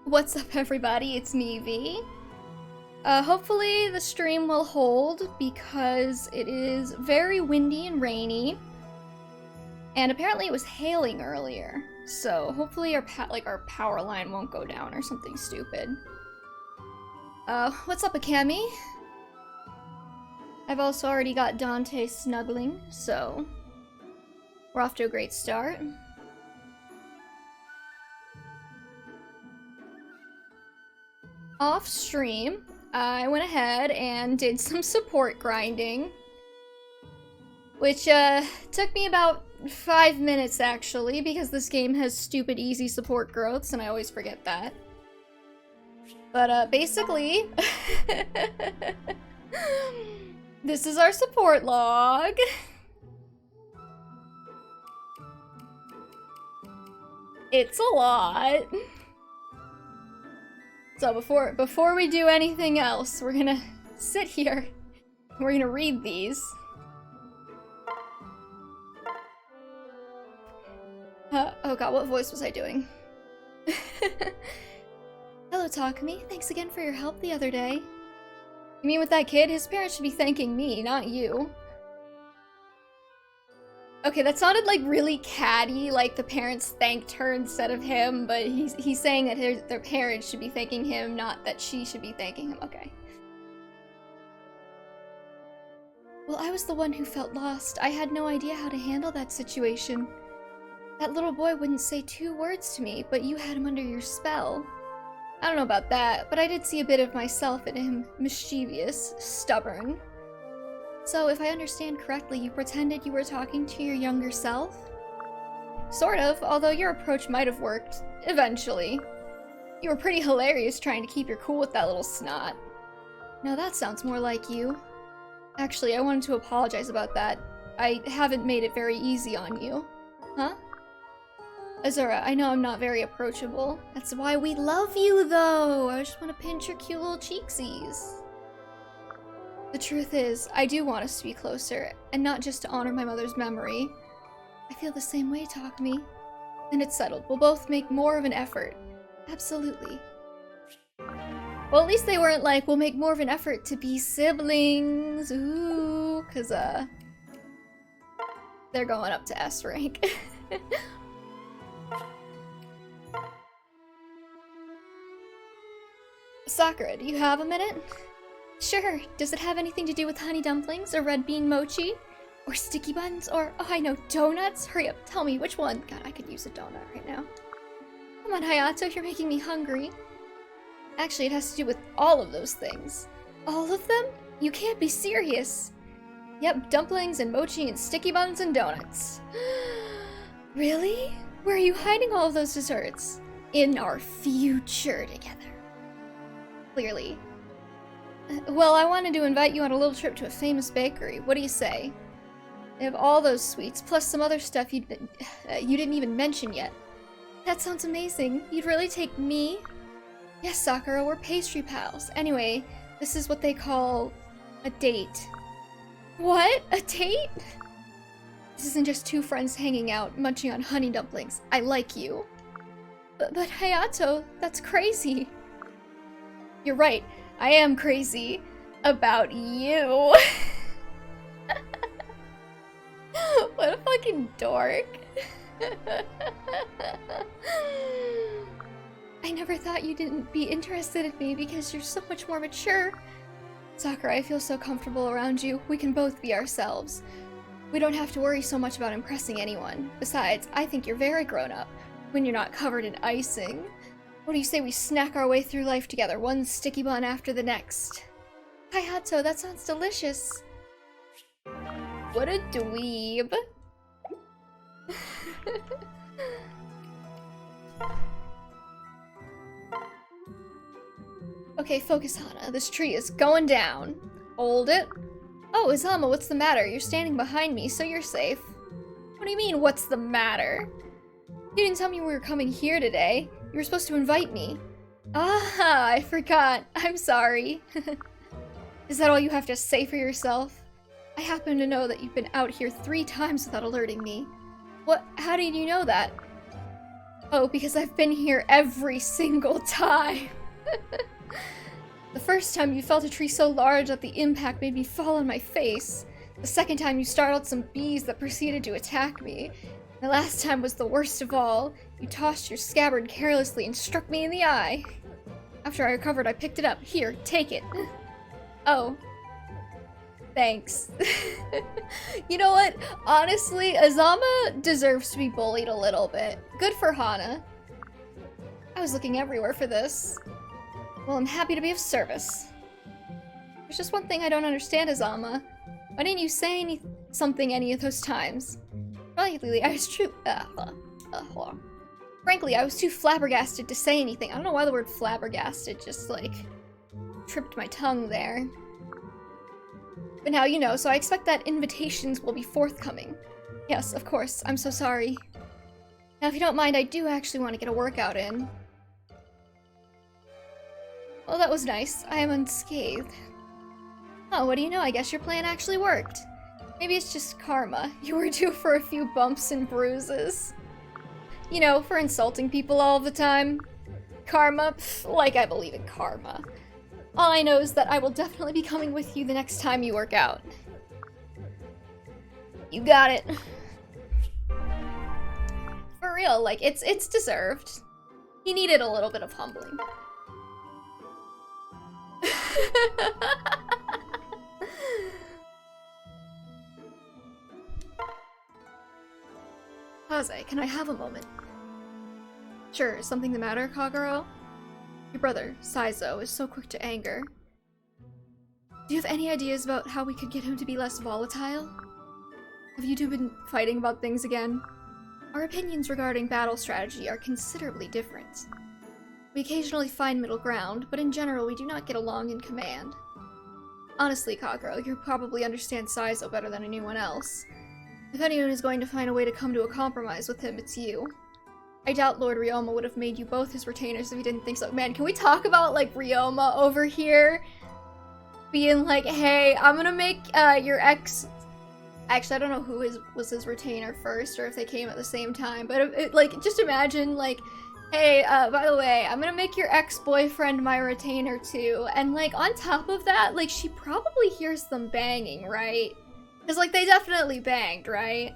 What's up, everybody? It's me, V. Hopefully the stream will hold because it is very windy and rainy. And apparently it was hailing earlier. So hopefully our power line won't go down or something stupid. What's up, Akemi? I've also already got Dante snuggling, so we're off to a great start. Off stream, I went ahead and did some support grinding, which took me about 5 minutes actually, because this game has stupid easy support growths and I always forget that. But basically, this is our support log. It's a lot. So before we do anything else, we're gonna sit here. We're gonna read these. Oh god, what voice was I doing? Hello, Takumi. Thanks again for your help the other day. You mean with that kid? His parents should be thanking me, not you. Okay, that sounded like really catty, like the parents thanked her instead of him, but he's saying that their parents should be thanking him, not that she should be thanking him. Okay. Well, I was the one who felt lost. I had no idea how to handle that situation. That little boy wouldn't say 2 words to me, but you had him under your spell. I don't know about that, but I did see a bit of myself in him. Mischievous, stubborn. So, if I understand correctly, you pretended you were talking to your younger self? Sort of, although your approach might have worked, eventually. You were pretty hilarious trying to keep your cool with that little snot. Now that sounds more like you. Actually, I wanted to apologize about that. I haven't made it very easy on you. Huh? Azura, I know I'm not very approachable. That's why we love you, though! I just want to pinch your cute little cheeksies. The truth is, I do want us to be closer, and not just to honor my mother's memory. I feel the same way, Takumi. Then it's settled. We'll both make more of an effort. Absolutely. Well, at least they weren't like, we'll make more of an effort to be siblings. Ooh, cause, they're going up to S rank. Sakura, do you have a minute? Sure. Does it have anything to do with honey dumplings, or red bean mochi, or sticky buns, or, oh I know, donuts? Hurry up, tell me, which one? God, I could use a donut right now. Come on, Hayato, you're making me hungry. Actually, it has to do with all of those things. All of them? You can't be serious. Yep, dumplings and mochi and sticky buns and donuts. Really? Where are you hiding all of those desserts? In our future together. Clearly. Well, I wanted to invite you on a little trip to a famous bakery. What do you say? They have all those sweets, plus some other stuff you didn't even mention yet. That sounds amazing. You'd really take me? Yes, Sakura, we're pastry pals. Anyway, this is what they call a date. What? A date? This isn't just 2 friends hanging out, munching on honey dumplings. I like you. But Hayato, that's crazy. You're right. I am crazy about you. What a fucking dork. I never thought you didn't be interested in me because you're so much more mature. Sakura, I feel so comfortable around you. We can both be ourselves. We don't have to worry so much about impressing anyone. Besides, I think you're very grown up when you're not covered in icing. What do you say we snack our way through life together, one sticky bun after the next? Hayato, that sounds delicious. What a dweeb. Okay, focus, Hana. This tree is going down. Hold it. Oh, Izama, what's the matter? You're standing behind me, so you're safe. What do you mean, what's the matter? You didn't tell me we were coming here today. You were supposed to invite me. Ah, I forgot. I'm sorry. Is that all you have to say for yourself? I happen to know that you've been out here 3 times without alerting me. What? How did you know that? Oh, because I've been here every single time. The first time you felled a tree so large that the impact made me fall on my face. The second time you startled some bees that proceeded to attack me. The last time was the worst of all. You tossed your scabbard carelessly and struck me in the eye. After I recovered, I picked it up. Here, take it. Oh. Thanks. You know what? Honestly, Azama deserves to be bullied a little bit. Good for Hana. I was looking everywhere for this. Well, I'm happy to be of service. There's just one thing I don't understand, Azama. Why didn't you say something any of those times? Frankly, I was hold on. Frankly, I was too flabbergasted to say anything. I don't know why the word flabbergasted just, like, tripped my tongue there. But now you know, so I expect that invitations will be forthcoming. Yes, of course. I'm so sorry. Now, if you don't mind, I do actually want to get a workout in. Well, that was nice. I am unscathed. Oh, what do you know? I guess your plan actually worked. Maybe it's just karma. You were due for a few bumps and bruises. You know, for insulting people all the time. Karma? Pff, like I believe in karma. All I know is that I will definitely be coming with you the next time you work out. You got it. For real, like, it's deserved. He needed a little bit of humbling. Kaze, can I have a moment? Sure, is something the matter, Kagero? Your brother, Saizo, is so quick to anger. Do you have any ideas about how we could get him to be less volatile? Have you two been fighting about things again? Our opinions regarding battle strategy are considerably different. We occasionally find middle ground, but in general we do not get along in command. Honestly, Kagero, you probably understand Saizo better than anyone else. If anyone is going to find a way to come to a compromise with him, it's you. I doubt Lord Ryoma would have made you both his retainers if he didn't think so. Man, can we talk about, like, Ryoma over here? Being like, hey, I'm gonna make your ex... Actually, I don't know who was his retainer first, or if they came at the same time, but like, just imagine, like, hey, by the way, I'm gonna make your ex-boyfriend my retainer too, and, like, on top of that, like, she probably hears them banging, right? Because, like, they definitely banged, right?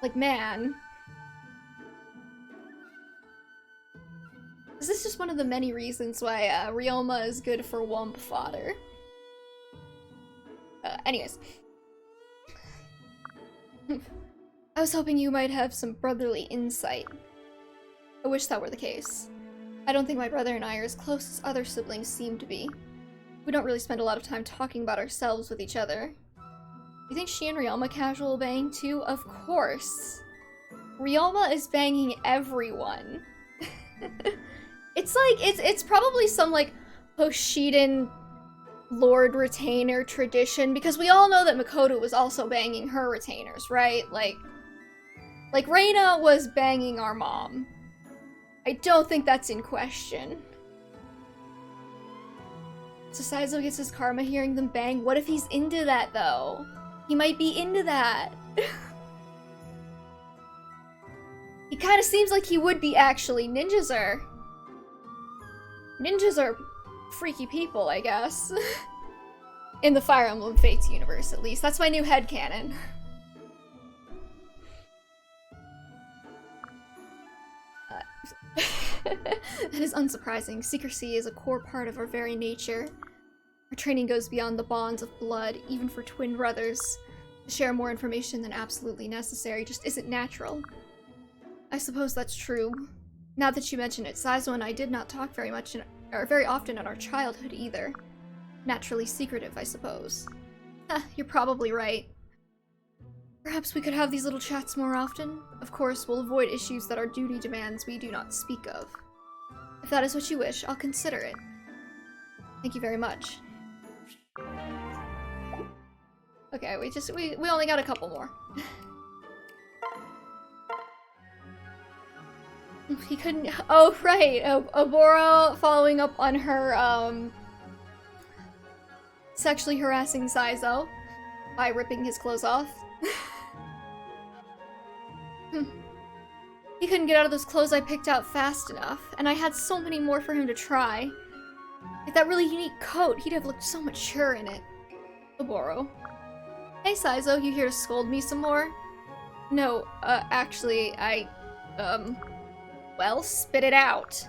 Like, man. Is this just one of the many reasons why Ryoma is good for wump fodder? Anyways. I was hoping you might have some brotherly insight. I wish that were the case. I don't think my brother and I are as close as other siblings seem to be. We don't really spend a lot of time talking about ourselves with each other. You think she and Ryoma casual bang too? Of course. Ryoma is banging everyone. It's like, it's probably some, like, Hoshiden Lord retainer tradition, because we all know that Makoto was also banging her retainers, right? Like Reina was banging our mom. I don't think that's in question. So Saizo gets his karma hearing them bang. What if he's into that, though? He might be into that. He kind of seems like he would be, actually. Ninjas are freaky people, I guess. In the Fire Emblem Fates universe, at least. That's my new headcanon. That is unsurprising. Secrecy is a core part of our very nature. Our training goes beyond the bonds of blood, even for twin brothers. To share more information than absolutely necessary just isn't natural. I suppose that's true. Now that you mention it, Saizo and I did not talk very often in our childhood either. Naturally secretive, I suppose. You're probably right. Perhaps we could have these little chats more often. Of course, we'll avoid issues that our duty demands we do not speak of. If that is what you wish, I'll consider it. Thank you very much. Okay, we only got a couple more. He couldn't. Oh, right. Obora following up on her, sexually harassing Saizo by ripping his clothes off. He couldn't get out of those clothes I picked out fast enough, and I had so many more for him to try. Like that really unique coat, he'd have looked so mature in it. Oboro. Hey Saizo, you here to scold me some more? No, actually, well, spit it out.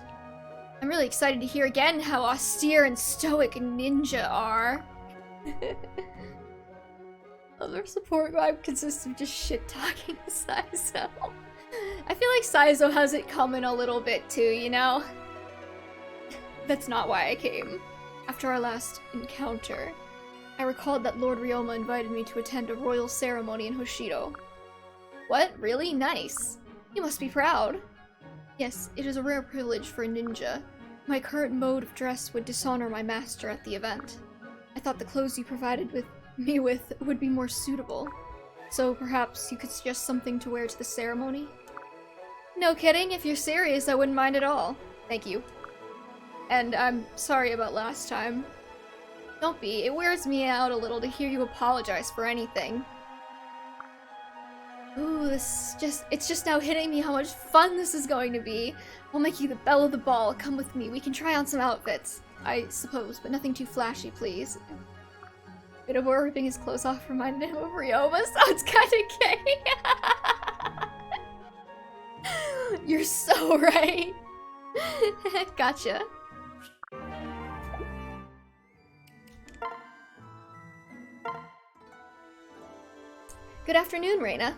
I'm really excited to hear again how austere and stoic ninja are. Other support vibe consists of just shit-talking Saizo. I feel like Saizo has it coming a little bit too, you know? That's not why I came. After our last encounter, I recalled that Lord Ryoma invited me to attend a royal ceremony in Hoshido. What? Really? Nice. You must be proud. Yes, it is a rare privilege for a ninja. My current mode of dress would dishonor my master at the event. I thought the clothes you provided me with would be more suitable. So perhaps you could suggest something to wear to the ceremony? No kidding, if you're serious, I wouldn't mind at all. Thank you. And I'm sorry about last time. Don't be, it wears me out a little to hear you apologize for anything. Ooh, it's just now hitting me how much fun this is going to be. I'll make you the belle of the ball. Come with me, we can try on some outfits. I suppose, but nothing too flashy, please. Midoboro ripping his clothes off reminded him of Ryoma. Sounds kinda gay. You're so right. Gotcha. Good afternoon, Reina.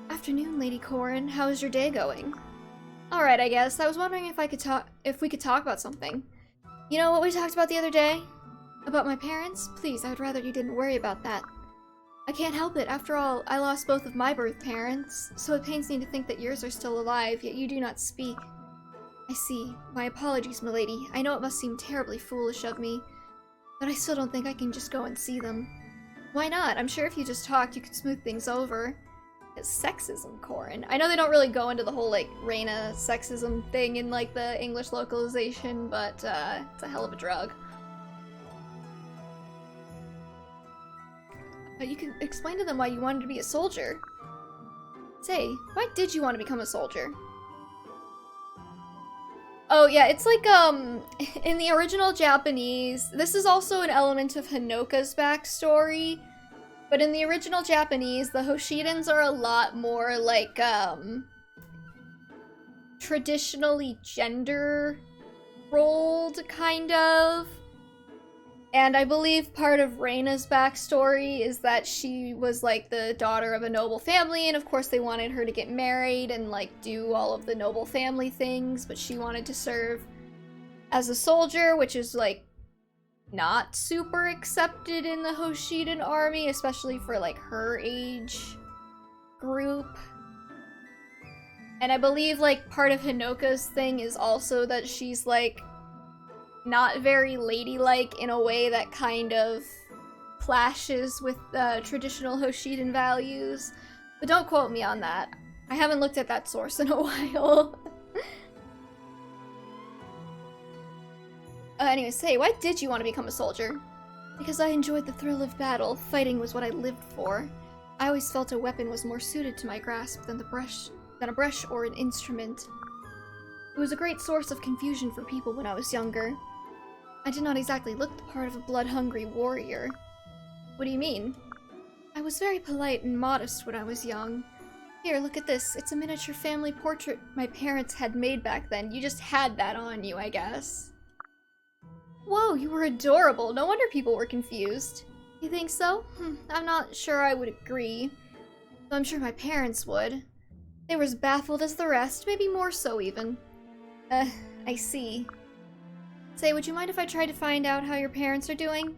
Afternoon, Lady Corin. How's your day going? Alright, I guess. I was wondering if we could talk about something. You know what we talked about the other day? About my parents? Please, I would rather you didn't worry about that. I can't help it. After all, I lost both of my birth parents, so it pains me to think that yours are still alive, yet you do not speak. I see. My apologies, milady. I know it must seem terribly foolish of me, but I still don't think I can just go and see them. Why not? I'm sure if you just talked, you could smooth things over. It's sexism, Corin. I know they don't really go into the whole, like, Reina sexism thing in, like, the English localization, but, it's a hell of a drug. You can explain to them why you wanted to be a soldier. Say, why did you want to become a soldier? Oh yeah, it's like, in the original Japanese, this is also an element of Hinoka's backstory, but in the original Japanese, the Hoshidans are a lot more, like, traditionally gender-rolled, kind of. And I believe part of Reina's backstory is that she was, like, the daughter of a noble family, and of course they wanted her to get married and, like, do all of the noble family things, but she wanted to serve as a soldier, which is, like, not super accepted in the Hoshidan army, especially for, like, her age group. And I believe, like, part of Hinoka's thing is also that she's, like, not very ladylike in a way that kind of clashes with traditional Hoshidan values. But don't quote me on that. I haven't looked at that source in a while. Anyways, say, why did you want to become a soldier? Because I enjoyed the thrill of battle. Fighting was what I lived for. I always felt a weapon was more suited to my grasp than a brush or an instrument. It was a great source of confusion for people when I was younger. I did not exactly look the part of a blood-hungry warrior. What do you mean? I was very polite and modest when I was young. Here, look at this. It's a miniature family portrait my parents had made back then. You just had that on you, I guess. Whoa, you were adorable. No wonder people were confused. You think so? I'm not sure I would agree. Though I'm sure my parents would. They were as baffled as the rest, maybe more so even. I see. Say, would you mind if I tried to find out how your parents are doing?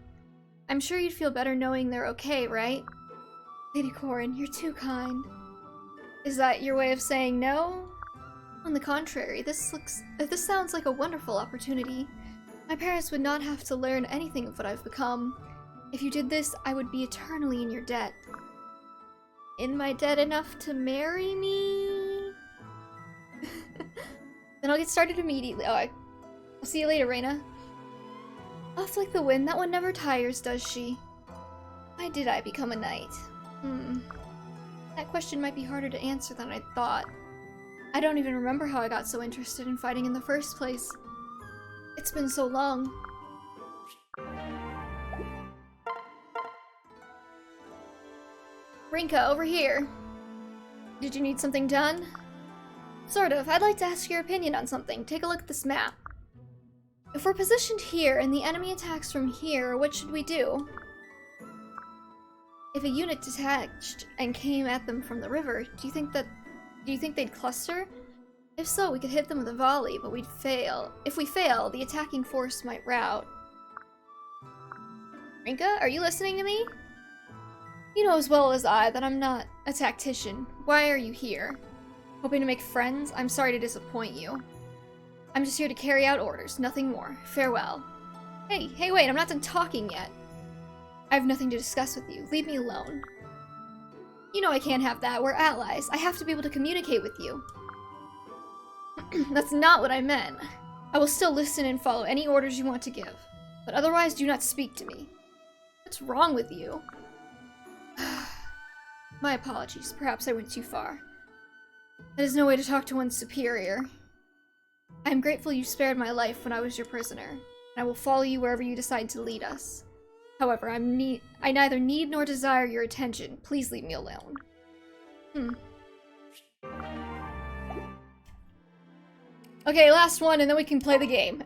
I'm sure you'd feel better knowing they're okay, right? Lady Corin, you're too kind. Is that your way of saying no? On the contrary, this sounds like a wonderful opportunity. My parents would not have to learn anything of what I've become. If you did this, I would be eternally in your debt. In my debt enough to marry me? Then I'll get started immediately. Oh, I'll see you later, Reina. Off like the wind, that one never tires, does she? Why did I become a knight? That question might be harder to answer than I thought. I don't even remember how I got so interested in fighting in the first place. It's been so long. Rinka, over here. Did you need something done? Sort of. I'd like to ask your opinion on something. Take a look at this map. If we're positioned here and the enemy attacks from here, what should we do? If a unit detached and came at them from the river, do you think they'd cluster? If so, we could hit them with a volley, but we'd fail. If we fail, the attacking force might rout. Rinka, are you listening to me? You know as well as I that I'm not a tactician. Why are you here? Hoping to make friends? I'm sorry to disappoint you. I'm just here to carry out orders, nothing more. Farewell. Hey, wait, I'm not done talking yet. I have nothing to discuss with you. Leave me alone. You know I can't have that. We're allies. I have to be able to communicate with you. That's not what I meant. I will still listen and follow any orders you want to give. But otherwise, do not speak to me. What's wrong with you? My apologies. Perhaps I went too far. That is no way to talk to one's superior. I am grateful you spared my life when I was your prisoner, and I will follow you wherever you decide to lead us. However, I neither need nor desire your attention. Please leave me alone. Okay, last one, and then we can play the game.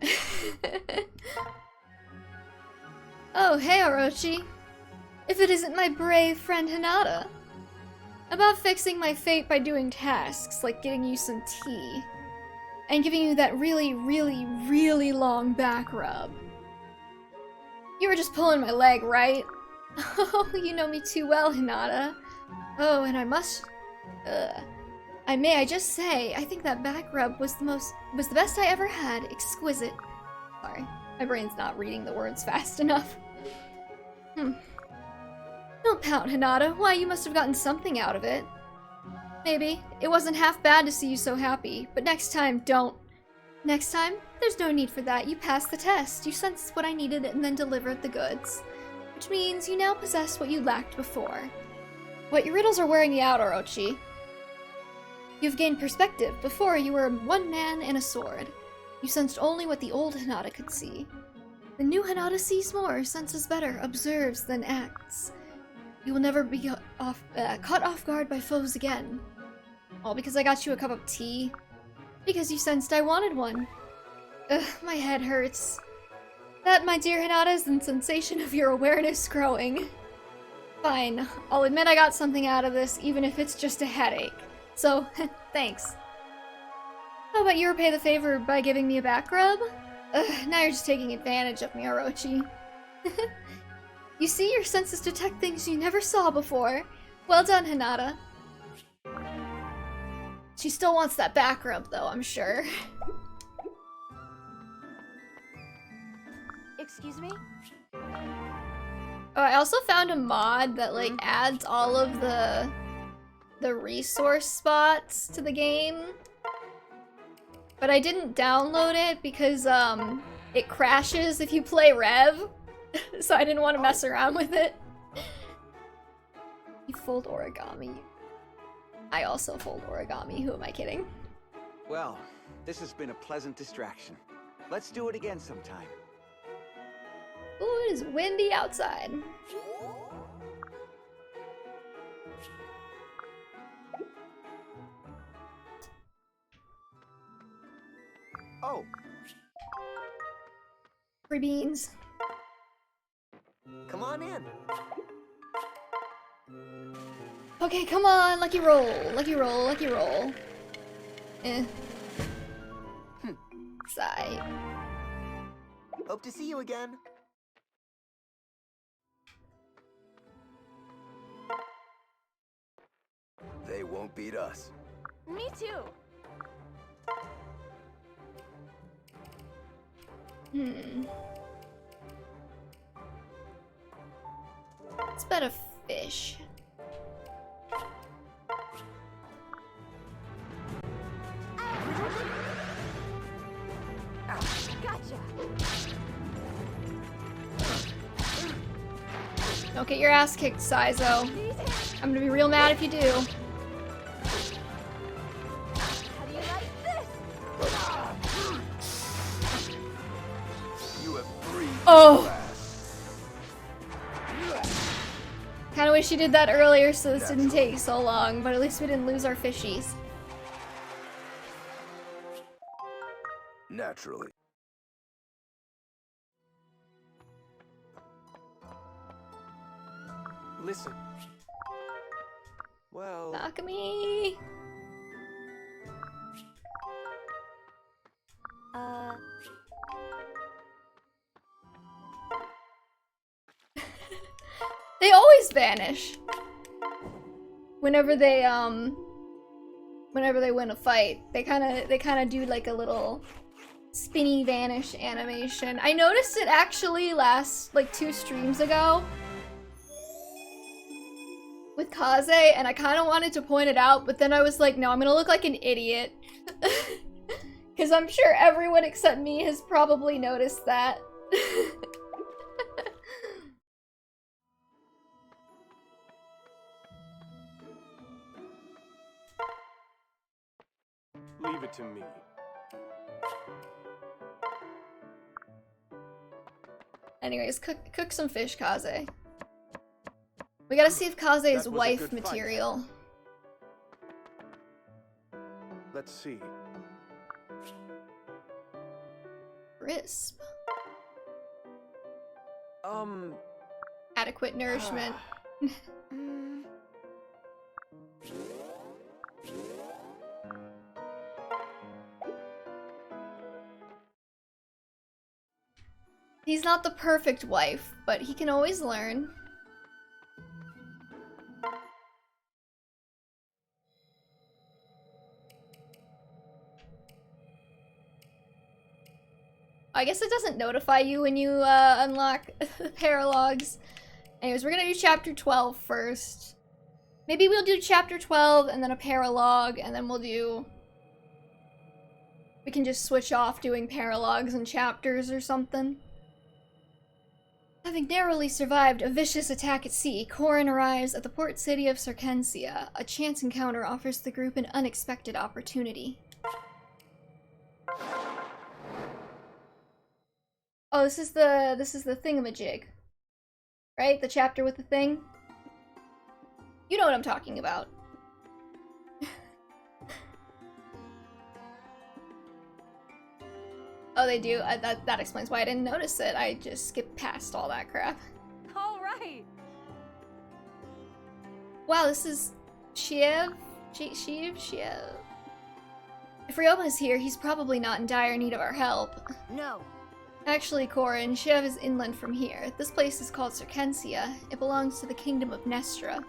Oh, hey, Orochi. If it isn't my brave friend Hinata. About fixing my fate by doing tasks, like getting you some tea. And giving you that really, really, really long back rub. You were just pulling my leg, right? Oh, you know me too well, Hinata. Oh, and I just say, I think that back rub was the best I ever had. Exquisite. Sorry, my brain's not reading the words fast enough. Don't pout, Hinata. Why, you must have gotten something out of it. Maybe. It wasn't half bad to see you so happy, but next time, don't. Next time? There's no need for that. You passed the test. You sensed what I needed and then delivered the goods. Which means you now possess what you lacked before. What, your riddles are wearing you out, Orochi. You've gained perspective. Before, you were one man and a sword. You sensed only what the old Hinata could see. The new Hinata sees more, senses better, observes, then acts. You will never be caught off guard by foes again. All because I got you a cup of tea? Because you sensed I wanted one. Ugh, my head hurts. That, my dear Hinata, is the sensation of your awareness growing. Fine, I'll admit I got something out of this, even if it's just a headache. So, thanks. How about you repay the favor by giving me a back rub? Ugh, now you're just taking advantage of me, Orochi. You see, your senses detect things you never saw before. Well done, Hinata. She still wants that back rub, though, I'm sure. Excuse me? Oh, I also found a mod that, like, adds all of the resource spots to the game. But I didn't download it because, it crashes if you play Rev. So I didn't want to mess around with it. You fold origami. I also fold origami. Who am I kidding? Well, this has been a pleasant distraction. Let's do it again sometime. Ooh, it is windy outside. Oh. Free beans. Come on in. Okay, come on, lucky roll, lucky roll, lucky roll. Sigh. Hope to see you again. They won't beat us. Me too. Let's bet a fish. Gotcha. Don't get your ass kicked, Saizo. I'm gonna be real mad if you do. How do you Oh! Kinda wish you did that earlier so this didn't take so long, but at least we didn't lose our fishies. Naturally. Listen. Well... Takumi! They always vanish. Whenever they win a fight, they kinda do like a little spinny vanish animation. I noticed it actually like 2 streams ago with Kaze, and I kinda wanted to point it out, but then I was like, no, I'm gonna look like an idiot. Because I'm sure everyone except me has probably noticed that. Leave it to me. Anyways, cook some fish, Kaze. We gotta see if Kaze is That was a wife good fight. material. Let's see. Crisp. Adequate nourishment. He's not the perfect wife, but he can always learn. I guess it doesn't notify you when you unlock paralogs. Anyways, we're gonna do chapter 12 first. Maybe we'll do chapter 12 and then a paralog, and then we can just switch off doing paralogs and chapters or something. Having narrowly survived a vicious attack at sea, Corrin arrives at the port city of Circensia. A chance encounter offers the group an unexpected opportunity. Oh, this is the thingamajig. Right? The chapter with the thing? You know what I'm talking about. Oh, they do? That explains why I didn't notice it. I just skipped past all that crap. All right. Wow, this is Shiev? Shiev? If Ryoma is here, he's probably not in dire need of our help. No. Actually, Corrin, Shiev is inland from here. This place is called Circensia. It belongs to the kingdom of Nestra.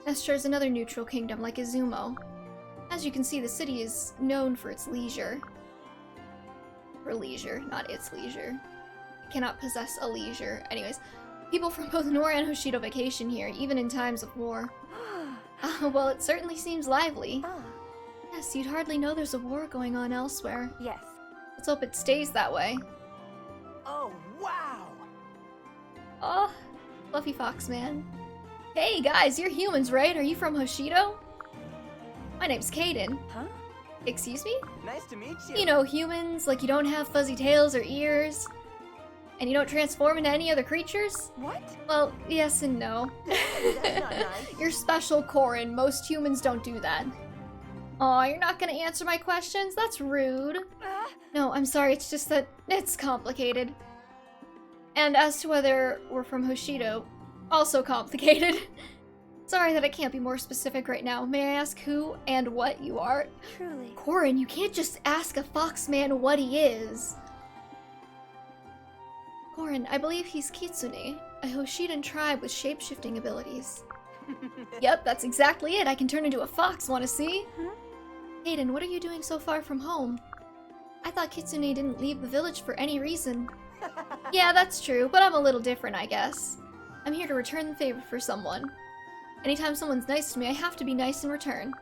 Nestra is another neutral kingdom like Izumo. As you can see, the city is known for its leisure. For leisure, not its leisure. It cannot possess a leisure. Anyways, people from both Nor and Hoshido vacation here, even in times of war. Well, it certainly seems lively. Yes, you'd hardly know there's a war going on elsewhere. Yes. Let's hope it stays that way. Oh, wow! Oh, Fluffy Fox Man. Hey guys, you're humans, right? Are you from Hoshido? My name's Kaden. Huh? Excuse me? Nice to meet you. You know, humans, like you don't have fuzzy tails or ears. And you don't transform into any other creatures? What? Well, yes and no. That's not nice. You're special, Corrin. Most humans don't do that. Aw, you're not gonna answer my questions? That's rude. No, I'm sorry, it's just that it's complicated. And as to whether we're from Hoshido, also complicated. Sorry that I can't be more specific right now. May I ask who and what you are? Truly. Corrin, you can't just ask a foxman what he is. Corrin, I believe he's Kitsune, a Hoshidan tribe with shape-shifting abilities. Yep, that's exactly it. I can turn into a fox, wanna see? Huh? Hayden, what are you doing so far from home? I thought Kitsune didn't leave the village for any reason. Yeah, that's true, but I'm a little different, I guess. I'm here to return the favor for someone. Anytime someone's nice to me, I have to be nice in return.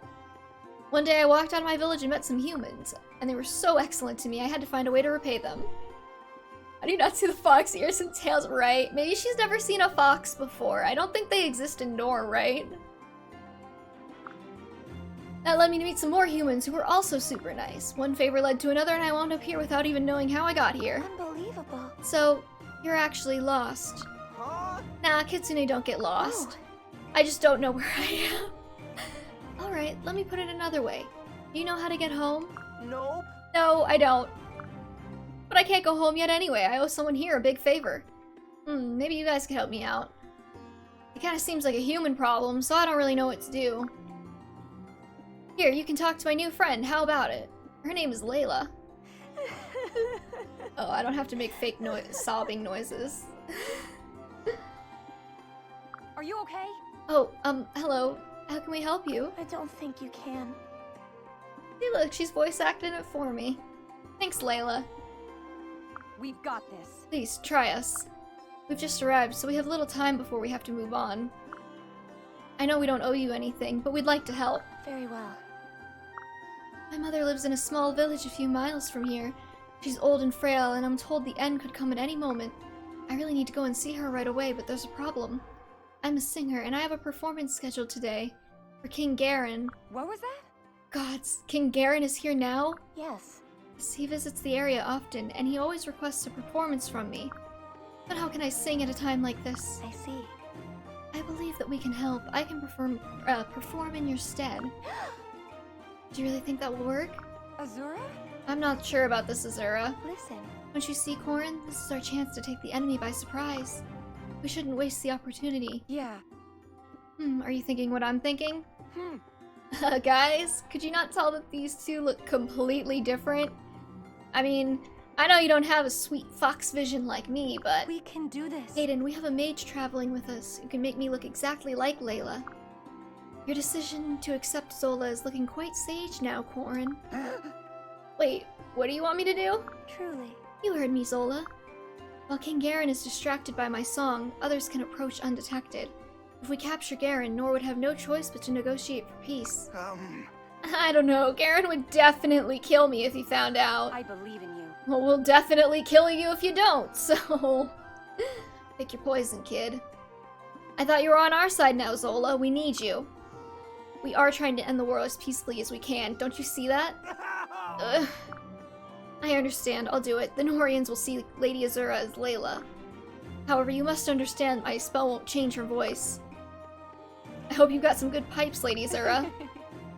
One day I walked out of my village and met some humans, and they were so excellent to me I had to find a way to repay them. I do not see the fox ears and tails right. Maybe she's never seen a fox before. I don't think they exist in Nor, right? That led me to meet some more humans who were also super nice. One favor led to another and I wound up here without even knowing how I got here. Unbelievable. So, You're actually lost. Huh? Nah, Kitsune don't get lost. I just don't know where I am. Alright, let me put it another way. You know how to get home? Nope. No, I don't. But I can't go home yet anyway. I owe someone here a big favor. Maybe you guys could help me out. It kinda seems like a human problem, so I don't really know what to do. Here, you can talk to my new friend. How about it? Her name is Layla. Oh, I don't have to make fake sobbing noises. Are you okay? Oh, hello. How can we help you? I don't think you can. Hey, look, she's voice acting it for me. Thanks, Layla. We've got this. Please, try us. We've just arrived, so we have little time before we have to move on. I know we don't owe you anything, but we'd like to help. Very well. My mother lives in a small village a few miles from here. She's old and frail, and I'm told the end could come at any moment. I really need to go and see her right away, but there's a problem. I'm a singer, and I have a performance scheduled today for King Garen. What was that? Gods, King Garen is here now? Yes. He visits the area often, and he always requests a performance from me. But how can I sing at a time like this? I see. I believe that we can help. I can perform in your stead. Do you really think that will work? Azura? I'm not sure about this, Azura. Listen. Don't you see, Corrin? This is our chance to take the enemy by surprise. We shouldn't waste the opportunity. Yeah. Are you thinking what I'm thinking? Hmm. Guys, could you not tell that these two look completely different? I mean, I know you don't have a sweet fox vision like me, but... We can do this. Hayden, we have a mage traveling with us who can make me look exactly like Layla. Your decision to accept Zola is looking quite sage now, Corrin. Wait, what do you want me to do? Truly. You heard me, Zola. While King Garen is distracted by my song, others can approach undetected. If we capture Garen, Nor would have no choice but to negotiate for peace. I don't know, Garen would definitely kill me if he found out. I believe in you. Well, we'll definitely kill you if you don't, so... Pick your poison, kid. I thought you were on our side now, Zola. We need you. We are trying to end the war as peacefully as we can. Don't you see that? Ugh. I understand. I'll do it. The Norians will see Lady Azura as Layla. However, you must understand my spell won't change her voice. I hope you got some good pipes, Lady Azura.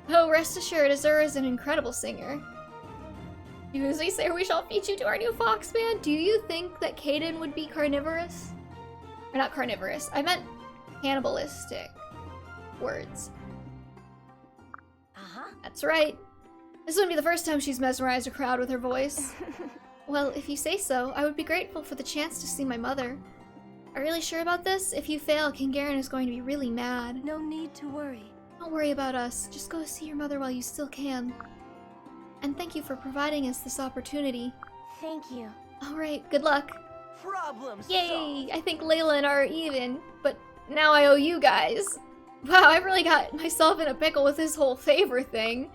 Oh, rest assured, Azura is an incredible singer. You usually say we shall feed you to our new fox man. Do you think that Caden would be carnivorous? Or not carnivorous. I meant cannibalistic words. Uh-huh. That's right. This wouldn't be the first time she's mesmerized a crowd with her voice. Well, if you say so, I would be grateful for the chance to see my mother. Are you really sure about this? If you fail, King Garen is going to be really mad. No need to worry. Don't worry about us. Just go see your mother while you still can. And thank you for providing us this opportunity. Thank you. Alright, good luck. Problem Yay! solved. I think Layla and I are even, but now I owe you guys. Wow, I really got myself in a pickle with this whole favor thing.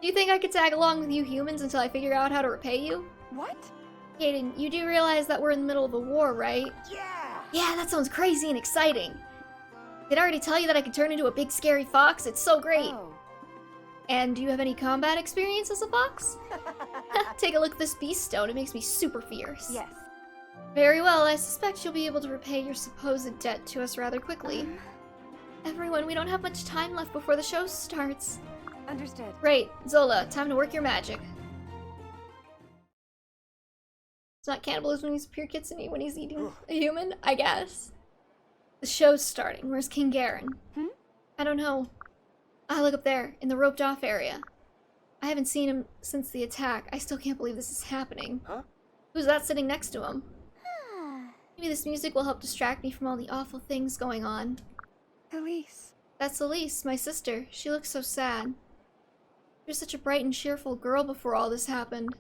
Do you think I could tag along with you humans until I figure out how to repay you? What? Hayden, you do realize that we're in the middle of a war, right? Yeah. Yeah, that sounds crazy and exciting. Did I already tell you that I could turn into a big scary fox? It's so great. Oh. And do you have any combat experience as a fox? Take a look at this beast stone. It makes me super fierce. Yes. Very well. I suspect you'll be able to repay your supposed debt to us rather quickly. Everyone, we don't have much time left before the show starts. Understood. Right, Zola, time to work your magic. It's not cannibalism when he's pure kitsune when he's eating a human, I guess. The show's starting. Where's King Garen? I don't know. Ah, look up there, in the roped off area. I haven't seen him since the attack. I still can't believe this is happening. Huh? Who's that sitting next to him? Maybe this music will help distract me from all the awful things going on. Elise. That's Elise, my sister. She looks so sad. She was such a bright and cheerful girl before all this happened.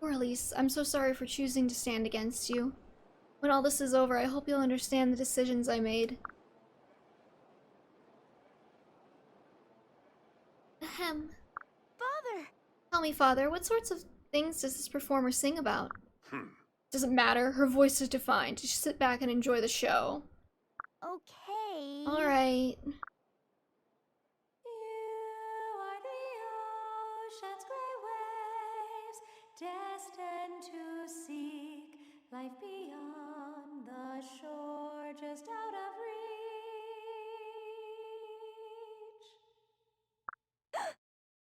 Poor Elise, I'm so sorry for choosing to stand against you. When all this is over, I hope you'll understand the decisions I made. Ahem. Father! Tell me, Father, what sorts of things does this performer sing about? Doesn't matter, her voice is defined. Just sit back and enjoy the show. Okay. Alright. Destined to seek life beyond.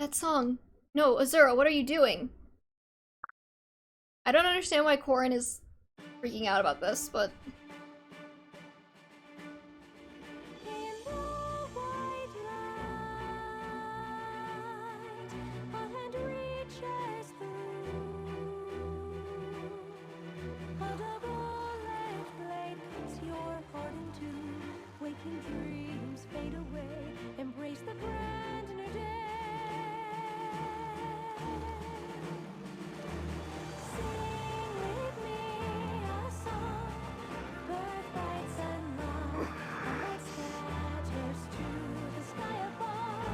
That song. No, Azura, what are you doing? I don't understand why Corrin is freaking out about this, but... Dreams fade away. Embrace the grand new day. Sing with me a song. Birthright sunlight. A light scatters to the sky above.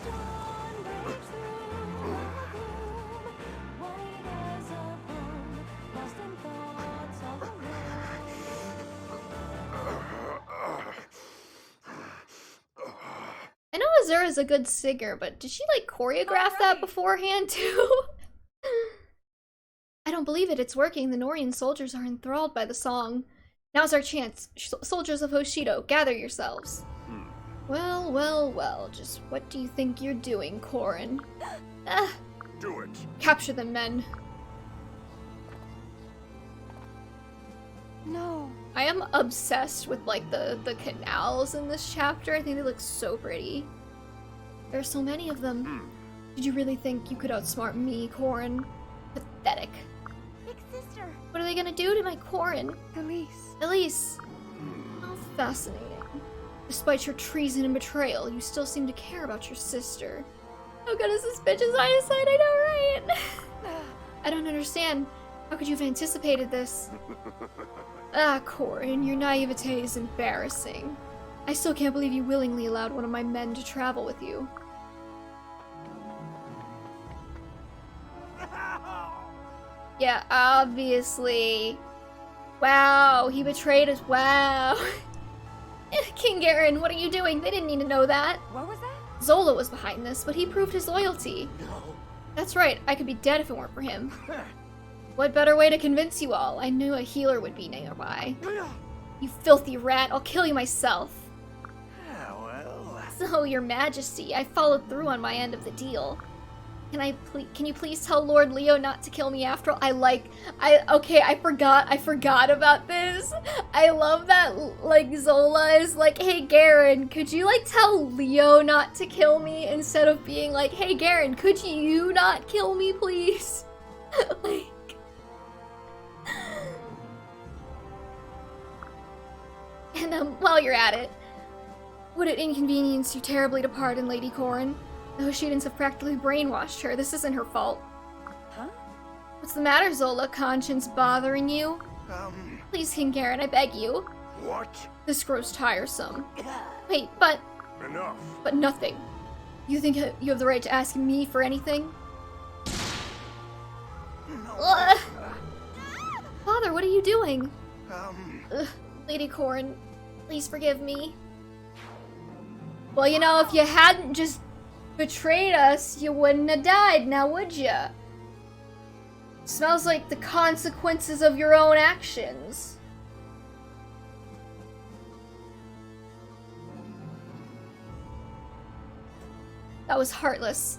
Dawn breaks through the gloom. White as a bone. Lost in thoughts all alone. I know Azura's a good singer, but did she like choreograph that beforehand too? I don't believe it, it's working. The Norian soldiers are enthralled by the song. Now's our chance. Soldiers of Hoshido, gather yourselves. Well, well, well, just what do you think you're doing, Corrin? Do it. Capture them, men. No. I am obsessed with like the canals in this chapter. I think they look so pretty. There are so many of them. Did you really think you could outsmart me, Corrin? Pathetic. Big sister. What are they gonna do to my Corrin? Elise. Elise. How fascinating. Despite your treason and betrayal, you still seem to care about your sister. How good is this bitch's eyesight? I know, right? I don't understand. How could you have anticipated this? Ah, Corrin, your naivete is embarrassing. I still can't believe you willingly allowed one of my men to travel with you. Yeah, obviously. Wow, he betrayed us. Wow. King Garen, what are you doing? They didn't need to know that. What was that? Zola was behind this, but he proved his loyalty. No. That's right, I could be dead if it weren't for him. What better way to convince you all? I knew a healer would be nearby. You filthy rat, I'll kill you myself. Well. So, your majesty, I followed through on my end of the deal. Can you please tell Lord Leo not to kill me after all? I forgot about this. I love that, like, Zola is like, hey Garen, could you, like, tell Leo not to kill me instead of being like, hey Garen, could you not kill me, please? Like... And, while you're at it, would it inconvenience you terribly to pardon Lady Corrin? The Hoshidans have practically brainwashed her. This isn't her fault. Huh? What's the matter, Zola? Conscience bothering you? Please, King Garen, I beg you. What? This grows tiresome. Wait, but Enough. nothing. You think you have the right to ask me for anything? Ugh. Father, what are you doing? Ugh, Lady Corrin, please forgive me. Well, you know, if you hadn't just betrayed us, you wouldn't have died, now would ya? Smells like the consequences of your own actions. That was heartless.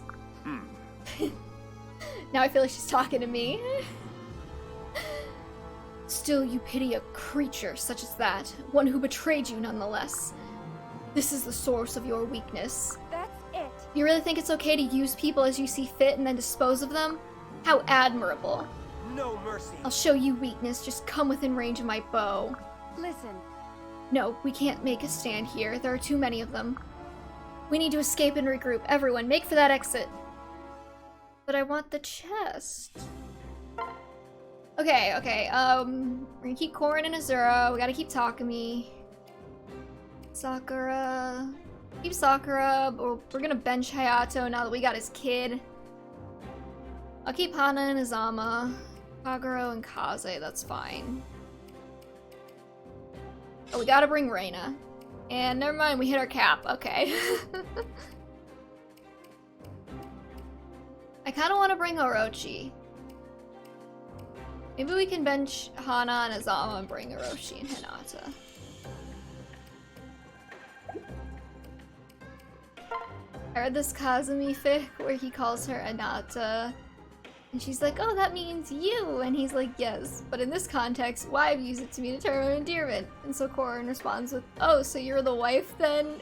Now I feel like she's talking to me. Still, you pity a creature such as that, one who betrayed you nonetheless. This is the source of your weakness. That's it. You really think it's okay to use people as you see fit and then dispose of them? How admirable. No mercy. I'll show you weakness, just come within range of my bow. Listen. No, we can't make a stand here, there are too many of them. We need to escape and regroup. Everyone, make for that exit. But I want the chest. Okay, we're gonna keep Corrin and Azura, we gotta keep Takumi. Sakura... Keep Sakura, but we're gonna bench Hayato now that we got his kid. I'll keep Hana and Izama. Kagero and Kaze, that's fine. Oh, we gotta bring Reina. And never mind, we hit our cap, okay. I kinda wanna bring Orochi. Maybe we can bench Hana and Izama and bring Orochi and Hinata. I read this Kazumi fic where he calls her Anata, and she's like, oh, that means you, and he's like, yes, but in this context, wives use it to mean a term of endearment, and so Korin responds with, oh, so you're the wife then?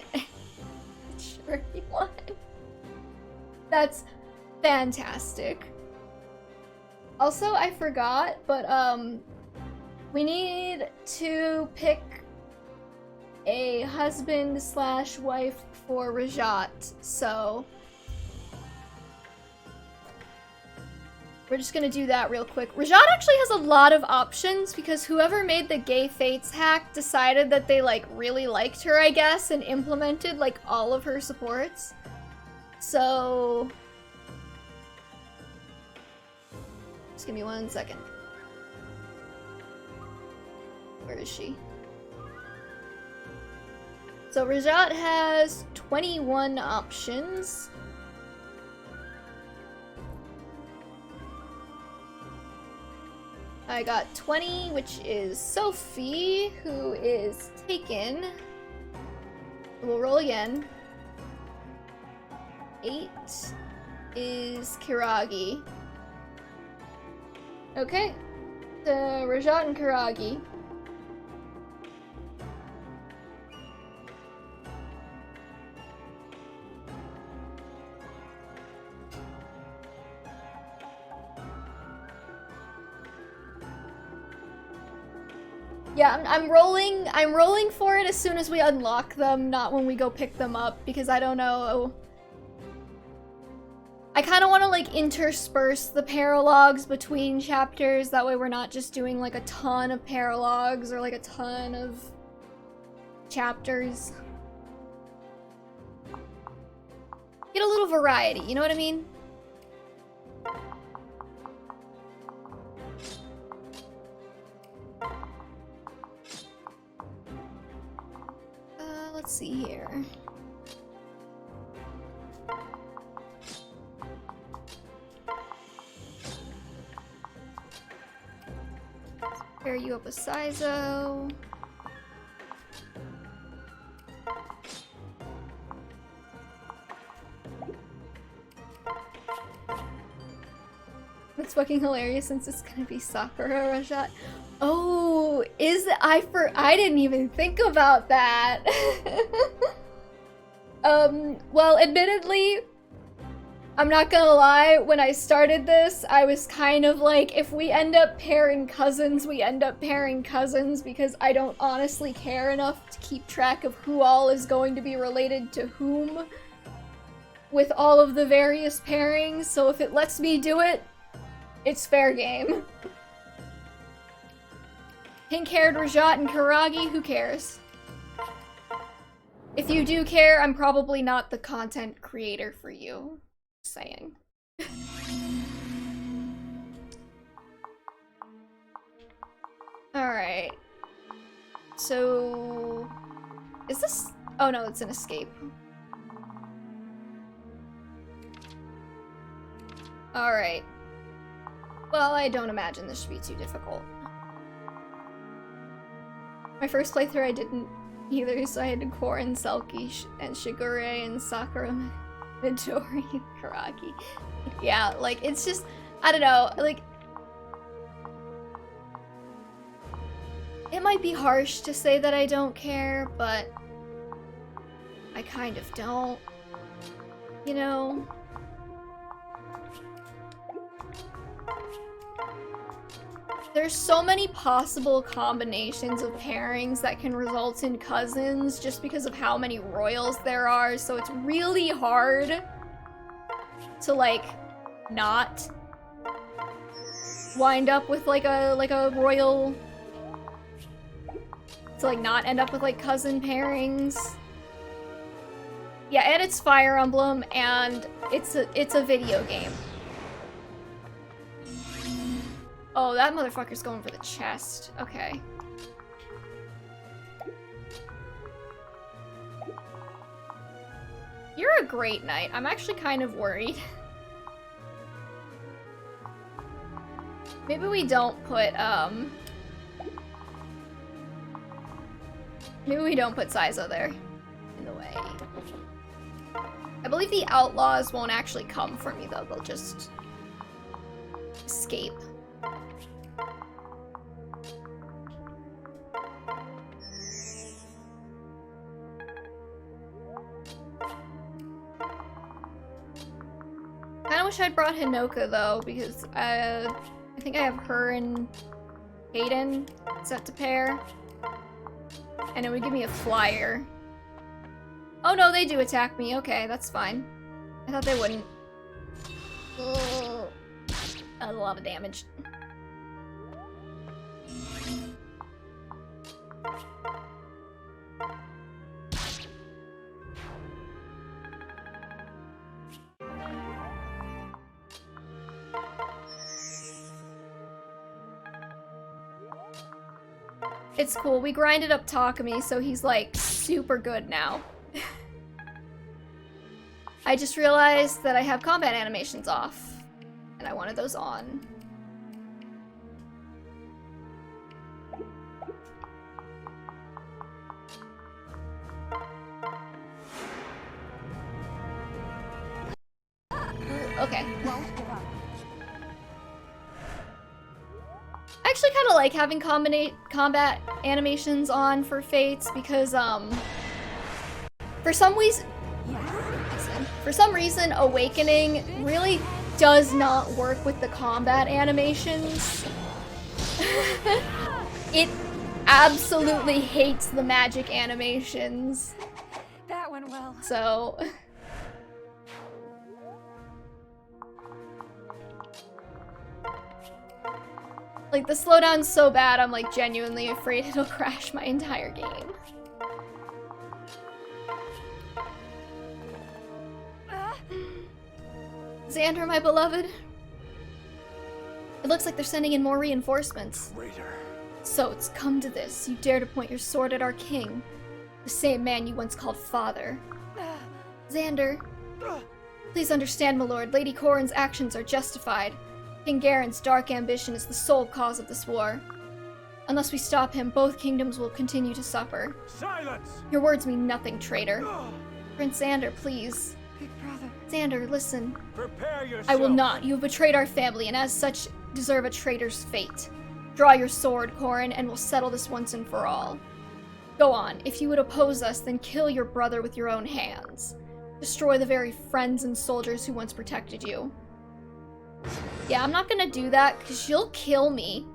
Sure you want. That's fantastic. Also, I forgot, but we need to pick a husband/wife for Rajat, so we're just gonna do that real quick. Rajat actually has a lot of options because whoever made the Gay Fates hack decided that they like really liked her, I guess, and implemented like all of her supports. So just give me 1 second. Where is she? So Rajat has 21 options. I got 20, which is Sophie, who is taken. We'll roll again. 8 is Kiragi. Okay, so Rajat and Kiragi. Yeah, I'm rolling for it as soon as we unlock them, not when we go pick them up, because I don't know. I kind of want to like intersperse the paralogs between chapters, that way we're not just doing like a ton of paralogs or like a ton of chapters. Get a little variety, you know what I mean? Let's see here. Pair you up with Saizo. That's fucking hilarious since it's gonna be Sakura Rajat. Oh, is it? I didn't even think about that. Well, admittedly, I'm not gonna lie, when I started this, I was kind of like, if we end up pairing cousins, we end up pairing cousins, because I don't honestly care enough to keep track of who all is going to be related to whom with all of the various pairings, so if it lets me do it, it's fair game. Pink-haired Rajat and Kiragi, who cares? If you do care, I'm probably not the content creator for you. Just saying. Alright. So... is this... oh no, it's an escape. Alright. Well, I don't imagine this should be too difficult. My first playthrough I didn't either, so I had Korin, Selkie, and Shigure, and Sakura, Midori, and Kiragi. Yeah, like, it's just, I don't know, like... it might be harsh to say that I don't care, but... I kind of don't. You know? There's so many possible combinations of pairings that can result in cousins just because of how many royals there are, so it's really hard to, like, not wind up with, like a royal... to, like, not end up with, like, cousin pairings. Yeah, and it's Fire Emblem, and it's a video game. Oh, that motherfucker's going for the chest. Okay. You're a great knight. I'm actually kind of worried. Maybe we don't put, maybe we don't put Saizo there. In the way. I believe the outlaws won't actually come for me, though. They'll just escape. I wish I'd brought Hinoka, though, because I think I have her and Hayden set to pair. And it would give me a flyer. Oh no, they do attack me. Okay, that's fine. I thought they wouldn't. Ugh. That was a lot of damage. It's cool. We grinded up Takumi, so he's like super good now. I just realized that I have combat animations off, and I wanted those on. Okay. I actually kind of like having combat animations on for Fates because, for some reason, Awakening really does not work with the combat animations. It absolutely hates the magic animations. That went well. So... like, the slowdown's so bad, I'm, like, genuinely afraid it'll crash my entire game. Xander, my beloved. It looks like they're sending in more reinforcements. Traitor. So it's come to this. You dare to point your sword at our king. The same man you once called father. Xander. Please understand, my lord. Lady Corrin's actions are justified. King Garen's dark ambition is the sole cause of this war. Unless we stop him, both kingdoms will continue to suffer. Silence! Your words mean nothing, traitor. Prince Xander, please. Big brother. Xander, listen. Prepare yourself. I will not. You have betrayed our family, and as such, deserve a traitor's fate. Draw your sword, Corrin, and we'll settle this once and for all. Go on. If you would oppose us, then kill your brother with your own hands. Destroy the very friends and soldiers who once protected you. Yeah, I'm not gonna do that, because she'll kill me.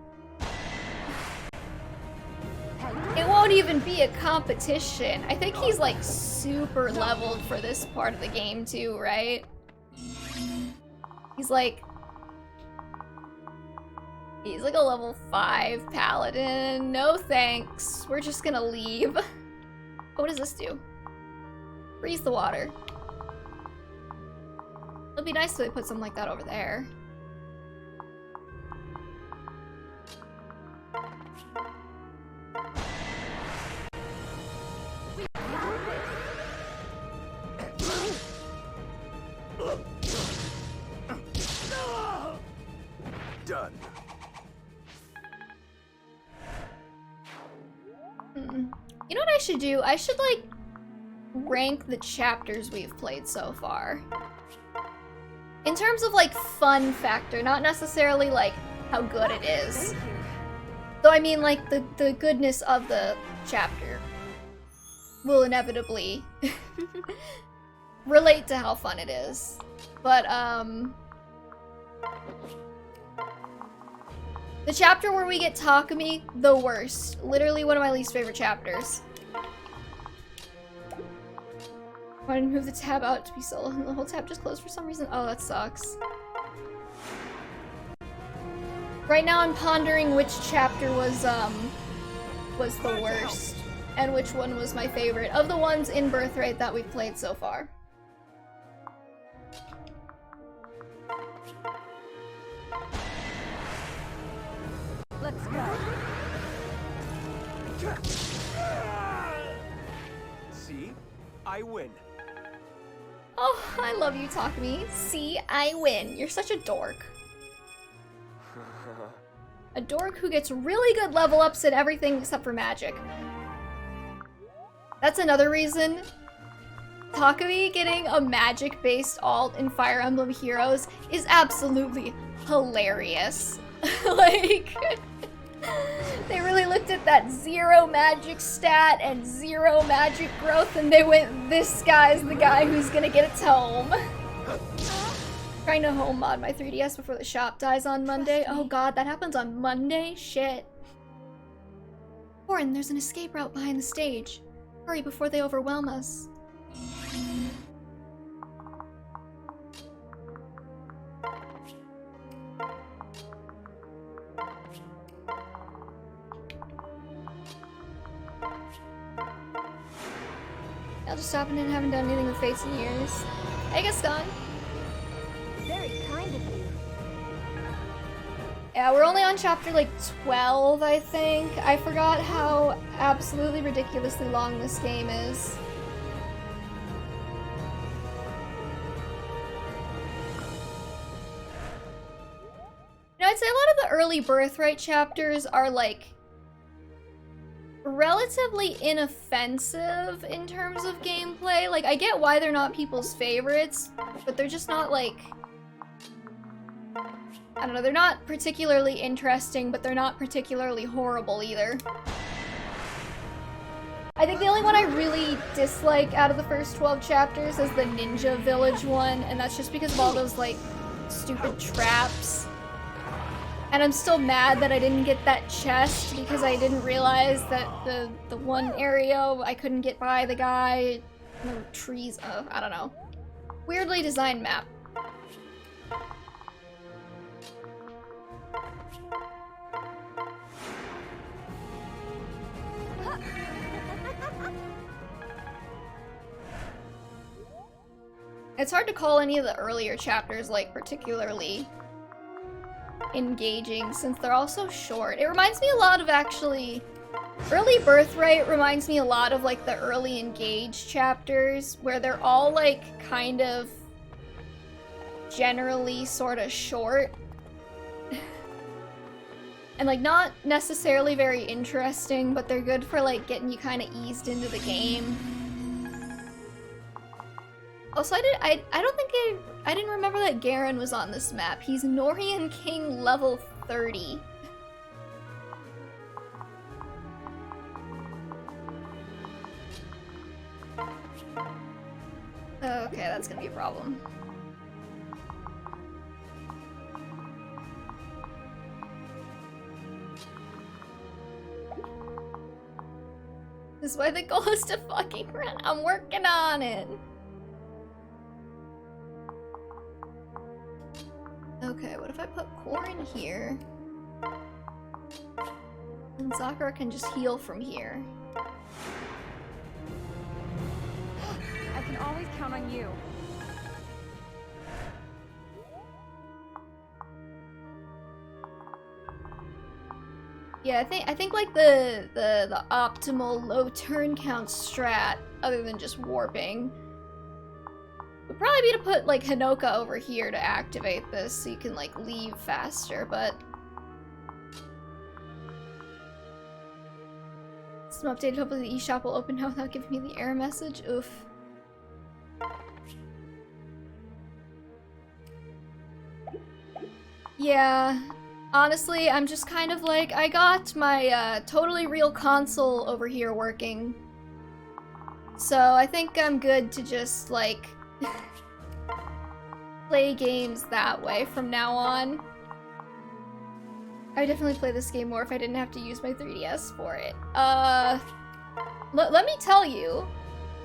It won't even be a competition. I think he's, like, super leveled for this part of the game, too, right? He's like a level 5 paladin. No thanks. We're just gonna leave. Oh, what does this do? Freeze the water. It'd be nice if they put something like that over there. Done. You know what I should do? I should, like, rank the chapters we've played so far. In terms of, like, fun factor, not necessarily, like, how good it is. Though, I mean, like, the goodness of the chapter will inevitably relate to how fun it is. But, the chapter where we get Takumi, the worst. Literally one of my least favorite chapters. I wanted to move the tab out to be solo, and the whole tab just closed for some reason. Oh, that sucks. Right now I'm pondering which chapter was the worst, and which one was my favorite of the ones in Birthright that we've played so far. Let's go. See? I win. Oh, I love you, Takumi. See, I win. You're such a dork. A dork who gets really good level ups at everything except for magic. That's another reason Takumi getting a magic-based alt in Fire Emblem Heroes is absolutely hilarious. Like, they really looked at that 0 magic stat and 0 magic growth and they went, this guy's the guy who's gonna get its home. Trying to home mod my 3DS before the shop dies on Monday. Oh god, that happens on Monday? Shit. Corin, there's an escape route behind the stage. Hurry before they overwhelm us. I'll just stop in and haven't done anything with Fates in years. Hey, Gaston. Very kind of you. Yeah, we're only on chapter like 12, I think. I forgot how absolutely ridiculously long this game is. You know, I'd say a lot of the early Birthright chapters are like relatively inoffensive in terms of gameplay. Like, I get why they're not people's favorites, but they're just not like, I don't know, they're not particularly interesting, but they're not particularly horrible either. I think the only one I really dislike out of the first 12 chapters is the Ninja Village one, and that's just because of all those, like, stupid traps. And I'm still mad that I didn't get that chest because I didn't realize that the one area I couldn't get by the guy. No trees, I don't know. Weirdly designed map. It's hard to call any of the earlier chapters, like, particularly engaging since they're all so short. It reminds me a lot of, actually, early Birthright reminds me a lot of, like, the early Engage chapters, where they're all, like, kind of generally sort of short. And, like, not necessarily very interesting, but they're good for, like, getting you kind of eased into the game. Also, I don't think I didn't remember that Garen was on this map. He's Norian King level 30. Okay, that's gonna be a problem. This is why the goal is to fucking run. I'm working on it. Okay, what if I put Corin here? And Sakura can just heal from here. I can always count on you. Yeah, I think like the optimal low turn count strat, other than just warping, would probably be to put like Hinoka over here to activate this so you can like leave faster, but some updated, hopefully the eShop will open now without giving me the error message. Oof. Yeah, honestly, I'm just kind of like, I got my totally real console over here working, so I think I'm good to just like play games that way from now on. I would definitely play this game more if I didn't have to use my 3DS for it. Let me tell you,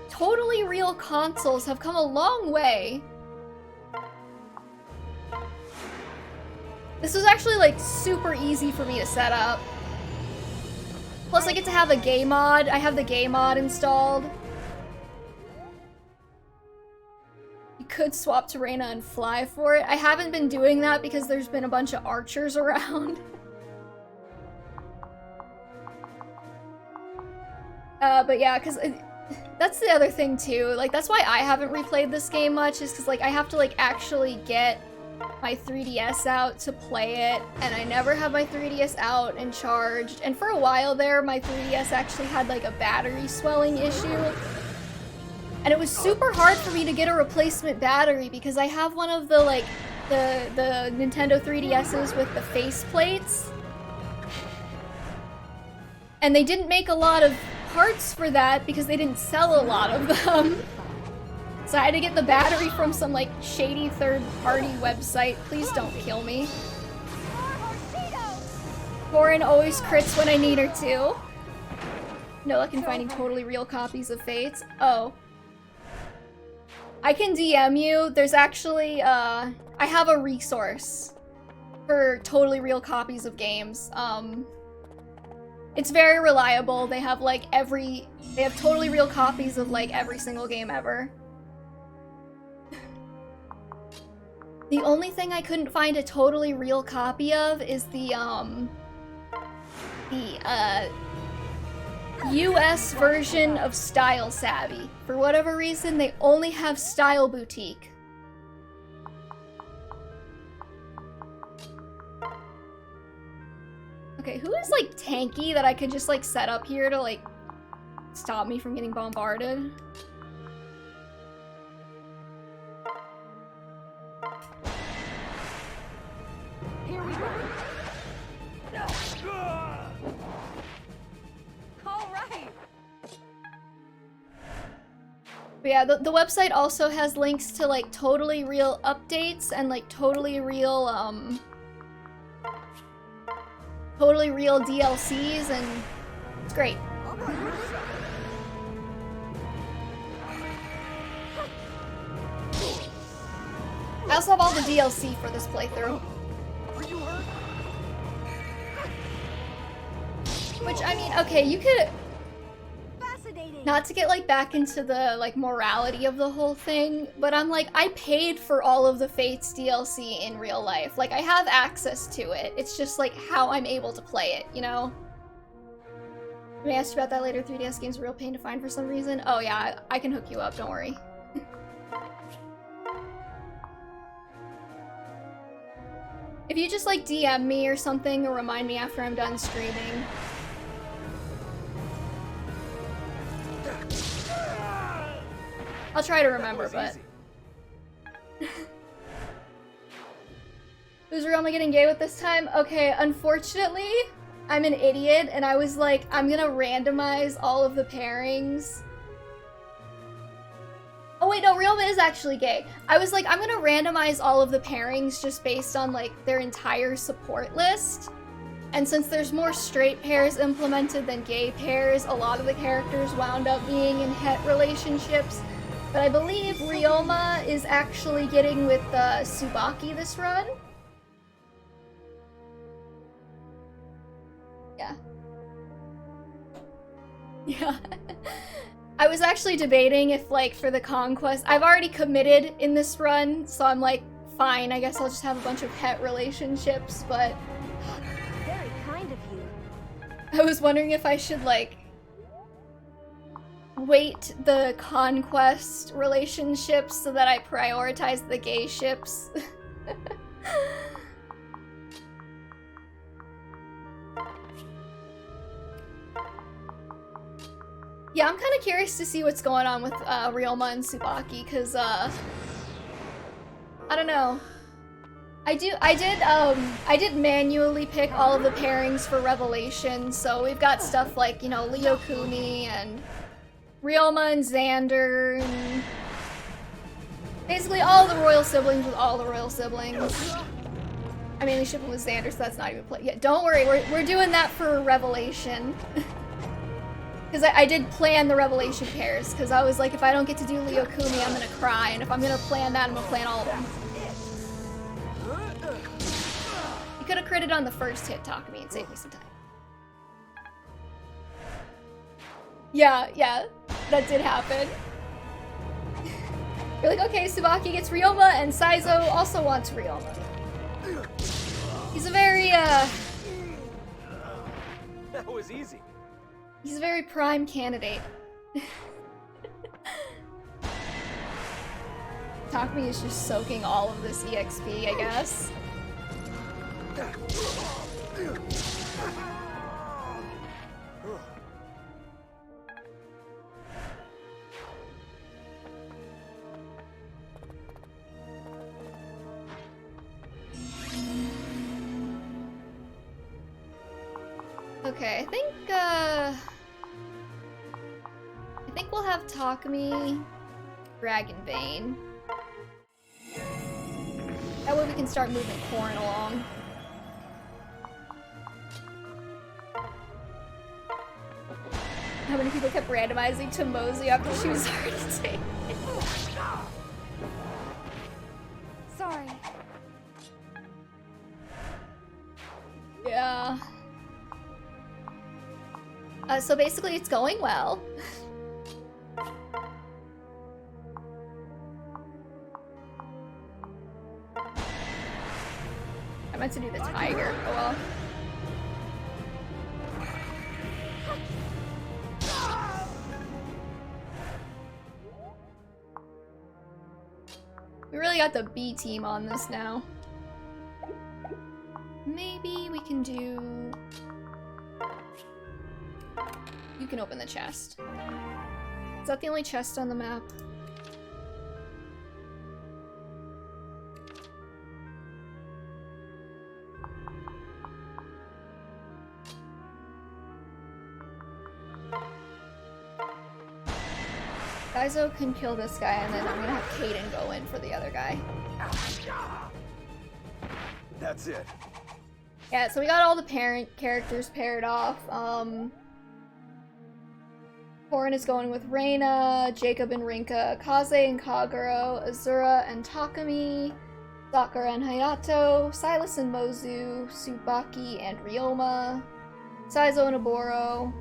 totally real consoles have come a long way. This was actually like super easy for me to set up. Plus I get to have a game mod. I have the game mod installed. You could swap to Reina and fly for it. I haven't been doing that because there's been a bunch of archers around. But yeah, because that's the other thing too. Like, that's why I haven't replayed this game much, is because like I have to like actually get my 3DS out to play it, and I never have my 3DS out and charged. And for a while there, my 3DS actually had like a battery swelling issue. And it was super hard for me to get a replacement battery because I have one of the, like, the Nintendo 3DS's with the face plates. And they didn't make a lot of parts for that because they didn't sell a lot of them. So I had to get the battery from some, like, shady third-party website. Please don't kill me. Corin always crits when I need her to. No luck in finding totally real copies of Fates. Oh. I can DM you. There's actually, I have a resource for totally real copies of games. It's very reliable. They have, like, they have totally real copies of, like, every single game ever. The only thing I couldn't find a totally real copy of is the US version of Style Savvy. For whatever reason, they only have Style Boutique. Okay, who is, like, tanky that I could just, like, set up here to, like, stop me from getting bombarded? Here we go. All right. But yeah, the website also has links to, like, totally real updates and, like, totally real DLCs, and it's great. I also have all the DLC for this playthrough. Which, I mean, okay, you could... Not to get, like, back into the, like, morality of the whole thing, but I'm like, I paid for all of the Fates DLC in real life. Like, I have access to it. It's just, like, how I'm able to play it, you know? I asked you about that later. 3DS game's a real pain to find for some reason. Oh yeah, I can hook you up, don't worry. If you just, like, DM me or something, or remind me after I'm done streaming. I'll try to remember, but... Who's real am I getting gay with this time? Okay, unfortunately, I'm an idiot, and I was like, I'm gonna randomize all of the pairings. Oh wait, no, Realma is actually gay. I was like, I'm gonna randomize all of the pairings just based on, like, their entire support list. And since there's more straight pairs implemented than gay pairs, a lot of the characters wound up being in het relationships. But I believe Ryoma is actually getting with Tsubaki this run. Yeah. Yeah. I was actually debating if, like, for the conquest, I've already committed in this run, so I'm like, fine, I guess I'll just have a bunch of het relationships, but... Very kind of you. I was wondering if I should, like, weight the conquest relationships so that I prioritize the gay ships. Yeah, I'm kind of curious to see what's going on with Ryoma and Tsubaki, because I don't know. I did manually pick all of the pairings for Revelation, so we've got stuff like, you know, Leo Kuni and Ryoma and Xander, and basically all the royal siblings with all the royal siblings. I mainly ship them with Xander, so that's not even play. Yeah, don't worry, we're doing that for Revelation. Because I did plan the Revelation pairs, because I was like, if I don't get to do Leo Kuni, I'm gonna cry, and if I'm gonna plan that, I'm gonna plan all of them. You could have critted on the first hit, Takumi, and saved me some time. Yeah, that did happen. You're like, okay, Tsubaki gets Ryoma, and Saizo also wants Ryoma. He's a very, That was easy. he's a very prime candidate. Takumi is just soaking all of this EXP, I guess. Okay, I think we'll have Takumi, Dragonbane. That way we can start moving Corrin along. How many people kept randomizing to Mosey after she was already taken? Sorry. Yeah. So basically it's going well. I meant to do the tiger. Oh well. We really got the B team on this now. Maybe we can do... You can open the chest. Is that the only chest on the map? Kaizo can kill this guy, and then I'm gonna have Kaden go in for the other guy. That's it. Yeah, so we got all the parent characters paired off. Corrin is going with Reina, Jacob and Rinka, Kaze and Kagero, Azura and Takumi, Sakura and Hayato, Silas and Mozu, Tsubaki and Ryoma, Saizo and Oboro,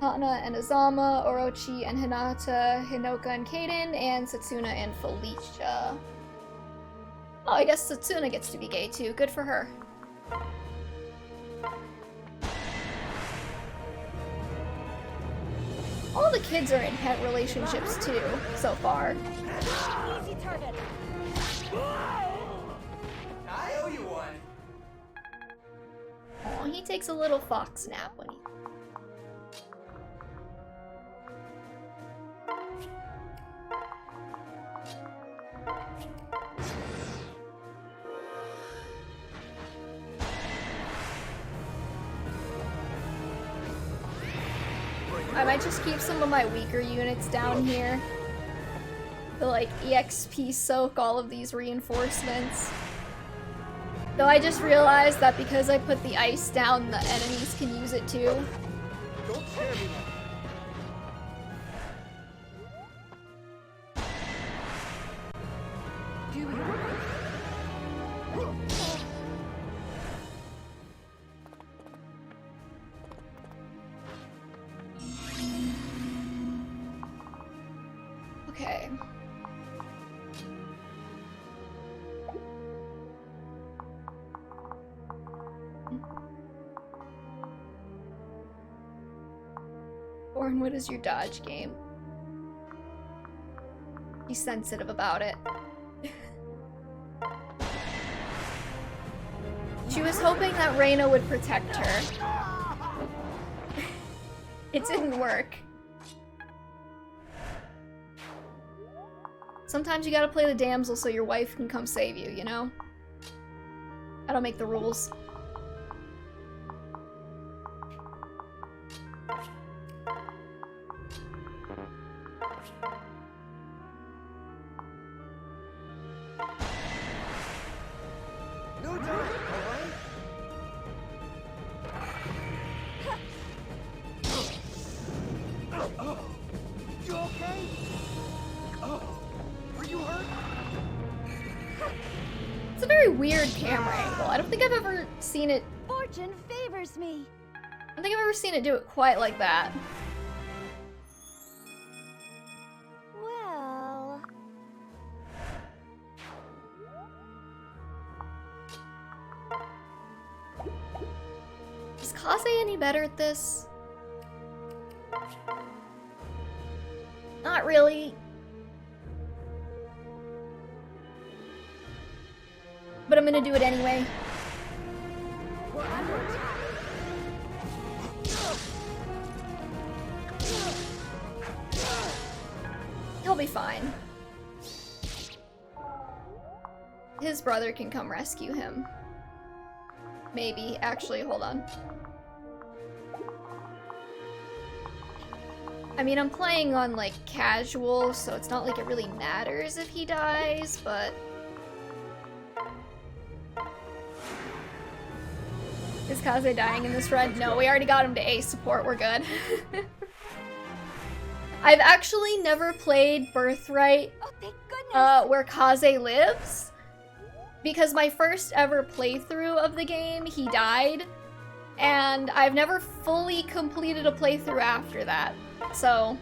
Hana and Azama, Orochi and Hinata, Hinoka and Kaden, and Satsuna and Felicia. Oh, I guess Satsuna gets to be gay too. Good for her. All the kids are in het relationships too, so far. Easy target. I owe you one. Oh, he takes a little fox nap when he... I might just keep some of my weaker units down here to like EXP soak all of these reinforcements. Though I just realized that because I put the ice down, the enemies can use it too. Don't scare me. Okay. Orin, what is your dodge game? Be sensitive about it. She was hoping that Reina would protect her. It didn't work. Sometimes you gotta play the damsel so your wife can come save you, you know? I don't make the rules. No time, alright? Oh, you okay? Oh, were you hurt? It's a very weird camera angle. I don't think I've ever seen it... Fortune favors me. I don't think I've ever seen it do it quite like that. Well, Is Kaze any better at this? Not really. But I'm gonna do it anyway. He'll be fine. His brother can come rescue him. Maybe. Actually, hold on. I mean, I'm playing on, like, casual, so it's not like it really matters if he dies, but... Is Kaze dying in this run? No, we already got him to A support, we're good. I've actually never played Birthright Oh, thank goodness. where Kaze lives, because my first ever playthrough of the game, he died, and I've never fully completed a playthrough after that, so...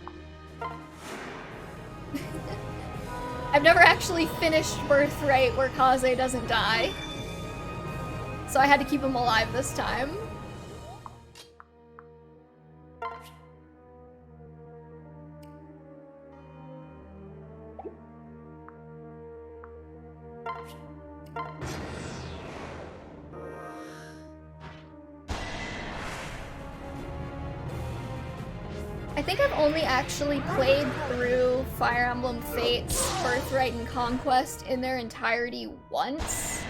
I've never actually finished Birthright where Kaze doesn't die. So I had to keep him alive this time. I think I've only actually played through Fire Emblem Fates, Birthright, and Conquest in their entirety once.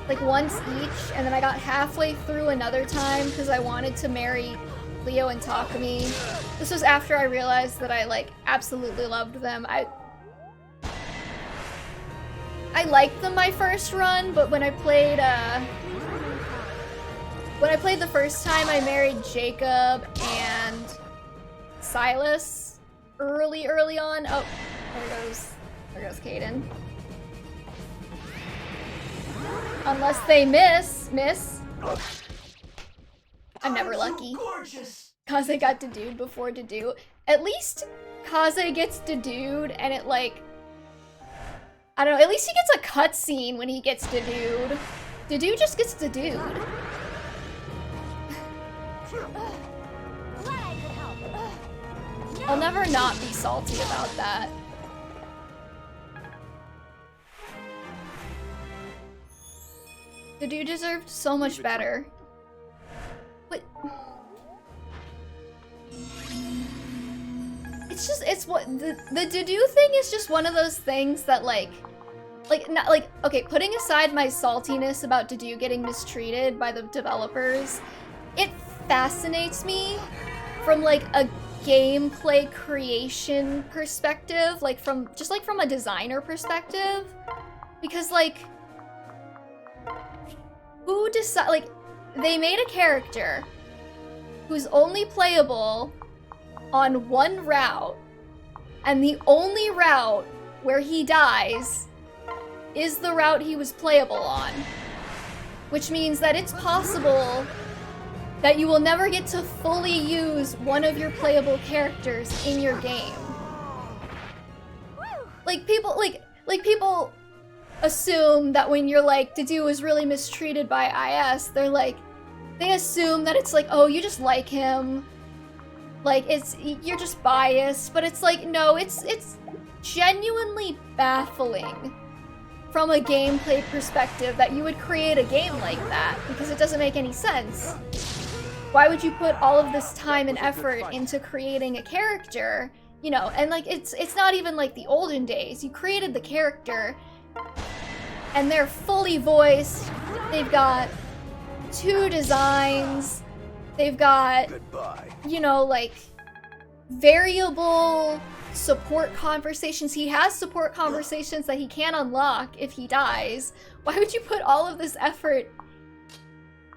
Like once each, and then I got halfway through another time because I wanted to marry Leo and Takumi. This was after I realized that I like absolutely loved them. I liked them my first run, but when I played the first time, I married Jacob and Silas early on. Oh, there goes Caden. Unless they miss. I'm never lucky. Kaze got Dedude before Dedu. At least Kaze gets Dedude and it like... I don't know, at least he gets a cutscene when he gets Dedude. Dedu just gets Dedude. Glad I could help. I'll never not be salty about that. The dude deserved so much better. What? It's just, it's what, the Dedu thing is just one of those things that okay, putting aside my saltiness about Dedu getting mistreated by the developers, it fascinates me from like a gameplay creation perspective, like from a designer perspective, because like, who decide, like, they made a character who's only playable on one route, and the only route where he dies is the route he was playable on. Which means that it's possible that you will never get to fully use one of your playable characters in your game. Like, people assume that when you're like, Dedu was really mistreated by IS, they assume that it's like, oh, you just like him. Like, you're just biased, but it's like, no, it's genuinely baffling from a gameplay perspective that you would create a game like that, because it doesn't make any sense. Why would you put all of this time and effort into creating a character, you know, and like, it's not even like the olden days. You created the character, and they're fully voiced. They've got 2 designs. They've got, you know, like, variable support conversations. He has support conversations that he can unlock if he dies. Why would you put all of this effort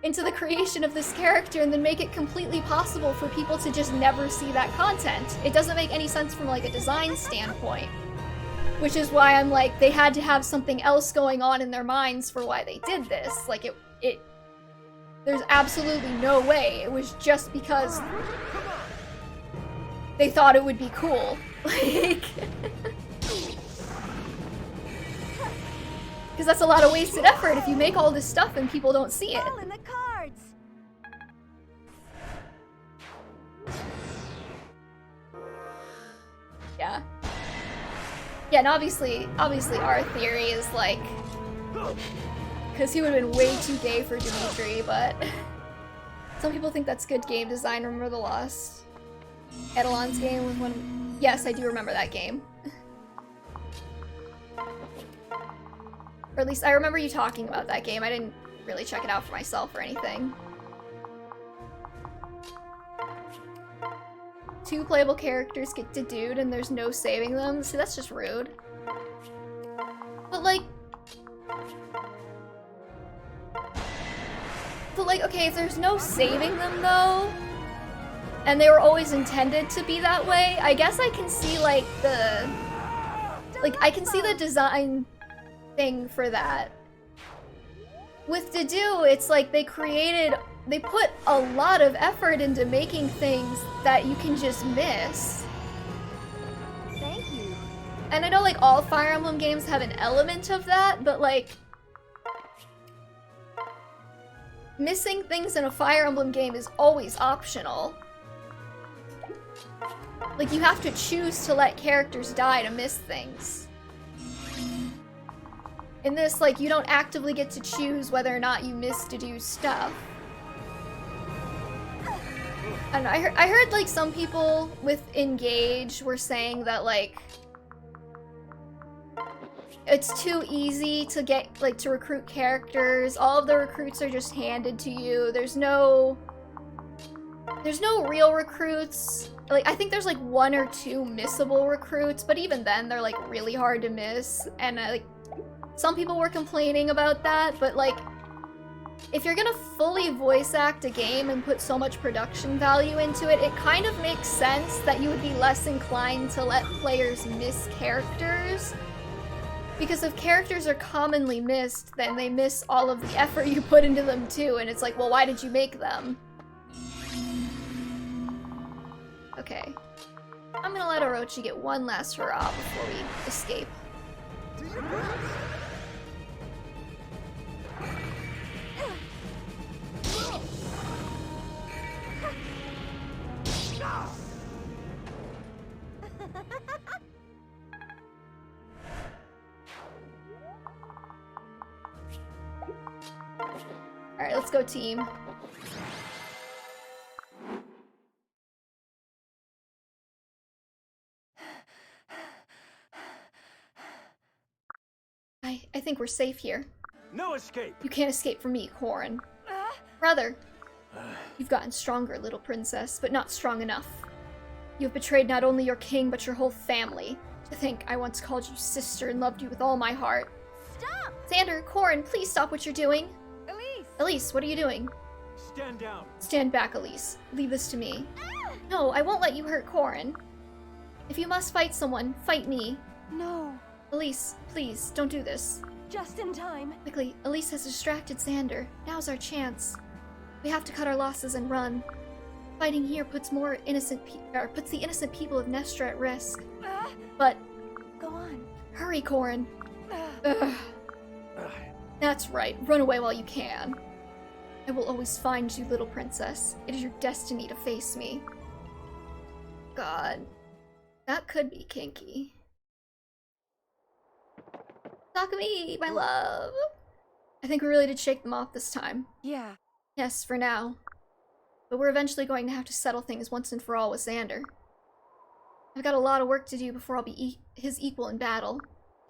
into the creation of this character and then make it completely possible for people to just never see that content? It doesn't make any sense from like a design standpoint. Which is why I'm like, they had to have something else going on in their minds for why they did this. Like, there's absolutely no way. It was just because they thought it would be cool. Like, because that's a lot of wasted effort if you make all this stuff and people don't see it. All in the cards. Yeah. Yeah, and obviously our theory is like, because he would have been way too gay for Dimitri, but some people think that's good game design. Remember the Lost Eidolon's game was one? Yes, I do remember that game. Or at least I remember you talking about that game. I didn't really check it out for myself or anything. 2 playable characters get dedued and there's no saving them. See, that's just rude. But like, okay, if there's no saving them though, and they were always intended to be that way, I guess I can see like I can see the design thing for that. With Dedu, it's like they put a lot of effort into making things that you can just miss. Thank you. And I know like all Fire Emblem games have an element of that, but like missing things in a Fire Emblem game is always optional. Like you have to choose to let characters die to miss things. In this, like, you don't actively get to choose whether or not you miss to do stuff. And I heard like some people with Engage were saying that like it's too easy to get like to recruit characters. All of the recruits are just handed to you. There's no real recruits. Like I think there's like 1 or 2 missable recruits, but even then they're like really hard to miss. And like some people were complaining about that, but like if you're gonna fully voice act a game and put so much production value into it, it kind of makes sense that you would be less inclined to let players miss characters. Because if characters are commonly missed, then they miss all of the effort you put into them too, and it's like, well, why did you make them? Okay. I'm gonna let Orochi get one last hurrah before we escape. Do your best. Alright, let's go team. I think we're safe here. No escape. You can't escape from me, Corrin. Brother, you've gotten stronger, little princess, but not strong enough. You have betrayed not only your king, but your whole family. To think I once called you sister and loved you with all my heart. Stop! Xander, Corrin, please stop what you're doing. Elise! Elise, what are you doing? Stand down. Stand back, Elise. Leave this to me. No, I won't let you hurt Corrin. If you must fight someone, fight me. No. Elise, please, don't do this. Just in time. Quickly, Elise has distracted Xander. Now's our chance. We have to cut our losses and run. Fighting here puts the innocent people of Nestra at risk. But Go on. hurry, Corrin. Ugh. That's right. Run away while you can. I will always find you, little princess. It is your destiny to face me. God, that could be kinky. Takumi, my love. I think we really did shake them off this time. Yeah. Yes, for now. But we're eventually going to have to settle things once and for all with Xander. I've got a lot of work to do before I'll be his equal in battle.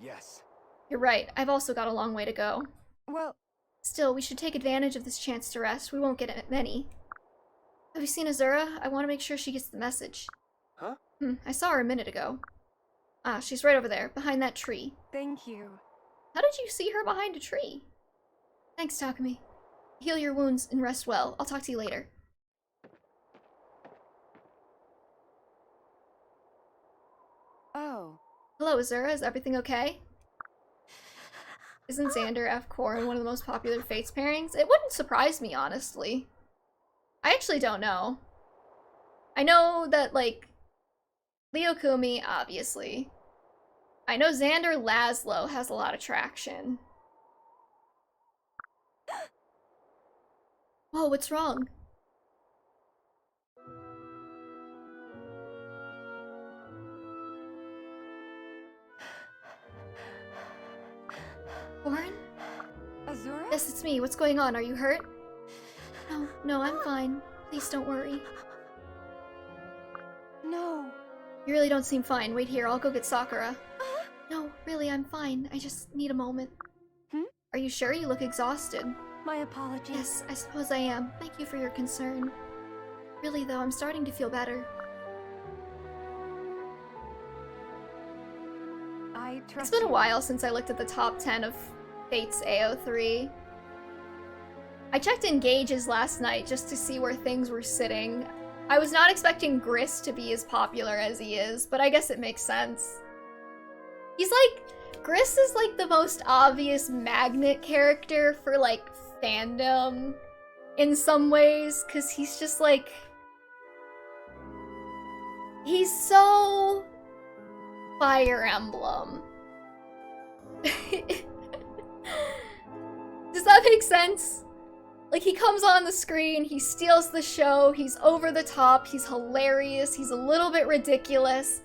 Yes. You're right, I've also got a long way to go. Well, Still, we should take advantage of this chance to rest. We won't get many. Have you seen Azura? I want to make sure she gets the message. Huh? I saw her a minute ago. Ah, she's right over there, behind that tree. thank you. How did you see her behind a tree? Thanks, Takumi. Heal your wounds and rest well. I'll talk to you later. Oh. Hello, Azura. Is everything okay? Isn't Xander F. Corrin one of the most popular Fates pairings? It wouldn't surprise me, honestly. I actually don't know. I know that, like, Leo Kumi, obviously. I know Xander Laszlo has a lot of traction. Whoa, what's wrong? Corrin? Azura? Yes, it's me. What's going on? Are you hurt? No, I'm fine. Please don't worry. No. You really don't seem fine. Wait here, I'll go get Sakura. No, really, I'm fine. I just need a moment. Are you sure? You look exhausted. My apologies. Yes, I suppose I am. Thank you for your concern. Really, though, I'm starting to feel better. I trust It's been a you. while since I looked at the top 10 of Fates AO3. I checked Engages last night just to see where things were sitting. I was not expecting Gris to be as popular as he is, but I guess it makes sense. Gris is like the most obvious magnet character for like fandom in some ways, because he's just like... He's so... Fire Emblem. Does that make sense? Like, he comes on the screen, he steals the show, he's over the top, he's hilarious, he's a little bit ridiculous,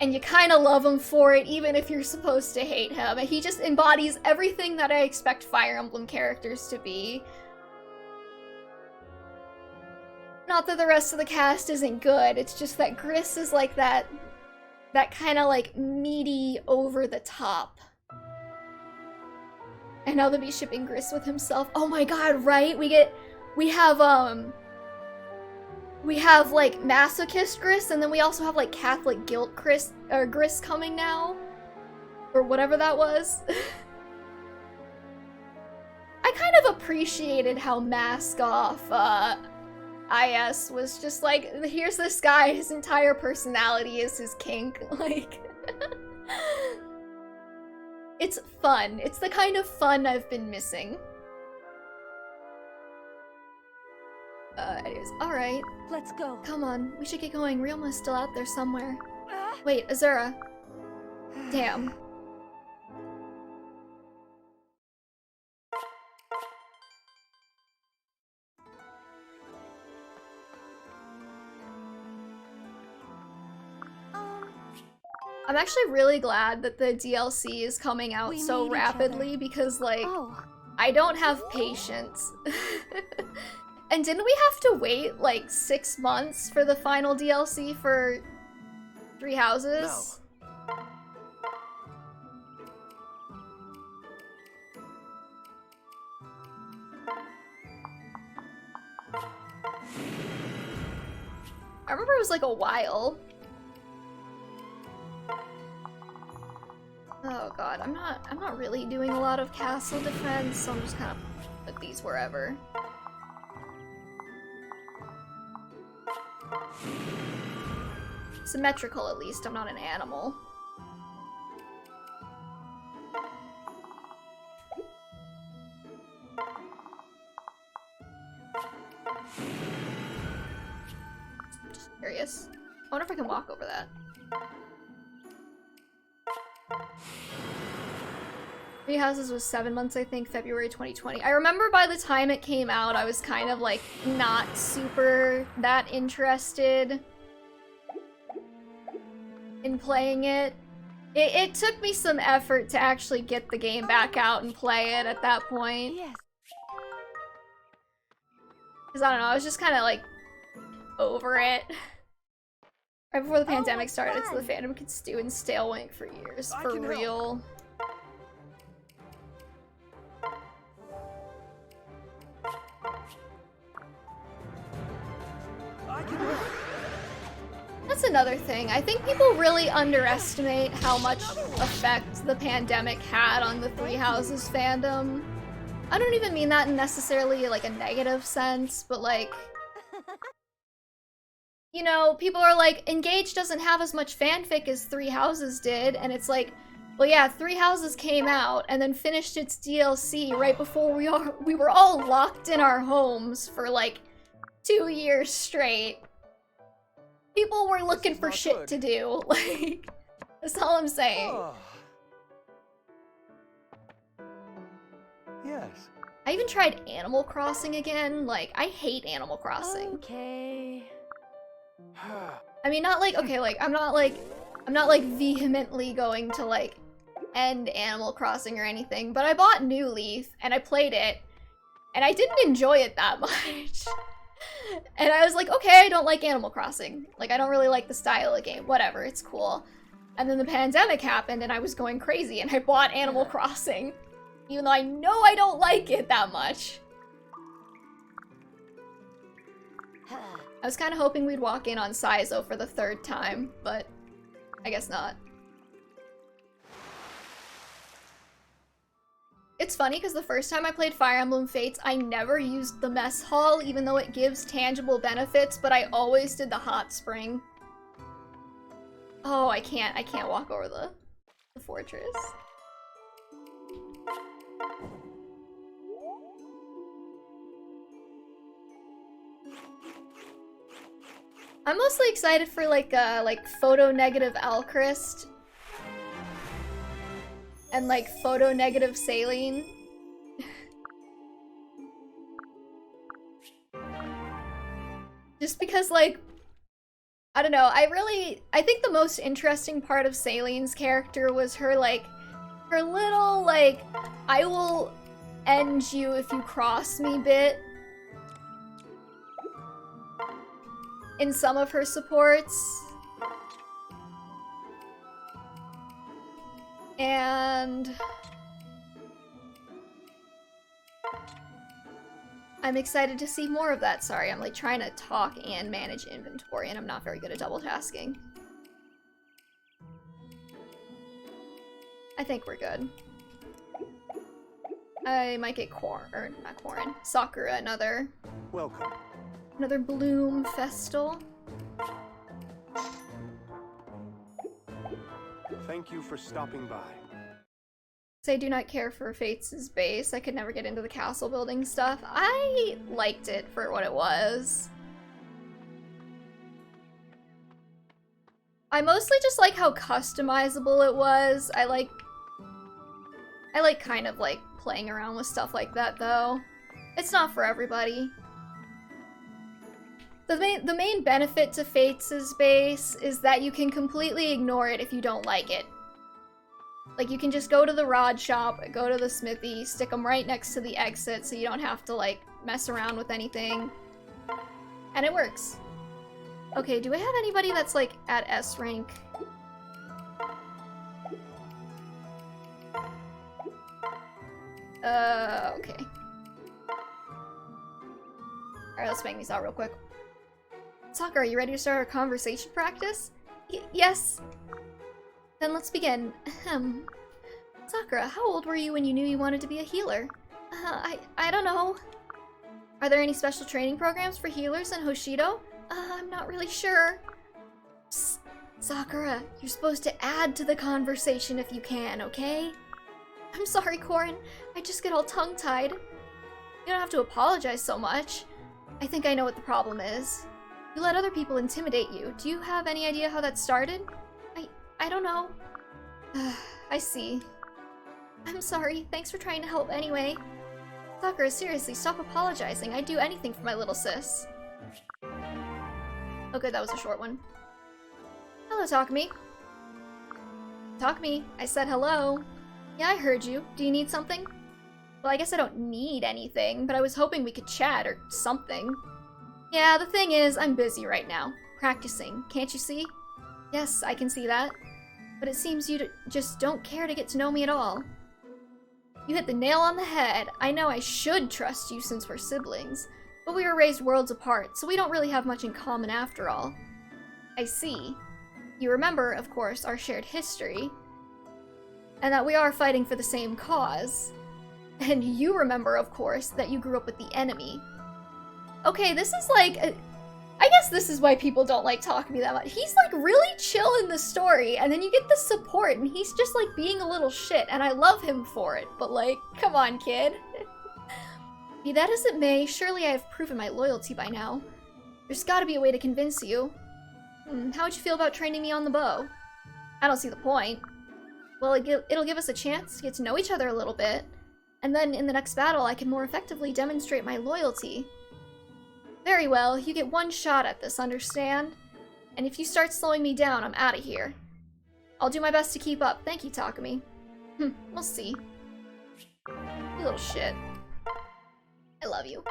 and you kind of love him for it, even if you're supposed to hate him. And he just embodies everything that I expect Fire Emblem characters to be. Not that the rest of the cast isn't good, it's just that Gris is like that kind of like meaty over the top. And now they'll be shipping Gris with himself. Oh my god, right? We have like masochist Gris, and then we also have like Catholic guilt Gris coming now. Or whatever that was. I kind of appreciated how Mask Off IS was just like, here's this guy, his entire personality is his kink. Like, it's fun. It's the kind of fun I've been missing. Anyways, alright. Let's go. Come on, we should get going. Realma's still out there somewhere. Ah. Wait, Azura. Damn. I'm actually really glad that the DLC is coming out We so need each rapidly other. because, like, Oh. I don't have patience. And didn't we have to wait, like, 6 months for the final DLC for Three Houses? I remember it was, like, a while. Oh god, I'm not really doing a lot of castle defense, so I'm just kind of put these wherever. Symmetrical, at least. I'm not an animal. Just curious. I wonder if I can walk over that. Three Houses was 7 months, I think, February 2020. I remember by the time it came out, I was kind of, like, not super that interested in playing it. It took me some effort to actually get the game back out and play it at that point. Yes. Because, I don't know, I was just kind of, like, over it. Right before the pandemic started, so the fandom could stew in stale wank for years. I For can help. real. I can help. That's another thing. I think people really underestimate how much effect the pandemic had on the Three Houses fandom. I don't even mean that in necessarily like a negative sense, but like, you know, people are like, Engage doesn't have as much fanfic as Three Houses did, and it's like, well yeah, Three Houses came out and then finished its DLC right before we were all locked in our homes for like 2 years straight. People were looking for not shit good. to do. Like, that's all I'm saying. Oh. Yes. I even tried Animal Crossing again. Like, I hate Animal Crossing. Okay. I mean, not like, okay, like, I'm not like vehemently going to like end Animal Crossing or anything, but I bought New Leaf and I played it and I didn't enjoy it that much. And I was like, okay, I don't like Animal Crossing. Like, I don't really like the style of the game. Whatever, it's cool. And then the pandemic happened and I was going crazy and I bought Animal Crossing. Even though I know I don't like it that much. I was kind of hoping we'd walk in on Saizo for the 3rd time, but I guess not. It's funny because the first time I played Fire Emblem Fates, I never used the mess hall, even though it gives tangible benefits, but I always did the hot spring. Oh, I can't walk over the fortress. I'm mostly excited for like photo negative Alchrist and like photo negative Saline. Just because like I don't know, I think the most interesting part of Saline's character was her little like I will end you if you cross me bit. In some of her supports. And I'm excited to see more of that. Sorry, I'm like trying to talk and manage inventory and I'm not very good at double tasking. I think we're good. I might get Sakura another bloom festal. Thank you for stopping by. I do not care for Fates' base. I could never get into the castle building stuff. I liked it for what it was. I mostly just like how customizable it was. I like kind of like playing around with stuff like that though. It's not for everybody. The main benefit to Fates' base is that you can completely ignore it if you don't like it. Like, you can just go to the rod shop, go to the smithy, stick them right next to the exit so you don't have to, like, mess around with anything. And it works. Okay, do I have anybody that's, like, at S rank? Okay. Alright, let's make these out real quick. Sakura, are you ready to start our conversation practice? Yes. Then let's begin. Ahem. Sakura, how old were you when you knew you wanted to be a healer? I don't know. Are there any special training programs for healers in Hoshido? I'm not really sure. Psst. Sakura, you're supposed to add to the conversation if you can, okay? I'm sorry, Korin. I just get all tongue-tied. You don't have to apologize so much. I think I know what the problem is. You let other people intimidate you. Do you have any idea how that started? I don't know. I see. I'm sorry. Thanks for trying to help anyway. Sakura, seriously, stop apologizing. I'd do anything for my little sis. Okay, that was a short one. Hello, Takumi. Takumi, I said hello. Yeah, I heard you. Do you need something? Well, I guess I don't need anything, but I was hoping we could chat or something. Yeah, the thing is, I'm busy right now. Practicing, can't you see? Yes, I can see that. But it seems you just don't care to get to know me at all. You hit the nail on the head. I know I should trust you since we're siblings, but we were raised worlds apart, so we don't really have much in common after all. I see. You remember, of course, our shared history, and that we are fighting for the same cause. And you remember, of course, that you grew up with the enemy. Okay, this is like... I guess this is why people don't like Takumi that much. He's like really chill in the story, and then you get the support, and he's just like being a little shit, and I love him for it, but like, come on, kid. Be that as it may, surely I have proven my loyalty by now. There's gotta be a way to convince you. How would you feel about training me on the bow? I don't see the point. Well, it'll give us a chance to get to know each other a little bit, and then in the next battle I can more effectively demonstrate my loyalty. Very well, you get one shot at this, understand? And if you start slowing me down, I'm out of here. I'll do my best to keep up. Thank you, Takumi. We'll see. You little shit. I love you.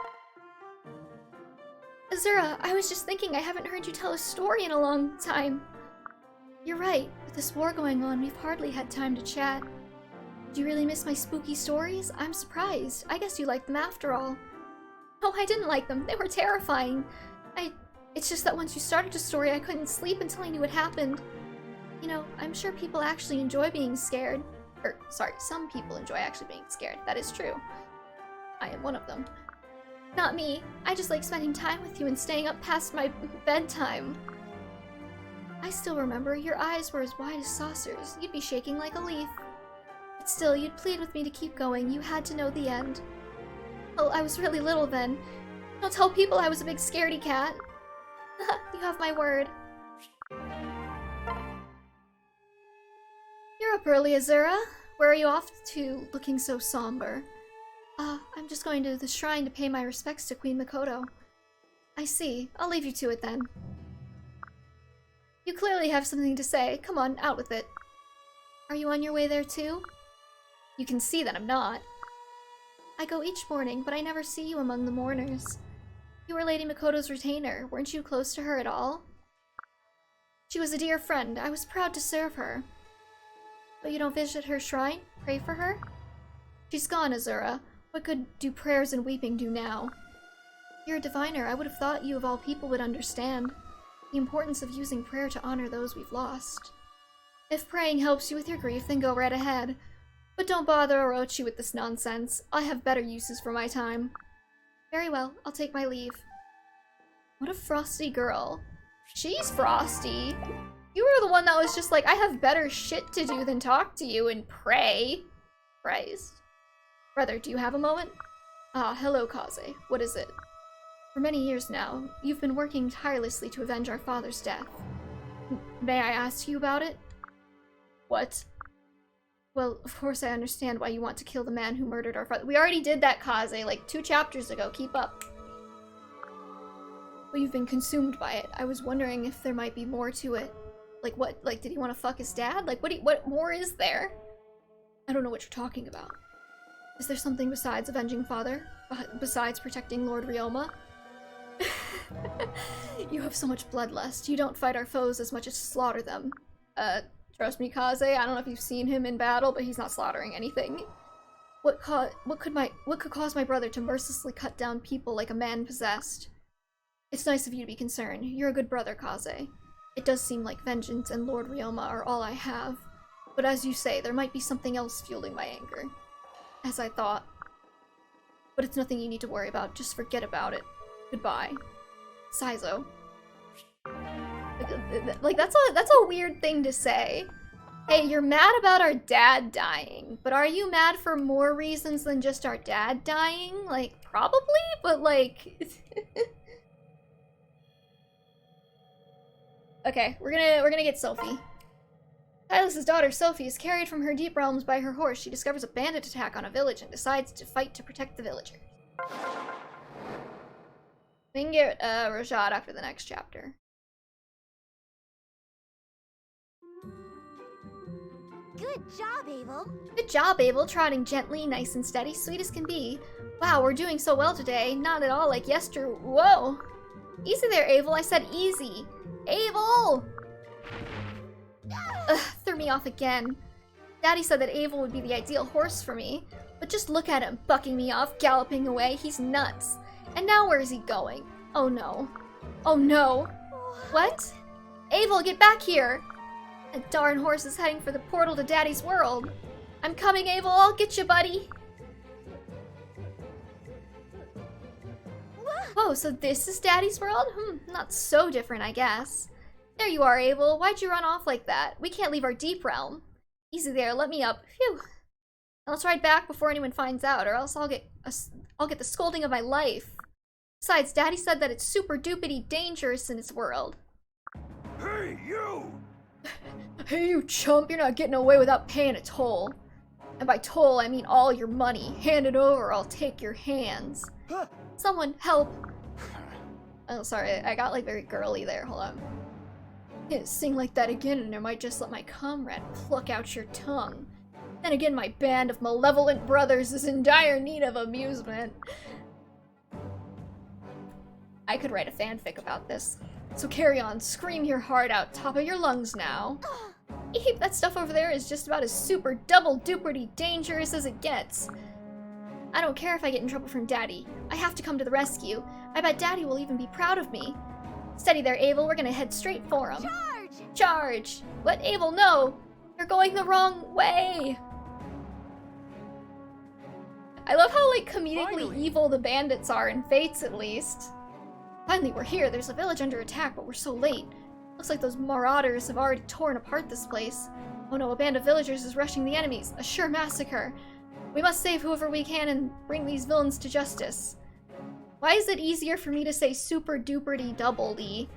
Azura, I was just thinking I haven't heard you tell a story in a long time. You're right. With this war going on, we've hardly had time to chat. Do you really miss my spooky stories? I'm surprised. I guess you liked them after all. No, I didn't like them. They were terrifying. It's just that once you started a story, I couldn't sleep until I knew what happened. You know, I'm sure people actually enjoy being scared. Sorry, some people enjoy actually being scared. That is true. I am one of them. Not me. I just like spending time with you and staying up past my bedtime. I still remember your eyes were as wide as saucers. You'd be shaking like a leaf. But still, you'd plead with me to keep going. You had to know the end. Oh, I was really little then. Don't tell people I was a big scaredy cat. You have my word. You're up early, Azura. Where are you off to, looking so somber? I'm just going to the shrine to pay my respects to Queen Makoto. I see. I'll leave you to it then. You clearly have something to say. Come on, out with it. Are you on your way there too? You can see that I'm not. I go each morning, but I never see you among the mourners. You were Lady Makoto's retainer. Weren't you close to her at all? She was a dear friend. I was proud to serve her. But you don't visit her shrine? Pray for her? She's gone, Azura. What good do prayers and weeping do now? You're a diviner. I would have thought you of all people would understand the importance of using prayer to honor those we've lost. If praying helps you with your grief, then go right ahead. But don't bother Orochi with this nonsense. I have better uses for my time. Very well, I'll take my leave. What a frosty girl. She's frosty. You were the one that was just like, I have better shit to do than talk to you and pray. Christ. Brother, do you have a moment? Ah, hello, Kaze. What is it? For many years now, you've been working tirelessly to avenge our father's death. May I ask you about it? What? Well, of course I understand why you want to kill the man who murdered our father. We already did that, Kaze, like 2 chapters ago. Keep up. Well, you've been consumed by it. I was wondering if there might be more to it. Like what? Like, did he want to fuck his dad? Like, what more is there? I don't know what you're talking about. Is there something besides avenging father? Besides protecting Lord Ryoma? You have so much bloodlust. You don't fight our foes as much as slaughter them. Trust me, Kaze, I don't know if you've seen him in battle, but he's not slaughtering anything. What could cause my brother to mercilessly cut down people like a man possessed? It's nice of you to be concerned. You're a good brother, Kaze. It does seem like vengeance and Lord Ryoma are all I have. But as you say, there might be something else fueling my anger. As I thought. But it's nothing you need to worry about. Just forget about it. Goodbye. Saizo. Like, that's a weird thing to say. Hey, you're mad about our dad dying, but are you mad for more reasons than just our dad dying? Like, probably, but like... Okay, we're gonna get Sophie. Silas's daughter, Sophie, is carried from her deep realms by her horse. She discovers a bandit attack on a village and decides to fight to protect the villagers. We can get Rajad after the next chapter. Good job, Abel. Good job, Abel. Trotting gently, nice and steady, sweet as can be. Wow, we're doing so well today. Not at all like yesterday. Whoa. Easy there, Abel. I said easy. Abel! Ugh, threw me off again. Daddy said that Abel would be the ideal horse for me. But just look at him, bucking me off, galloping away. He's nuts. And now where is he going? Oh no. Oh no. What? Abel, get back here! That darn horse is heading for the portal to Daddy's world. I'm coming, Abel. I'll get you, buddy. Oh, so this is Daddy's world? Not so different, I guess. There you are, Abel. Why'd you run off like that? We can't leave our deep realm. Easy there, let me up. Phew. Let's ride back before anyone finds out, or else I'll get the scolding of my life. Besides, Daddy said that it's super dupity dangerous in his world. Hey, you! Hey, you chump, you're not getting away without paying a toll. And by toll, I mean all your money. Hand it over, or I'll take your hands. Someone help. Oh, sorry, I got like very girly there. Hold on. Yeah, sing like that again and I might just let my comrade pluck out your tongue. Then again, my band of malevolent brothers is in dire need of amusement. I could write a fanfic about this. So carry on, scream your heart out, top of your lungs now. Eep, that stuff over there is just about as super double duperty dangerous as it gets. I don't care if I get in trouble from Daddy. I have to come to the rescue. I bet Daddy will even be proud of me. Steady there, Abel. We're gonna head straight for him. Charge! Charge! What, Abel? No! You're going the wrong way! I love how, like, comedically Finally. evil the bandits are, in Fates at least. Finally, we're here. There's a village under attack, but we're so late. Looks like those marauders have already torn apart this place. Oh no, a band of villagers is rushing the enemies. A sure massacre. We must save whoever we can and bring these villains to justice. Why is it easier for me to say super duper double D,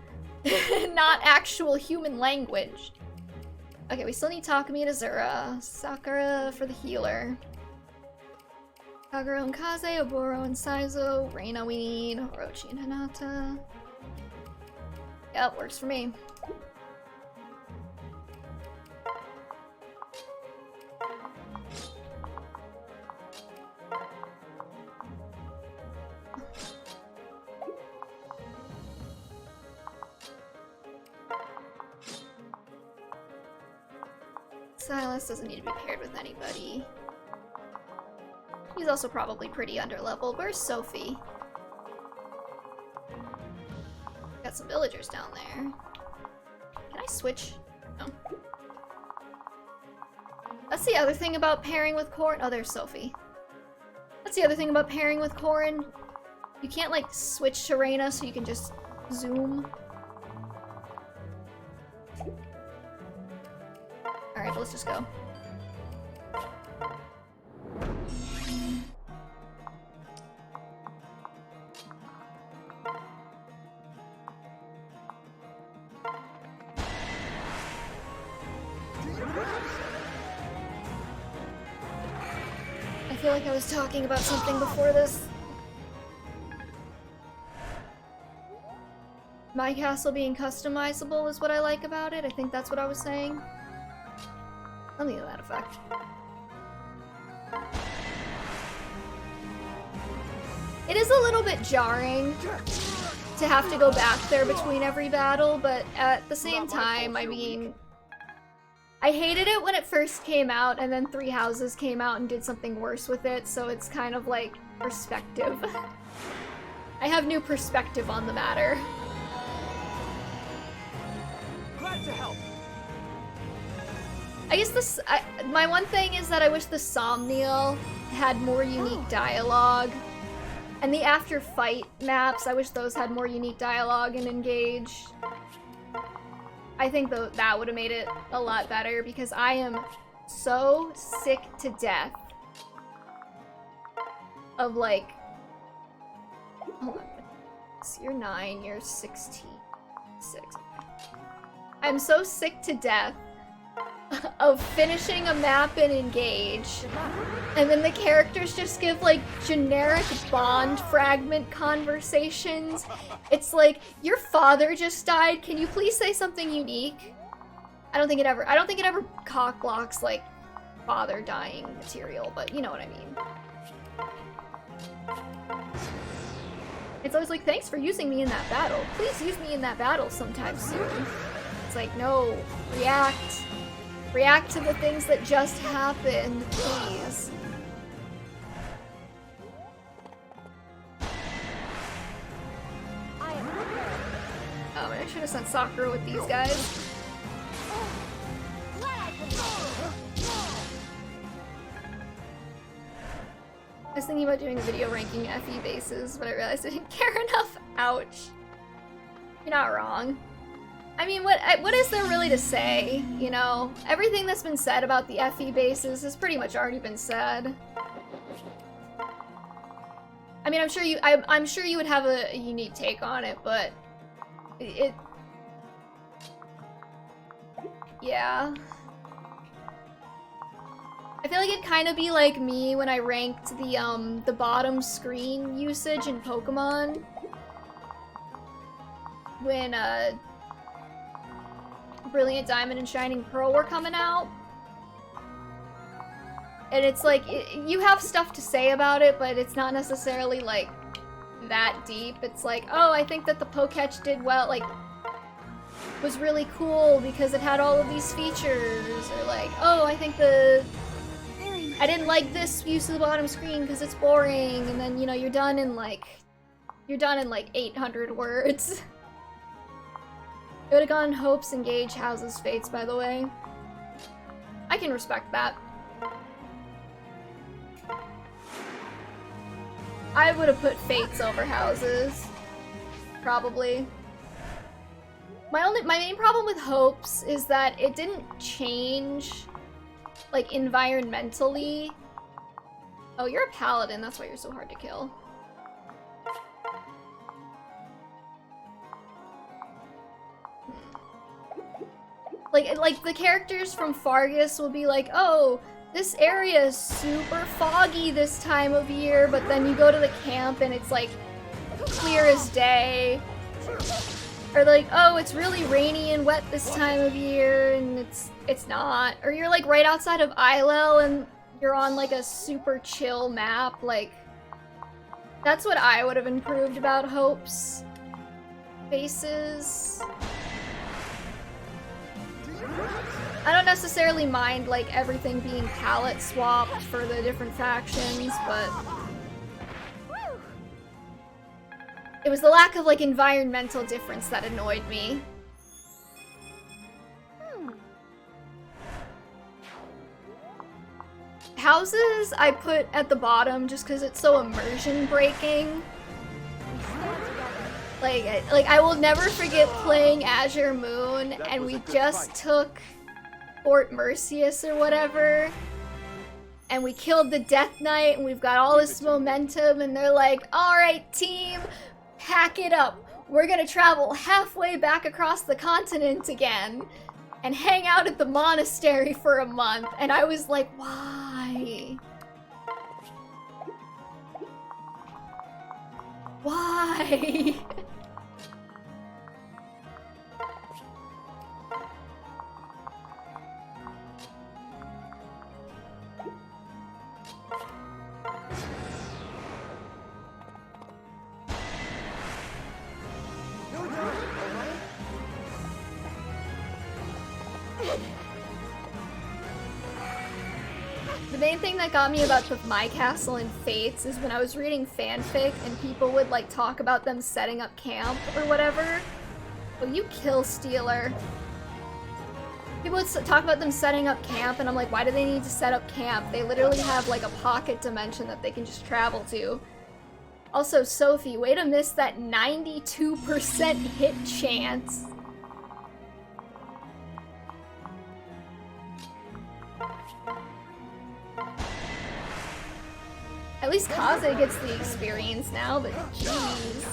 not actual human language? Okay, we still need Takumi and Azura. Sakura for the healer. Kagero and Kaze, Oboro and Saizo. Reina we need. Orochi and Hinata. Yep, works for me. Silas doesn't need to be paired with anybody. He's also probably pretty underleveled. Where's Sophie? Got some villagers down there. Can I switch? No. That's the other thing about pairing with Corrin. Oh, there's Sophie. That's the other thing about pairing with Corrin. You can't, like, switch to Reina so you can just zoom. Alright, let's just go. I feel like I was talking about something before this. My castle being customizable is what I like about it. I think that's what I was saying. Something to that effect. It is a little bit jarring to have to go back there between every battle, but at the same time, I mean, I hated it when it first came out, and then Three Houses came out and did something worse with it, so it's kind of like perspective. I have new perspective on the matter. Glad to help. I guess my one thing is that I wish the Somniel had more unique dialogue. And the after fight maps, I wish those had more unique dialogue and engage. I think that would have made it a lot better because I am so sick to death of like, hold on, you're 9, you're 16, 6. I'm so sick to death of finishing a map and engage, and then the characters just give like generic Bond fragment conversations. It's like, your father just died, can you please say something unique? I don't think it ever cock blocks like father dying material, but you know what I mean. It's always like, thanks for using me in that battle. Please use me in that battle sometime soon. It's like, no, react. React to the things that just happened, please. Oh, I should have sent Sakura with these guys. I was thinking about doing a video ranking FE bases, but I realized I didn't care enough. Ouch. You're not wrong. I mean, what is there really to say, you know? Everything that's been said about the FE bases has pretty much already been said. I mean, I'm sure you would have a unique take on it, but yeah. I feel like it'd kind of be like me when I ranked the bottom screen usage in Pokemon. When, Brilliant Diamond and Shining Pearl were coming out. And it's like, you have stuff to say about it, but it's not necessarily, like, that deep. It's like, oh, I think that the Poketch did well, like, was really cool because it had all of these features. Or like, oh, I think I didn't like this use of the bottom screen because it's boring. And then, you know, you're done in like 800 words. It would have gone Hopes, Engage, Houses, Fates, by the way. I can respect that. I would have put Fates over houses. Probably. My main problem with Hopes is that it didn't change, like, environmentally. Oh, you're a paladin, that's why you're so hard to kill. Like the characters from Fargus will be like, oh, this area is super foggy this time of year, but then you go to the camp and it's like clear as day. Or like, oh, it's really rainy and wet this time of year, and it's not. Or you're like right outside of Islel and you're on like a super chill map. Like, that's what I would have improved about Hope's faces. I don't necessarily mind like everything being palette swapped for the different factions, but it was the lack of like environmental difference that annoyed me. Houses I put at the bottom just because it's so immersion breaking. Like I will never forget playing Azure Moon and we just took Fort Mercius or whatever and we killed the Death Knight and we've got all this momentum and they're like, alright team, pack it up. We're gonna travel halfway back across the continent again and hang out at the monastery for a month. And I was like, why? Why? The main thing that got me about my castle in Fates is when I was reading fanfic and people would like talk about them setting up camp or whatever. Oh, you kill stealer. People would talk about them setting up camp and I'm like, why do they need to set up camp? They literally have like a pocket dimension that they can just travel to. Also, Sophie, way to miss that 92% hit chance. At least Kaze gets the experience now, but jeez.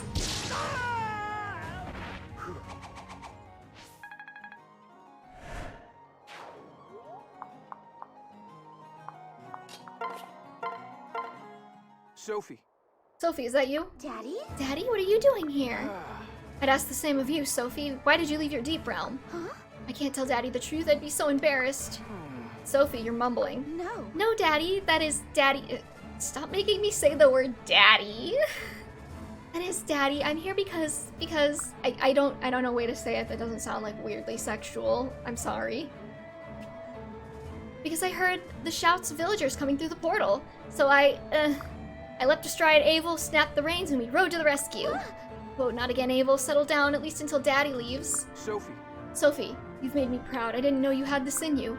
Sophie. Sophie, is that you? Daddy? Daddy, what are you doing here? I'd ask the same of you, Sophie. Why did you leave your deep realm? Huh? I can't tell Daddy the truth, I'd be so embarrassed. Sophie, you're mumbling. No. No, Daddy, that is Daddy. Stop making me say the word Daddy. That is Daddy. I'm here because I don't know a way to say it that doesn't sound like weirdly sexual. I'm sorry. Because I heard the shouts of villagers coming through the portal. So I leapt astride Abel, snapped the reins, and we rode to the rescue. Quote, not again, Abel. Settle down, at least until Daddy leaves. Sophie. Sophie, you've made me proud. I didn't know you had this in you.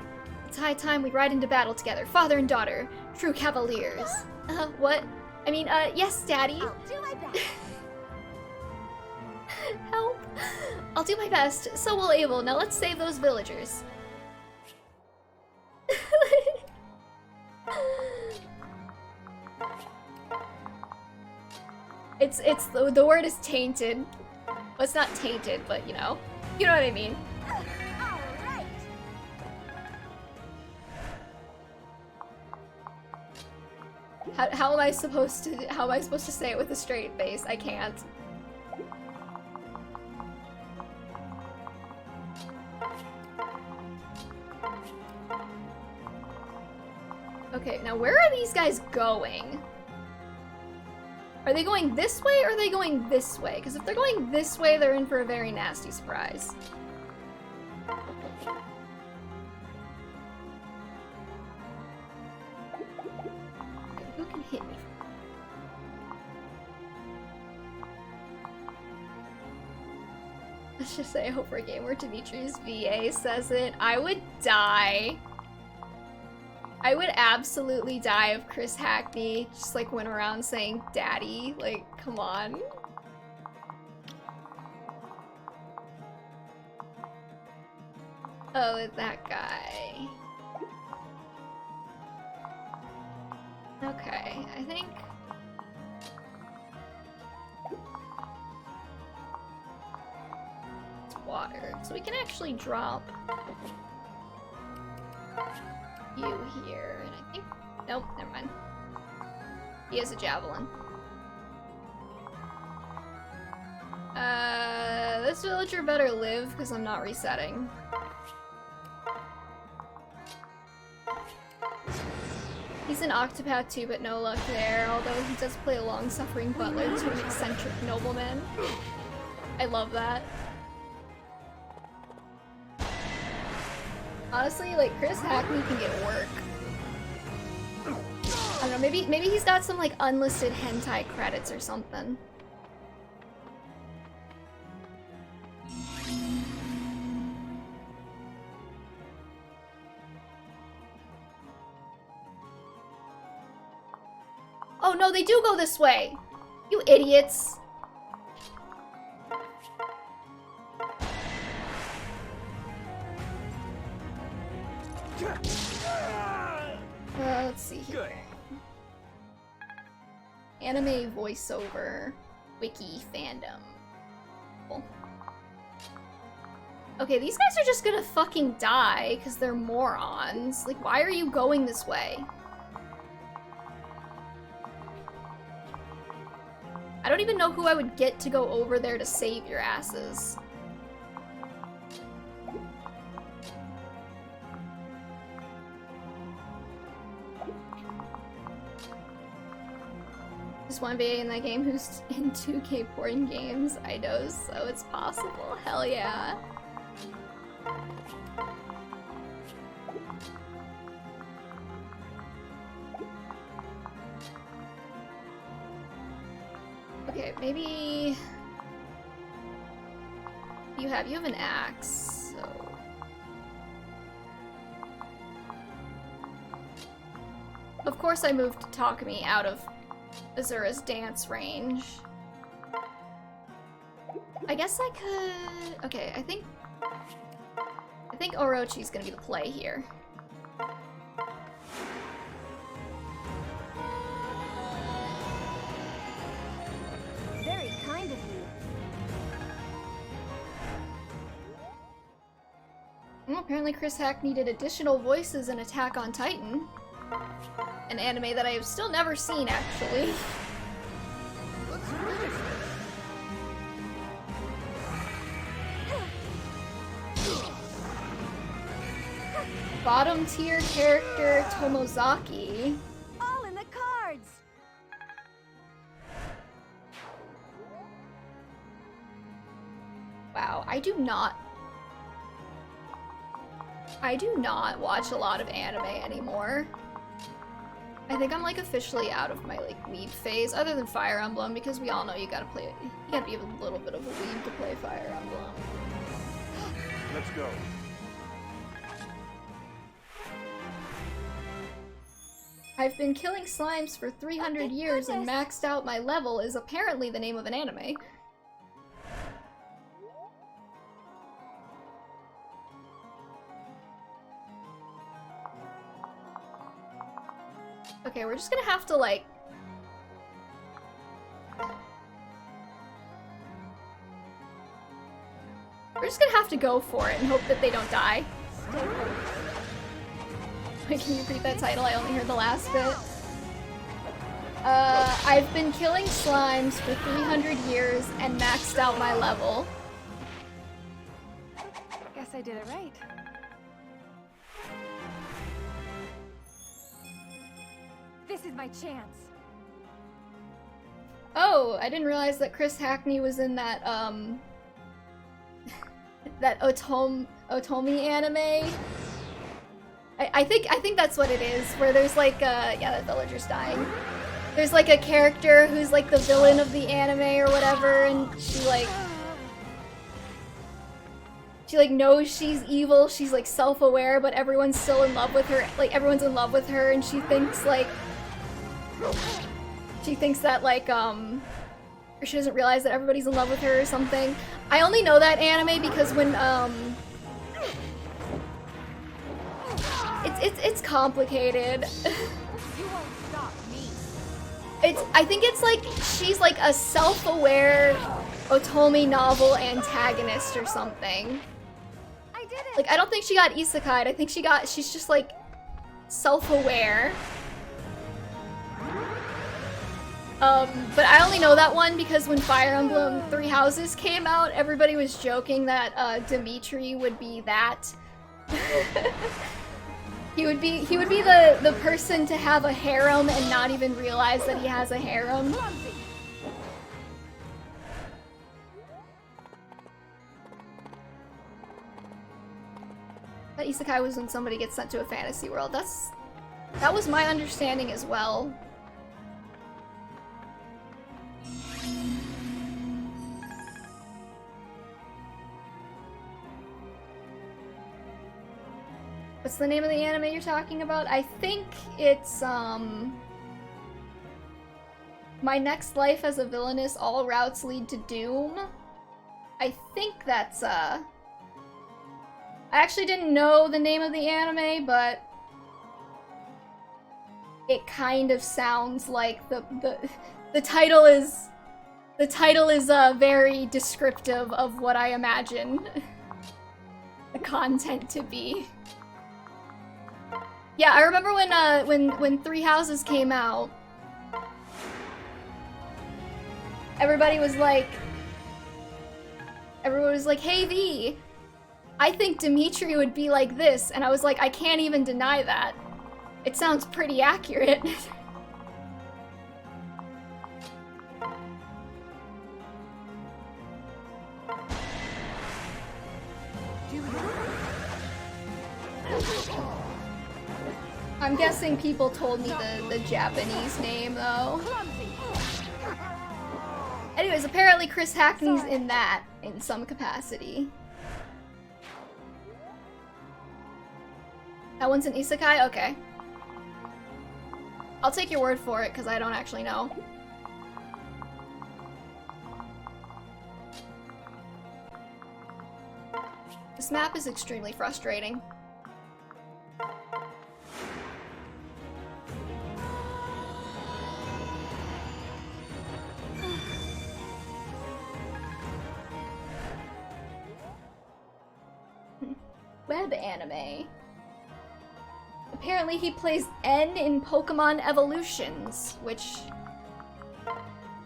It's high time we ride into battle together, father and daughter, true cavaliers. What? I mean, yes, Daddy. I'll do my best. Help. I'll do my best. So will Abel. Now let's save those villagers. It's the word is tainted. Well, it's not tainted, but you know what I mean. All right. How am I supposed to say it with a straight face? I can't. Okay, now where are these guys going? Are they going this way or are they going this way? Because if they're going this way, they're in for a very nasty surprise. Okay, who can hit me? Let's just say I hope for a game where Dimitri's VA says it. I would die. I would absolutely die if Chris Hackney just like went around saying daddy. Like, come on. Oh, it's that guy. Okay, I think... it's water. So we can actually drop you here, and I think... nope, never mind. He has a javelin. This villager better live, because I'm not resetting. He's an Octopath too, but no luck there, although he does play a long-suffering butler to an eccentric nobleman. I love that. Honestly, like, Chris Hackney can get work. I don't know, maybe he's got some, like, unlisted hentai credits or something. Oh no, they do go this way! You idiots! Let's see here. Anime voiceover, wiki fandom. Cool. Okay, these guys are just gonna fucking die because they're morons. Like, why are you going this way? I don't even know who I would get to go over there to save your asses. Just one VA in that game who's in 2K porn games. I know, so it's possible. Hell yeah. Okay, maybe you have an axe, so of course I moved Takumi out of Azura's dance range. I guess I could... okay, I think Orochi's gonna be the play here. Very kind of you. Well, apparently Chris Hackney did additional voices in Attack on Titan. An anime that I have still never seen, actually. Let's finish Bottom tier character Tomozaki. All in the cards. Wow, I do not watch a lot of anime anymore. I think I'm like officially out of my like weeb phase, other than Fire Emblem, because we all know you gotta be a little bit of a weeb to play Fire Emblem. Let's go. I've been killing slimes for 300 years and maxed out my level is apparently the name of an anime. Okay, we're just gonna have to, like... we're just gonna have to go for it and hope that they don't die. Wait, can you repeat that title? I only heard the last bit. I've been killing slimes for 300 years and maxed out my level. Guess I did it right. This is my chance. Oh, I didn't realize that Chris Hackney was in that, that Otomi anime. I think that's what it is, where there's like, yeah, that villager's dying. There's like a character who's like the villain of the anime or whatever, and she She like knows she's evil, she's like self-aware, but everyone's still in love with her. Like everyone's in love with her, and she thinks like that like or she doesn't realize that everybody's in love with her or something. I only know that anime because when it's complicated. You won't stop me. I think it's like she's like a self-aware Otome novel antagonist or something. I did it. Like I don't think she got isekai'd. I think she's just like self-aware. But I only know that one because when Fire Emblem Three Houses came out, everybody was joking that Dimitri would be that. He would be the person to have a harem and not even realize that he has a harem. That isekai was when somebody gets sent to a fantasy world. That was my understanding as well. What's the name of the anime you're talking about? I think it's, My Next Life as a Villainess, All Routes Lead to Doom. I think that's, I actually didn't know the name of the anime, but it kind of sounds like the title is very descriptive of what I imagine the content to be. Yeah, I remember when Three Houses came out, everyone was like, hey V, I think Dimitri would be like this, and I was like, I can't even deny that. It sounds pretty accurate. I'm guessing people told me the Japanese name, though. Anyways, apparently Chris Hackney's in that in some capacity. That one's an isekai? Okay. I'll take your word for it, because I don't actually know. This map is extremely frustrating. Web anime. Apparently he plays N in Pokemon Evolutions, which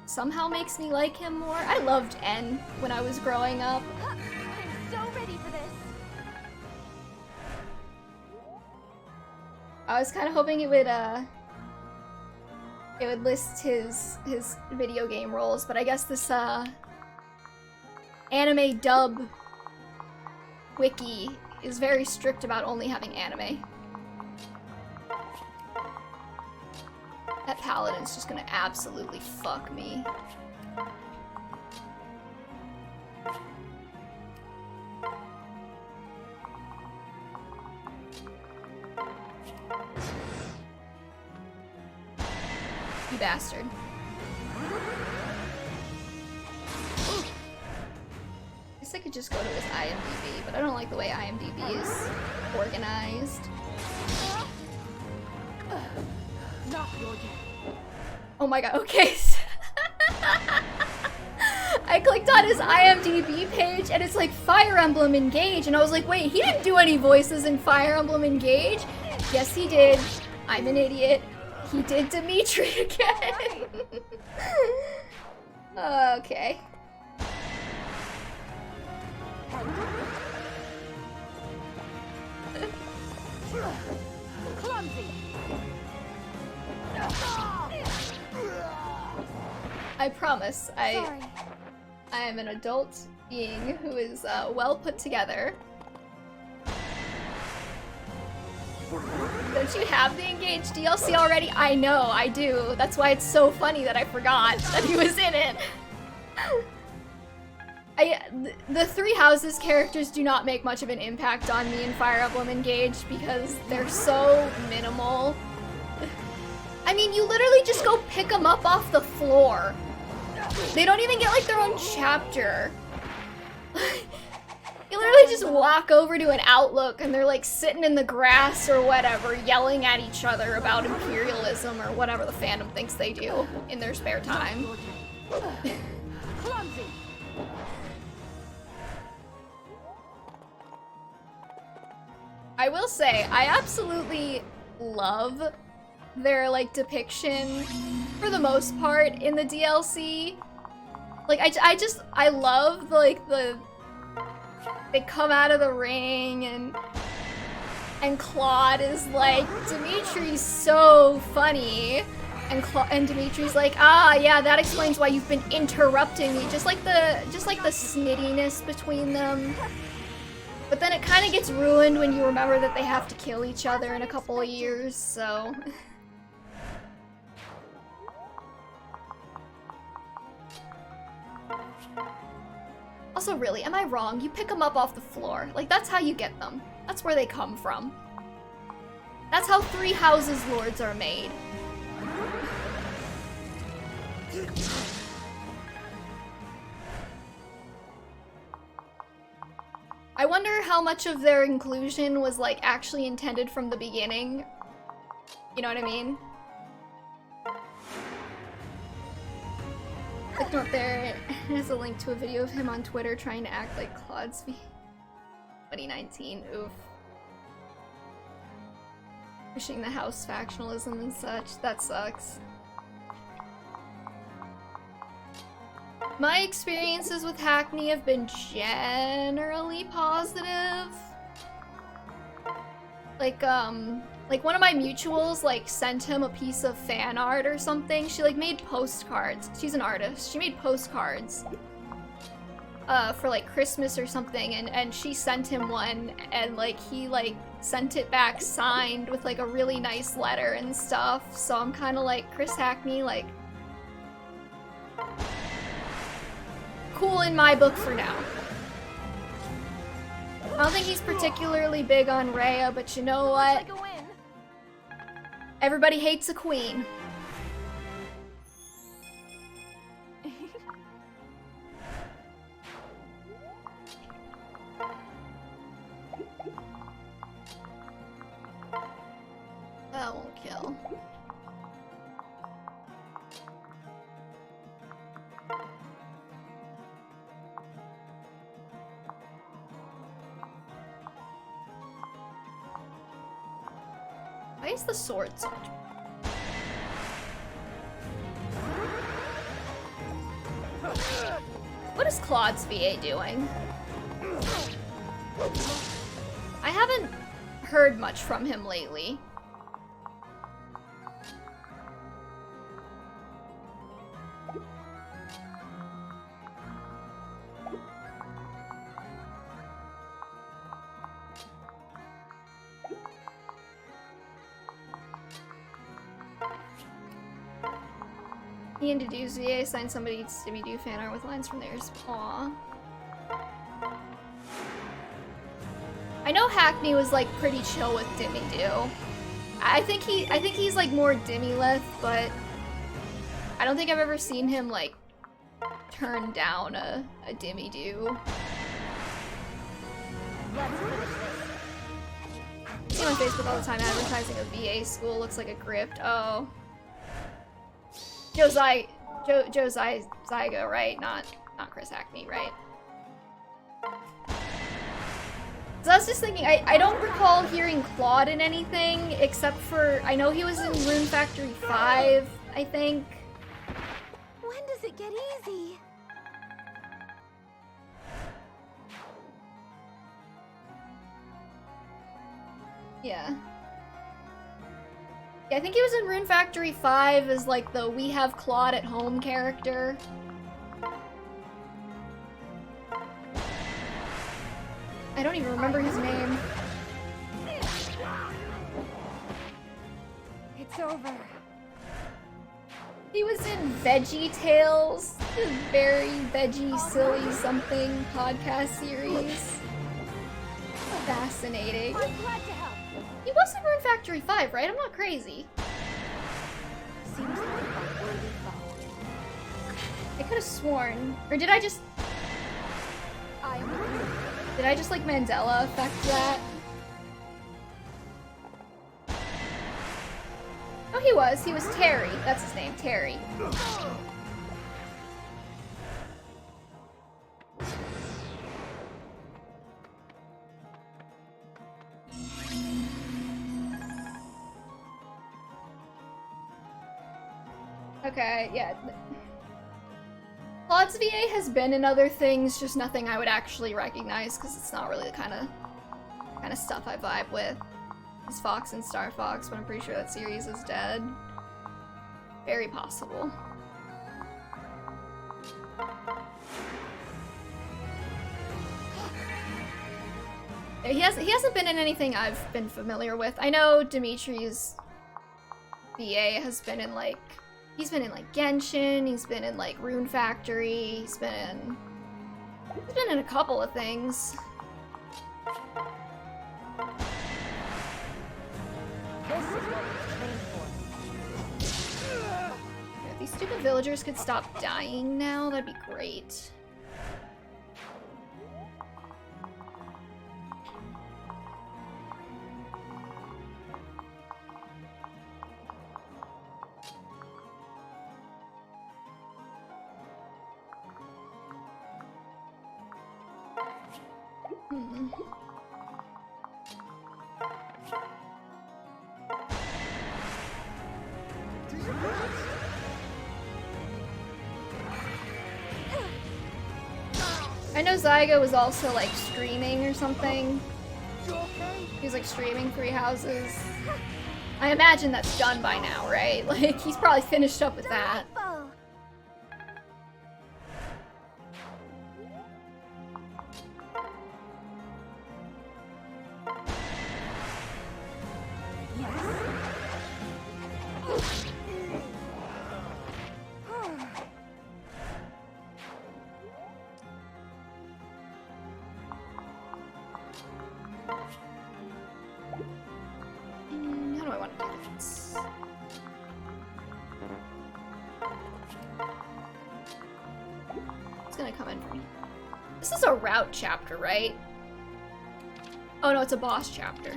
somehow makes me like him more. I loved N when I was growing up. I'm so ready for this. I was kind of hoping it would list his video game roles, but I guess this anime dub wiki is very strict about only having anime. That paladin's just gonna absolutely fuck me. You bastard. I guess I could just go to his IMDb, but I don't like the way IMDb is organized. Not your day. Oh my god, okay. I clicked on his IMDb page and it's like Fire Emblem Engage, and I was like, wait, he didn't do any voices in Fire Emblem Engage? Yes, he did. I'm an idiot. He did Dimitri again. Okay. Clumsy. I promise, I Sorry. am an adult being who is well put together. Don't you have the Engaged DLC already? I know, I do. That's why it's so funny that I forgot that he was in it. The Three Houses characters do not make much of an impact on me in Fire Emblem Engage because they're so minimal. I mean, you literally just go pick them up off the floor. They don't even get like their own chapter. You literally just walk over to an Outlook and they're like sitting in the grass or whatever, yelling at each other about imperialism or whatever the fandom thinks they do in their spare time. Clumsy. I will say, I absolutely love their like depiction for the most part in the DLC. Like I love like they come out of the ring and Claude is like, Dimitri's so funny, and Dimitri's like, ah yeah, that explains why you've been interrupting me. Just like the snittiness between them. But then it kind of gets ruined when you remember that they have to kill each other in a couple of years, so. Also, really, am I wrong? You pick them up off the floor. Like, that's how you get them. That's where they come from. That's how Three Houses lords are made. I wonder how much of their inclusion was, like, actually intended from the beginning. You know what I mean? Click note there has a link to a video of him on Twitter trying to act like Claude's 2019. Oof. Pushing the house factionalism and such. That sucks. My experiences with Hackney have been generally positive. Like one of my mutuals, like, sent him a piece of fan art or something. She, like, made postcards. She's an artist. She made postcards for, like, Christmas or something, and she sent him one, and, like, he, like, sent it back signed with, like, a really nice letter and stuff. So I'm kind of like, Chris Hackney, like, cool in my book for now. I don't think he's particularly big on Rhea, but you know what? Everybody hates a queen. That won't kill. Why is the sword so much? What is Claude's VA doing? I haven't heard much from him lately. He and Dedu's VA signed somebody's Dimmy Do fan art with lines from theirs. Aww. I know Hackney was like pretty chill with Dimmy Do. I think he's like more Dimmy-lith, but I don't think I've ever seen him like turn down a Dimmy Do. I see him on Facebook all the time advertising a VA school, looks like a grift. Oh. Joe Zygo, right? Not Chris Hackney, right? So I was just thinking, I don't recall hearing Claude in anything, except for, I know he was in Rune Factory 5, I think. When does it get easy? Yeah. Yeah, I think he was in Rune Factory 5 as like the We Have Claude at Home character. I don't even remember his name. It's over. He was in Veggie Tales, a very veggie, silly something podcast series. Fascinating. I'm glad to help. He was in Rune Factory 5, right? I'm not crazy. Seems like a worthy follower. I could have sworn. Or did I just like Mandela affect that? Oh, he was. He was Terry. That's his name, Terry. Okay, yeah. Claude's VA has been in other things, just nothing I would actually recognize because it's not really the kind of stuff I vibe with. It's Fox and Star Fox, but I'm pretty sure that series is dead. Very possible. He hasn't been in anything I've been familiar with. I know Dimitri's VA has been in like he's been in like Genshin, he's been in like Rune Factory, he's been in a couple of things. This is what we're trained for. If these stupid villagers could stop dying now, that'd be great. I know Zyga was also like streaming or something. You okay? He was like streaming Three Houses. I imagine that's done by now, right? Like he's probably finished up with that. Delightful. How do I want to do this? It's gonna come in for me. This is a route chapter, right? Oh no, it's a boss chapter.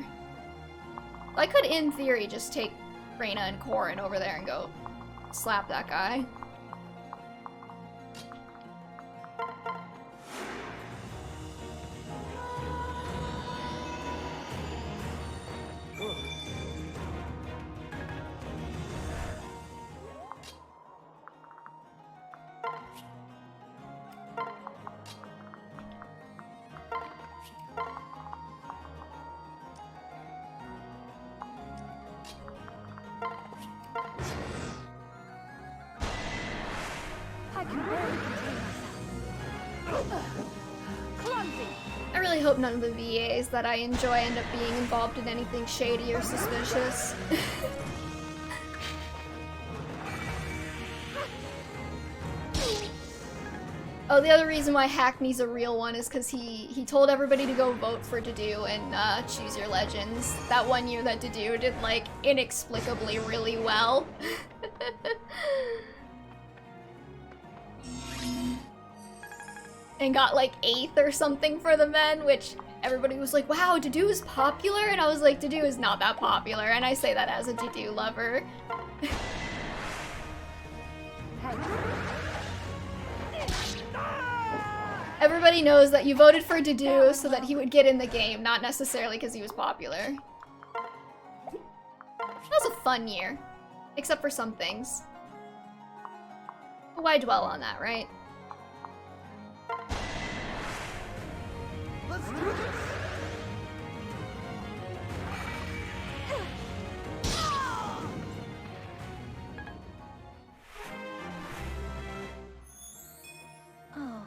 I could, in theory, just take Reyna and Corrin over there and go slap that guy. I can barely contain myself. Clumsy. I really hope none of the VAs that I enjoy end up being involved in anything shady or suspicious. Oh, the other reason why Hackney's a real one is because he told everybody to go vote for Dedue and Choose Your Legends. That one year that Dedue did, like, inexplicably really well. And got, like, 8th or something for the men, which everybody was like, wow, Dedue is popular? And I was like, Dedue is not that popular, and I say that as a Dedue lover. Everybody knows that you voted for Dedue so that he would get in the game, not necessarily because he was popular. That was a fun year. Except for some things. But why dwell on that, right? Let's do this! Oh.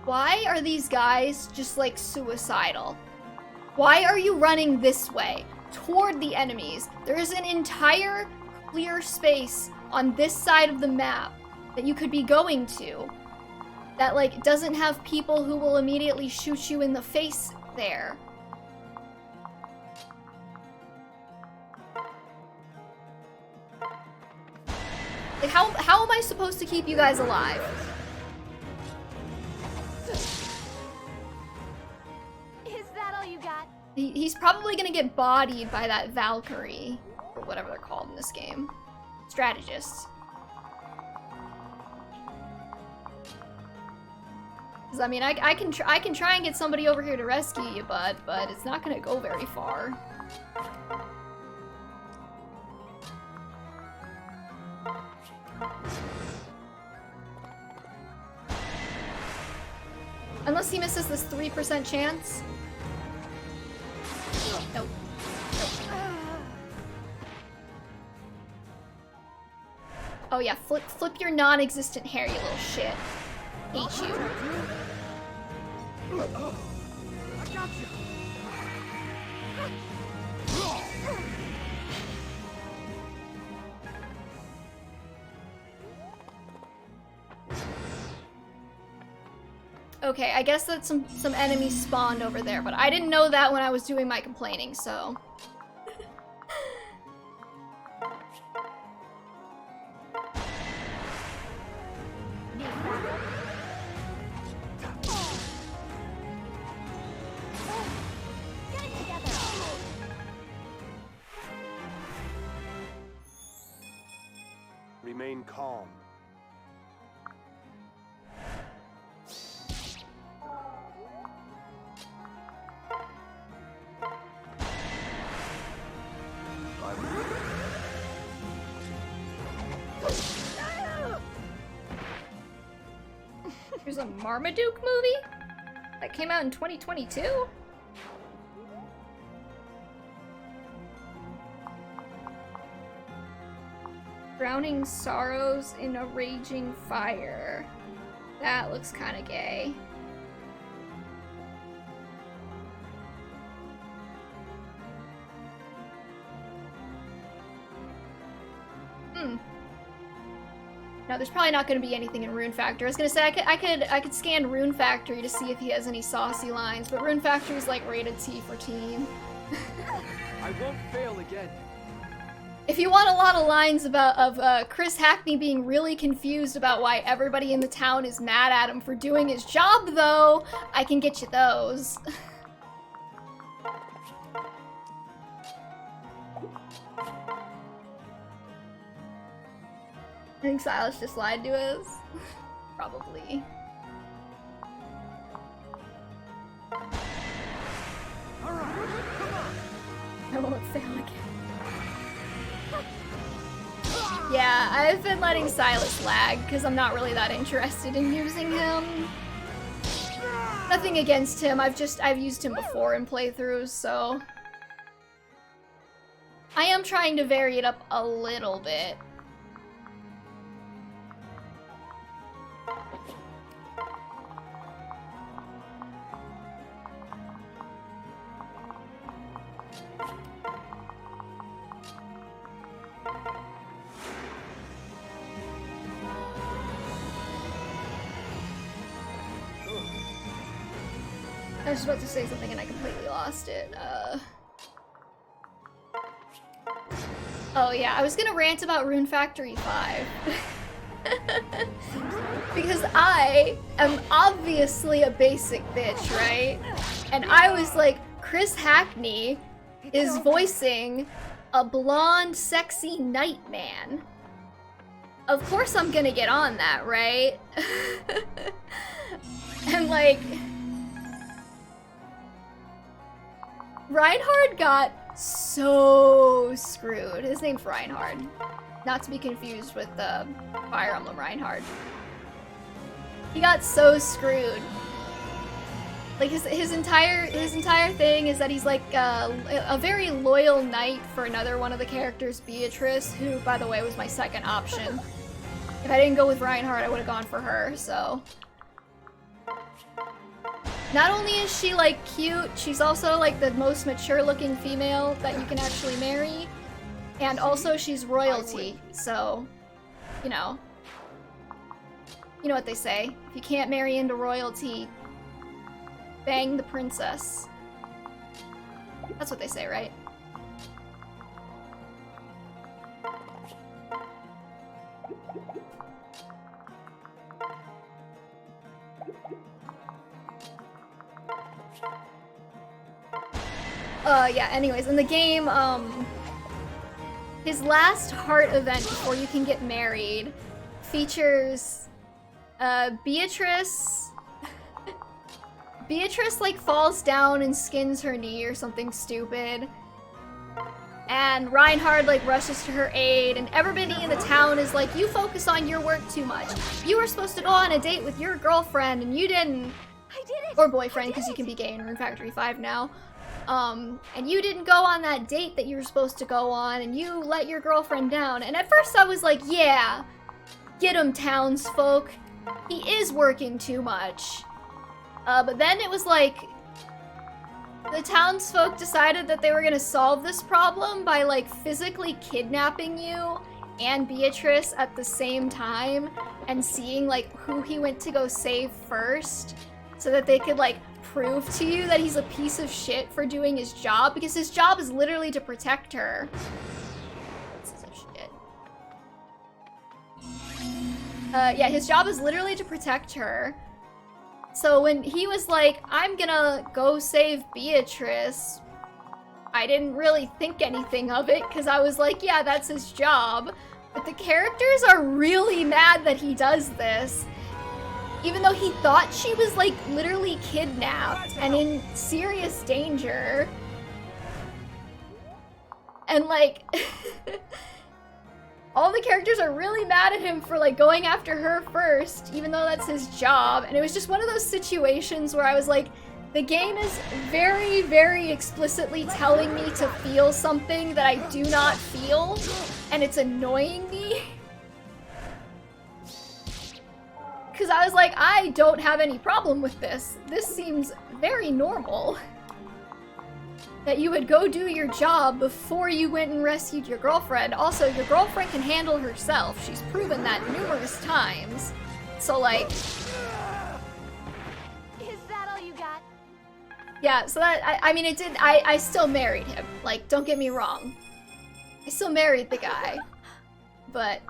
Why are these guys just like suicidal? Why are you running this way toward the enemies? There is an entire clear space on this side of the map that you could be going to that like doesn't have people who will immediately shoot you in the face there. Like how am I supposed to keep you guys alive? Is that all you got? He's probably gonna get bodied by that Valkyrie, or whatever they're called in this game. Strategists. Because I mean, I can try and get somebody over here to rescue you, bud, but it's not gonna go very far. Unless he misses this 3% chance. Nope. Oh yeah, flip your non-existent hair, you little shit. Hate you. I got you. Okay, I guess that some enemies spawned over there, but I didn't know that when I was doing my complaining, so. Remain calm. There's a Marmaduke movie that came out in 2022? Drowning sorrows in a raging fire. That looks kind of gay. No, there's probably not going to be anything in Rune Factory. I was gonna say I could scan Rune Factory to see if he has any saucy lines, but Rune Factory is like rated T for teen. I won't fail again. If you want a lot of lines of Chris Hackney being really confused about why everybody in the town is mad at him for doing his job, though, I can get you those. I think Silas just lied to us. Probably. Alright, come on. I won't fail again. Yeah, I've been letting Silas lag because I'm not really that interested in using him. Nothing against him, I've used him before in playthroughs, so I am trying to vary it up a little bit. I was about to say something and I completely lost it. Oh yeah, I was gonna rant about Rune Factory 5. Because I am obviously a basic bitch, right? And I was like, Chris Hackney is voicing a blonde, sexy Nightman. Of course I'm gonna get on that, right? And like, Reinhard got so screwed. His name's Reinhard. Not to be confused with the Fire Emblem Reinhard. He got so screwed. Like his entire thing is that he's like a very loyal knight for another one of the characters, Beatrice, who by the way was my second option. If I didn't go with Reinhard, I would have gone for her, so. Not only is she like cute, she's also like the most mature looking female that you can actually marry. And also she's royalty, so, you know. You know what they say. If you can't marry into royalty, bang the princess. That's what they say, right? Yeah, anyways, in the game, his last heart event before you can get married features, Beatrice... Beatrice, like, falls down and skins her knee or something stupid. And Reinhard, like, rushes to her aid, and everybody in the town is like, you focus on your work too much. You were supposed to go on a date with your girlfriend, and you didn't. I did it! Or boyfriend, because you can be gay in Rune Factory 5 now. And you didn't go on that date that you were supposed to go on, and you let your girlfriend down. And at first I was like, yeah, get him, townsfolk. He is working too much. But then it was like, the townsfolk decided that they were gonna solve this problem by, like, physically kidnapping you and Beatrice at the same time and seeing, like, who he went to go save first so that they could, like, prove to you that he's a piece of shit for doing his job, because his job is literally to protect her. Piece of shit. Yeah, his job is literally to protect her. So when he was like, I'm gonna go save Beatrice, I didn't really think anything of it, because I was like, yeah, that's his job. But the characters are really mad that he does this, even though he thought she was, like, literally kidnapped and in serious danger. And, like, all the characters are really mad at him for, like, going after her first, even though that's his job. And it was just one of those situations where I was like, the game is very, very explicitly telling me to feel something that I do not feel, and it's annoying me. Because I was like, I don't have any problem with this. This seems very normal. That you would go do your job before you went and rescued your girlfriend. Also, your girlfriend can handle herself. She's proven that numerous times. So, like... Is that all you got? Yeah, so that, I mean, it did, I still married him. Like, don't get me wrong. I still married the guy. But...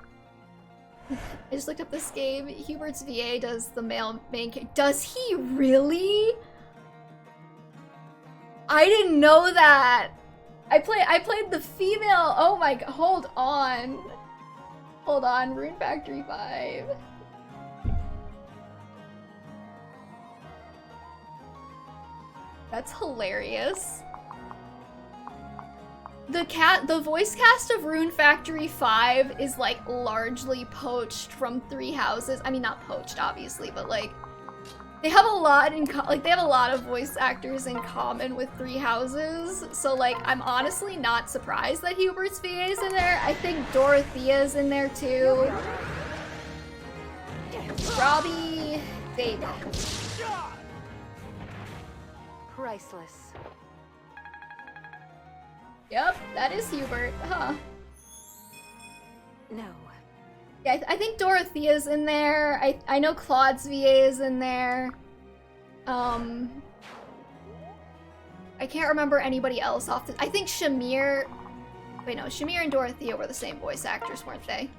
I just looked up this game. Hubert's VA does the male main character. Does he really? I didn't know that. I played the female. Oh my god. Hold on. Hold on. Rune Factory 5. That's hilarious. The voice cast of Rune Factory 5 is, like, largely poached from Three Houses. I mean, not poached, obviously, but, like, they have a lot in they have a lot of voice actors in common with Three Houses. So, like, I'm honestly not surprised that Hubert's VA is in there. I think Dorothea's in there too. Robbie, David. Priceless. Yep, that is Hubert, huh? No. Yeah, I think Dorothea's in there. I know Claude's VA is in there. I can't remember anybody else off the... I think Shamir... Wait, no, Shamir and Dorothea were the same voice actors, weren't they?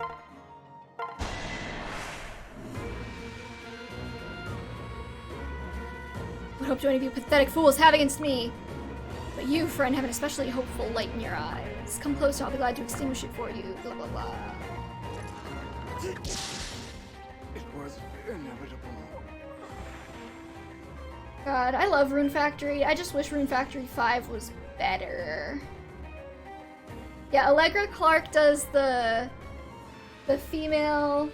What hope do any of you pathetic fools have against me? But you, friend, have an especially hopeful light in your eyes. Come closer, I'll be glad to extinguish it for you. Blah, blah, blah. It was inevitable. God, I love Rune Factory. I just wish Rune Factory 5 was better. Yeah, Allegra Clark does the female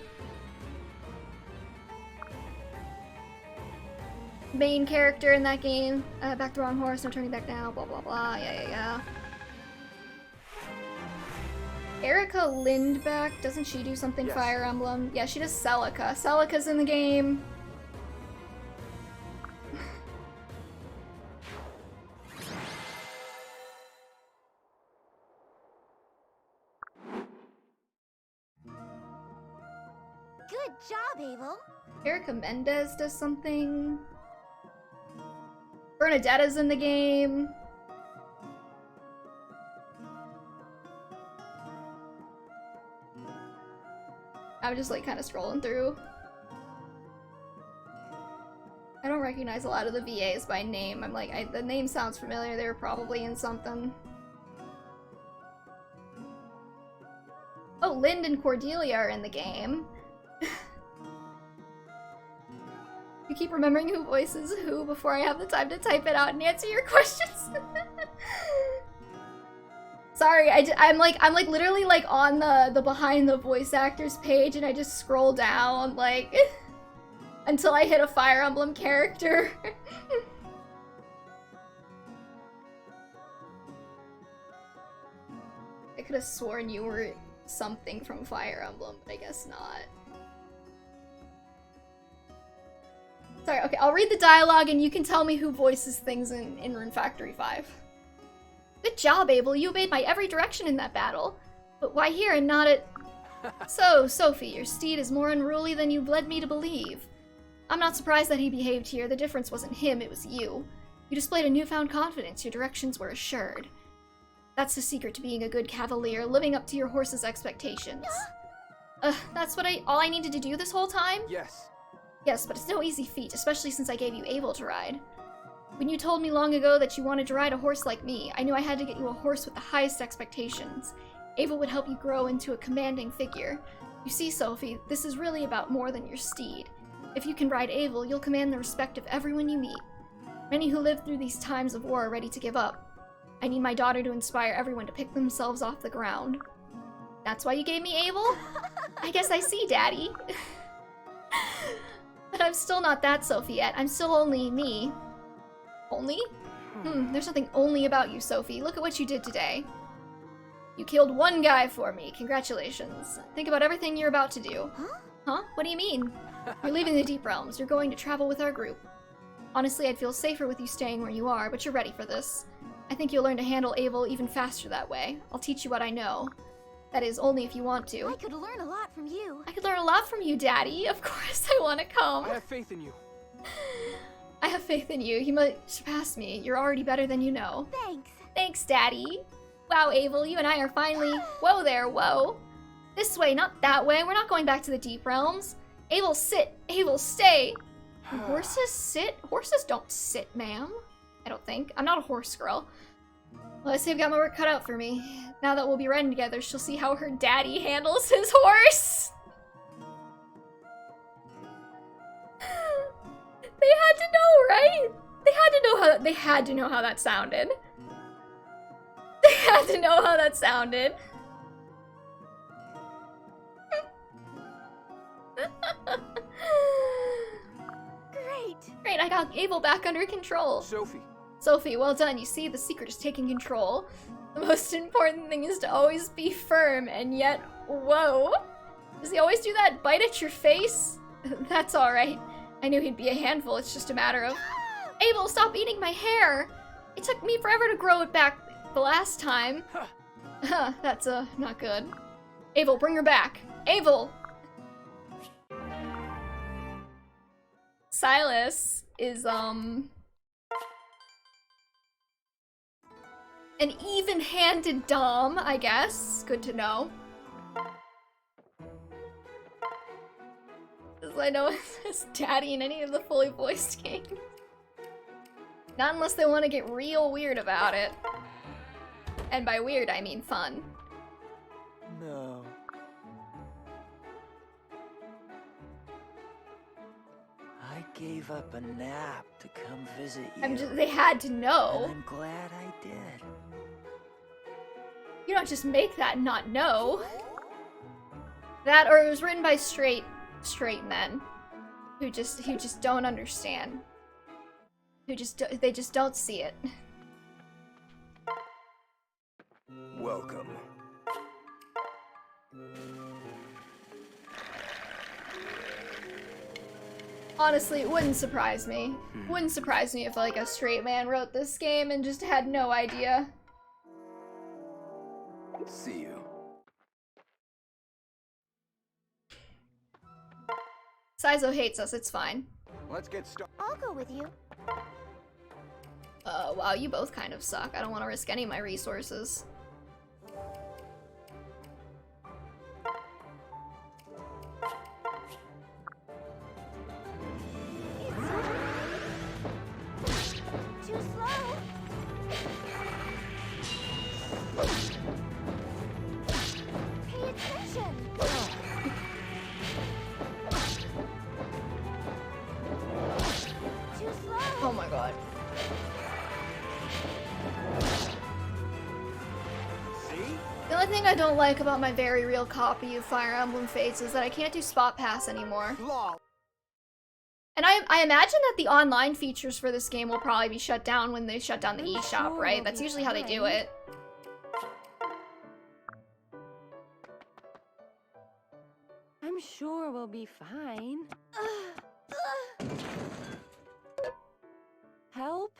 main character in that game. Back the wrong horse, no turning back now, blah blah blah, yeah. Erica Lindback, doesn't she do something Yes. Fire Emblem? Yeah, she does Celica. Celica's in the game. job, Abel. Erica Mendez does something. Bernadetta's in the game. I'm just like kind of scrolling through. I don't recognize a lot of the VAs by name. I'm like, the name sounds familiar. They were probably in something. Oh, Lind and Cordelia are in the game. You keep remembering who voices who before I have the time to type it out and answer your questions. Sorry, I'm like literally like on the behind the voice actors page, and I just scroll down like until I hit a Fire Emblem character. I could have sworn you were something from Fire Emblem, but I guess not. Sorry, okay, I'll read the dialogue and you can tell me who voices things in Rune Factory 5. Good job, Abel. You obeyed my every direction in that battle. But why here and not at... So, Sophie, your steed is more unruly than you've led me to believe. I'm not surprised that he behaved here. The difference wasn't him, it was you. You displayed a newfound confidence. Your directions were assured. That's the secret to being a good cavalier, living up to your horse's expectations. That's what all I needed to do this whole time? Yes. Yes, but it's no easy feat, especially since I gave you Abel to ride. When you told me long ago that you wanted to ride a horse like me, I knew I had to get you a horse with the highest expectations. Abel would help you grow into a commanding figure. You see, Sophie, this is really about more than your steed. If you can ride Abel, you'll command the respect of everyone you meet. Many who live through these times of war are ready to give up. I need my daughter to inspire everyone to pick themselves off the ground. That's why you gave me Abel? I guess I see, Daddy. But I'm still not that Sophie yet. I'm still only me. Only? There's nothing only about you, Sophie. Look at what you did today. You killed one guy for me. Congratulations. Think about everything you're about to do. Huh? What do you mean? You're leaving the Deep Realms. You're going to travel with our group. Honestly, I'd feel safer with you staying where you are, but you're ready for this. I think you'll learn to handle Abel even faster that way. I'll teach you what I know. That is, only if you want to. I could learn a lot from you. I could learn a lot from you, Daddy. Of course I want to come. I have faith in you. I have faith in you. You might surpass me. You're already better than you know. Thanks. Thanks, Daddy. Wow, Abel, you and I are finally... Whoa there, whoa. This way, not that way. We're not going back to the Deep Realms. Abel, sit. Abel, stay. Horses sit? Horses don't sit, ma'am. I don't think. I'm not a horse girl. Well, I say I've got my work cut out for me. Now that we'll be riding together, she'll see how her daddy handles his horse. They had to know, right? They had to know how that sounded. They had to know how that sounded. Great, I got Abel back under control. Sophie, well done. You see, the secret is taking control. The most important thing is to always be firm, and yet, whoa. Does he always do that bite at your face? That's alright. I knew he'd be a handful, it's just a matter of... Abel, stop eating my hair! It took me forever to grow it back the last time. That's, not good. Abel, bring her back. Abel! Silas is, an even-handed dom, I guess. Good to know. Because I know it's daddy in any of the fully voiced games. Not unless they want to get real weird about it. And by weird, I mean fun. No. I gave up a nap to come visit you. They had to know. And I'm glad I did. You don't just make that not know. That, or it was written by straight men who just don't understand. They just don't see it. Welcome. Honestly, it wouldn't surprise me. Wouldn't surprise me if like a straight man wrote this game and just had no idea. See you. Saizo hates us, it's fine. Let's get started. I'll go with you. Wow, you both kind of suck. I don't want to risk any of my resources. Too slow. Pay attention. Too slow. Oh my god. See? The only thing I don't like about my very real copy of Fire Emblem Fates is that I can't do spot pass anymore. Law. And I imagine that the online features for this game will probably be shut down when they shut down the I'm eShop, sure right? it'll That's be usually how they do fine. it. I'm sure we'll be fine. Help?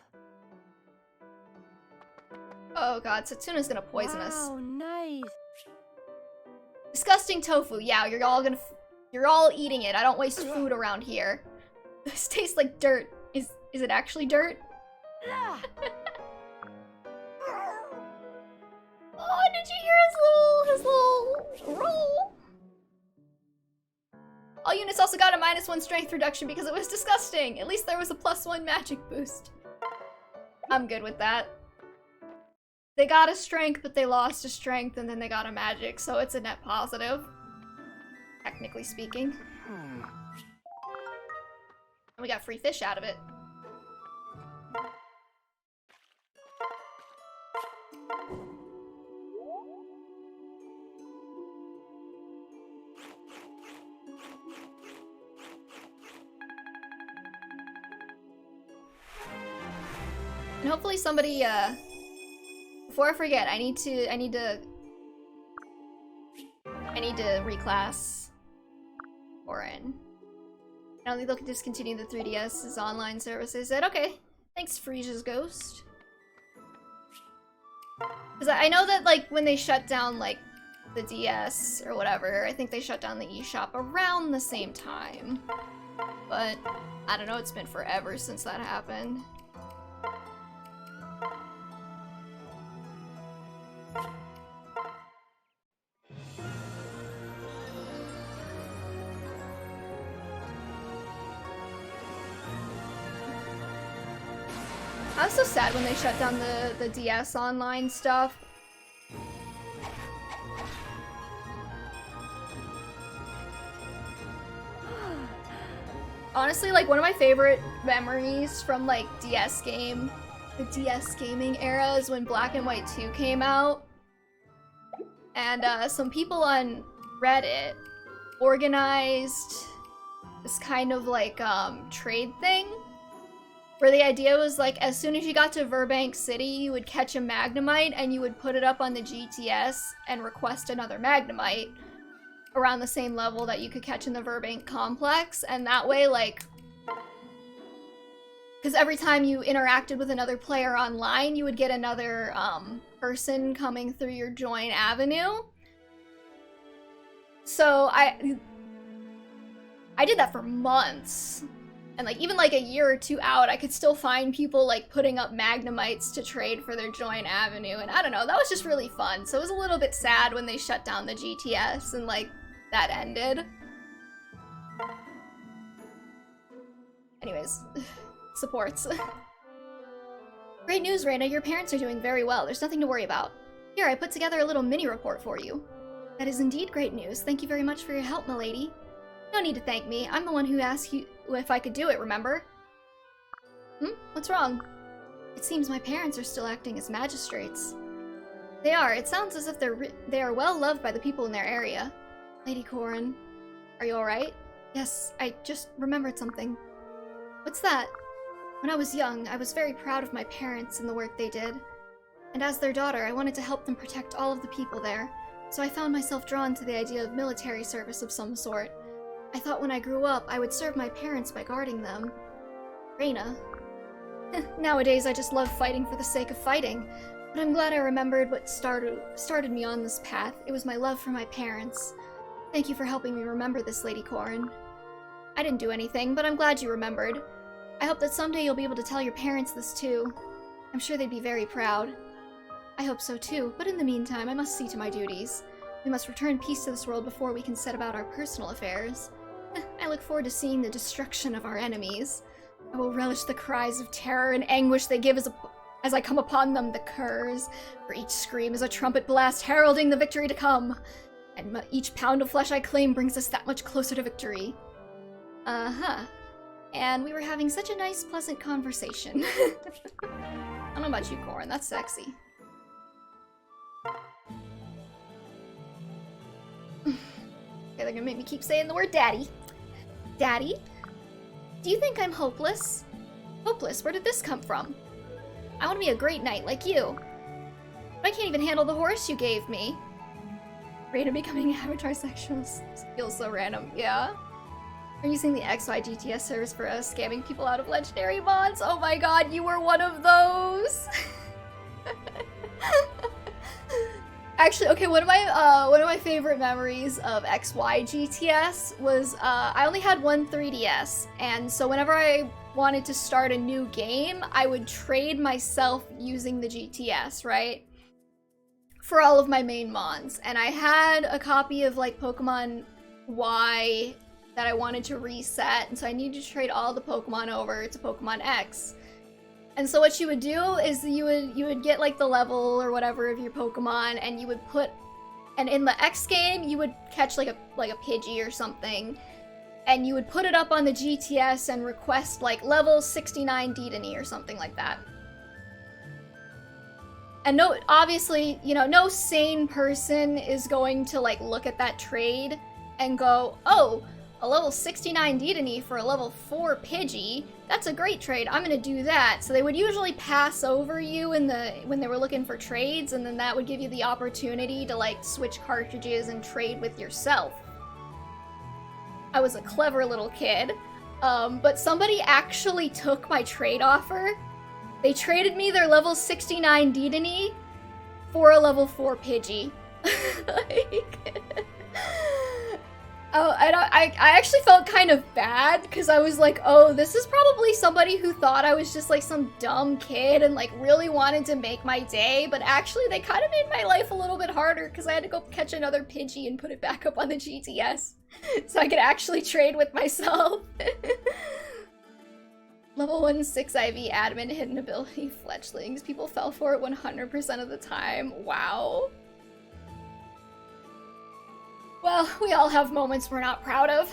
Oh god, Satsuna's gonna poison us. Wow, nice. Disgusting tofu. Yeah, you're all eating it. I don't waste food around here. This tastes like dirt. Is it actually dirt? Ah. Oh, did you hear his little roll? All units also got a -1 strength reduction because it was disgusting. At least there was a +1 magic boost. I'm good with that. They got a strength, but they lost a strength, and then they got a magic, so it's a net positive. Technically speaking. And we got free fish out of it. And hopefully somebody, before I forget, I need to reclass Orin. I don't think they'll discontinue the 3DS's online service. They said, okay, thanks Frisia's Ghost. Because I know that, like, when they shut down, like, the DS or whatever, I think they shut down the eShop around the same time. But, I don't know, it's been forever since that happened. I was so sad when they shut down the DS online stuff. Honestly, like, one of my favorite memories from, like, the DS gaming era is when Black and White 2 came out. And, some people on Reddit organized this kind of, like, trade thing. Where the idea was, like, as soon as you got to Burbank City, you would catch a Magnemite and you would put it up on the GTS and request another Magnemite around the same level that you could catch in the Burbank complex. And that way, like, because every time you interacted with another player online, you would get another person coming through your join avenue. So I did that for months. And, like, even, like, a year or two out, I could still find people, like, putting up Magnemites to trade for their join avenue. And I don't know, that was just really fun. So it was a little bit sad when they shut down the GTS and, like, that ended. Anyways, supports. Great news, Reina. Your parents are doing very well. There's nothing to worry about. Here, I put together a little mini report for you. That is indeed great news. Thank you very much for your help, milady. No need to thank me. I'm the one who asked you if I could do it, remember? What's wrong? It seems my parents are still acting as magistrates. They are. It sounds as if they are well loved by the people in their area. Lady Corin, are you alright? Yes, I just remembered something. What's that? When I was young, I was very proud of my parents and the work they did. And as their daughter, I wanted to help them protect all of the people there. So I found myself drawn to the idea of military service of some sort. I thought when I grew up, I would serve my parents by guarding them. Reina. Nowadays, I just love fighting for the sake of fighting. But I'm glad I remembered what started me on this path. It was my love for my parents. Thank you for helping me remember this, Lady Corin. I didn't do anything, but I'm glad you remembered. I hope that someday you'll be able to tell your parents this too. I'm sure they'd be very proud. I hope so too, but in the meantime, I must see to my duties. We must return peace to this world before we can set about our personal affairs. I look forward to seeing the destruction of our enemies. I will relish the cries of terror and anguish they give as I come upon them, the curs. For each scream is a trumpet blast heralding the victory to come. And each pound of flesh I claim brings us that much closer to victory. Uh-huh. And we were having such a nice, pleasant conversation. I don't know about you, Corin. That's sexy. Okay, they're gonna make me keep saying the word daddy. Daddy? Do you think I'm hopeless? Hopeless? Where did this come from? I want to be a great knight like you. But I can't even handle the horse you gave me. Rate of becoming avatar sexual feels so random. Yeah? Are using the XY GTS service for scamming people out of legendary mods? Oh my god, you were one of those! Actually, okay, one of my favorite memories of XY GTS was I only had one 3DS, and so whenever I wanted to start a new game, I would trade myself using the GTS, right? For all of my main mons. And I had a copy of like Pokemon Y that I wanted to reset, and so I needed to trade all the Pokemon over to Pokemon X. And so what you would do is you would get like the level or whatever of your Pokemon, and you would put, and in the X game you would catch like a Pidgey or something, and you would put it up on the GTS and request like level 69 Dedenne or something like that. And no, obviously, you know, no sane person is going to like look at that trade and go, oh, a level 69 Dedenne for a level 4 Pidgey, that's a great trade, I'm gonna do that. So they would usually pass over you when they were looking for trades, and then that would give you the opportunity to like switch cartridges and trade with yourself. I was a clever little kid, but somebody actually took my trade offer. They traded me their level 69 Dedenne for a level 4 Pidgey. Like... Oh, I actually felt kind of bad, because I was like, oh, this is probably somebody who thought I was just like some dumb kid and like really wanted to make my day, but actually they kind of made my life a little bit harder because I had to go catch another Pidgey and put it back up on the GTS so I could actually trade with myself. Level 1 6 IV admin hidden ability fletchlings. People fell for it 100% of the time. Wow. Well, we all have moments we're not proud of.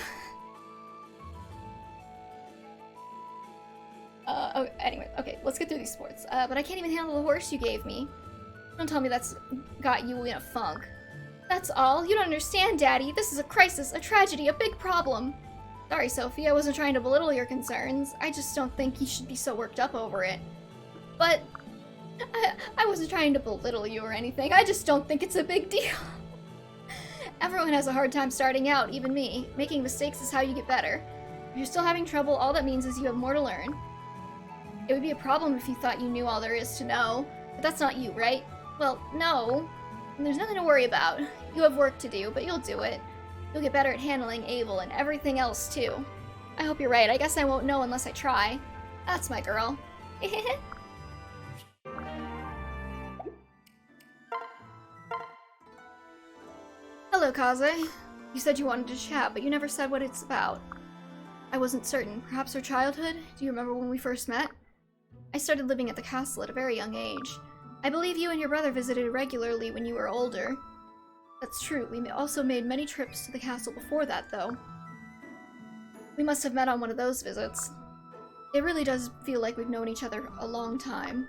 Anyway, okay, let's get through these sports. But I can't even handle the horse you gave me. Don't tell me that's got you in a funk. That's all. You don't understand, Daddy. This is a crisis, a tragedy, a big problem. Sorry, Sophie, I wasn't trying to belittle your concerns. I just don't think you should be so worked up over it. But I wasn't trying to belittle you or anything. I just don't think it's a big deal. Everyone has a hard time starting out, even me. Making mistakes is how you get better. If you're still having trouble, all that means is you have more to learn. It would be a problem if you thought you knew all there is to know. But that's not you, right? Well, no. And there's nothing to worry about. You have work to do, but you'll do it. You'll get better at handling Abel and everything else, too. I hope you're right. I guess I won't know unless I try. That's my girl. Hello, Kaze. You said you wanted to chat, but you never said what it's about. I wasn't certain. Perhaps our childhood? Do you remember when we first met? I started living at the castle at a very young age. I believe you and your brother visited regularly when you were older. That's true. We also made many trips to the castle before that, though. We must have met on one of those visits. It really does feel like we've known each other a long time.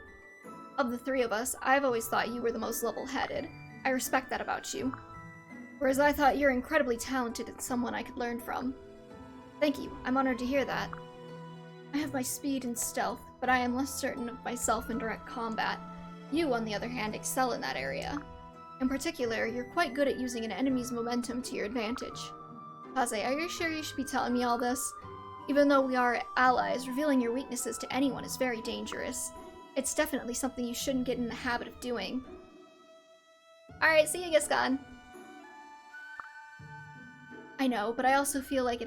Of the three of us, I've always thought you were the most level-headed. I respect that about you. Whereas I thought you're incredibly talented and someone I could learn from. Thank you. I'm honored to hear that. I have my speed and stealth, but I am less certain of myself in direct combat. You, on the other hand, excel in that area. In particular, you're quite good at using an enemy's momentum to your advantage. Kaze, are you sure you should be telling me all this? Even though we are allies, revealing your weaknesses to anyone is very dangerous. It's definitely something you shouldn't get in the habit of doing. Alright, see you, Giscon. I know, but I also feel like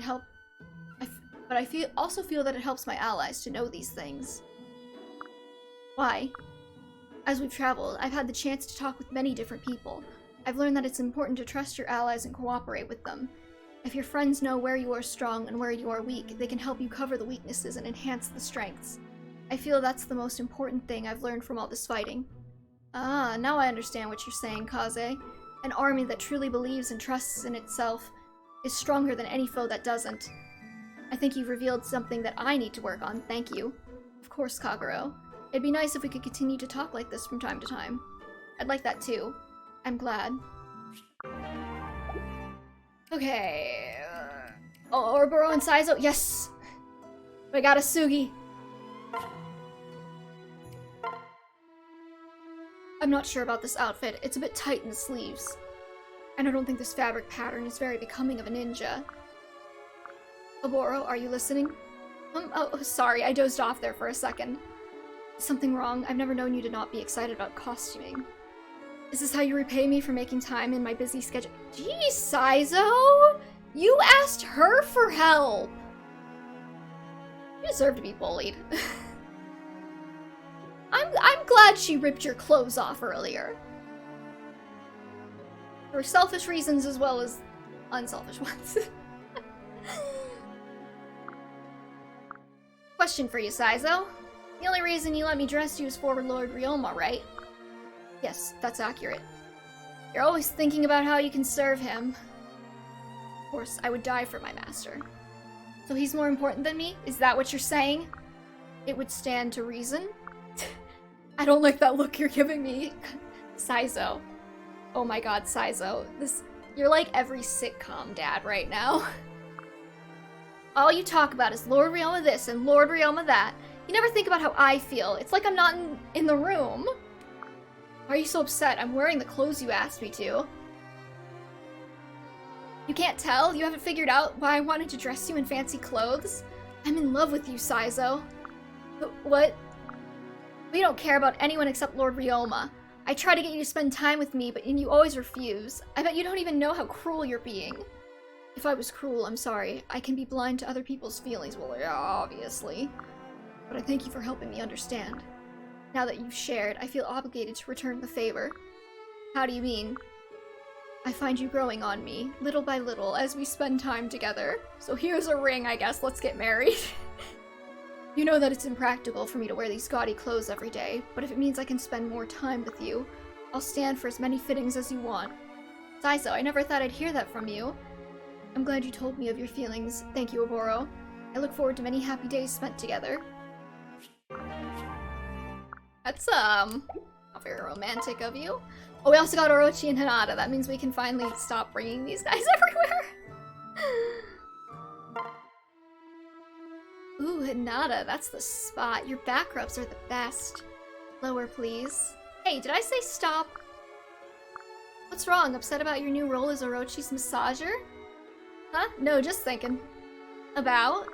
but I also feel that it helps my allies to know these things. Why? As we've traveled, I've had the chance to talk with many different people. I've learned that it's important to trust your allies and cooperate with them. If your friends know where you are strong and where you are weak, they can help you cover the weaknesses and enhance the strengths. I feel that's the most important thing I've learned from all this fighting. Ah, now I understand what you're saying, Kaze. An army that truly believes and trusts in itself is stronger than any foe that doesn't. I think you've revealed something that I need to work on, thank you. Of course, Kagero. It'd be nice if we could continue to talk like this from time to time. I'd like that too. I'm glad. Okay. Ouroboros and Saizo, yes! We got a Sugi. I'm not sure about this outfit. It's a bit tight in the sleeves. And I don't think this fabric pattern is very becoming of a ninja. Oboro, are you listening? Oh, sorry, I dozed off there for a second. Is something wrong? I've never known you to not be excited about costuming. Is this how you repay me for making time in my busy schedule? Geez, Saizo! You asked her for help! You deserve to be bullied. I'm glad she ripped your clothes off earlier. For selfish reasons as well as unselfish ones. Question for you, Saizo. The only reason you let me dress you is for Lord Ryoma, right? Yes, that's accurate. You're always thinking about how you can serve him. Of course, I would die for my master. So he's more important than me? Is that what you're saying? It would stand to reason? I don't like that look you're giving me. Saizo. Oh my god, Saizo. You're like every sitcom dad right now. All you talk about is Lord Ryoma this and Lord Ryoma that. You never think about how I feel. It's like I'm not in the room. Why are you so upset? I'm wearing the clothes you asked me to. You can't tell? You haven't figured out why I wanted to dress you in fancy clothes? I'm in love with you, Saizo. But what? We don't care about anyone except Lord Ryoma. I try to get you to spend time with me, but you always refuse. I bet you don't even know how cruel you're being. If I was cruel, I'm sorry. I can be blind to other people's feelings, well, yeah, obviously. But I thank you for helping me understand. Now that you've shared, I feel obligated to return the favor. How do you mean? I find you growing on me, little by little, as we spend time together. So here's a ring, I guess. Let's get married. You know that it's impractical for me to wear these gaudy clothes every day, but if it means I can spend more time with you, I'll stand for as many fittings as you want. Saizo, I never thought I'd hear that from you. I'm glad you told me of your feelings. Thank you, Oboro. I look forward to many happy days spent together. That's, not very romantic of you. Oh, we also got Orochi and Hinata. That means we can finally stop bringing these guys everywhere. Ooh, Hinata, that's the spot. Your back rubs are the best. Lower, please. Hey, did I say stop? What's wrong? Upset about your new role as Orochi's massager? Huh? No, just thinking. About?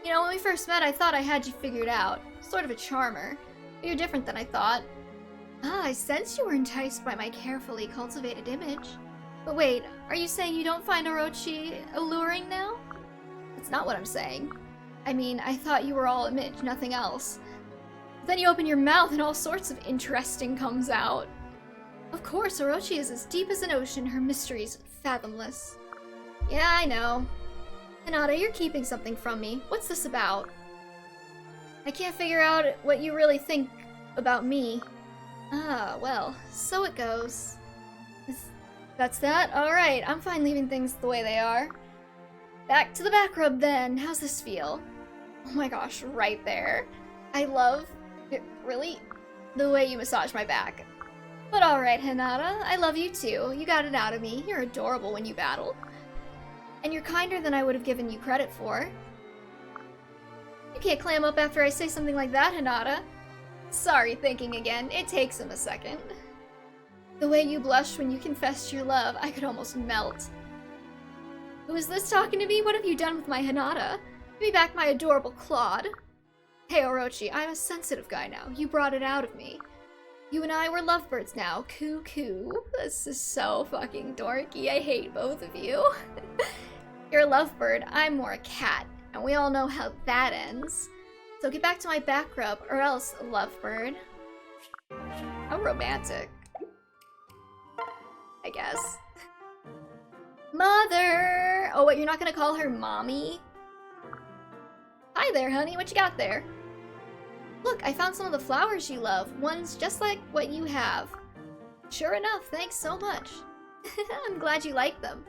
You know, when we first met, I thought I had you figured out. Sort of a charmer. But you're different than I thought. Ah, I sensed you were enticed by my carefully cultivated image. But wait, are you saying you don't find Orochi alluring now? That's not what I'm saying. I mean, I thought you were all image, nothing else. But then you open your mouth and all sorts of interesting comes out. Of course, Orochi is as deep as an ocean, her mysteries fathomless. Yeah, I know. Hinata, you're keeping something from me. What's this about? I can't figure out what you really think about me. Ah, well, so it goes. That's that? Alright, I'm fine leaving things the way they are. Back to the back rub then. How's this feel? Oh my gosh, right there. I love it, really, the way you massage my back. But alright, Hinata, I love you too. You got it out of me. You're adorable when you battle. And you're kinder than I would have given you credit for. You can't clam up after I say something like that, Hinata. Sorry, thinking again. It takes him a second. The way you blushed when you confessed your love, I could almost melt. Who is this talking to me? What have you done with my Hinata? Give me back my adorable Claude. Hey, Orochi, I'm a sensitive guy now. You brought it out of me. You and I were lovebirds now. Coo. This is so fucking dorky. I hate both of you. You're a lovebird. I'm more a cat. And we all know how that ends. So get back to my back rub, or else, lovebird. How romantic. I guess. Mother! Oh, wait, you're not gonna call her mommy? Hi there, honey. What you got there? Look, I found some of the flowers you love. Ones just like what you have. Sure enough, thanks so much. I'm glad you like them.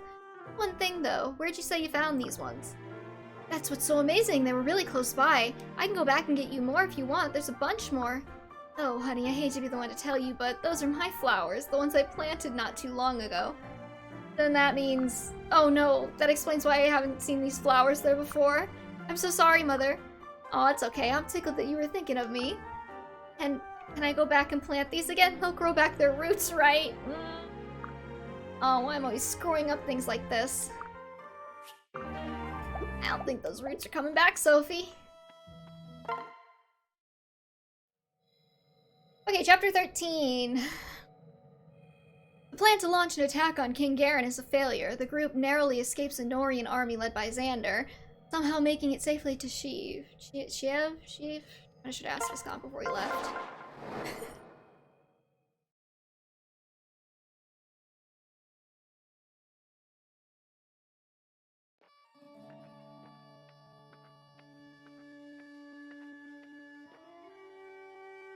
One thing though, where'd you say you found these ones? That's what's so amazing, they were really close by. I can go back and get you more if you want, there's a bunch more. Oh, honey, I hate to be the one to tell you, but those are my flowers, the ones I planted not too long ago. Then that means... Oh no, that explains why I haven't seen these flowers there before. I'm so sorry, Mother. Oh, it's okay, I'm tickled that you were thinking of me. And can I go back and plant these again? They'll grow back their roots, right? Oh, I'm always screwing up things like this. I don't think those roots are coming back, Sophie. Okay, chapter 13. The plan to launch an attack on King Garen is a failure. The group narrowly escapes a Norian army led by Xander, somehow making it safely to Sheev? I should ask Viscount before he left.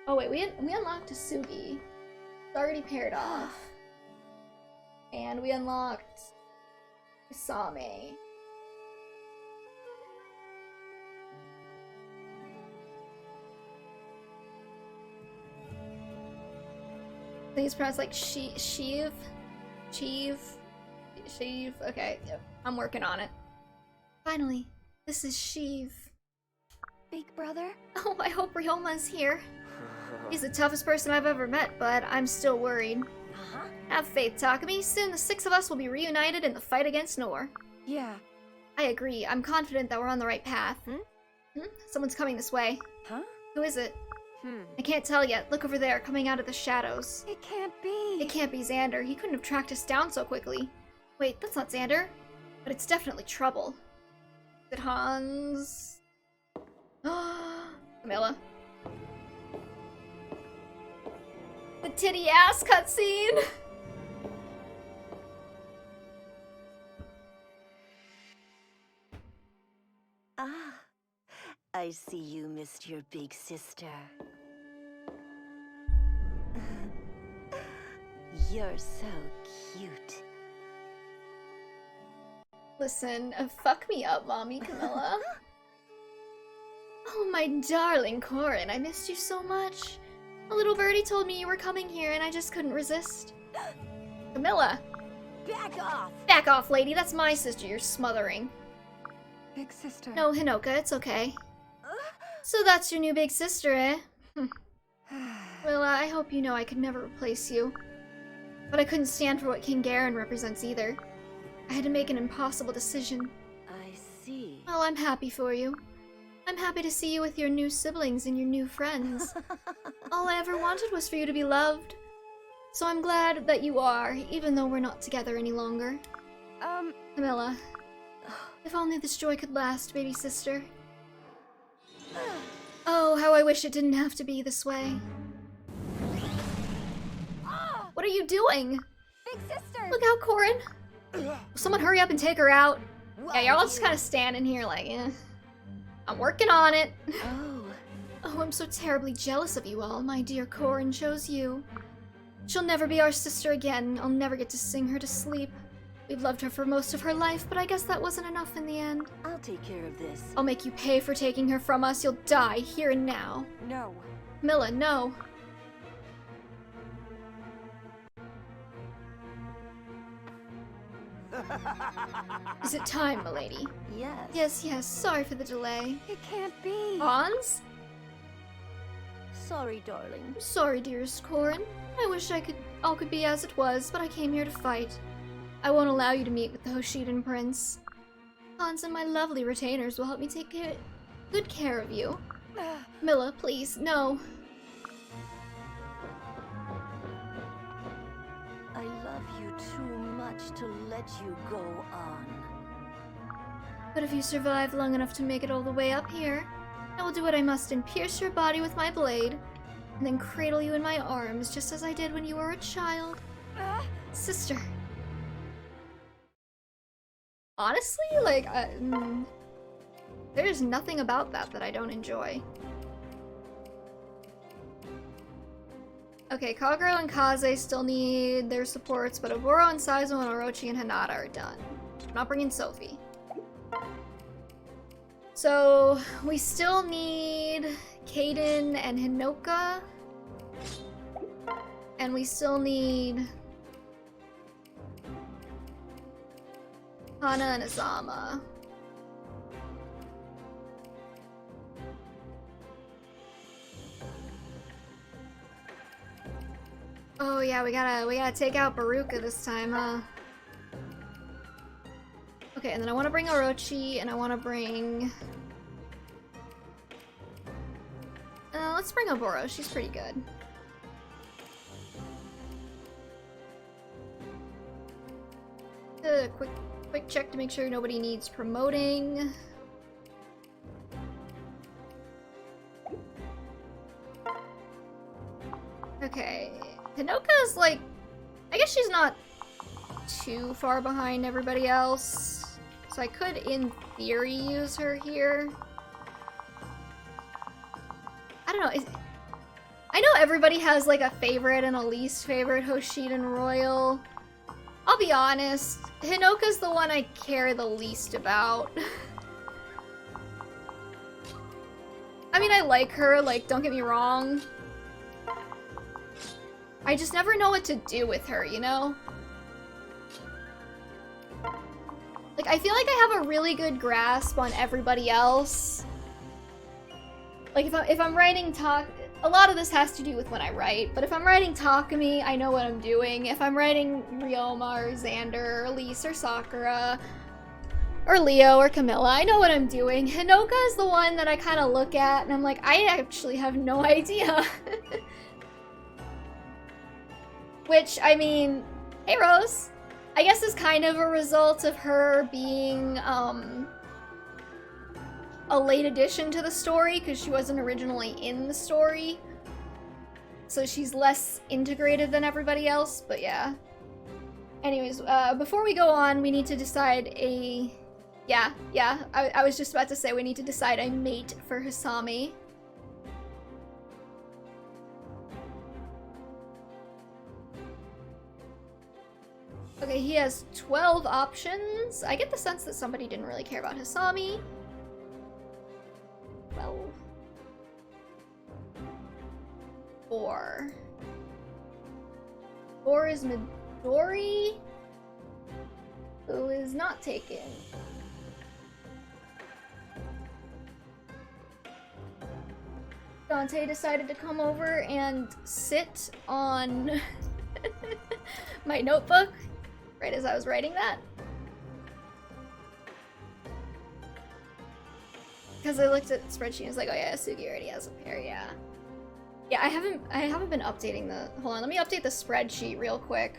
Oh wait, we unlocked a Sugi. It's already paired off. And we unlocked Isame. I think it's pronounced like Sheev. Okay, yep. I'm working on it. Finally, this is Sheev. Big brother? Oh, I hope Ryoma's here. He's the toughest person I've ever met, but I'm still worried. Uh-huh. Have faith, Takumi. Soon the six of us will be reunited in the fight against Nor. Yeah. I agree. I'm confident that we're on the right path. Someone's coming this way. Huh? Who is it? I can't tell yet. Look over there, coming out of the shadows. It can't be. It can't be Xander. He couldn't have tracked us down so quickly. Wait, that's not Xander. But it's definitely trouble. Is it Hans? Camilla. The titty ass cutscene! Ah, I see you missed your big sister. You're so cute. Listen, fuck me up, Mommy Camilla. Oh, my darling Corin, I missed you so much. A little birdie told me you were coming here and I just couldn't resist. Camilla! Back off! Back off, lady, that's my sister you're smothering. Big sister. No, Hinoka, it's okay. So that's your new big sister, eh? Well, I hope you know I could never replace you. But I couldn't stand for what King Garen represents either. I had to make an impossible decision. I see. Well, I'm happy for you. I'm happy to see you with your new siblings and your new friends. All I ever wanted was for you to be loved. So I'm glad that you are, even though we're not together any longer. Camilla, if only this joy could last, baby sister. Oh, how I wish it didn't have to be this way. What are you doing? Big sister! Look out, Corin. Will someone hurry up and take her out? Yeah, y'all just kind of standing here like, eh. I'm working on it. Oh, I'm so terribly jealous of you all. My dear Corin chose you. She'll never be our sister again. I'll never get to sing her to sleep. We've loved her for most of her life, but I guess that wasn't enough in the end. I'll take care of this. I'll make you pay for taking her from us. You'll die here and now. No. Milla, no. Is it time, milady? Yes. Yes, sorry for the delay. It can't be. Hans? Sorry, darling. I'm sorry, dearest Corin. I wish all could be as it was, but I came here to fight. I won't allow you to meet with the Hoshidan Prince. Hans and my lovely retainers will help me take good care of you. Milla, please, no. I love you too much to let you go on. But if you survive long enough to make it all the way up here, I will do what I must and pierce your body with my blade, and then cradle you in my arms, just as I did when you were a child. Sister. Honestly, like, there's nothing about that I don't enjoy. Okay, Kagero and Kaze still need their supports, but Oboro and Saizo and Orochi and Hinata are done. I'm not bringing Sophie. So, we still need Kaden and Hinoka. And we still need Hana and Azama. Oh yeah, we gotta take out Baruka this time, huh? Okay, and then I want to bring Orochi, and I want to bring... let's bring Oboro, she's pretty good. Quick check to make sure nobody needs promoting. Okay, Hinoka's like, I guess she's not too far behind everybody else, so I could, in theory, use her here. I don't know, I know everybody has like a favorite and a least favorite Hoshiden Royal. I'll be honest, Hinoka's the one I care the least about. I mean, I like her, like, don't get me wrong. I just never know what to do with her, you know? Like, I feel like I have a really good grasp on everybody else. Like, if I'm writing a lot of this has to do with when I write, but if I'm writing Takumi, I know what I'm doing. If I'm writing Ryoma or Xander or Elise or Sakura or Leo or Camilla, I know what I'm doing. Hinoka is the one that I kind of look at and I'm like, I actually have no idea. Which, I mean, hey Rose, I guess is kind of a result of her being, a late addition to the story, because she wasn't originally in the story. So she's less integrated than everybody else, but yeah. Anyways, before we go on, we need to decide a... Yeah, I was just about to say we need to decide a mate for Hisami. Okay, he has 12 options. I get the sense that somebody didn't really care about Hisami. 12. 4. 4 is Midori, who is not taken. Dante decided to come over and sit on my notebook right as I was writing that. Because I looked at the spreadsheet and was like, oh yeah, Sugi already has a pair, yeah. Yeah, I haven't been updating the... Hold on, let me update the spreadsheet real quick.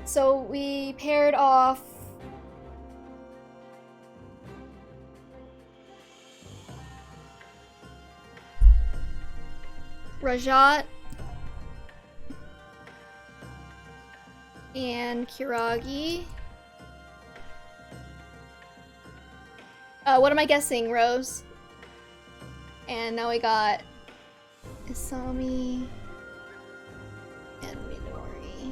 So we paired off... Rajat and Kiragi. What am I guessing, Rose? And now we got Isami and Midori.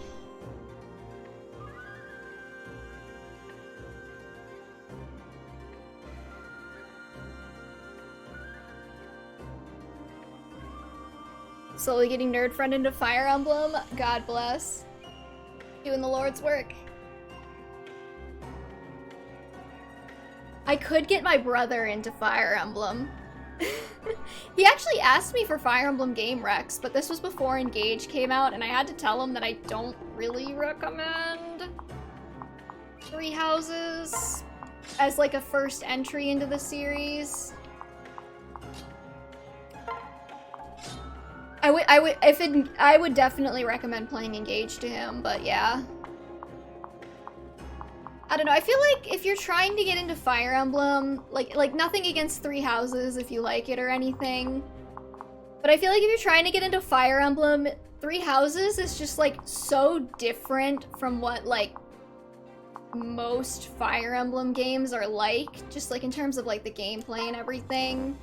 Slowly getting nerd friend into Fire Emblem. God bless. Doing the Lord's work. I could get my brother into Fire Emblem. He actually asked me for Fire Emblem Game Rex, but this was before Engage came out, and I had to tell him that I don't really recommend Three Houses as like a first entry into the series. I would definitely recommend playing Engage to him, but yeah. I don't know, I feel like if you're trying to get into Fire Emblem, like nothing against Three Houses if you like it or anything, but I feel like if you're trying to get into Fire Emblem, Three Houses is just like so different from what like most Fire Emblem games are like, just like in terms of like the gameplay and everything,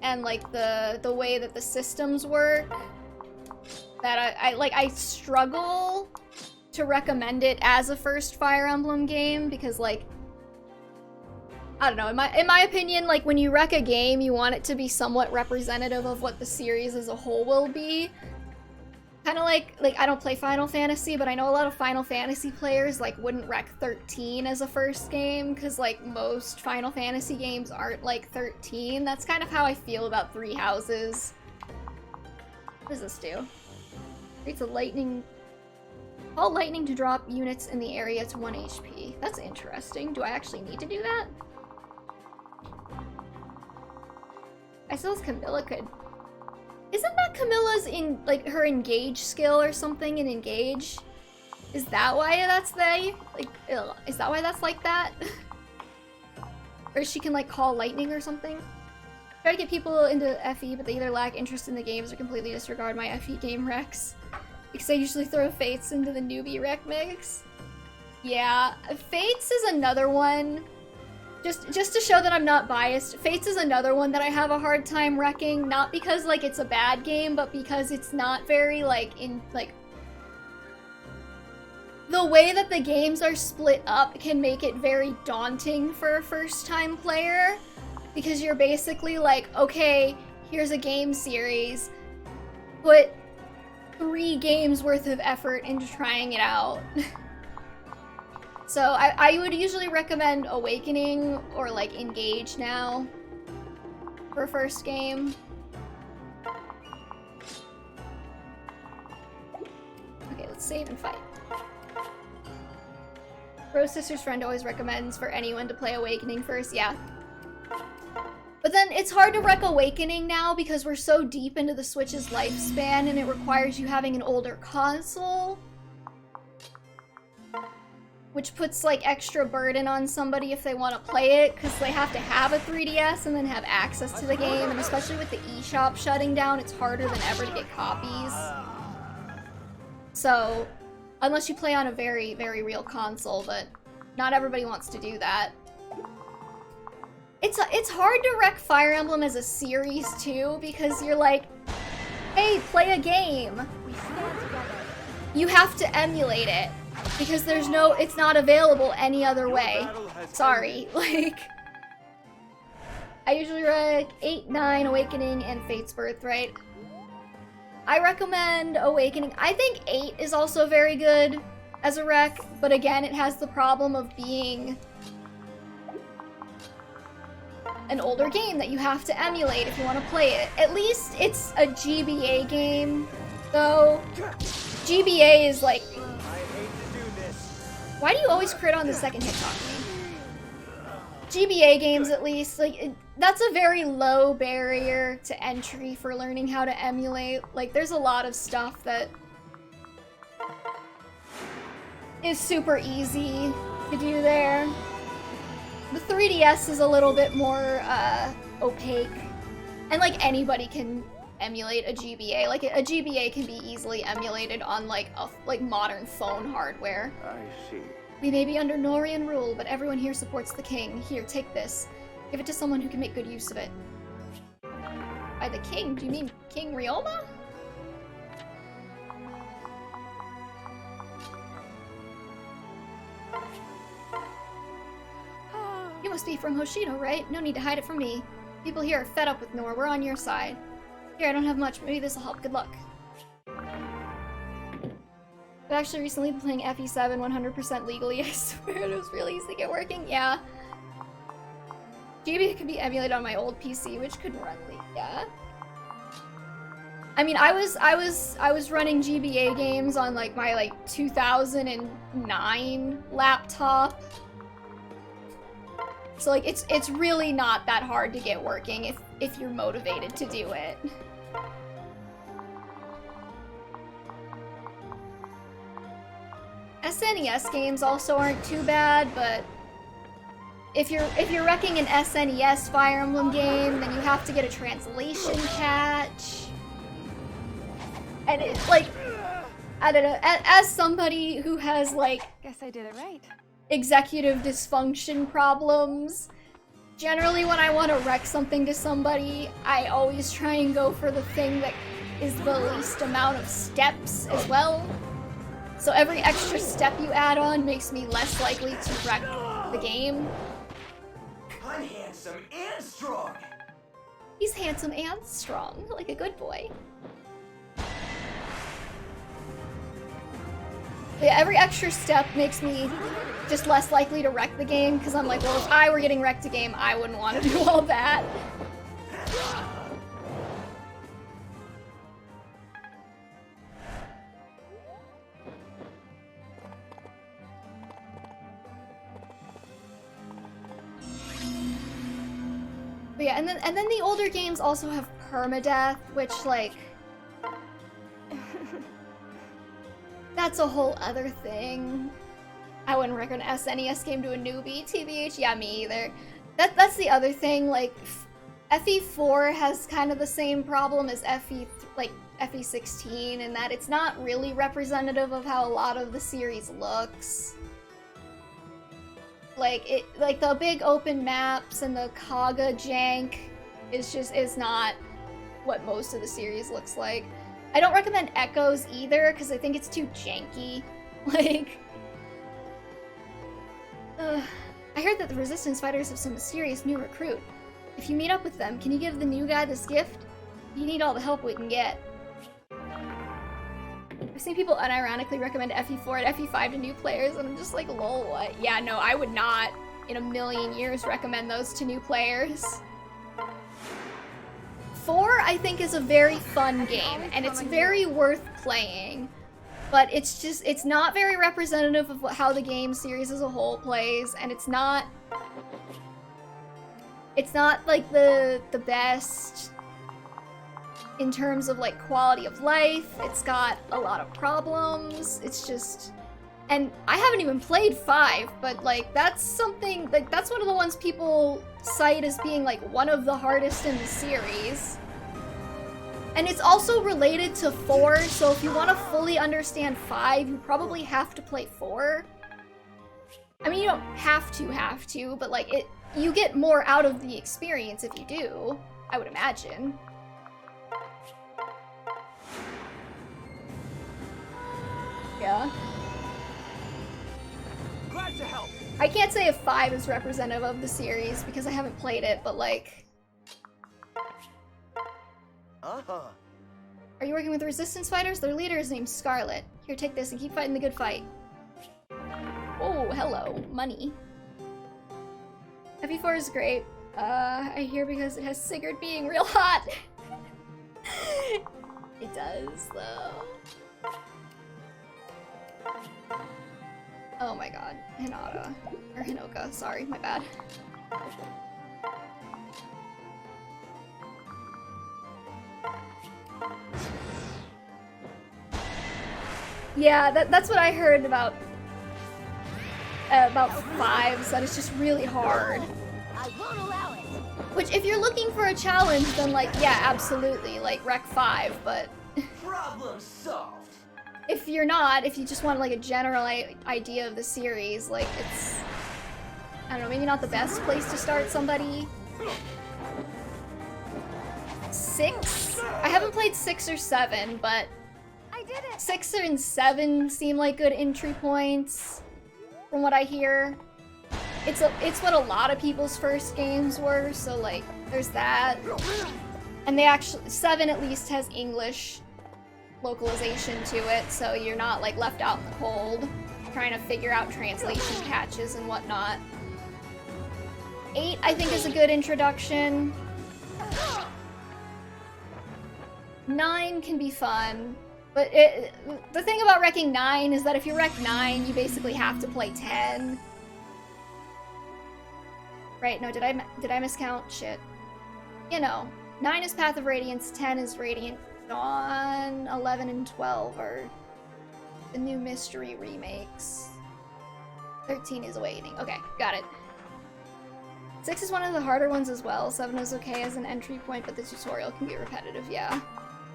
and like the way that the systems work, that I struggle to recommend it as a first Fire Emblem game, because like, I don't know, in my opinion, like when you rec a game, you want it to be somewhat representative of what the series as a whole will be. Kind of like I don't play Final Fantasy, but I know a lot of Final Fantasy players like wouldn't rec 13 as a first game, because like most Final Fantasy games aren't like 13. That's kind of how I feel about Three Houses. What does this do? Creates a lightning... Call lightning to drop units in the area to 1 HP. That's interesting. Do I actually need to do that? I suppose Camilla could... Isn't that Camilla's in like her engage skill or something in engage? Is that why that's is that why that's like that? Or she can like call lightning or something? Try to get people into FE, but they either lack interest in the games or completely disregard my FE game recs. Because I usually throw Fates into the newbie rec mix. Yeah, Fates is another one. Just to show that I'm not biased, Fates is another one that I have a hard time wrecking, not because like it's a bad game, but because it's not very like the way that the games are split up can make it very daunting for a first-time player, because you're basically like, okay, here's a game series, put 3 games worth of effort into trying it out. So I would usually recommend Awakening or like Engage now for first game. Okay, let's save and fight. Rose Sister's friend always recommends for anyone to play Awakening first, yeah. But then it's hard to rec Awakening now because we're so deep into the Switch's lifespan and it requires you having an older console, which puts like extra burden on somebody if they want to play it, because they have to have a 3DS and then have access to the game, and especially with the eShop shutting down, it's harder than ever to get copies. So, unless you play on a very, very real console, but not everybody wants to do that. It's hard to rec Fire Emblem as a series too, because you're like, hey, play a game. You have to emulate it. Because it's not available any other way. Sorry, like... I usually rec 8, 9, Awakening, and Fate's Birthright. I recommend Awakening. I think 8 is also very good as a rec, but again, it has the problem of being an older game that you have to emulate if you want to play it. At least it's a GBA game, though. GBA is like... Why do you always crit on the second hit, Talk Me? GBA games, at least, like, that's a very low barrier to entry for learning how to emulate. Like, there's a lot of stuff that is super easy to do there. The 3DS is a little bit more opaque, and like anybody can emulate a GBA. Like a GBA can be easily emulated on like modern phone hardware. I see. We may be under Norian rule, but everyone here supports the king. Here, take this. Give it to someone who can make good use of it. By the king? Do you mean King Ryoma? You must be from Hoshino, right? No need to hide it from me. People here are fed up with Nor. We're on your side. Here, I don't have much. Maybe this'll help. Good luck. I've actually recently been playing FE7 100% legally. I swear it was really easy to get working. Yeah. GBA could be emulated on my old PC, which could run League. Yeah. I mean, I was running GBA games on like my 2009 laptop. So like it's really not that hard to get working if you're motivated to do it. SNES games also aren't too bad, but if you're wrecking an SNES Fire Emblem game, then you have to get a translation patch. And it's like, I don't know, as somebody who has like Guess I did it right. executive dysfunction problems, generally when I want to wreck something to somebody, I always try and go for the thing that is the least amount of steps as well. So every extra step you add on makes me less likely to wreck the game. I'm handsome and strong. He's handsome and strong, like a good boy. But yeah, every extra step makes me just less likely to wreck the game, because I'm like, well, if I were getting wrecked a game, I wouldn't want to do all that. But yeah, and then the older games also have permadeath, which like that's a whole other thing. I wouldn't recommend an SNES game to a newbie, TBH. Yeah, me either. That's the other thing. Like FE4 has kind of the same problem as FE16, in that it's not really representative of how a lot of the series looks. Like the big open maps and the Kaga jank is not what most of the series looks like. I don't recommend Echoes either, because I think it's too janky. Like, I heard that the Resistance fighters have some mysterious new recruit. If you meet up with them, can you give the new guy this gift? You need all the help we can get. I've seen people unironically recommend FE4 and FE5 to new players, and I'm just like, lol, what? Yeah, no, I would not in a million years recommend those to new players. 4, I think, is a very fun game, and it's very worth playing, but it's not very representative of how the game series as a whole plays, and it's not like the best in terms of like quality of life. It's got a lot of problems. It's just, and I haven't even played 5, but like that's something, like that's one of the ones people cite as being like one of the hardest in the series. And it's also related to 4, so if you want to fully understand 5, you probably have to play 4. I mean, you don't have to, but like you get more out of the experience if you do, I would imagine. Yeah. Glad to help. I can't say if 5 is representative of the series because I haven't played it, but like... Uh-huh. Are you working with the Resistance fighters? Their leader is named Scarlet. Here, take this and keep fighting the good fight. Oh, hello. Money. FE4 is great. I hear because it has Sigurd being real hot. It does, though. Oh my god. Hinata. Or Hinoka. Sorry, my bad. Yeah, that's what I heard about 5, so that it's just really hard. I won't allow it. Which, if you're looking for a challenge, then like, yeah, absolutely, like, Rec 5, but... Problem solved. If you're not, if you just want like a general idea of the series, like, it's... I don't know, maybe not the best place to start somebody. 6? I haven't played 6 or 7, but... I did it. 6 and 7 seem like good entry points, from what I hear. It's what a lot of people's first games were, so like, there's that. And they actually, 7 at least has English localization to it, so you're not like left out in the cold, trying to figure out translation patches and whatnot. 8, I think, is a good introduction. 9 can be fun. But the thing about wrecking 9 is that if you wreck 9, you basically have to play 10. Right, no, did I miscount? Shit. You know, 9 is Path of Radiance, 10 is Radiant Dawn, 11 and 12 are The new mystery remakes. 13 is Awakening. Okay, got it. 6 is one of the harder ones as well. 7 is okay as an entry point, but the tutorial can be repetitive, yeah.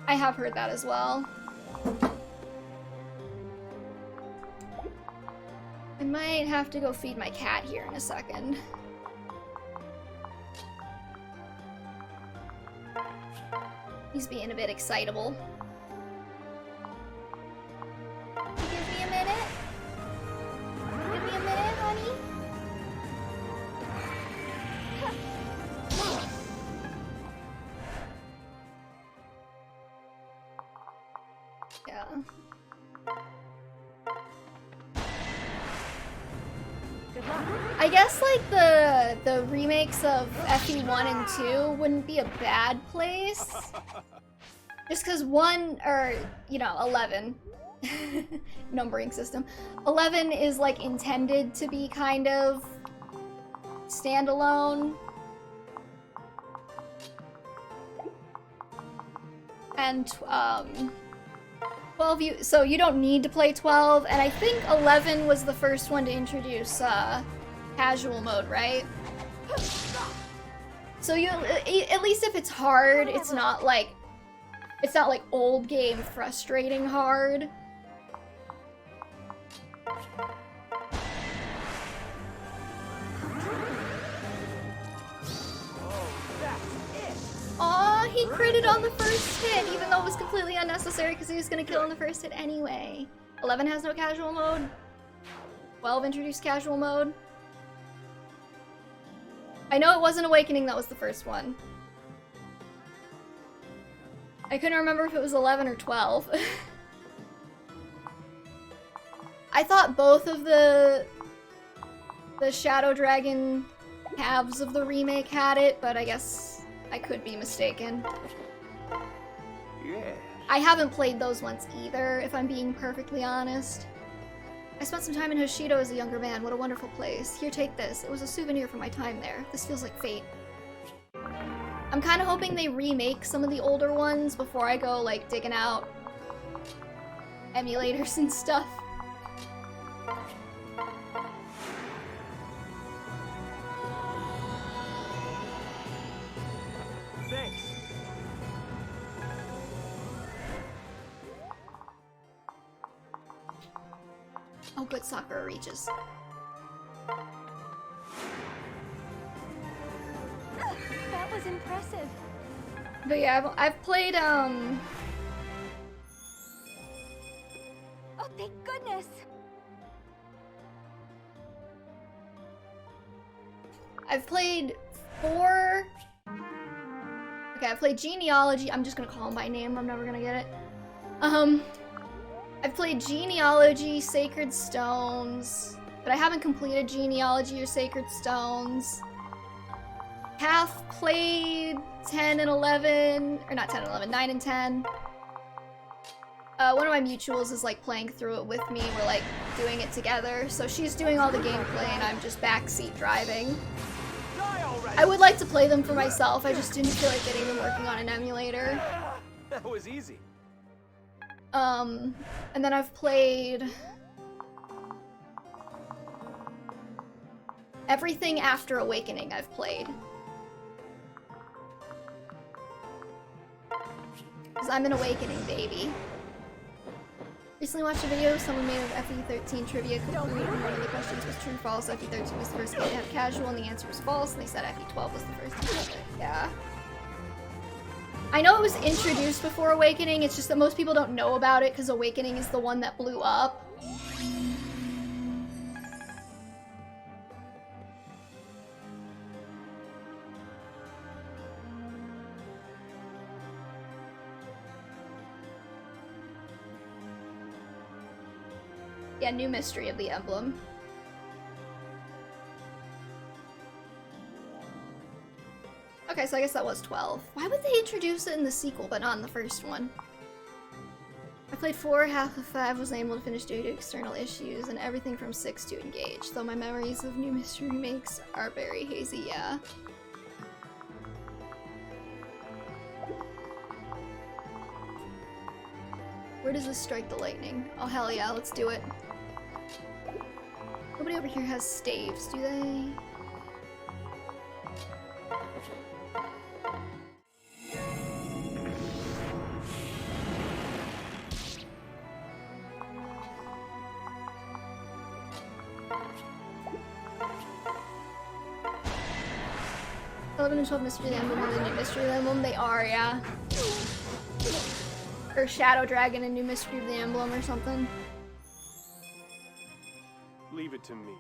I have heard that as well. I might have to go feed my cat here in a second. He's being a bit excitable. Give me a minute? Give me a minute, honey? Yeah. Good luck. I guess like the remakes of FE1 and 2 wouldn't be a bad place. Just cause 1 or 11 numbering system. 11 is like intended to be kind of standalone. And 12 so you don't need to play 12, and I think 11 was the first one to introduce casual mode, right? So you at least if it's hard, it's not like old game frustrating hard. Aw, he critted on the first hit, even though it was completely unnecessary because he was gonna kill on the first hit anyway. 11 has no casual mode. 12 introduced casual mode. I know it wasn't Awakening that was the first one. I couldn't remember if it was 11 or 12. I thought both of the Shadow Dragon halves of the remake had it, but I guess I could be mistaken. Yeah. I haven't played those ones either, if I'm being perfectly honest. I spent some time in Hoshido as a younger man. What a wonderful place. Here, take this. It was a souvenir from my time there. This feels like fate. I'm kind of hoping they remake some of the older ones before I go, like, digging out emulators and stuff. Thanks. Oh, good, Sakura reaches. That was impressive. But yeah, I've played, Oh, thank goodness. I've played 4... Okay, I've played Genealogy. I'm just gonna call him by name. I'm never gonna get it. I've played Genealogy, Sacred Stones, but I haven't completed Genealogy or Sacred Stones. Half played 10 and 11, or not 10 and 11, 9 and 10. One of my mutuals is like playing through it with me. We're like doing it together. So she's doing all the gameplay and I'm just backseat driving. I would like to play them for myself. I just didn't feel like getting them working on an emulator. That was easy. And then I've played everything after Awakening I've played. Because I'm an Awakening baby. Recently watched a video someone made of FE13 trivia concluding one of the questions was true or false. FE13 was the first game to have casual and the answer was false, and they said FE12 was the first to have it. Yeah. I know it was introduced before Awakening, it's just that most people don't know about it because Awakening is the one that blew up. Yeah, new mystery of the emblem. Okay, so I guess that was 12. Why would they introduce it in the sequel but not in the first one? I played 4, half of 5 wasn't able to finish due to external issues, and everything from 6 to engage, though my memories of new mystery remakes are very hazy, yeah. Or does this strike the lightning? Oh hell yeah, let's do it. Nobody over here has staves, do they? Eleven and 12 Mystery of the Emblem and the new Mystery of the Emblem. They are, yeah. Or Shadow Dragon and new Mystery of the Emblem or something. Leave it to me.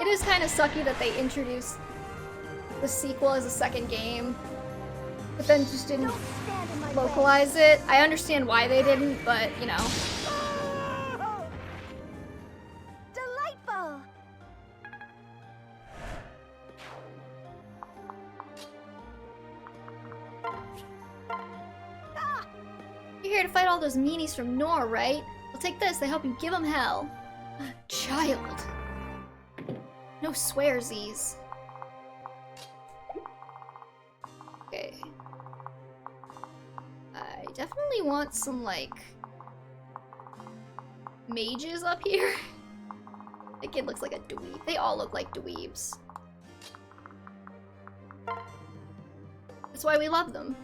It is kind of sucky that they introduced the sequel as a second game, but then just didn't localize it. I understand why they didn't, but you know. Delightful! You're here to fight all those meanies from Nor, right? Well, take this. They help you give them hell. Child. No swearsies. Okay. I definitely want some, like, mages up here. That kid looks like a dweeb. They all look like dweebs. That's why we love them.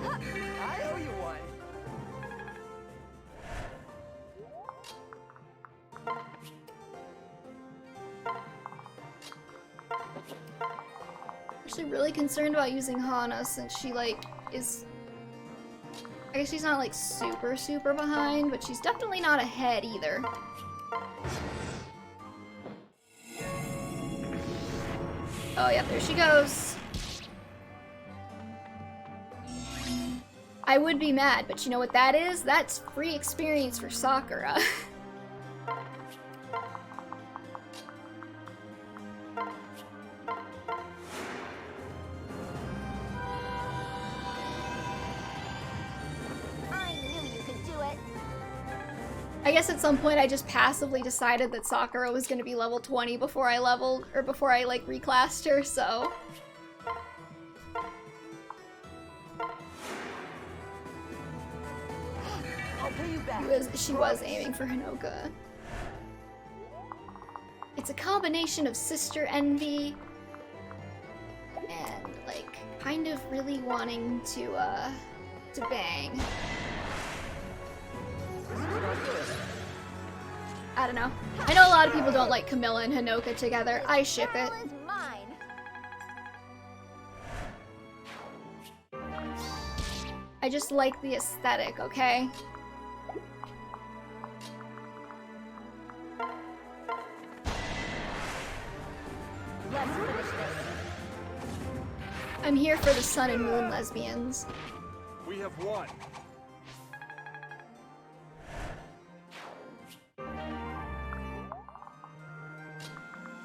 I owe you one. Actually really concerned about using Hana since she like is, I guess she's not like super behind, but she's definitely not ahead either. Oh yeah, there she goes. I would be mad, but you know what that is? That's free experience for Sakura. I guess at some point I just passively decided that Sakura was gonna be level 20 before I leveled, or before I like reclassed her, so. I'll pay you back. She was aiming for Hinoka. It's a combination of sister envy and like kind of really wanting to bang. I don't know. I know a lot of people don't like Camilla and Hinoka together. I ship it. I just like the aesthetic, okay? Let's finish this. I'm here for the sun and moon lesbians. We have won.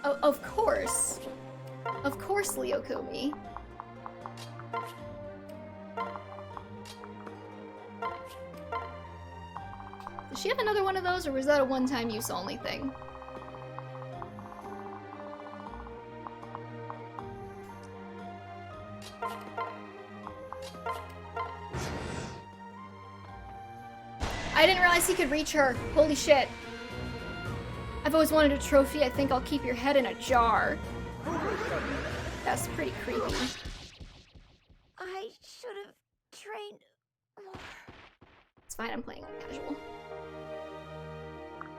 Oh, of course. Of course, Lyokumi. Does she have another one of those, or was that a one-time use only thing? I didn't realize he could reach her. Holy shit. I've always wanted a trophy. I think I'll keep your head in a jar. That's pretty creepy. I should have trained more. It's fine, I'm playing on casual.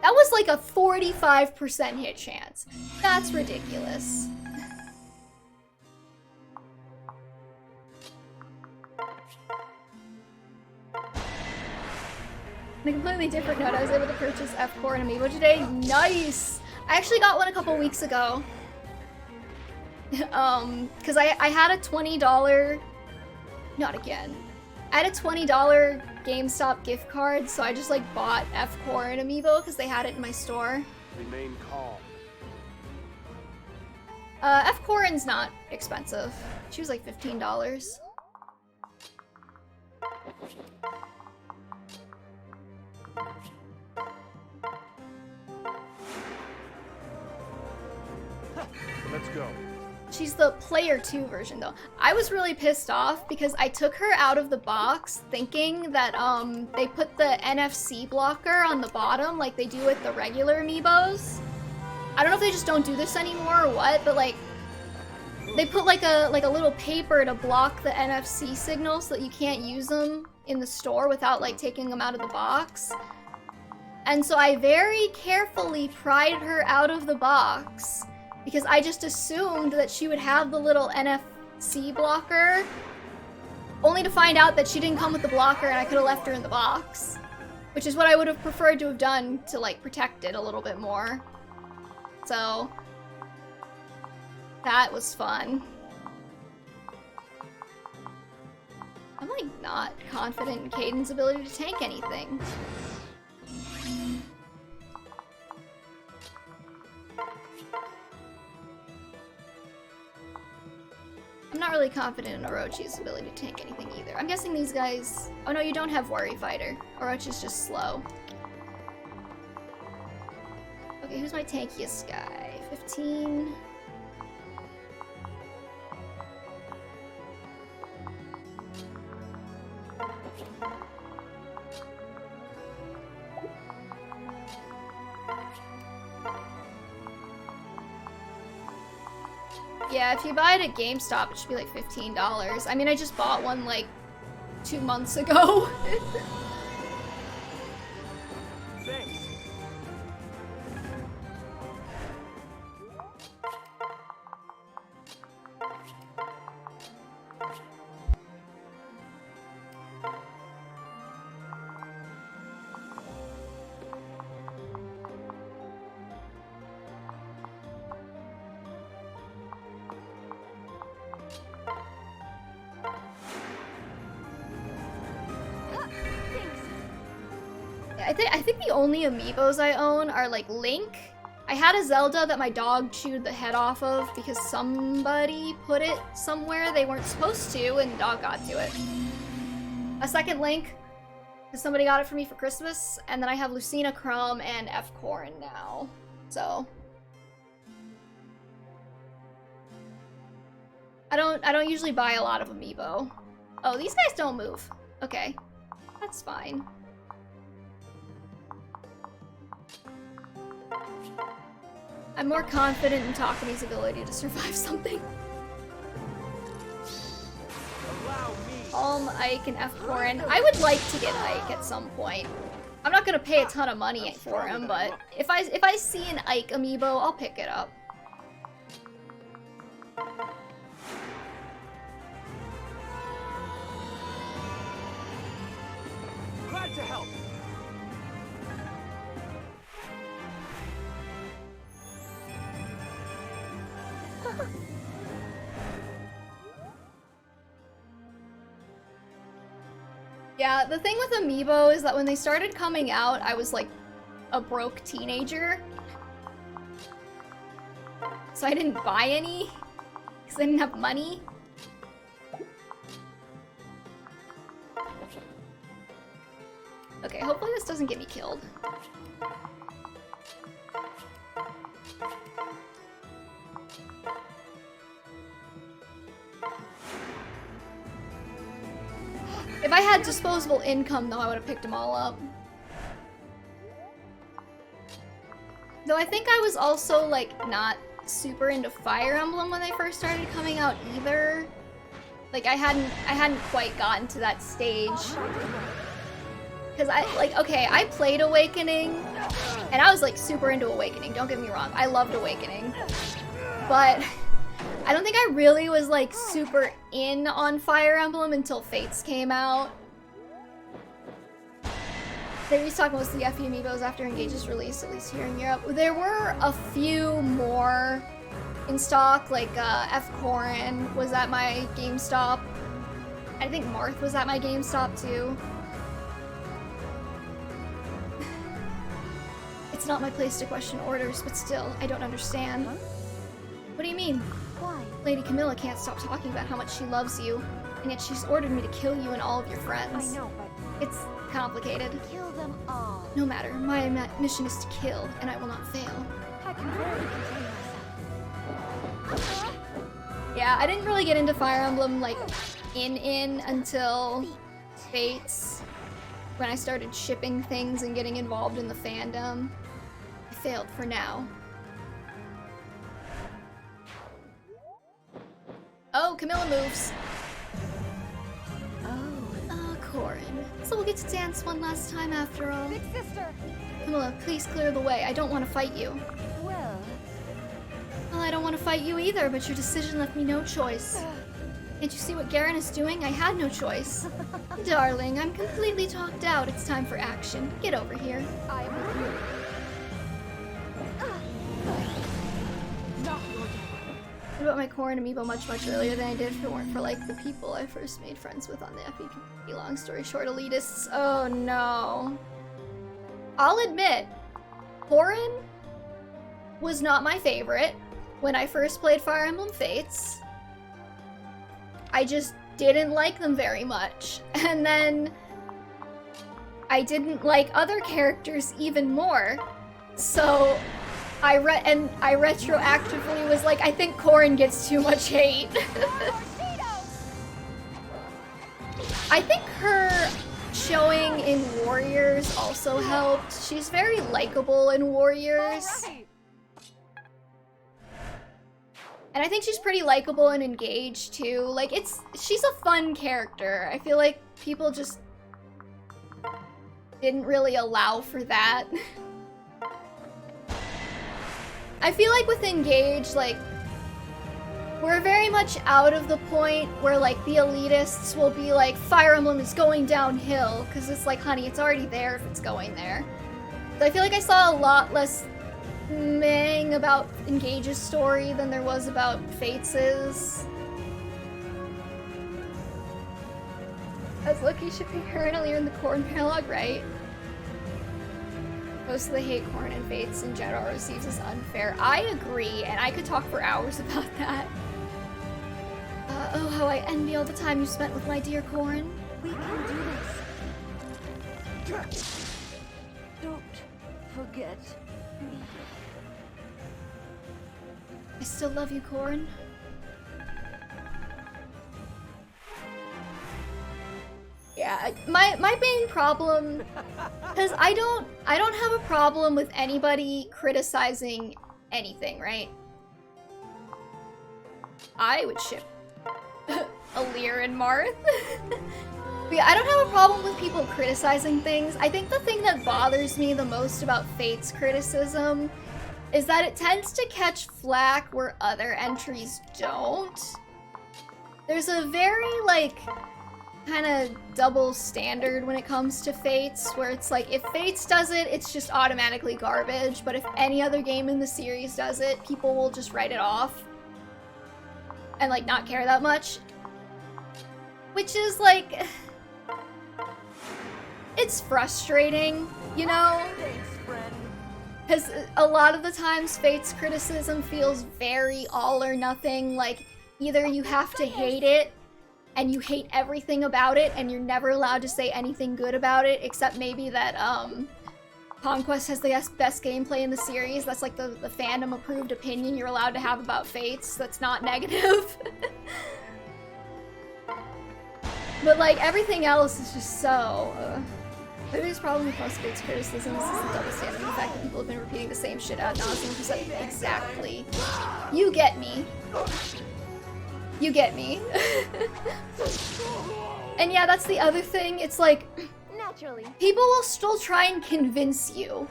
That was like a 45% hit chance. That's ridiculous. On a completely different note, I was able to purchase F-Core and Amiibo today. Nice! I actually got one a couple weeks ago. Because I had a $20... Not again. I had a $20 GameStop gift card, so I just like bought F-Core and Amiibo because they had it in my store. Remain calm. F-Corin's not expensive. She was like $15. Let's go. She's the player 2 version though. I was really pissed off because I took her out of the box thinking that they put the NFC blocker on the bottom like they do with the regular amiibos. I don't know if they just don't do this anymore or what, but like they put like a little paper to block the NFC signal so that you can't use them in the store without like taking them out of the box. And so I very carefully pried her out of the box because I just assumed that she would have the little NFC blocker, only to find out that she didn't come with the blocker and I could have left her in the box. Which is what I would have preferred to have done to like protect it a little bit more. So that was fun. I'm like not confident in Kaiden's ability to tank anything. I'm not really confident in Orochi's ability to tank anything either. I'm guessing these guys... Oh no, you don't have Worry Fighter. Orochi's just slow. Okay, who's my tankiest guy? 15... Yeah, if you buy it at GameStop, it should be like $15. I mean, I just bought one like 2 months ago. Thanks. I think the only amiibos I own are like Link. I had a Zelda that my dog chewed the head off of because somebody put it somewhere they weren't supposed to and the dog got to it. A second Link, because somebody got it for me for Christmas, and then I have Lucina Chrome and F. Corrin now. So I don't usually buy a lot of amiibo. Oh, these guys don't move. Okay. That's fine. I'm more confident in Takami's ability to survive something. Ike, and F. Corrin. I would like to get Ike at some point. I'm not gonna pay a ton of money for him, but if I see an Ike amiibo, I'll pick it up. Glad to help. Yeah, the thing with amiibo is that when they started coming out, I was like a broke teenager. So I didn't buy any, because I didn't have money. Okay, hopefully this doesn't get me killed. If I had disposable income, though, I would have picked them all up. Though I think I was also, like, not super into Fire Emblem when they first started coming out either. Like, I hadn't quite gotten to that stage. Because I played Awakening, and I was, like, super into Awakening, don't get me wrong. I loved Awakening. But I don't think I really was, like, super in on Fire Emblem until Fates came out. They restocked most of the FE amiibos after Engage's release, at least here in Europe. There were a few more in stock, like F. Corrin was at my GameStop. I think Marth was at my GameStop too. It's not my place to question orders, but still, I don't understand. Huh? What do you mean? Why? Lady Camilla can't stop talking about how much she loves you, and yet she's ordered me to kill you and all of your I friends. know, but It's complicated. kill them all. No matter, my mission is to kill, and I will not fail. I can barely contain myself. Yeah, I didn't really get into Fire Emblem, like, in until Fates. When I started shipping things and getting involved in the fandom. I failed for now. Oh, Camilla moves. Oh, Corin. So we'll get to dance one last time after all. Big sister! Camilla, please clear the way. I don't want to fight you. Well, Well, I don't want to fight you either, but your decision left me no choice. Can't you see what Garen is doing? I had no choice. Darling, I'm completely talked out. It's time for action. Get over here. I am with you. Not your day. I bought my Corin amiibo much earlier than I did if it weren't for, like, the people I first made friends with on the FE community. Long story short, elitists. Oh, no. I'll admit, Corin was not my favorite when I first played Fire Emblem Fates. I just didn't like them very much. And then I didn't like other characters even more. So I retroactively was like, I think Corin gets too much hate. I think her showing in Warriors also helped. She's very likable in Warriors. And I think she's pretty likable and engaged too. Like, she's a fun character. I feel like people just didn't really allow for that. I feel like with Engage, like, we're very much out of the point where, like, the elitists will be like, Fire Emblem is going downhill, because it's like, honey, it's already there if it's going there. So I feel like I saw a lot less meh about Engage's story than there was about Fates'. As Loki shipping her earlier in the Corn paralogue, right? Most of the hate Corn and Fates in general receives is unfair. I agree, and I could talk for hours about that. Oh, how I envy all the time you spent with my dear Corn. We can do this. Don't forget me. I still love you, Corn. Yeah, my main problem, because I don't have a problem with anybody criticizing anything, right? I would ship Alear and Marth. But yeah, I don't have a problem with people criticizing things. I think the thing that bothers me the most about Fate's criticism is that it tends to catch flack where other entries don't. There's a very, like, kind of double standard when it comes to Fates, where it's like, if Fates does it, it's just automatically garbage, but if any other game in the series does it, people will just write it off and, like, not care that much. Which is, like, it's frustrating, you know? Thanks, friend. Because a lot of the times Fate's criticism feels very all or nothing, like, either you have to hate it, and you hate everything about it, and you're never allowed to say anything good about it, except maybe that, Conquest has the best gameplay in the series. That's like the fandom-approved opinion you're allowed to have about Fates. That's not negative. But, like, everything else is just so... My biggest problem with most Fates criticisms is the double standard. The fact that people have been repeating the same shit ad nauseum. Exactly. You get me. You get me. And yeah, that's the other thing. It's like, Naturally. people will still try and convince you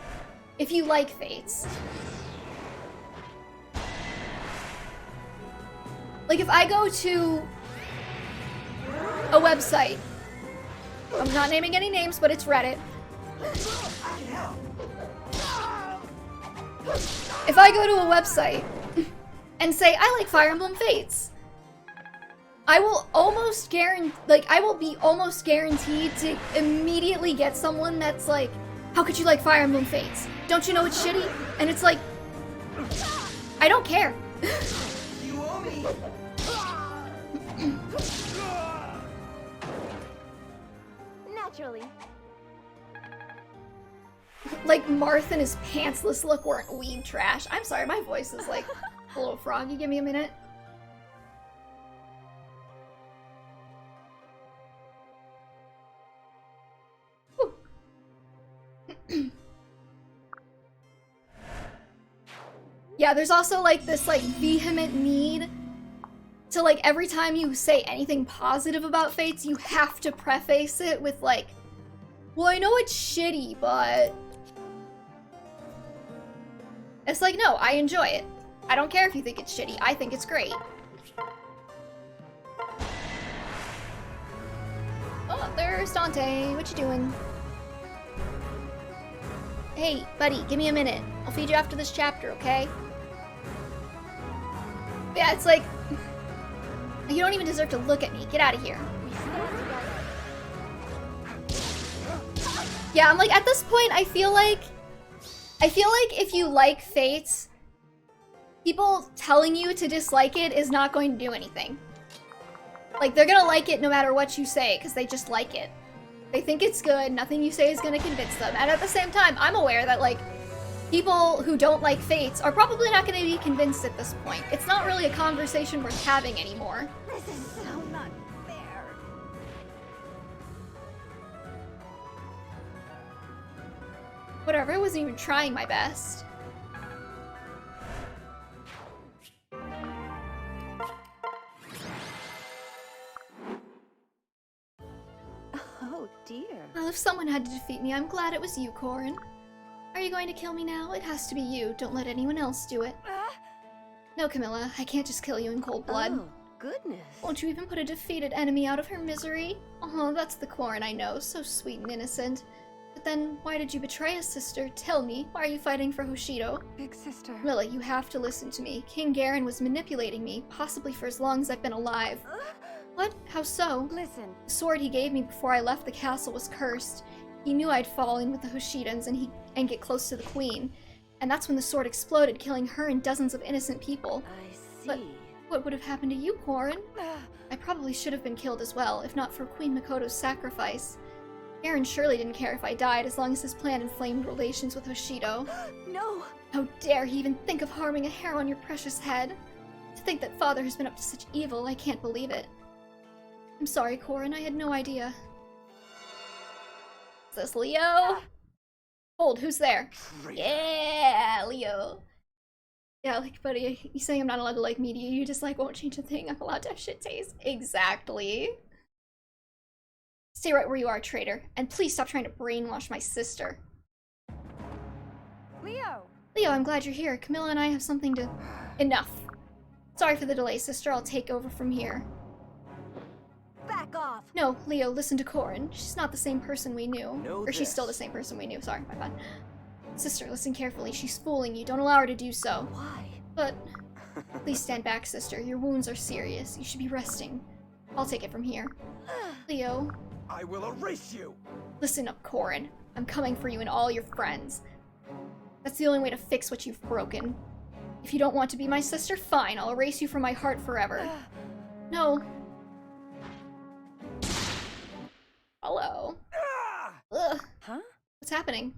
if you like Fates. Like, if I go to a website, I'm not naming any names, but it's Reddit. If I go to a website and say, I like Fire Emblem Fates, I will almost be almost guaranteed to immediately get someone that's like, how could you like Fire Emblem Fates? Don't you know it's shitty? And it's like, I don't care. You owe me. Naturally. Like, Marth and his pantsless look weren't weed trash. I'm sorry, my voice is like Hello, Froggy, give me a minute. Yeah, there's also like this like vehement need to like every time you say anything positive about Fates, you have to preface it with like, well, I know it's shitty, but it's like, no, I enjoy it. I don't care if you think it's shitty. I think it's great. Oh, there's Dante. What you doing? Hey, buddy, give me a minute. I'll feed you after this chapter, okay? Yeah, it's like, you don't even deserve to look at me. Get out of here. Yeah, I'm like, at this point, I feel like if you like Fates, people telling you to dislike it is not going to do anything. Like, they're gonna like it no matter what you say, because they just like it. They think it's good, nothing you say is gonna convince them. And at the same time, I'm aware that, like, people who don't like Fates are probably not gonna be convinced at this point. It's not really a conversation worth having anymore. This is so not fair. Whatever, I wasn't even trying my best. Oh dear. Well, if someone had to defeat me, I'm glad it was you, Corin. Are you going to kill me now? It has to be you. Don't let anyone else do it. No, Camilla, I can't just kill you in cold blood. Oh, goodness. Won't you even put a defeated enemy out of her misery? Oh, that's the Corin I know, so sweet and innocent. But then, why did you betray us, sister? Tell me, why are you fighting for Hoshido? Big sister. Camilla, you have to listen to me. King Garen was manipulating me, possibly for as long as I've been alive. What? How so? Listen. The sword he gave me before I left the castle was cursed. He knew I'd fall in with the Hoshidans and get close to the queen. And that's when the sword exploded, killing her and dozens of innocent people. I see. But what would have happened to you, Corin? I probably should have been killed as well, if not for Queen Makoto's sacrifice. Garen surely didn't care if I died, as long as his plan inflamed relations with Hoshido. No! How dare he even think of harming a hair on your precious head? To think that father has been up to such evil, I can't believe it. I'm sorry, Corin, I had no idea. Is this Leo? Hold, who's there? Yeah, Leo. Yeah, like, buddy, you saying I'm not allowed to like media, you just like won't change a thing. I'm allowed to have shit taste. Exactly. Stay right where you are, traitor. And please stop trying to brainwash my sister. Leo! Leo, I'm glad you're here. Camilla and I have something to... Enough. Sorry for the delay, sister. I'll take over from here. Back off! No, Leo, listen to Corin. She's not the same person we knew. Know Or she's still the this. same person we knew. Sorry, my bad. Sister, listen carefully. She's fooling you. Don't allow her to do so. Why? But... Please stand back, sister. Your wounds are serious. You should be resting. I'll take it from here. Leo... I will erase you! Listen up, Corin. I'm coming for you and all your friends. That's the only way to fix what you've broken. If you don't want to be my sister, fine. I'll erase you from my heart forever. No. Hello. Ugh. Huh? What's happening?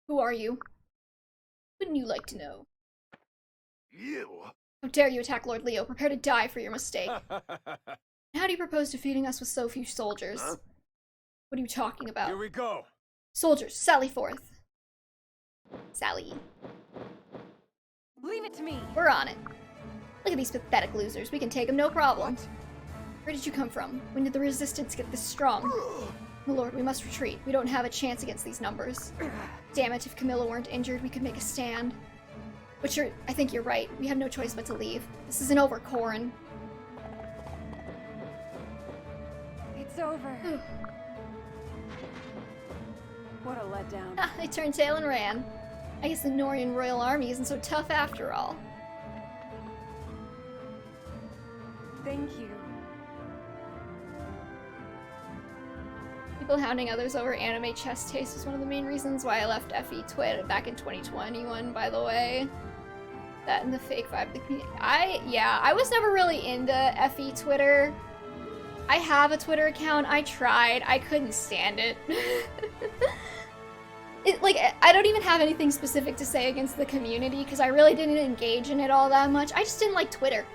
Who are you? Wouldn't you like to know? You! How dare you attack Lord Leo? Prepare to die for your mistake. How do you propose defeating us with so few soldiers? Huh? What are you talking about? Here we go! Soldiers, sally forth. Sally. Leave it to me! We're on it. Look at these pathetic losers. We can take them, no problem. What? Where did you come from? When did the resistance get this strong? My lord, we must retreat. We don't have a chance against these numbers. Damn it, if Camilla weren't injured, we could make a stand. But I think you're right. We have no choice but to leave. This isn't over, Corin. It's over. What a letdown. Ah, they turned tail and ran. I guess the Norian Royal Army isn't so tough after all. Thank you. People hounding others over anime chess taste was one of the main reasons why I left FE Twit back in 2021, by the way. That and the fake vibe of the community. I was never really into FE Twitter. I have a Twitter account. I tried. I couldn't stand it. Like, I don't even have anything specific to say against the community because I really didn't engage in it all that much. I just didn't like Twitter.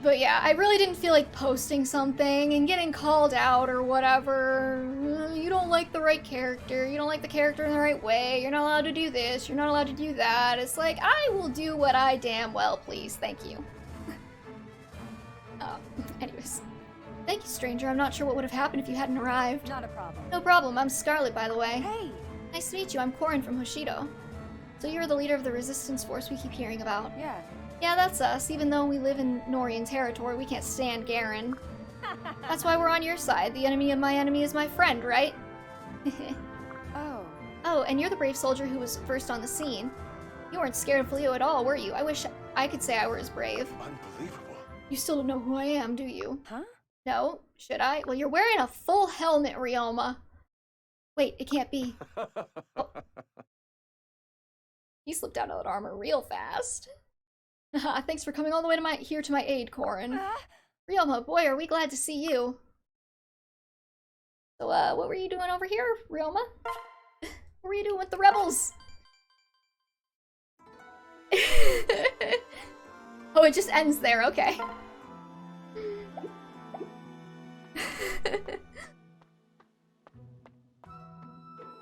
But yeah, I really didn't feel like posting something and getting called out or whatever. You don't like the right character, you don't like the character in the right way, you're not allowed to do this, you're not allowed to do that. It's like, I will do what I damn well please, thank you. Anyways. Thank you, stranger. I'm not sure what would have happened if you hadn't arrived. Not a problem. No problem, I'm Scarlet, by the way. Hey! Nice to meet you, I'm Korin from Hoshido. So you're the leader of the resistance force we keep hearing about. Yeah. Yeah, that's us. Even though we live in Norian territory, we can't stand Garen. That's why we're on your side. The enemy of my enemy is my friend, right? Oh. Oh, and you're the brave soldier who was first on the scene. You weren't scared of Leo at all, were you? I wish I could say I were as brave. Unbelievable. You still don't know who I am, do you? Huh? No? Should I? Well, you're wearing a full helmet, Ryoma. Wait, it can't be. Oh. He slipped out of that armor real fast. Thanks for coming all the way to my aid, Korin. Ryoma, boy, are we glad to see you. So, what were you doing over here, Ryoma? What were you doing with the rebels? Oh, it just ends there, okay.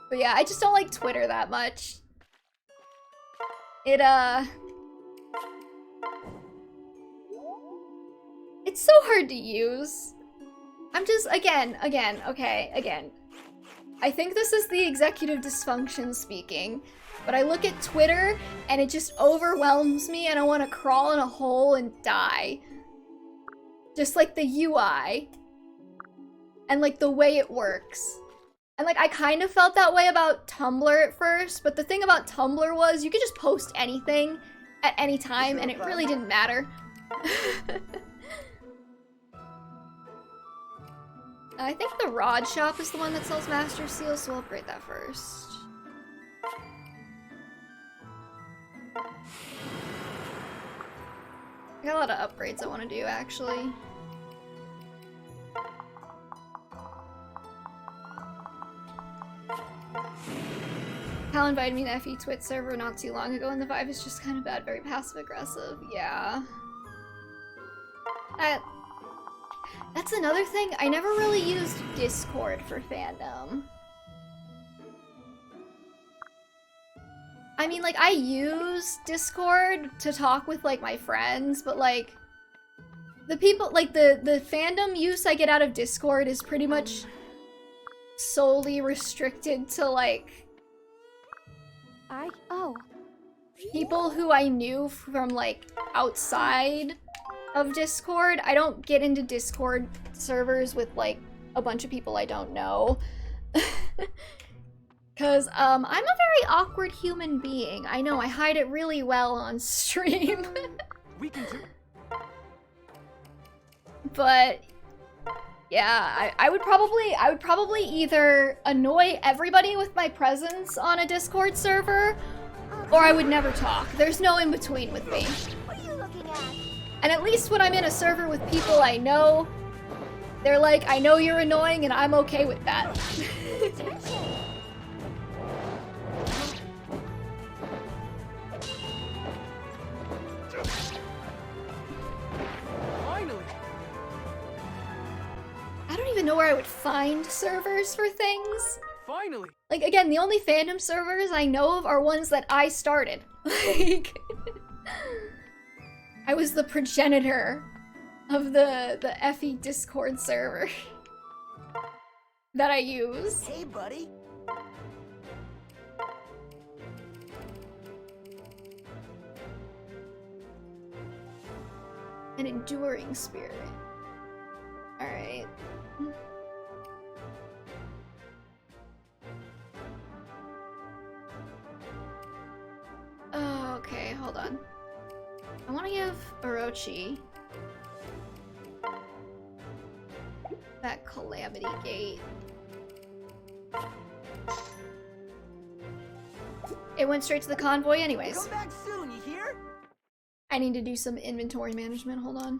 But yeah, I just don't like Twitter that much. It's so hard to use. I'm just, again. I think this is the executive dysfunction speaking, but I look at Twitter and it just overwhelms me and I want to crawl in a hole and die. Just like the UI. And like the way it works. And like I kind of felt that way about Tumblr at first, but the thing about Tumblr was you could just post anything at any time and it really didn't matter. I think the Rod Shop is the one that sells Master Seals, so I'll upgrade that first. I got a lot of upgrades I want to do, actually. Hal invited me to FE Twitch server not too long ago, and the vibe is just kind of bad, very passive-aggressive. Yeah. That's another thing. I never really used Discord for fandom. I mean, like, I use Discord to talk with, like, my friends, but, like, the people, like, the fandom use I get out of Discord is pretty much solely restricted to, like, people who I knew from, like, outside of Discord. I don't get into Discord servers with, like, a bunch of people I don't know. Because, I'm a very awkward human being. I know, I hide it really well on stream. We can do. But, yeah, I would probably either annoy everybody with my presence on a Discord server, or I would never talk. There's no in-between with me. What are you looking at? And at least when I'm in a server with people I know, they're like, I know you're annoying and I'm okay with that. Finally. I don't even know where I would find servers for things. Finally. Like, again, the only fandom servers I know of are ones that I started. Like, I was the progenitor of the FE Discord server that I use. Hey, buddy. An enduring spirit. Alright. Oh, okay, hold on. I want to give Orochi that Calamity Gate. It went straight to the convoy anyways. Come back soon, you hear? I need to do some inventory management, hold on.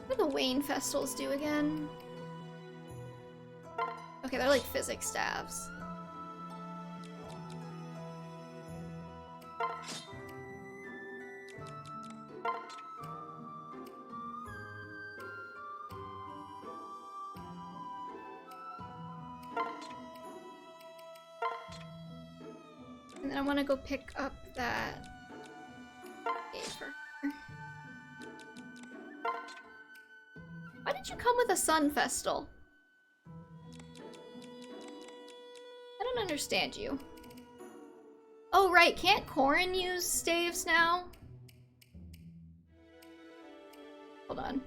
What do the Wayne Festivals do again? Okay, they're like physics staves. And then I want to go pick up that paper. Why did you come with a sun festal? I don't understand you. Oh right, can't Corin use staves now? Hold on.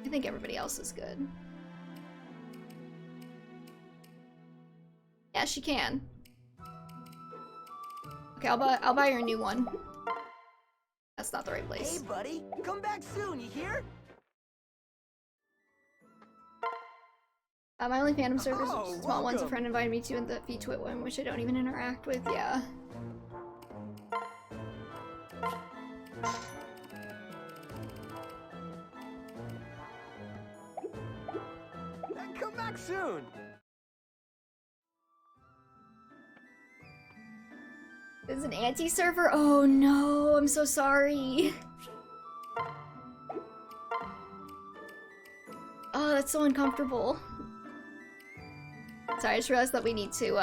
I think everybody else is good. Yeah, she can. Okay, I'll buy her a new one. That's not the right place. Hey, buddy, come back soon, you hear? My only fandom servers Oh, are small ones. A welcome. friend invited me to, and the V-Twit one, which I don't even interact with. Yeah. Then come back soon. It's an anti-server? Oh no, I'm so sorry. Oh, that's so uncomfortable. Sorry, I just realized that we need to,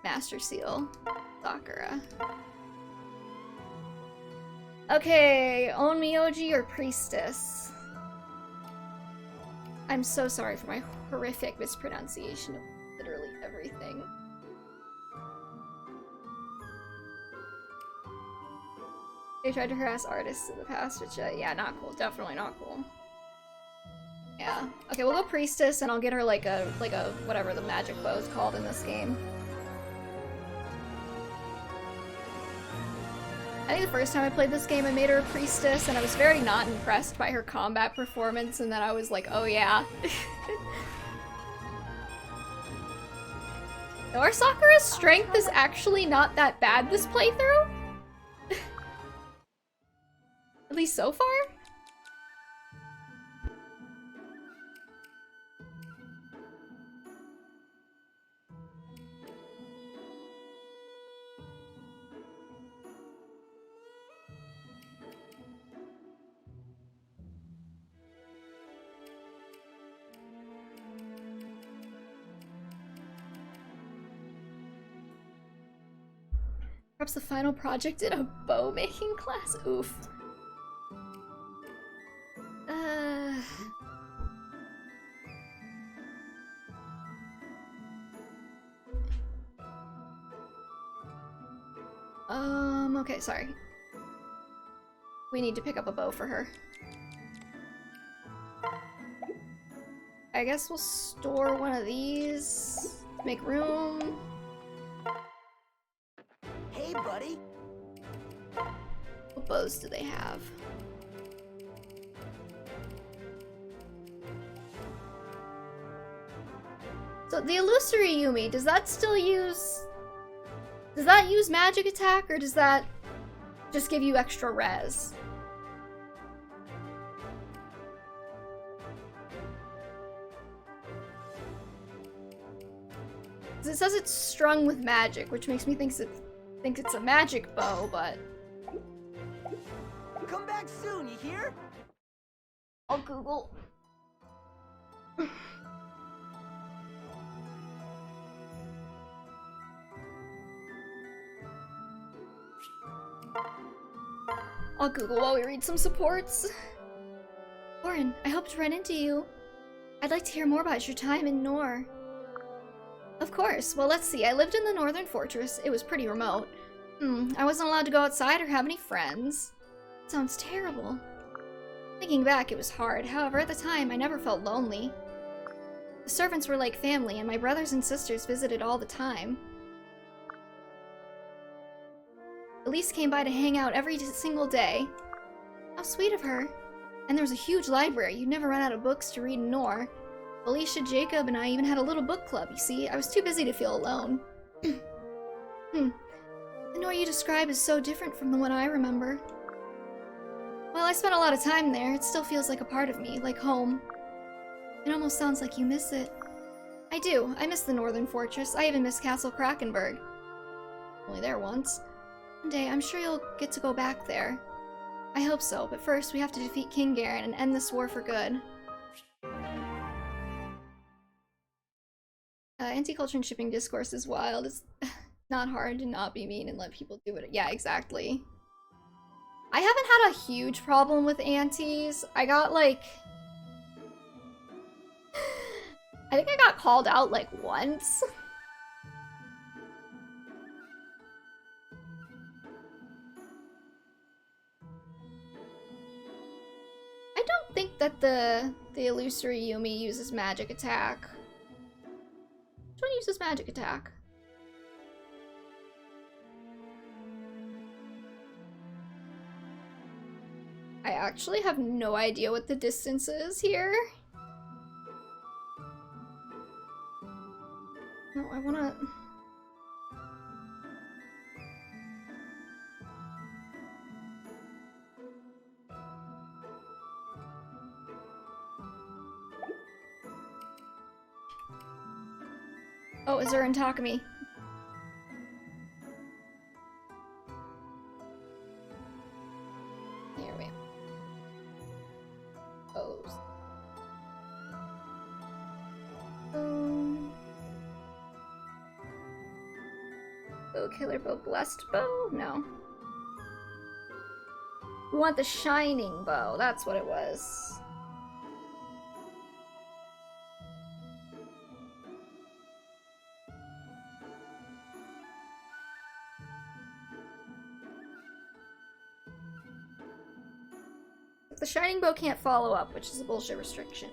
Master Seal Sakura. Okay, own Miyoji or Priestess? I'm so sorry for my horrific mispronunciation of literally everything. They tried to harass artists in the past, which, yeah, not cool. Definitely not cool. Yeah. Okay, we'll go Priestess, and I'll get her like a whatever the magic bow is called in this game. I think the first time I played this game, I made her a Priestess, and I was very not impressed by her combat performance, and then I was like, oh yeah. No, our Sakura's strength is actually not that bad this playthrough. At least so far? Perhaps the final project in a bow making class? Oof. Okay, sorry. We need to pick up a bow for her. I guess we'll store one of these to make room. Hey, buddy. What bows do they have? So the illusory Yumi, does that still use... Does that use magic attack, or does that just give you extra res? 'Cause it says it's strung with magic, which makes me think it's a magic bow, but... Come back soon, you hear? I'll Google. I'll Google while we read some supports. Orin, I hope to run into you. I'd like to hear more about your time in Nor. Of course. Well, let's see. I lived in the northern fortress. It was pretty remote. I wasn't allowed to go outside or have any friends. Sounds terrible. Thinking back, it was hard. However, at the time, I never felt lonely. The servants were like family, and my brothers and sisters visited all the time. Elise came by to hang out every single day. How sweet of her. And there was a huge library. You'd never run out of books to read in Nor. Alicia, Jacob, and I even had a little book club, you see. I was too busy to feel alone. The Nor you describe is so different from the one I remember. Well, I spent a lot of time there. It still feels like a part of me, like home. It almost sounds like you miss it. I do. I miss the Northern Fortress. I even miss Castle Krakenberg. Only there once. One day, I'm sure you'll get to go back there. I hope so, but first we have to defeat King Garen and end this war for good. Anti-culture and shipping discourse is wild. It's not hard to not be mean and let people do it. Yeah, exactly. I haven't had a huge problem with antis. I got like... I think I got called out like once. I don't think that the illusory Yumi uses magic attack. Which one uses magic attack? I actually have no idea what the distance is here. No, I wanna... Oh, Azura and Takumi. Here we go. Bow killer, bow blessed bow? No. We want the shining bow, that's what it was. The shining bow can't follow up, which is a bullshit restriction.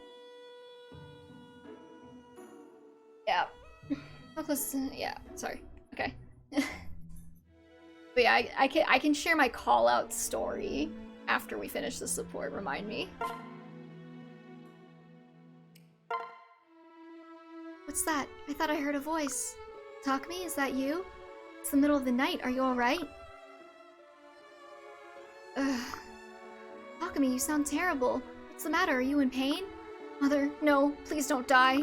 Yeah. How close? Yeah. Sorry. Okay. But yeah, I can share my call out story after we finish the support. Remind me. What's that? I thought I heard a voice. Takumi, is that you? It's the middle of the night. Are you all right? Ugh. Takumi, you sound terrible. What's the matter? Are you in pain? Mother, no, please don't die.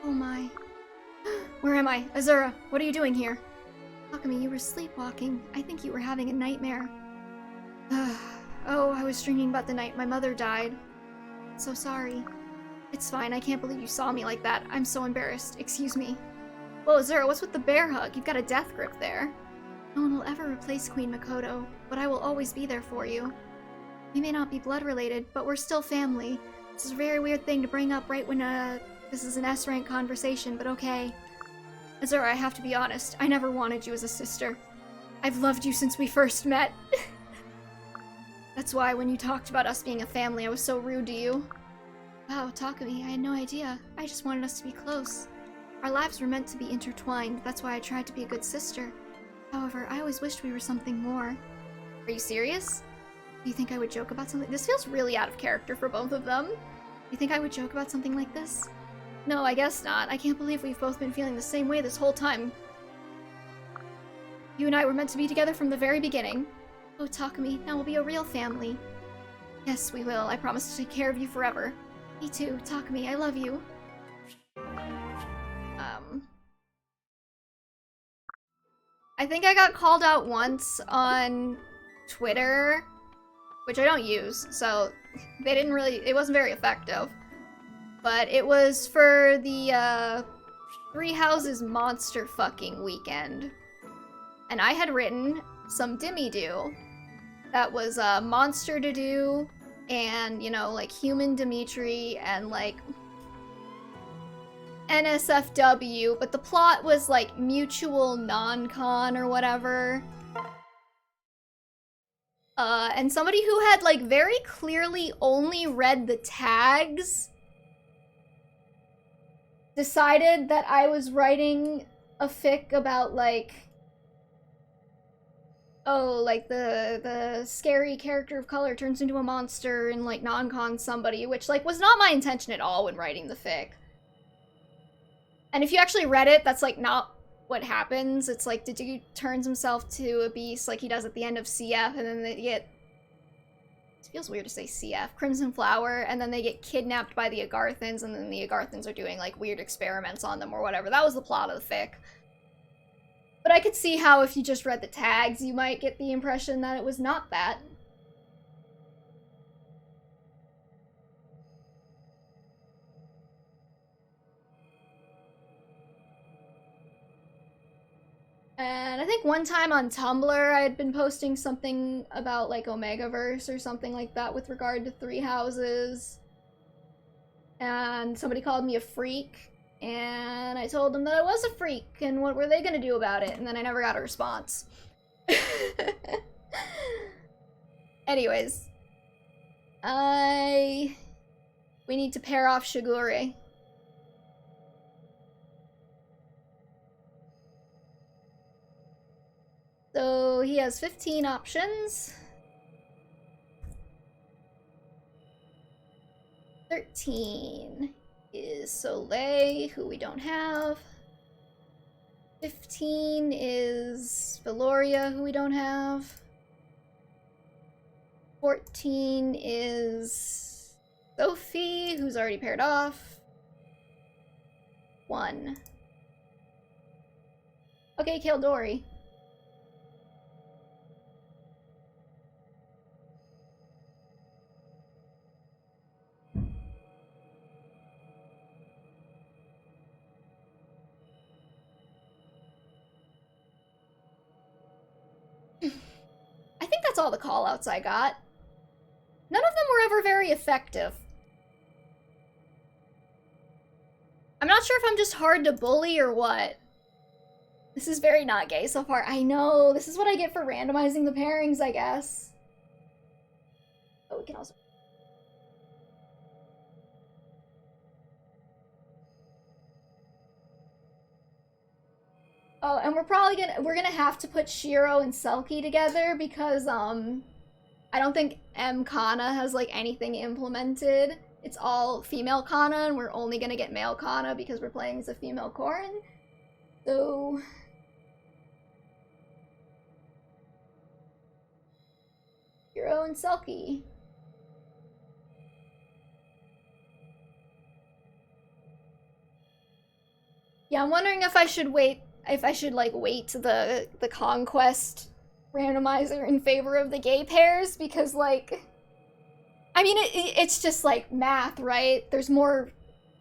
Oh my. Where am I? Azura, what are you doing here? Takumi, you were sleepwalking. I think you were having a nightmare. Oh, I was dreaming about the night my mother died. So sorry. It's fine, I can't believe you saw me like that. I'm so embarrassed. Excuse me. Whoa, Azura, what's with the bear hug? You've got a death grip there. No one will ever replace Queen Makoto, but I will always be there for you. We may not be blood related, but we're still family. This is a very weird thing to bring up right when, this is an S-rank conversation, but okay. Azura, I have to be honest. I never wanted you as a sister. I've loved you since we first met. That's why when you talked about us being a family, I was so rude to you. Wow, Takumi, I had no idea. I just wanted us to be close. Our lives were meant to be intertwined. That's why I tried to be a good sister. However, I always wished we were something more. Are you serious? Do you think I would joke about something? This feels really out of character for both of them. You think I would joke about something like this? No, I guess not. I can't believe we've both been feeling the same way this whole time. You and I were meant to be together from the very beginning. Oh, Takumi, now we'll be a real family. Yes, we will. I promise to take care of you forever. Me too, Takumi. I love you. I think I got called out once on Twitter, which I don't use, so they didn't really, it wasn't very effective. But it was for the, Three Houses Monster Fucking Weekend. And I had written some dimmy-do that was, Monster to do, and, you know, like, Human Dimitri, and, like, NSFW, but the plot was, like, mutual non-con or whatever. And somebody who had, like, very clearly only read the tags decided that I was writing a fic about, like, oh, like, the scary character of color turns into a monster and, like, non-con somebody, which, like, was not my intention at all when writing the fic. And if you actually read it, that's, like, not what happens. It's, like, the dude turns himself to a beast like he does at the end of CF, and then they get It feels weird to say CF. Crimson Flower, and then they get kidnapped by the Agarthans, and then the Agarthans are doing, like, weird experiments on them or whatever. That was the plot of the fic. But I could see how if you just read the tags, you might get the impression that it was not that. And I think one time on Tumblr I had been posting something about like Omegaverse or something like that with regard to Three Houses. And somebody called me a freak. And I told them that I was a freak and what were they gonna do about it? And then I never got a response. Anyways. We need to pair off Shigure. So he has 15 options. 13 is Soleil, who we don't have. 15 is Veloria, who we don't have. 14 is Sophie, who's already paired off. 1. Okay, Kildori. I think that's all the callouts I got. None of them were ever very effective. I'm not sure if I'm just hard to bully or what. This is very not gay so far. I know, this is what I get for randomizing the pairings, I guess. Oh, we can also... Oh, and we're gonna have to put Shiro and Selkie together because, I don't think M Kana has, like, anything implemented. It's all female Kana, and we're only gonna get male Kana because we're playing as a female Corrin. So... Shiro and Selkie. Yeah, I'm wondering if I should wait the conquest randomizer in favor of the gay pairs, because, like, I mean, it's just, like, math, right? There's more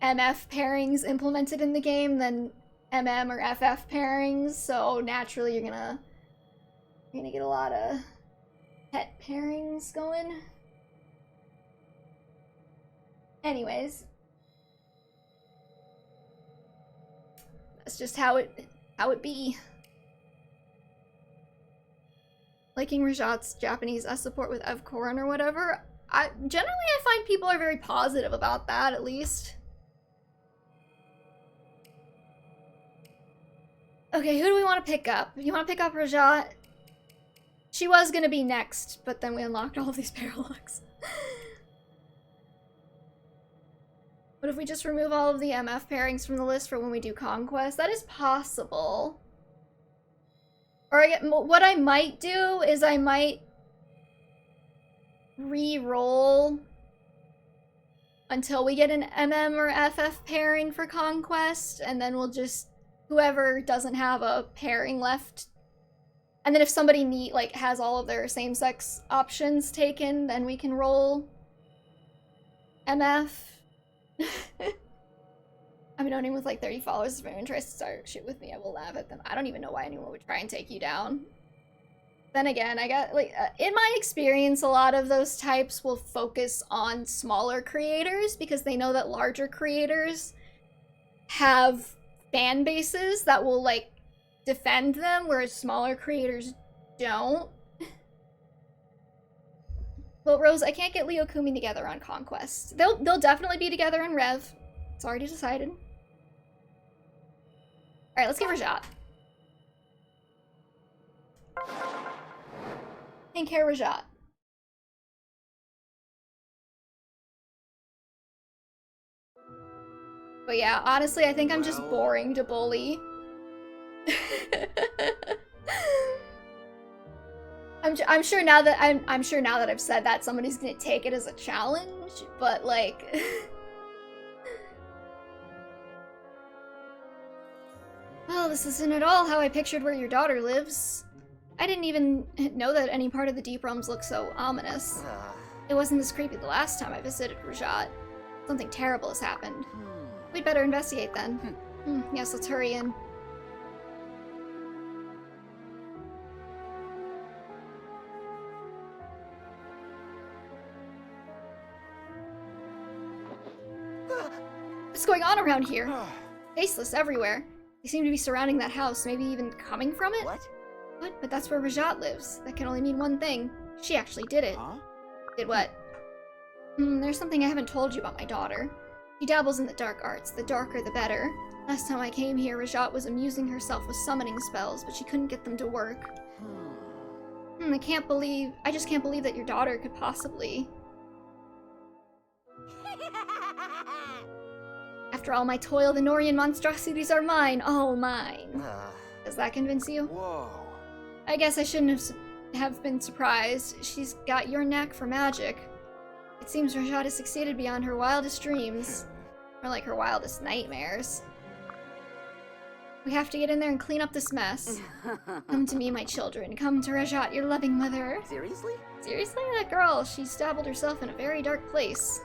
MF pairings implemented in the game than MM or FF pairings, so naturally you're gonna get a lot of pet pairings going. Anyways. That's just how it be. Liking Rajat's Japanese S support with Ev Corrin or whatever. Generally I find people are very positive about that, at least. Okay, who do we want to pick up? You want to pick up Rajat? She was gonna be next, but then we unlocked all of these paralogs. What if we just remove all of the MF pairings from the list for when we do Conquest? That is possible. Or what I might do is I might re-roll until we get an MM or FF pairing for Conquest, and then we'll just, whoever doesn't have a pairing left, and then if somebody has all of their same-sex options taken, then we can roll MF. I'm noting with like 30 followers. If anyone tries to start shit with me, I will laugh at them. I don't even know why anyone would try and take you down. Then again, I got in my experience, a lot of those types will focus on smaller creators because they know that larger creators have fan bases that will like defend them, whereas smaller creators don't. Well, Rose, I can't get Leo Kumi together on Conquest. They'll definitely be together in Rev. It's already decided. Alright, let's get Rajat. Pink hair Rajat. But yeah, honestly, I think I'm just boring to bully. I'm I'm sure now that I'm sure now that I've said that somebody's gonna take it as a challenge, but like well, this isn't at all how I pictured where your daughter lives. I didn't even know that any part of the Deep Realms looked so ominous. It wasn't this creepy the last time I visited Rajat. Something terrible has happened. We'd better investigate then. Yes, let's hurry in. What's going on around here? Faceless everywhere. They seem to be surrounding that house, maybe even coming from it? What? What? But that's where Rajat lives. That can only mean one thing. She actually did it. Huh? Did what? There's something I haven't told you about my daughter. She dabbles in the dark arts. The darker, the better. Last time I came here, Rajat was amusing herself with summoning spells, but she couldn't get them to work. I just can't believe that your daughter could possibly... After all my toil, the Norian monstrosities are mine, all mine. Does that convince you? Whoa. I guess I shouldn't have been surprised. She's got your knack for magic. It seems Rajat has succeeded beyond her wildest dreams. Or like her wildest nightmares. We have to get in there and clean up this mess. Come to me, my children. Come to Rajat, your loving mother. Seriously? Seriously? That girl, she's dabbled herself in a very dark place.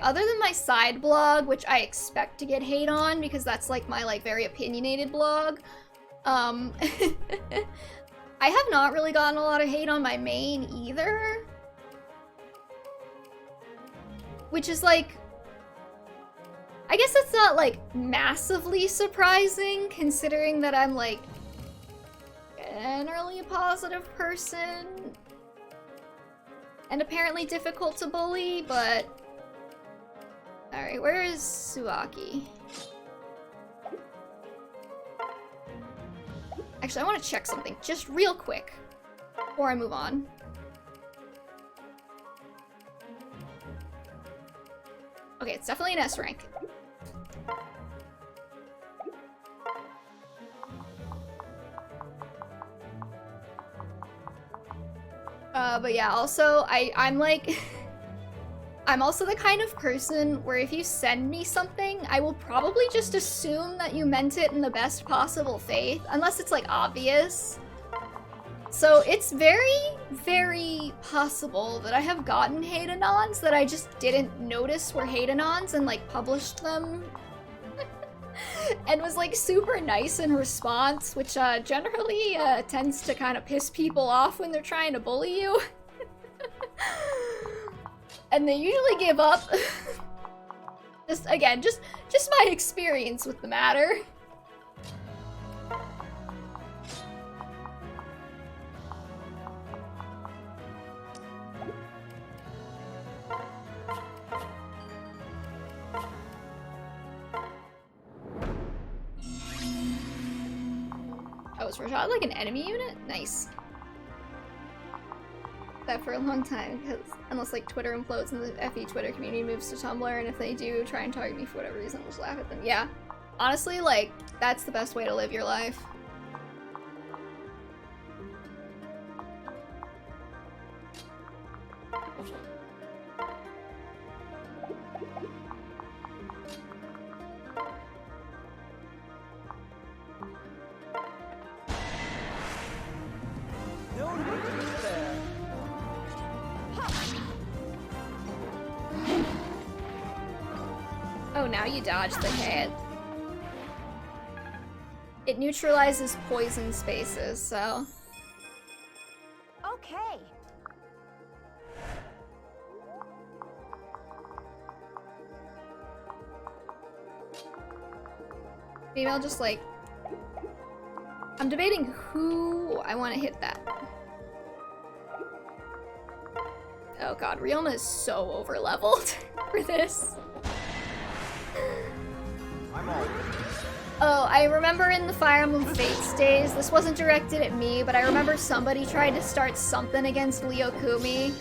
Other than my side blog, which I expect to get hate on because that's like my like very opinionated blog, I have not really gotten a lot of hate on my main either. Which is like, I guess it's not like massively surprising considering that I'm like generally a positive person. And apparently difficult to bully, but... Alright, where is Suaki? Actually, I want to check something just real quick before I move on. Okay, it's definitely an S rank. But yeah, also, I'm like... I'm also the kind of person where if you send me something, I will probably just assume that you meant it in the best possible faith, unless it's like obvious. So it's very, very possible that I have gotten hate-anons that I just didn't notice were hate-anons and like published them and was like super nice in response, which generally tends to kind of piss people off when they're trying to bully you. And they usually give up. Just my experience with the matter. Oh, is Rajat like an enemy unit? Nice. That for a long time, because unless like Twitter implodes and the FE Twitter community moves to Tumblr, and if they do try and target me for whatever reason, I'll just laugh at them. Yeah. Honestly, like, that's the best way to live your life. Oh, now you dodge the hit. It neutralizes poison spaces, so... Okay. Maybe I'll just like... I'm debating who I want to hit that. Oh god, Ryoma is so over-leveled for this. I'm all ready. Oh, I remember in the Fire Emblem Fates days, this wasn't directed at me, but I remember somebody tried to start something against Leo Kumi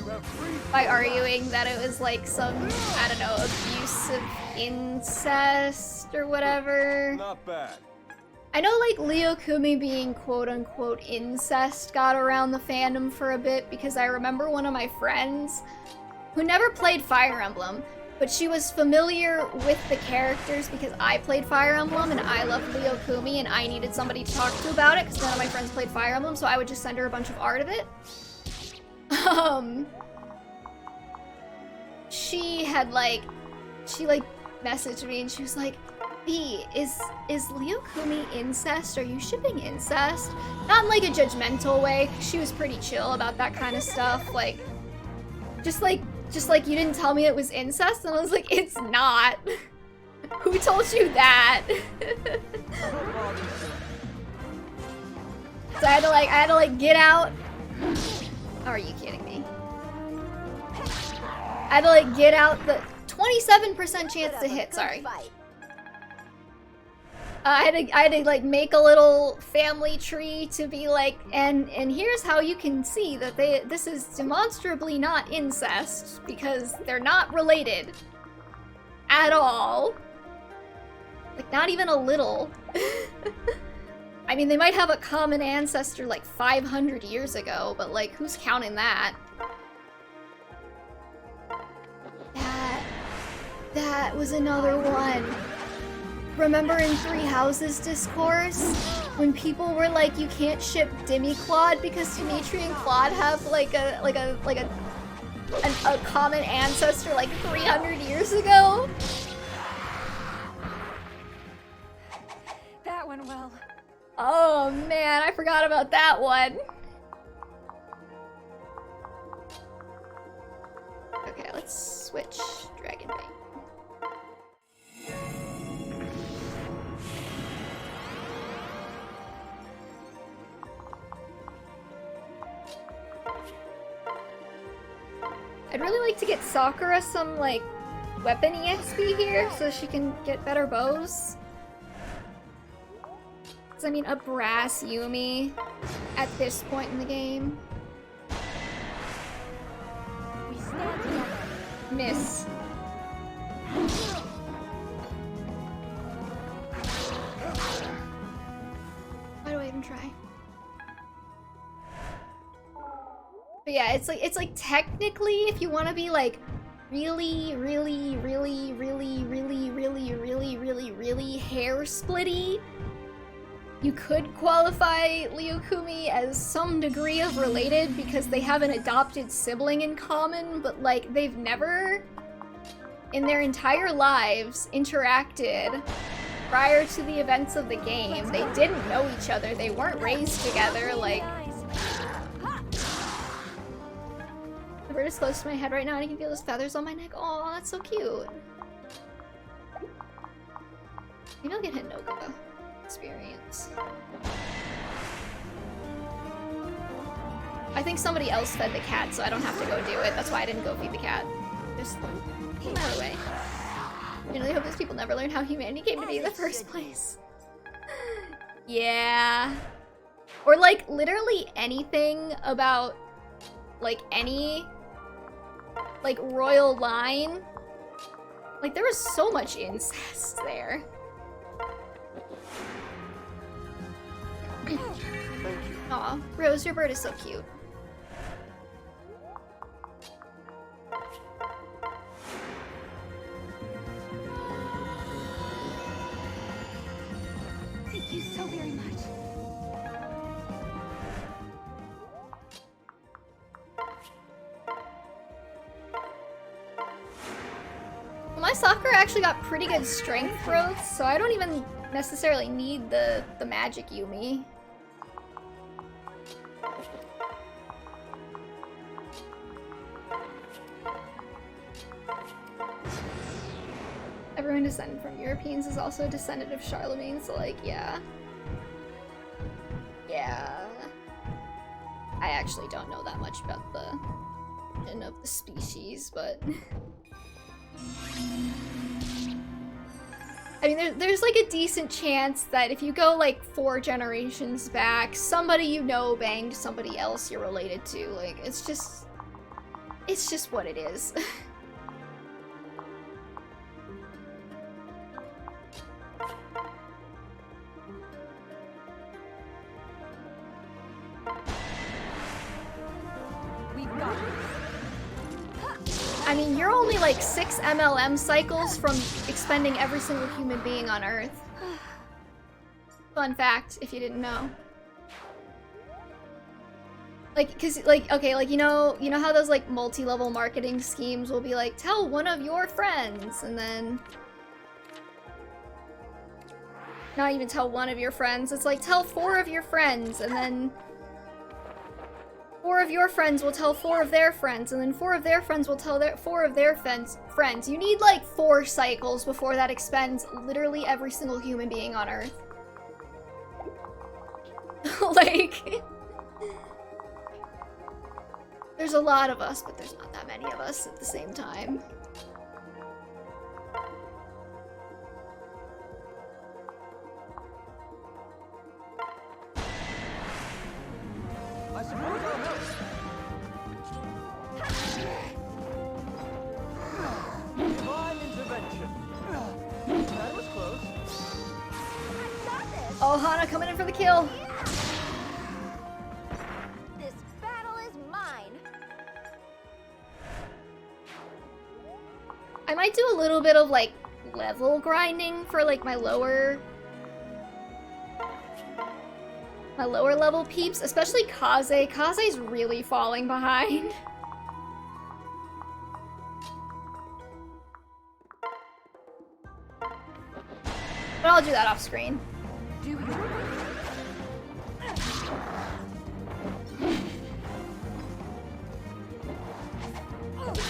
by arguing that it was like some, I don't know, abuse of incest or whatever. Not bad. I know like Leo Kumi being quote-unquote incest got around the fandom for a bit because I remember one of my friends who never played Fire Emblem, but she was familiar with the characters because I played Fire Emblem and I loved Leo Kumi and I needed somebody to talk to about it because none of my friends played Fire Emblem, so I would just send her a bunch of art of it. She messaged me and she was like, B, is Leo Kumi incest? Are you shipping incest? Not in like a judgmental way, 'cause she was pretty chill about that kind of stuff. Like, just like you didn't tell me it was incest, and I was like, it's not. Who told you that? So I had to get out. Oh, are you kidding me? I had to get out the 27% chance to hit, sorry. I had to make a little family tree to be like, and here's how you can see that this is demonstrably not incest because they're not related at all. Like, not even a little. I mean, they might have a common ancestor like 500 years ago, but like, who's counting that? That was another one. Remember in Three Houses Discourse? When people were like, you can't ship Demi-Claude because Dimitri and Claude have a common ancestor like 300 years ago? That went well. Oh man, I forgot about that one. Okay, let's switch Dragon Bait. I'd really like to get Sakura some, like, weapon EXP here so she can get better bows. Because, I mean, a brass Yumi at this point in the game. We stand together. Miss. Why do I even try? But yeah, it's like technically, if you want to be like really hair splitty, you could qualify Leo Kumi as some degree of related because they have an adopted sibling in common, but like they've never in their entire lives interacted prior to the events of the game. They didn't know each other, they weren't raised together, like. The bird is close to my head right now and I can feel his feathers on my neck. Oh, that's so cute. Maybe I'll get Hinoka experience. I think somebody else fed the cat, so I don't have to go do it. That's why I didn't go feed the cat. Just get out of the way. I really hope those people never learn how humanity came to be in the first place. Yeah. Or like literally anything about like any like royal line. Like there was so much incest there. Aw, Rose, your bird is so cute. Thank you so very much. Well, my Sakura actually got pretty good strength growth, so I don't even necessarily need the magic Yumi. Everyone descended from Europeans is also a descendant of Charlemagne, so like, yeah. Yeah. I actually don't know that much about the origin of the species, but... I mean, there's like a decent chance that if you go like 4 generations back, somebody you know banged somebody else you're related to. Like, it's just what it is. I mean, you're only like 6 MLM cycles from expending every single human being on Earth. Fun fact, if you didn't know. Like, cause like, okay, like, you know how those like multi-level marketing schemes will be like, tell one of your friends, and then not even tell one of your friends, it's like, tell 4 of your friends, and then 4 of your friends will tell 4 of their friends, and then 4 of their friends will tell 4 of their friends. You need like 4 cycles before that expends literally every single human being on Earth. Like, there's a lot of us, but there's not that many of us at the same time. I suppose I'll help. Divine intervention. That was close. Oh, Hana coming in for the kill. This battle is mine. I might do a little bit of like level grinding for like my lower level peeps, especially Kaze. Kaze's really falling behind. But I'll do that off screen.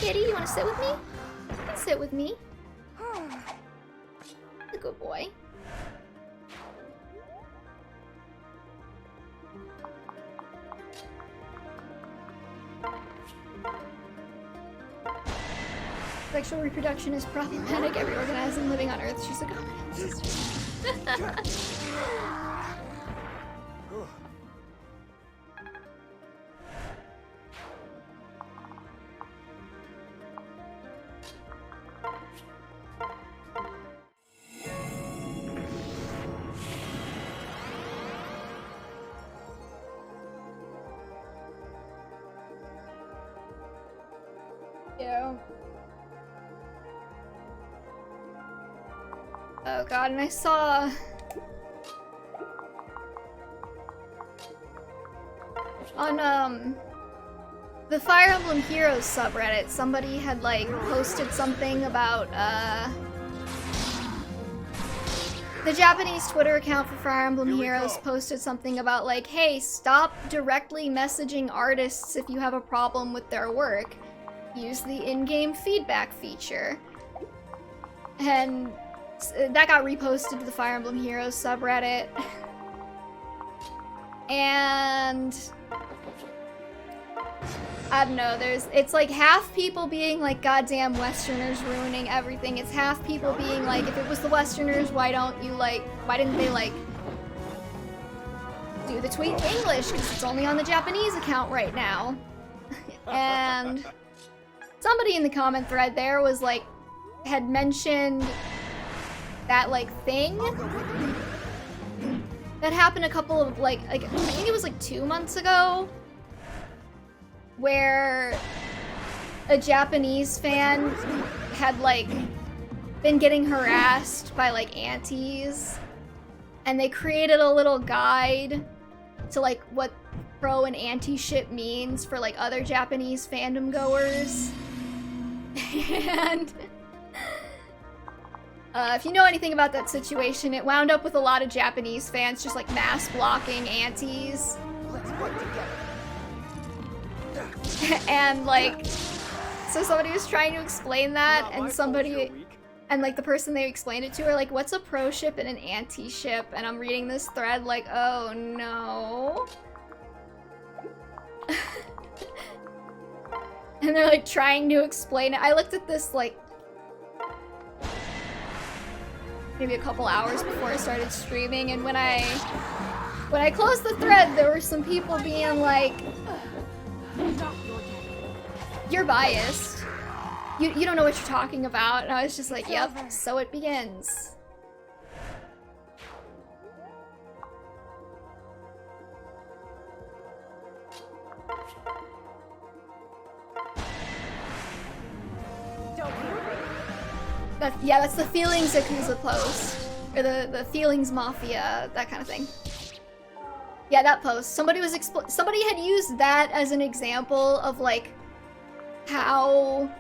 Kitty, you wanna sit with me? You can sit with me. A good boy. Sexual reproduction is problematic. Every organism living on Earth should succumb. Yeah. Oh god, and I saw on the Fire Emblem Heroes subreddit, somebody had like posted something about the Japanese Twitter account for Fire Emblem Heroes posted something about like, hey, stop directly messaging artists if you have a problem with their work. Use the in-game feedback feature. And that got reposted to the Fire Emblem Heroes subreddit. And I don't know, it's like half people being like, goddamn Westerners ruining everything. It's half people being like, if it was the Westerners, why didn't they like do the tweet in English? Because it's only on the Japanese account right now. And somebody in the comment thread there was like, had mentioned that like thing that happened a couple of like I think it was like 2 months ago, where a Japanese fan had like been getting harassed by like aunties, and they created a little guide to like what pro and anti shit means for like other Japanese fandom goers. And if you know anything about that situation, it wound up with a lot of Japanese fans just like mass blocking aunties. Let's work together. And like, so somebody was trying to explain that, and somebody, and like the person they explained it to are like, what's a pro ship and an anti ship? And I'm reading this thread like, oh no. And they're like trying to explain it. I looked at this like maybe a couple hours before I started streaming, and when I closed the thread, there were some people being like, "You're biased. You don't know what you're talking about." And I was just like, "Yep, so it begins." That's the Feelings Yakuza post. Or the Feelings Mafia, that kind of thing. Yeah, that post. Somebody had used that as an example of like how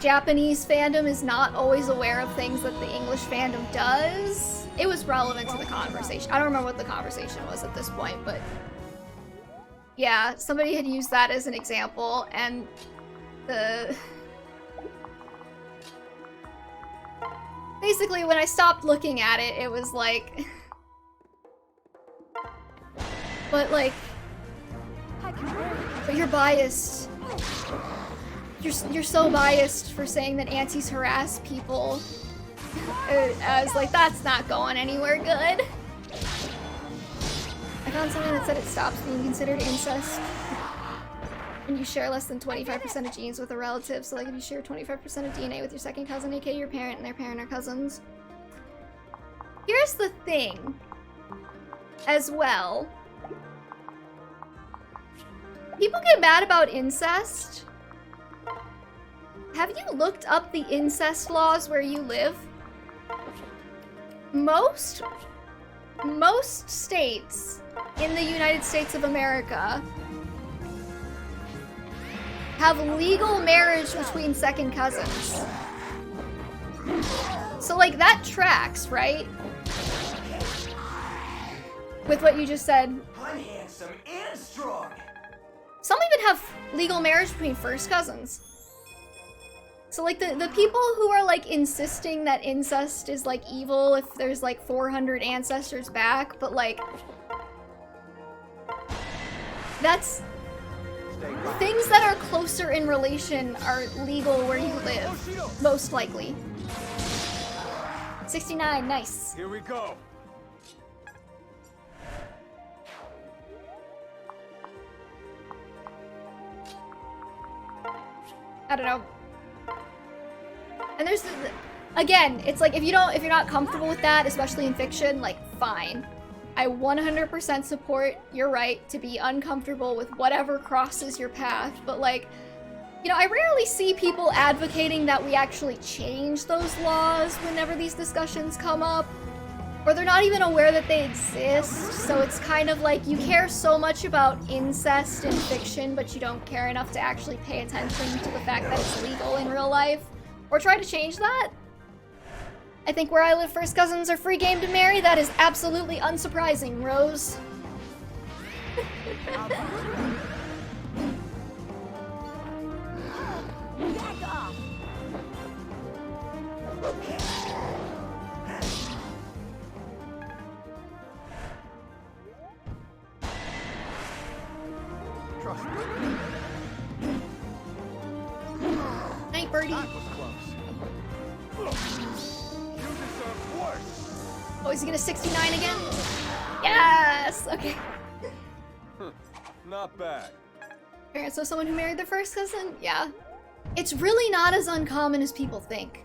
Japanese fandom is not always aware of things that the English fandom does. It was relevant to the conversation. I don't remember what the conversation was at this point, but yeah, somebody had used that as an example, and basically, when I stopped looking at it, it was like... but you're biased. You're so biased for saying that aunties harass people. I was like, that's not going anywhere good. I found something that said it stops being considered incest when you share less than 25% of genes with a relative. So like if you share 25% of DNA with your second cousin, aka your parent, and their parent are cousins. Here's the thing as well. People get mad about incest. Have you looked up the incest laws where you live? Most states in the United States of America have legal marriage between second cousins. So like that tracks, right? With what you just said. I'm handsome and strong. Some even have legal marriage between first cousins. So like the people who are like insisting that incest is like evil if there's like 400 ancestors back, but like that's things that are closer in relation are legal where you live, most likely. 69, nice. Here we go. I don't know. And there's, again, it's like if you're not comfortable with that, especially in fiction, like fine. I 100% support your right to be uncomfortable with whatever crosses your path, but like, you know, I rarely see people advocating that we actually change those laws whenever these discussions come up, or they're not even aware that they exist, so it's kind of like you care so much about incest in fiction, but you don't care enough to actually pay attention to the fact that it's legal in real life, or try to change that. I think where I live, first cousins are free game to marry. That is absolutely unsurprising, Rose. Back off. Trust me. Night, birdie. That was close. You deserve worse. Oh, is he gonna 69 again? Yes! Okay. Not bad. Alright, so someone who married their first cousin? Yeah. It's really not as uncommon as people think.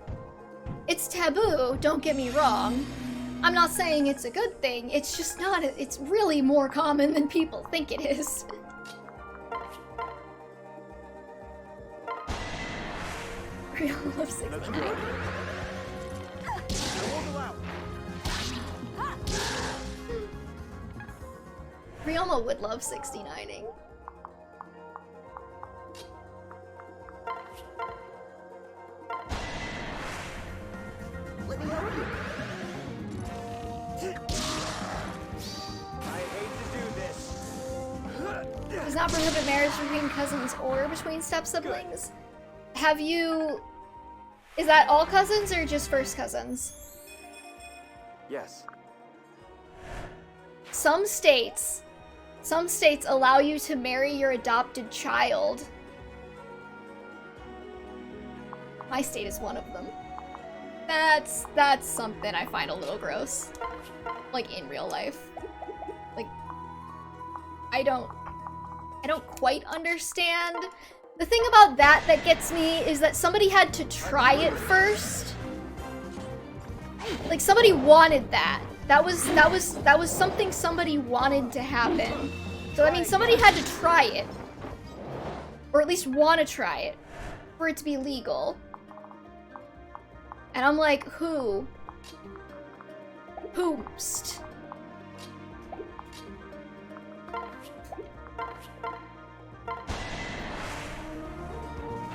It's taboo, don't get me wrong. I'm not saying it's a good thing, it's just not, it's really more common than people think it is. Real love 69. Ryoma would love 69ing. Let me help you. I hate to do this. Does not prohibit marriage between cousins or between step-siblings. Have you... Is that all cousins or just first cousins? Yes. Some states allow you to marry your adopted child. My state is one of them. That's something I find a little gross. Like, in real life. Like, I don't quite understand. The thing about that gets me is that somebody had to try it first. Like, somebody wanted that. That was something somebody wanted to happen. So that means somebody had to try it. Or at least want to try it. For it to be legal. And I'm like, who? Whost?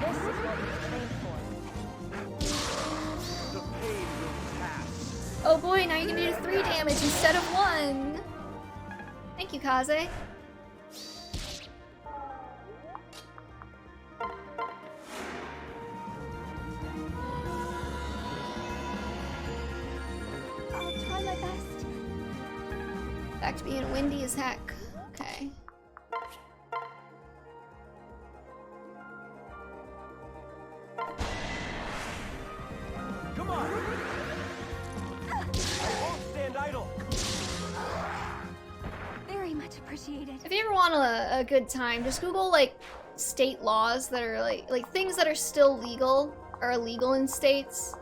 This is what we've trained for. The pain will pass. Oh boy, now you can do 3 damage instead of 1. Thank you, Kaze. I'll try my best. Back to being windy as heck. Okay. Come on! I won't stand idle! Very much appreciated. If you ever want a good time, just Google like state laws that are like things that are still legal or illegal in states.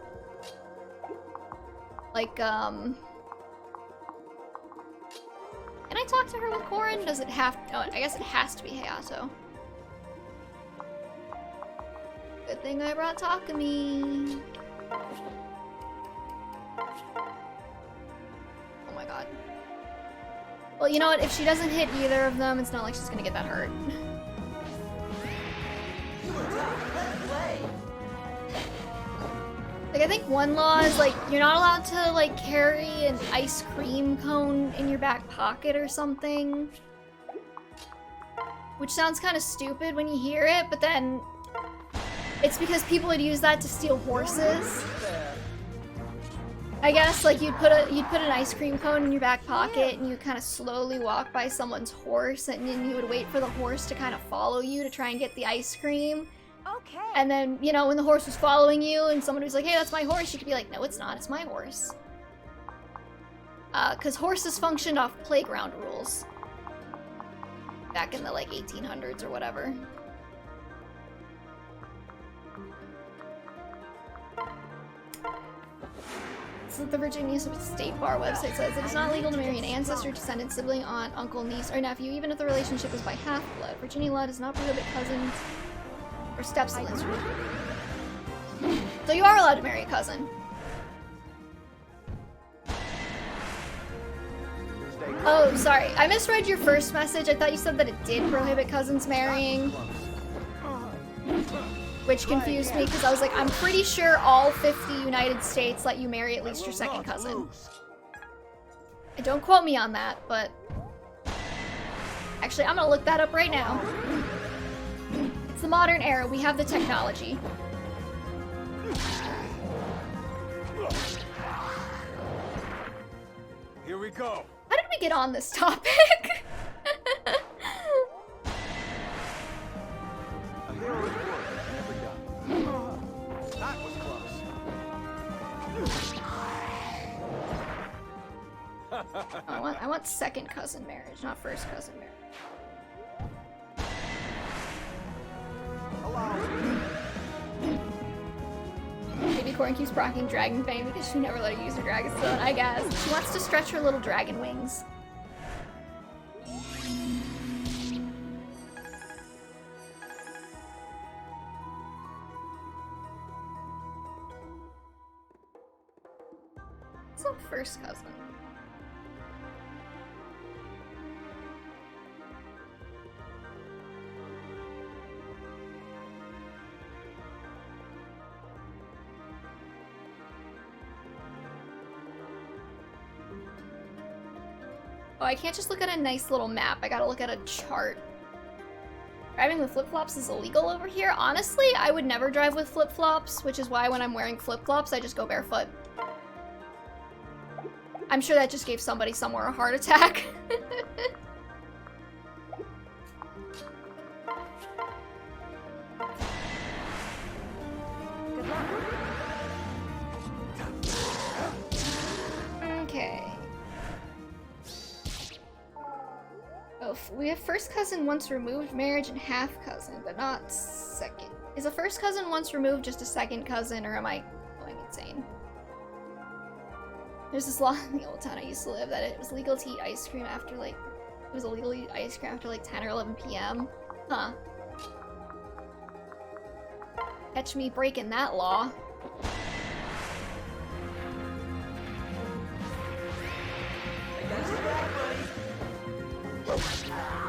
Like can I talk to her with Corin? Does it have to? Oh, I guess it has to be Hayato. Good thing I brought Takumi. Oh my god. Well, you know what? If she doesn't hit either of them, it's not like she's gonna get that hurt. Like, I think one law is, like, you're not allowed to, like, carry an ice cream cone in your back pocket or something. Which sounds kind of stupid when you hear it, but then it's because people would use that to steal horses. I guess, like, you'd put an ice cream cone in your back pocket and you kind of slowly walk by someone's horse and then you would wait for the horse to kind of follow you to try and get the ice cream. Okay. And then, you know, when the horse was following you and somebody was like, hey, that's my horse, you could be like, no, it's not, it's my horse. Because horses functioned off playground rules. Back in the, like, 1800s or whatever. So the Virginia State Bar website says it is not legal to marry an ancestor, descendant, sibling, aunt, uncle, niece, or nephew, even if the relationship is by half-blood. Virginia law does not prohibit cousins or step-siblings. So you are allowed to marry a cousin. Oh, sorry. I misread your first message. I thought you said that it did prohibit cousins marrying. Which confused me because I was like, I'm pretty sure all 50 United States let you marry at least your second cousin. And don't quote me on that, but... Actually, I'm gonna look that up right now. It's the modern era. We have the technology. Here we go. How did we get on this topic? A hero's work never done. That was close. I want second cousin marriage, not first cousin marriage. Baby Corn keeps procking Dragon Fang because she never let her use her Dragon Stone, I guess. She wants to stretch her little dragon wings. What's up, first cousin? Oh, I can't just look at a nice little map. I gotta look at a chart. Driving with flip-flops is illegal over here? Honestly, I would never drive with flip-flops, which is why when I'm wearing flip-flops, I just go barefoot. I'm sure that just gave somebody somewhere a heart attack. Good luck. We have first cousin once removed, marriage, and half cousin, but not second. Is a first cousin once removed just a second cousin, or am I going insane? There's this law in the old town I used to live that it was legal to eat ice cream after like, it was illegal to eat ice cream after like 10 or 11 p.m. Huh. Catch me breaking that law.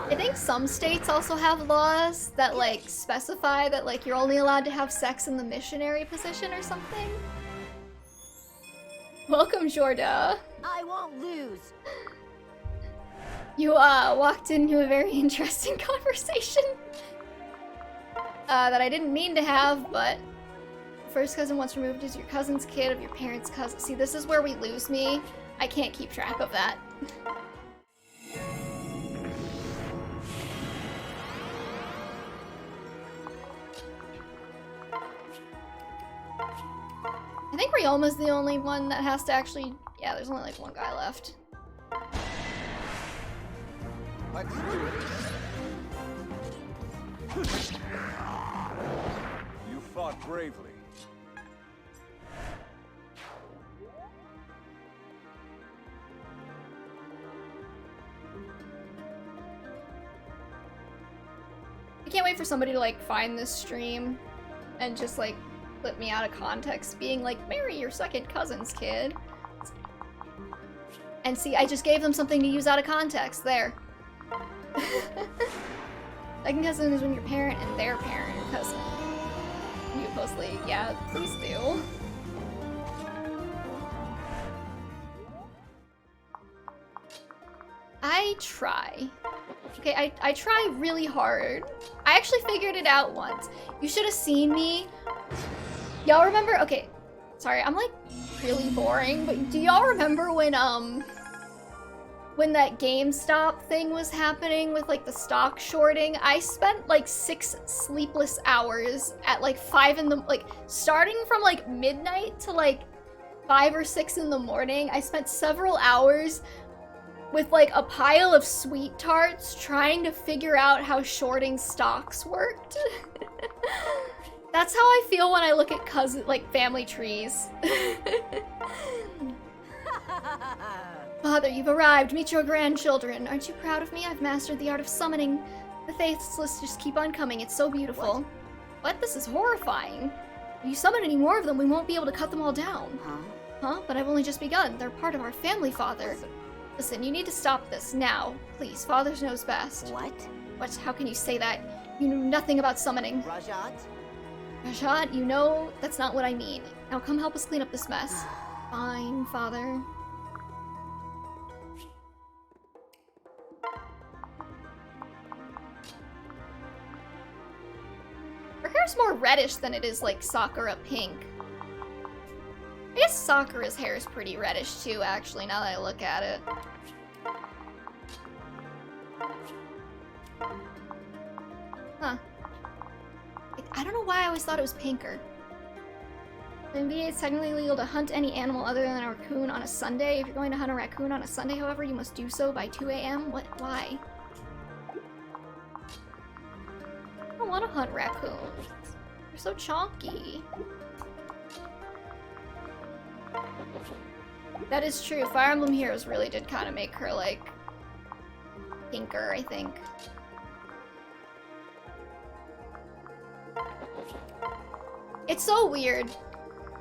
I think some states also have laws that like specify that like you're only allowed to have sex in the missionary position or something. Welcome, Jorda. I won't lose. You walked into a very interesting conversation that I didn't mean to have, but first cousin once removed is your cousin's kid of your parents' cousin. See, this is where we lose me. I can't keep track of that. I think Ryoma's the only one that has to actually... Yeah, there's only like one guy left. Let's do it. You fought bravely. I can't wait for somebody to like find this stream and just like clip me out of context being like, marry your second cousin's kid. And see, I just gave them something to use out of context. There. Second cousin is when your parent and their parent are cousin. You mostly, yeah, please do. I try. Okay, I try really hard. I actually figured it out once. You should have seen me. Y'all remember? Okay, sorry, I'm like really boring, but do y'all remember when that GameStop thing was happening with like the stock shorting? I spent like 6 sleepless hours at like 5 in the, like starting from like midnight to like 5 or 6 in the morning. I spent several hours with like a pile of sweet tarts trying to figure out how shorting stocks worked. That's how I feel when I look at family trees. Father, you've arrived. Meet your grandchildren. Aren't you proud of me? I've mastered the art of summoning. The faithless just keep on coming. It's so beautiful. What? This is horrifying. If you summon any more of them, we won't be able to cut them all down. Huh? But I've only just begun. They're part of our family, Father. Listen, you need to stop this now. Please, Father knows best. What? What? How can you say that? You know nothing about summoning. Rajat? Rajat, you know that's not what I mean. Now come help us clean up this mess. Fine, Father. Her hair's more reddish than it is like Sakura pink. I guess Sakura's hair is pretty reddish too, actually, now that I look at it. Huh. I don't know why I always thought it was pinker. In NBA, it's technically illegal to hunt any animal other than a raccoon on a Sunday. If you're going to hunt a raccoon on a Sunday, however, you must do so by 2 a.m. What? Why? I don't want to hunt raccoons. They're so chonky. That is true. Fire Emblem Heroes really did kind of make her, like, pinker, I think. It's so weird,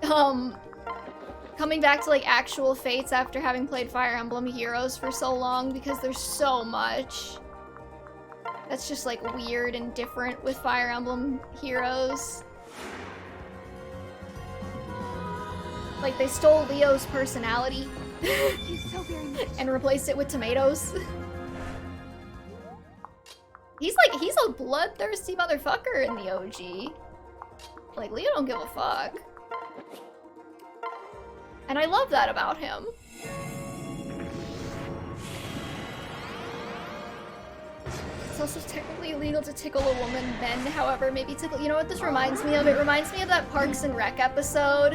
coming back to, like, actual Fates after having played Fire Emblem Heroes for so long, because there's so much that's just, like, weird and different with Fire Emblem Heroes. Like, they stole Leo's personality and replaced it with tomatoes. He's a bloodthirsty motherfucker in the OG. Like, Leo don't give a fuck. And I love that about him. It's also technically illegal to tickle a woman then, however, maybe tickle— you know what this reminds me of? It reminds me of that Parks and Rec episode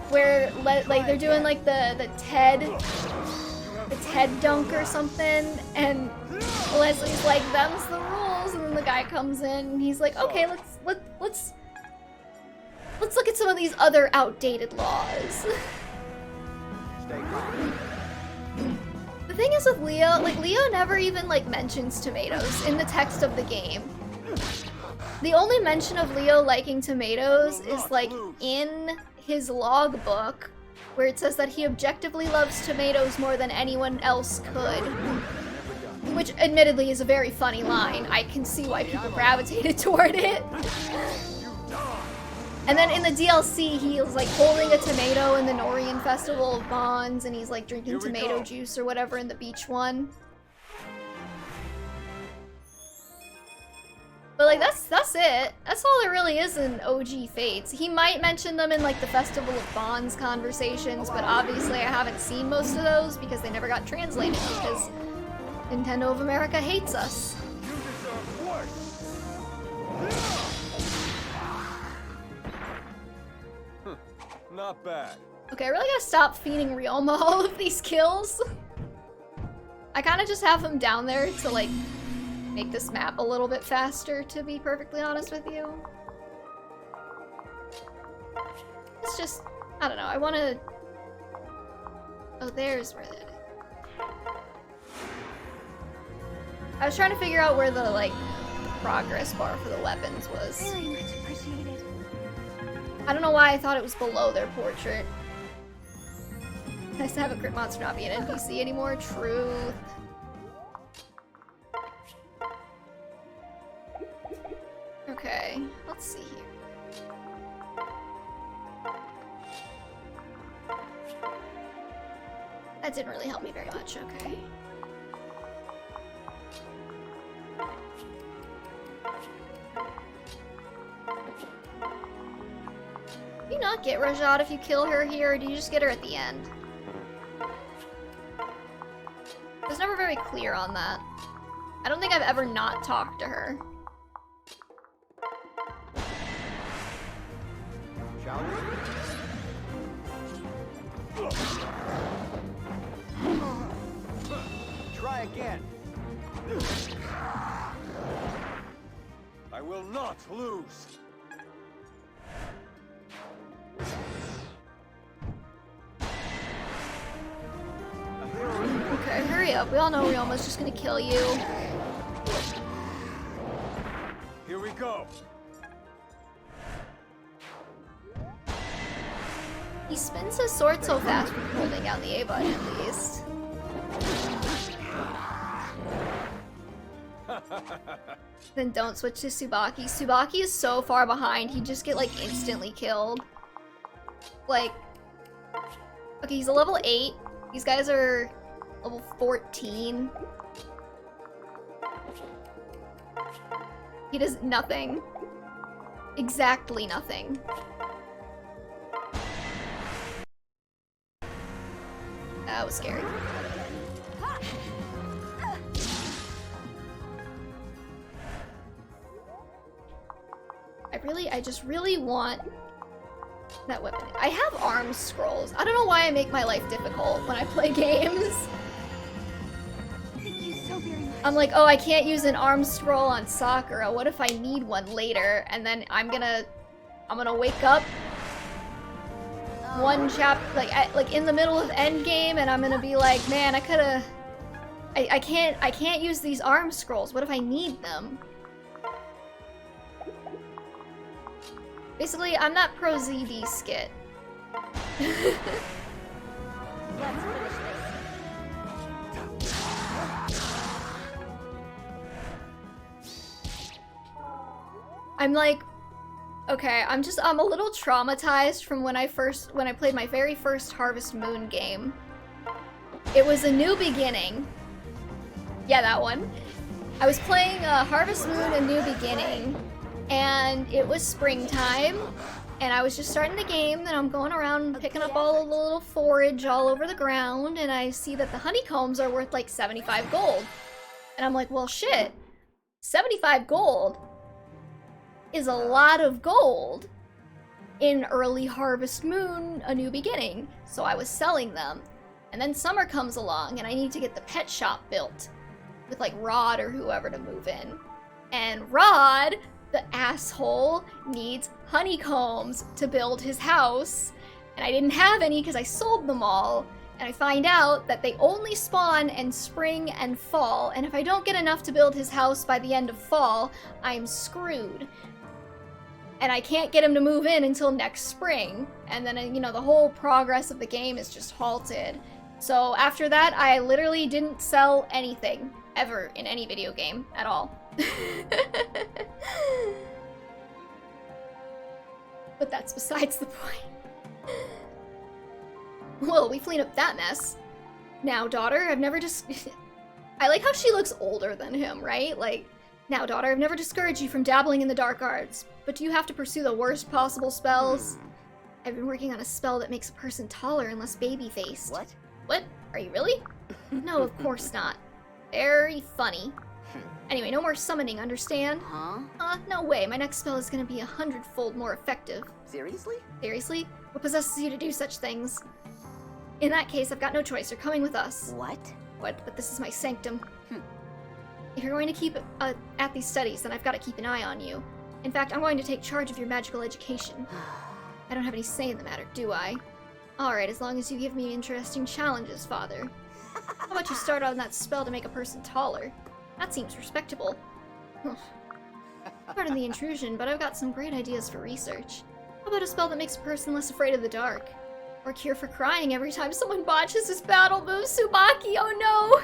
where, like, they're doing, like, the TED its head dunk or something, and Leslie's like, "Them's the rules," and then the guy comes in and he's like, "Okay, let's look at some of these other outdated laws." Stay calm. The thing is with Leo, like, Leo never even, like, mentions tomatoes in the text of the game. The only mention of Leo liking tomatoes is, like, in his logbook, where it says that he objectively loves tomatoes more than anyone else could. Which, admittedly, is a very funny line. I can see why people gravitated toward it. And then in the DLC, he was like holding a tomato in the Norian Festival of Bonds, and he's like drinking tomato juice or whatever in the beach one. But like that's it. That's all there really is in OG Fates. He might mention them in like the Festival of Bonds conversations, but obviously I haven't seen most of those because they never got translated because Nintendo of America hates us. Not bad. Okay, I really gotta stop feeding Ryoma all of these kills. I kind of just have him down there to like make this map a little bit faster, to be perfectly honest with you. It's just, I don't know, I want to... Oh, there's where that is. I was trying to figure out where the, like, progress bar for the weapons was. Very much appreciated. I don't know why I thought it was below their portrait. Nice to have a crit monster not be an NPC anymore. Truth. Okay, let's see here. That didn't really help me very much, okay. Do you not get Rajat if you kill her here, or do you just get her at the end? I was never very clear on that. I don't think I've ever not talked to her. Shall we? Try again. I will not lose. Okay, hurry up. We all know Ryoma's just gonna kill you. Here we go. He spins his sword so fast from holding down the A button at least. Then don't switch to Tsubaki. Tsubaki is so far behind, he'd just get like instantly killed. Like, okay, he's a level 8. These guys are level 14. He does nothing. Exactly nothing. That was scary. I just really want that weapon. I have arm scrolls. I don't know why I make my life difficult when I play games. Thank you so very much. I'm like, oh, I can't use an arm scroll on Sakura. What if I need one later? And then I'm gonna wake up one like in the middle of endgame, and I'm gonna be like, man, I can't use these arm scrolls. What if I need them? Basically, I'm not pro ZD skit. Let's finish this. I'm like, okay, I'm a little traumatized from when I played my very first Harvest Moon game. It was A New Beginning. Yeah, that one. I was playing Harvest Moon A New Beginning, and it was springtime, and I was just starting the game, and I'm going around picking up all the little forage all over the ground, and I see that the honeycombs are worth like 75 gold. And I'm like, well, shit, 75 gold is a lot of gold in early Harvest Moon A New Beginning. So I was selling them, And then summer comes along and I need to get the pet shop built with like Rod or whoever to move in. And Rod, the asshole, needs honeycombs to build his house. And I didn't have any because I sold them all. And I find out that they only spawn in spring and fall. And if I don't get enough to build his house by the end of fall, I'm screwed. And I can't get him to move in until next spring. And then, you know, the whole progress of the game is just halted. So after that, I literally didn't sell anything ever in any video game at all. But that's besides the point. Well, we cleaned up that mess. Now, daughter, I've never just... I like how she looks older than him, right? Like, now, daughter, I've never discouraged you from dabbling in the dark arts, but do you have to pursue the worst possible spells? I've been working on a spell that makes a person taller and less baby-faced. What? What? Are you really? No, of course not. Very funny. Anyway, no more summoning, understand? Huh? No way. My next spell is gonna be 100-fold more effective. Seriously? Seriously? What possesses you to do such things? In that case, I've got no choice. You're coming with us. What? What? But this is my sanctum. If you're going to keep at these studies, then I've got to keep an eye on you. In fact, I'm going to take charge of your magical education. I don't have any say in the matter, do I? Alright, as long as you give me interesting challenges, father. How about you start on that spell to make a person taller? That seems respectable. Pardon the intrusion, but I've got some great ideas for research. How about a spell that makes a person less afraid of the dark? Or a cure for crying every time someone botches his battle move, Tsubaki, oh no!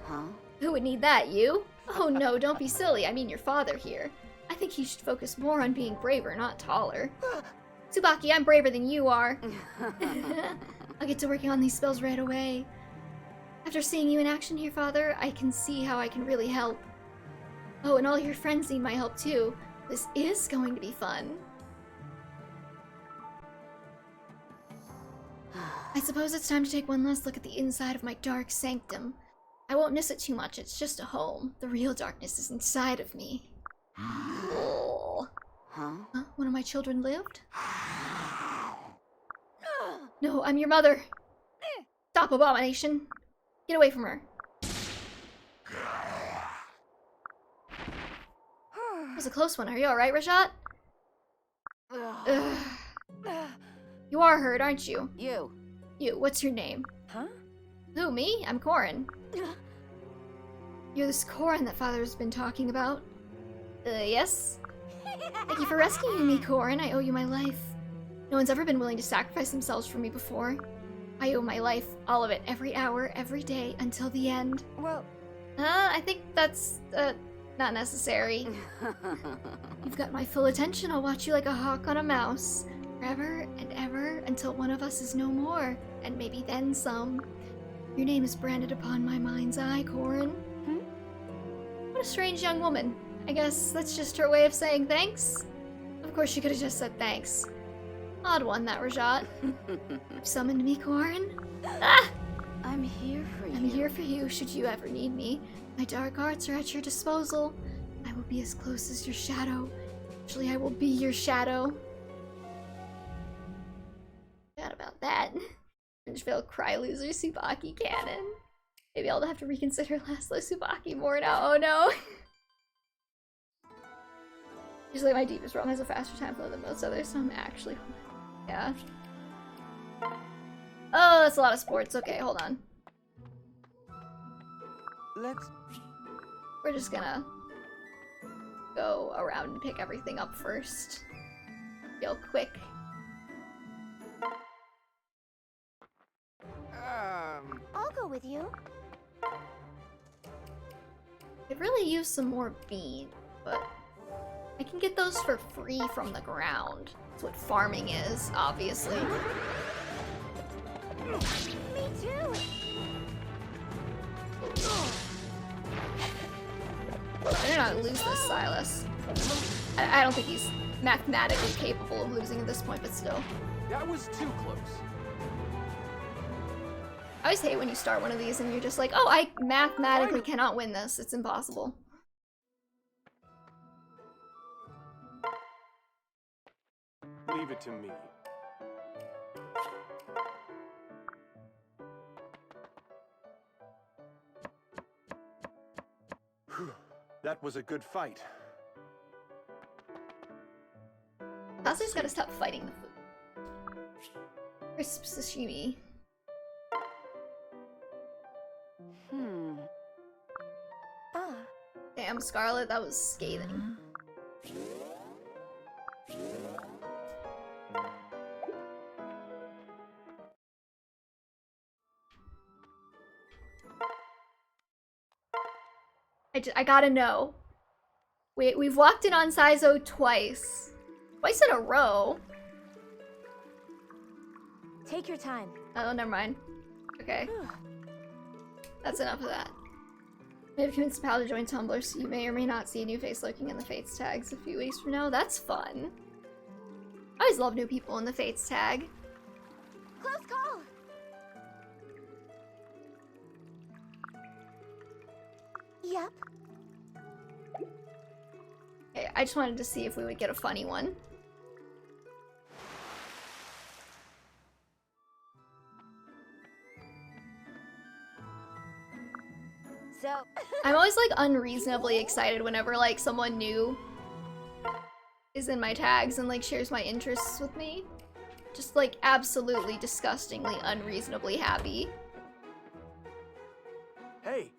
Huh? Who would need that, you? Oh no, don't be silly, I mean your father here. I think he should focus more on being braver, not taller. Tsubaki, I'm braver than you are. I'll get to working on these spells right away. After seeing you in action here, father, I can see how I can really help. Oh, and all your friends need my help too. This is going to be fun. I suppose it's time to take one last look at the inside of my dark sanctum. I won't miss it too much, it's just a home. The real darkness is inside of me. Oh. Huh? One of my children lived? No, I'm your mother. Stop, abomination. Get away from her. That was a close one. Are you alright, Rajat? Ugh. You are hurt, aren't you? You. You, what's your name? Huh? Who, me? I'm Corin. You're this Corin that Father's been talking about. Yes? Thank you for rescuing me, Corin. I owe you my life. No one's ever been willing to sacrifice themselves for me before. I owe my life, all of it, every hour, every day, until the end. Well... I think that's, not necessary. You've got my full attention. I'll watch you like a hawk on a mouse. Forever and ever, until one of us is no more. And maybe then some. Your name is branded upon my mind's eye, Corin. What a strange young woman. I guess that's just her way of saying thanks? Of course she could have just said thanks. Odd one, that Rajat. You summoned me, Corin? Ah! I'm here for you. I'm here for you, should you ever need me. My dark arts are at your disposal. I will be as close as your shadow. Actually, I will be your shadow. Forgot about that. Fringeville Cry Loser Tsubaki canon. Maybe I'll have to reconsider Laszlo Tsubaki more now. Oh no! Usually my deepest realm has a faster time flow than most others, so I'm actually... Yeah. Oh, that's a lot of sports. Okay, hold on. Let's... We're just gonna go around and pick everything up first. Real quick. I'll go with you. Could really use some more beans, but I can get those for free from the ground. That's what farming is, obviously. Me too. I did not lose this, Silas. I don't think he's mathematically capable of losing at this point, but still. That was too close. I always hate when you start one of these and you're just like, oh, I mathematically cannot win this. It's impossible. Leave it to me. Whew. That was a good fight. Kazu's gotta stop fighting the food. Crisp sashimi. Damn, Scarlet, that was scathing. I gotta know. We've walked in on Saizo twice. Twice in a row. Take your time. Oh, never mind. Okay. That's enough of that. Maybe convince Pal to join Tumblr so you may or may not see a new face lurking in the Fates tags a few weeks from now. That's fun. I always love new people in the Fates tag. Close call. Yep. Okay, I just wanted to see if we would get a funny one. So I'm always like unreasonably excited whenever like someone new is in my tags and like shares my interests with me. Just like absolutely disgustingly unreasonably happy. Hey!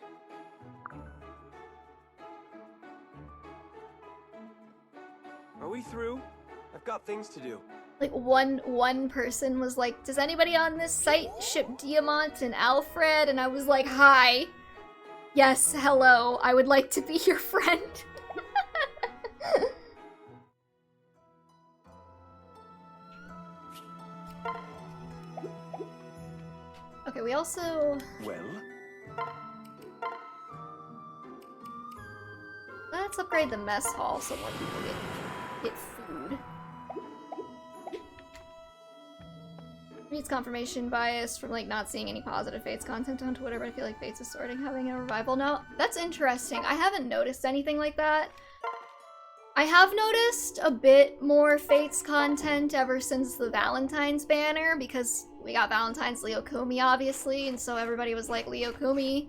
Are we through? I've got things to do. Like one person was like, does anybody on this site ship Diamant and Alfred? And I was like, hi. Yes, hello. I would like to be your friend. Okay, we also... Well? Let's upgrade the mess hall so more people get food. Reads confirmation bias from like not seeing any positive Fates content on Twitter, but I feel like Fates is sort of having a revival now. That's interesting. I haven't noticed anything like that. I have noticed a bit more Fates content ever since the Valentine's banner, because we got Valentine's Leo Kumi, obviously, and so everybody was like, Leo Kumi,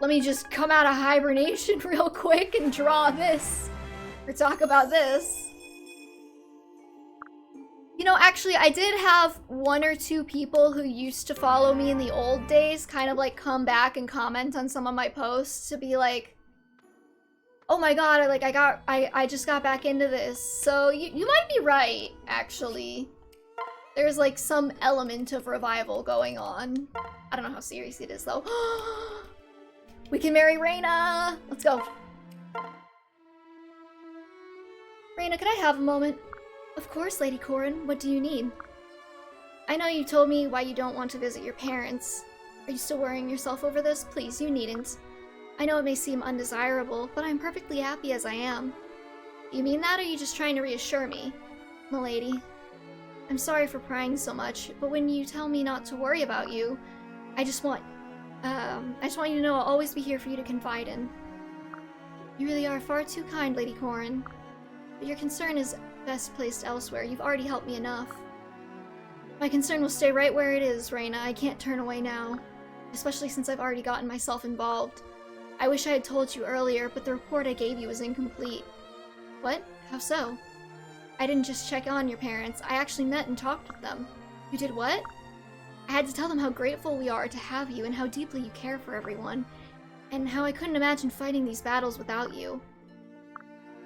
let me just come out of hibernation real quick and draw this, or talk about this. You know, actually, I did have one or two people who used to follow me in the old days kind of like come back and comment on some of my posts to be like, oh my god, I just got back into this. So you might be right, actually. There's like some element of revival going on. I don't know how serious it is though. We can marry Reina! Let's go. Reina, could I have a moment? Of course, Lady Corin. What do you need? I know you told me why you don't want to visit your parents. Are you still worrying yourself over this? Please, you needn't. I know it may seem undesirable, but I'm perfectly happy as I am. You mean that, or are you just trying to reassure me? Milady, I'm sorry for prying so much, but when you tell me not to worry about you, I just want you to know I'll always be here for you to confide in. You really are far too kind, Lady Corin. But your concern is best placed elsewhere. You've already helped me enough. My concern will stay right where it is, Reina. I can't turn away now. Especially since I've already gotten myself involved. I wish I had told you earlier, but the report I gave you was incomplete. What? How so? I didn't just check on your parents. I actually met and talked with them. You did what? I had to tell them how grateful we are to have you and how deeply you care for everyone, and how I couldn't imagine fighting these battles without you.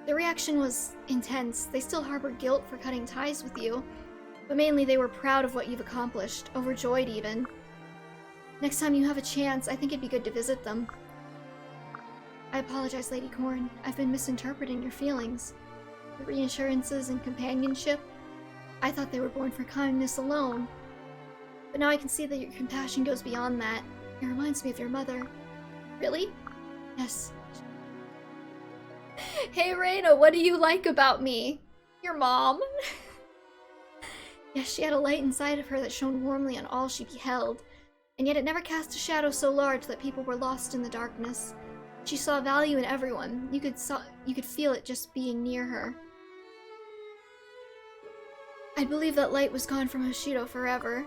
The reaction was intense. They still harbor guilt for cutting ties with you, but mainly they were proud of what you've accomplished, overjoyed even. Next time you have a chance, I think it'd be good to visit them. I apologize, Lady Corin. I've been misinterpreting your feelings. The reassurances and companionship, I thought they were born for kindness alone. But now I can see that your compassion goes beyond that. It reminds me of your mother. Really? Yes. Hey Reina, what do you like about me? Your mom? Yes, she had a light inside of her that shone warmly on all she beheld, and yet it never cast a shadow so large that people were lost in the darkness. She saw value in everyone. You could feel it just being near her. I'd believe that light was gone from Hoshido forever.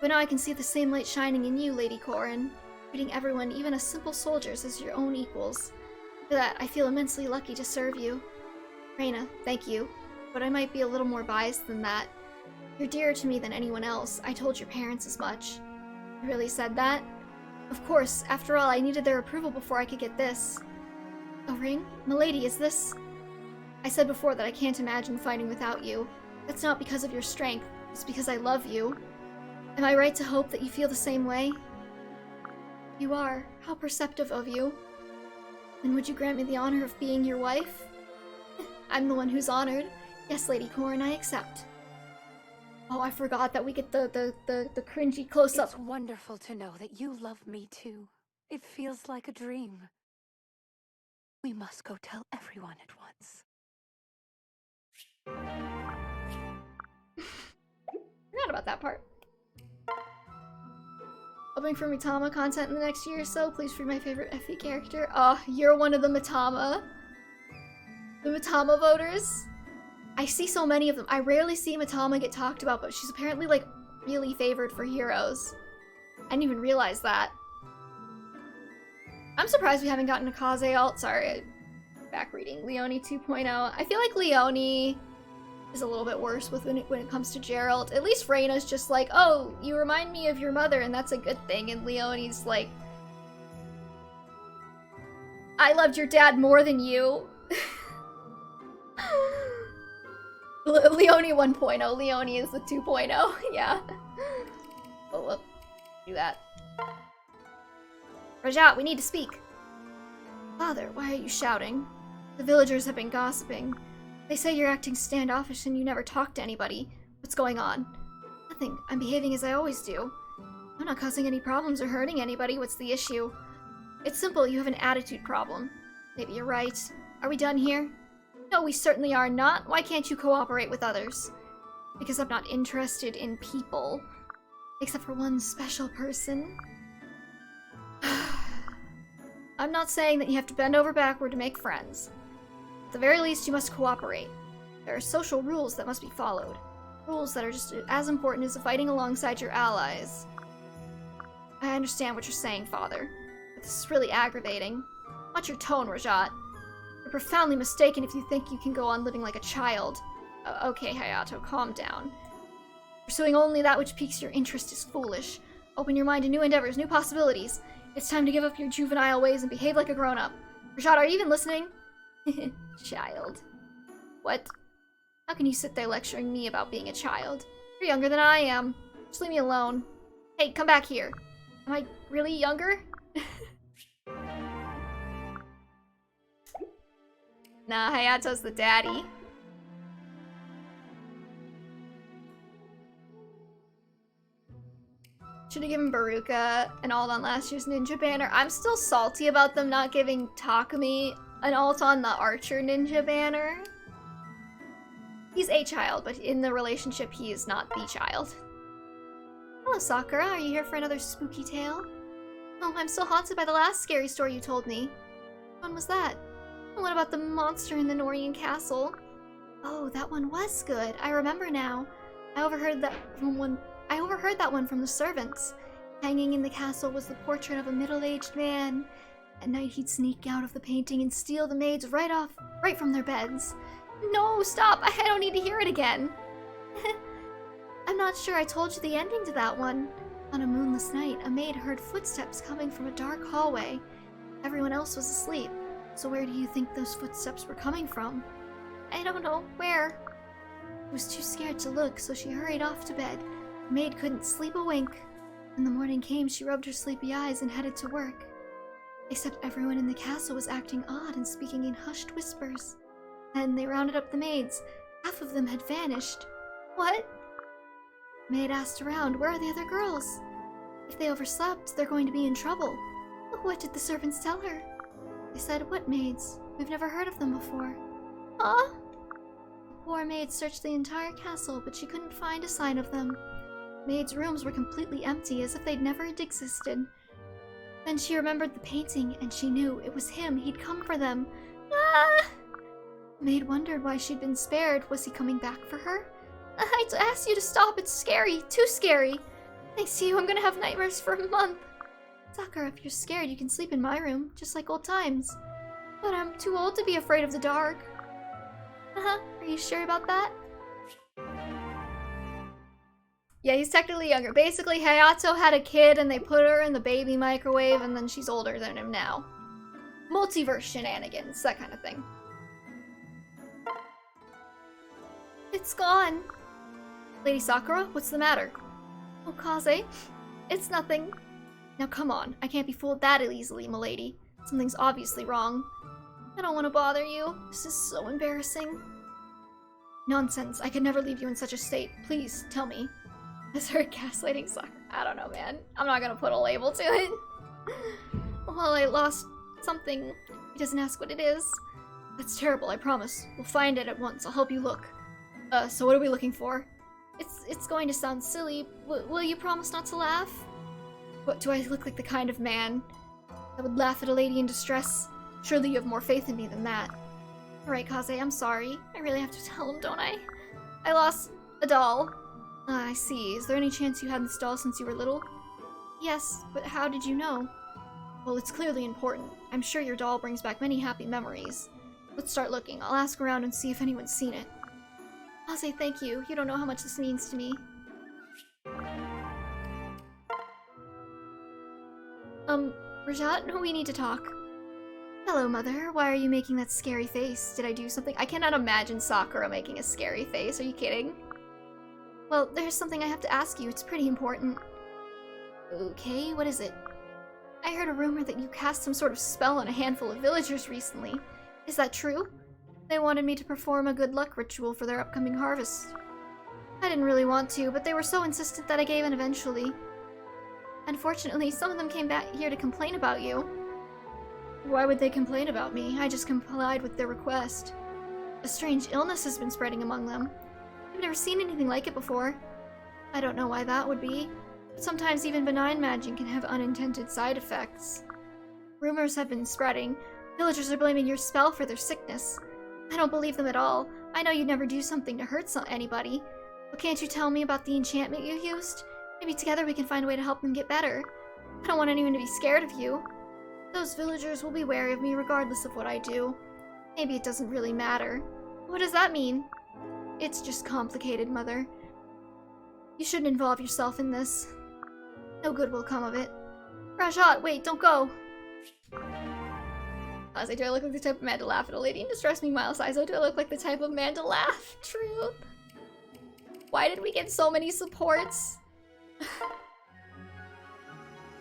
But now I can see the same light shining in you, Lady Corrin, treating everyone, even us simple soldiers, as your own equals. For that, I feel immensely lucky to serve you. Reina, thank you. But I might be a little more biased than that. You're dearer to me than anyone else. I told your parents as much. You really said that? Of course, after all, I needed their approval before I could get this. A ring? Milady, is this... I said before that I can't imagine fighting without you. That's not because of your strength. It's because I love you. Am I right to hope that you feel the same way? You are. How perceptive of you. Then would you grant me the honor of being your wife? I'm the one who's honored. Yes, Lady Corrin, I accept. Oh, I forgot that we get the cringy close-up. It's wonderful to know that you love me too. It feels like a dream. We must go tell everyone at once. Forgot about that part. Hoping for Mitama content in the next year or so. Please free my favorite FE character. Oh, you're one of the Mitama. The Mitama voters. I see so many of them. I rarely see Mitama get talked about, but she's apparently, like, really favored for heroes. I didn't even realize that. I'm surprised we haven't gotten a Kaze alt. Sorry, back reading. Leonie 2.0. I feel like Leonie is a little bit worse with when it comes to Geralt. At least Reina's just like, oh, you remind me of your mother, and that's a good thing. And Leonie's like, I loved your dad more than you. Leonie 1.0. Leonie is the 2.0. Yeah. Oh, whoop. Do that. Rajat, we need to speak. Father, why are you shouting? The villagers have been gossiping. They say you're acting standoffish and you never talk to anybody. What's going on? Nothing. I'm behaving as I always do. I'm not causing any problems or hurting anybody. What's the issue? It's simple. You have an attitude problem. Maybe you're right. Are we done here? No, we certainly are not. Why can't you cooperate with others? Because I'm not interested in people. Except for one special person. I'm not saying that you have to bend over backward to make friends. At the very least, you must cooperate. There are social rules that must be followed. Rules that are just as important as fighting alongside your allies. I understand what you're saying, Father. But this is really aggravating. Watch your tone, Rajat. You're profoundly mistaken if you think you can go on living like a child. Okay, Hayato, calm down. Pursuing only that which piques your interest is foolish. Open your mind to new endeavors, new possibilities. It's time to give up your juvenile ways and behave like a grown-up. Rajat, are you even listening? Child. What? How can you sit there lecturing me about being a child? You're younger than I am. Just leave me alone. Hey, come back here. Am I really younger? Nah, Hayato's the daddy. Should've given Baruka an alt on last year's ninja banner. I'm still salty about them not giving Takumi an alt on the Archer ninja banner. He's a child, but in the relationship, he is not the child. Hello, Sakura. Are you here for another spooky tale? Oh, I'm still haunted by the last scary story you told me. When was that? And what about the monster in the Norian castle? Oh, that one was good. I remember now. I overheard that one from the servants. Hanging in the castle was the portrait of a middle-aged man. At night he'd sneak out of the painting and steal the maids right from their beds. No, stop! I don't need to hear it again. I'm not sure I told you the ending to that one. On a moonless night, a maid heard footsteps coming from a dark hallway. Everyone else was asleep. So where do you think those footsteps were coming from? I don't know. Where? I was too scared to look, so she hurried off to bed. The maid couldn't sleep a wink. When the morning came, she rubbed her sleepy eyes and headed to work. Except everyone in the castle was acting odd and speaking in hushed whispers. Then they rounded up the maids. Half of them had vanished. What? The maid asked around, where are the other girls? If they overslept, they're going to be in trouble. What did the servants tell her? They said, what maids? We've never heard of them before. Huh? The poor maid searched the entire castle, but she couldn't find a sign of them. The maids' rooms were completely empty, as if they'd never existed. Then she remembered the painting, and she knew it was him. He'd come for them. Ah! The maid wondered why she'd been spared. Was he coming back for her? I asked you to stop. It's scary. Too scary. Thanks to you, I'm gonna have nightmares for a month. Sakura, if you're scared, you can sleep in my room, just like old times. But I'm too old to be afraid of the dark. Uh-huh. Are you sure about that? Yeah, he's technically younger. Basically, Hayato had a kid and they put her in the baby microwave and then she's older than him now. Multiverse shenanigans, that kind of thing. It's gone. Lady Sakura, what's the matter? Oh, Kaze, it's nothing. Now come on, I can't be fooled that easily, milady. Something's obviously wrong. I don't want to bother you. This is so embarrassing. Nonsense, I could never leave you in such a state. Please, tell me. Is her gaslighting Sakura? I don't know, man. I'm not gonna put a label to it. Well, I lost something. He doesn't ask what it is. That's terrible, I promise. We'll find it at once. I'll help you look. So what are we looking for? It's going to sound silly. Will you promise not to laugh? What, do I look like the kind of man that would laugh at a lady in distress? Surely you have more faith in me than that. Alright, Kaze, I'm sorry. I really have to tell him, don't I? I lost a doll. I see. Is there any chance you had this doll since you were little? Yes, but how did you know? Well, it's clearly important. I'm sure your doll brings back many happy memories. Let's start looking. I'll ask around and see if anyone's seen it. I'll say thank you. You don't know how much this means to me. Rajat, we need to talk. Hello, Mother. Why are you making that scary face? Did I do something? I cannot imagine Sakura making a scary face. Are you kidding? Well, there's something I have to ask you. It's pretty important. Okay, what is it? I heard a rumor that you cast some sort of spell on a handful of villagers recently. Is that true? They wanted me to perform a good luck ritual for their upcoming harvest. I didn't really want to, but they were so insistent that I gave in eventually. Unfortunately, some of them came back here to complain about you. Why would they complain about me? I just complied with their request. A strange illness has been spreading among them. I've never seen anything like it before. I don't know why that would be, but sometimes even benign magic can have unintended side effects. Rumors have been spreading. Villagers are blaming your spell for their sickness. I don't believe them at all. I know you'd never do something to hurt anybody. But can't you tell me about the enchantment you used? Maybe together we can find a way to help them get better. I don't want anyone to be scared of you. Those villagers will be wary of me regardless of what I do. Maybe it doesn't really matter. What does that mean? It's just complicated, Mother. You shouldn't involve yourself in this. No good will come of it. Rajat, wait, don't go! Kaze, do I look like the type of man to laugh at a lady in distress? Meanwhile, Saizo, do I look like the type of man to laugh? Truth. Why did we get so many supports?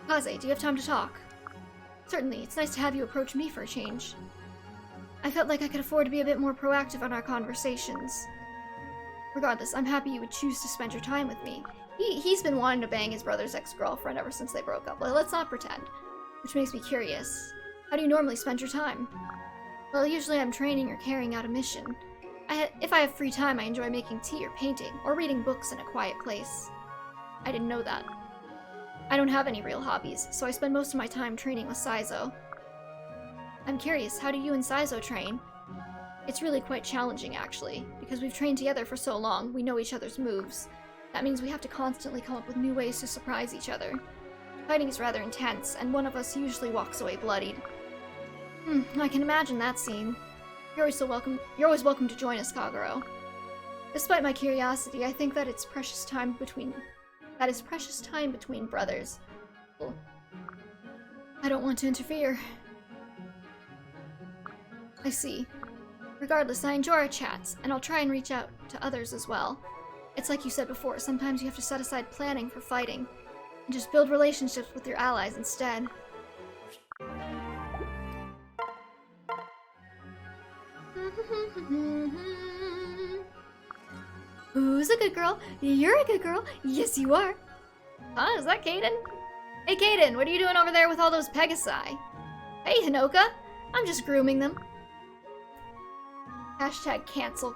Kaze, do you have time to talk? Certainly, it's nice to have you approach me for a change. I felt like I could afford to be a bit more proactive on our conversations. Regardless, I'm happy you would choose to spend your time with me. He's been wanting to bang his brother's ex-girlfriend ever since they broke up. Well, let's not pretend. Which makes me curious. How do you normally spend your time? Well, usually I'm training or carrying out a mission. If I have free time, I enjoy making tea or painting, or reading books in a quiet place. I didn't know that. I don't have any real hobbies, so I spend most of my time training with Saizo. I'm curious, how do you and Saizo train? It's really quite challenging, actually, because we've trained together for so long, we know each other's moves. That means we have to constantly come up with new ways to surprise each other. Fighting is rather intense, and one of us usually walks away bloodied. I can imagine that scene. You're always welcome to join us, Kagero. Despite my curiosity, I think that it's precious time between brothers. Well, I don't want to interfere. I see. Regardless, I enjoy our chats, and I'll try and reach out to others as well. It's like you said before, sometimes you have to set aside planning for fighting, and just build relationships with your allies instead. Who's a good girl? You're a good girl. Yes, you are. Huh? Is that Kaden? Hey, Kaden, what are you doing over there with all those Pegasi? Hey, Hinoka. I'm just grooming them. Hashtag cancel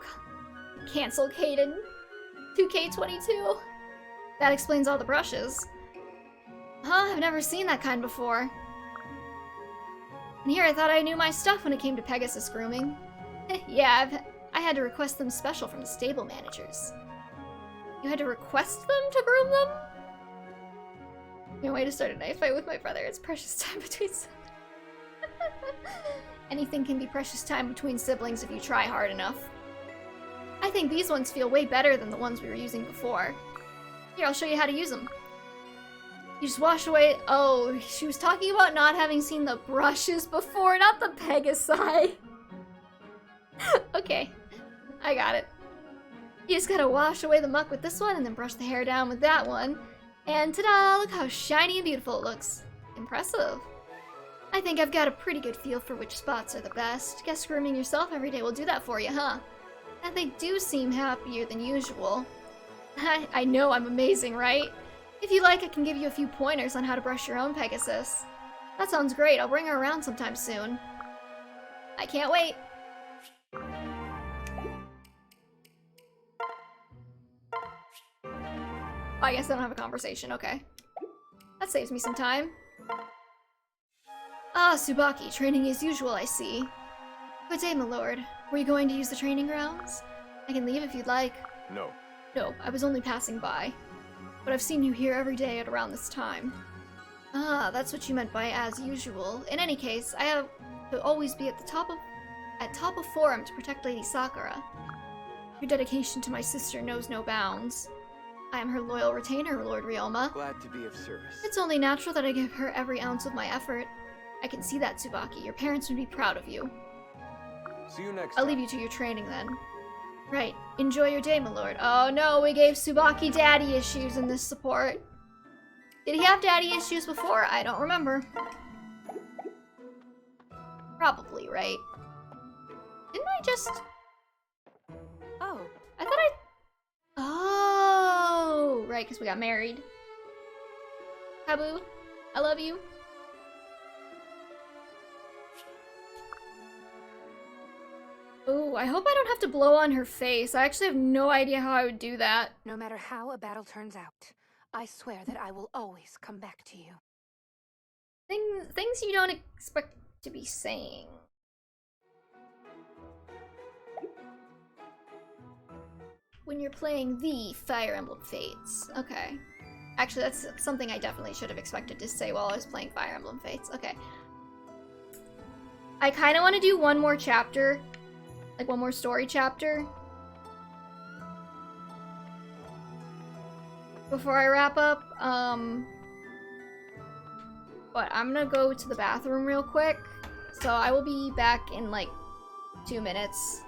Kaden. 2K22. That explains all the brushes. Huh? I've never seen that kind before. And here I thought I knew my stuff when it came to Pegasus grooming. Yeah, I had to request them special from the stable managers. You had to request them to groom them? No way to start a knife fight with my brother. It's precious time between Anything can be precious time between siblings if you try hard enough. I think these ones feel way better than the ones we were using before. Here, I'll show you how to use them. You just wash away— oh, she was talking about not having seen the brushes before, not the Pegasi. Okay, I got it. You just gotta wash away the muck with this one and then brush the hair down with that one. And ta-da, look how shiny and beautiful it looks. Impressive. I think I've got a pretty good feel for which spots are the best. Guess grooming yourself every day will do that for you, huh? And they do seem happier than usual. I know I'm amazing, right? If you like, I can give you a few pointers on how to brush your own Pegasus. That sounds great. I'll bring her around sometime soon. I can't wait. Oh, I guess I don't have a conversation. Okay. That saves me some time. Ah, Tsubaki, training as usual, I see. Good day, my lord. Were you going to use the training grounds? I can leave if you'd like. No. No, I was only passing by. But I've seen you here every day at around this time. Ah, that's what you meant by as usual. In any case, I have to always be at top of forum to protect Lady Sakura. Your dedication to my sister knows no bounds. I am her loyal retainer, Lord Ryoma. Glad to be of service. It's only natural that I give her every ounce of my effort. I can see that, Tsubaki. Your parents would be proud of you. See you next I'll time. leave you to your training then. Right. Enjoy your day, my lord. Oh no, we gave Tsubaki daddy issues in this support. Did he have daddy issues before? I don't remember. Probably, right? Didn't I just... Oh, I thought I... Oh! Right, because we got married. Kabu, I love you. Oh, I hope I don't have to blow on her face. I actually have no idea how I would do that. no matter how a battle turns out, I swear that I will always come back to you. Things you don't expect to be saying. When you're playing the Fire Emblem Fates. Okay. Actually, that's something I definitely should have expected to say while I was playing Fire Emblem Fates. Okay. I kind of want to do one more chapter. Like, one more story chapter. Before I wrap up. But I'm gonna go to the bathroom real quick. So I will be back in, like, 2 minutes.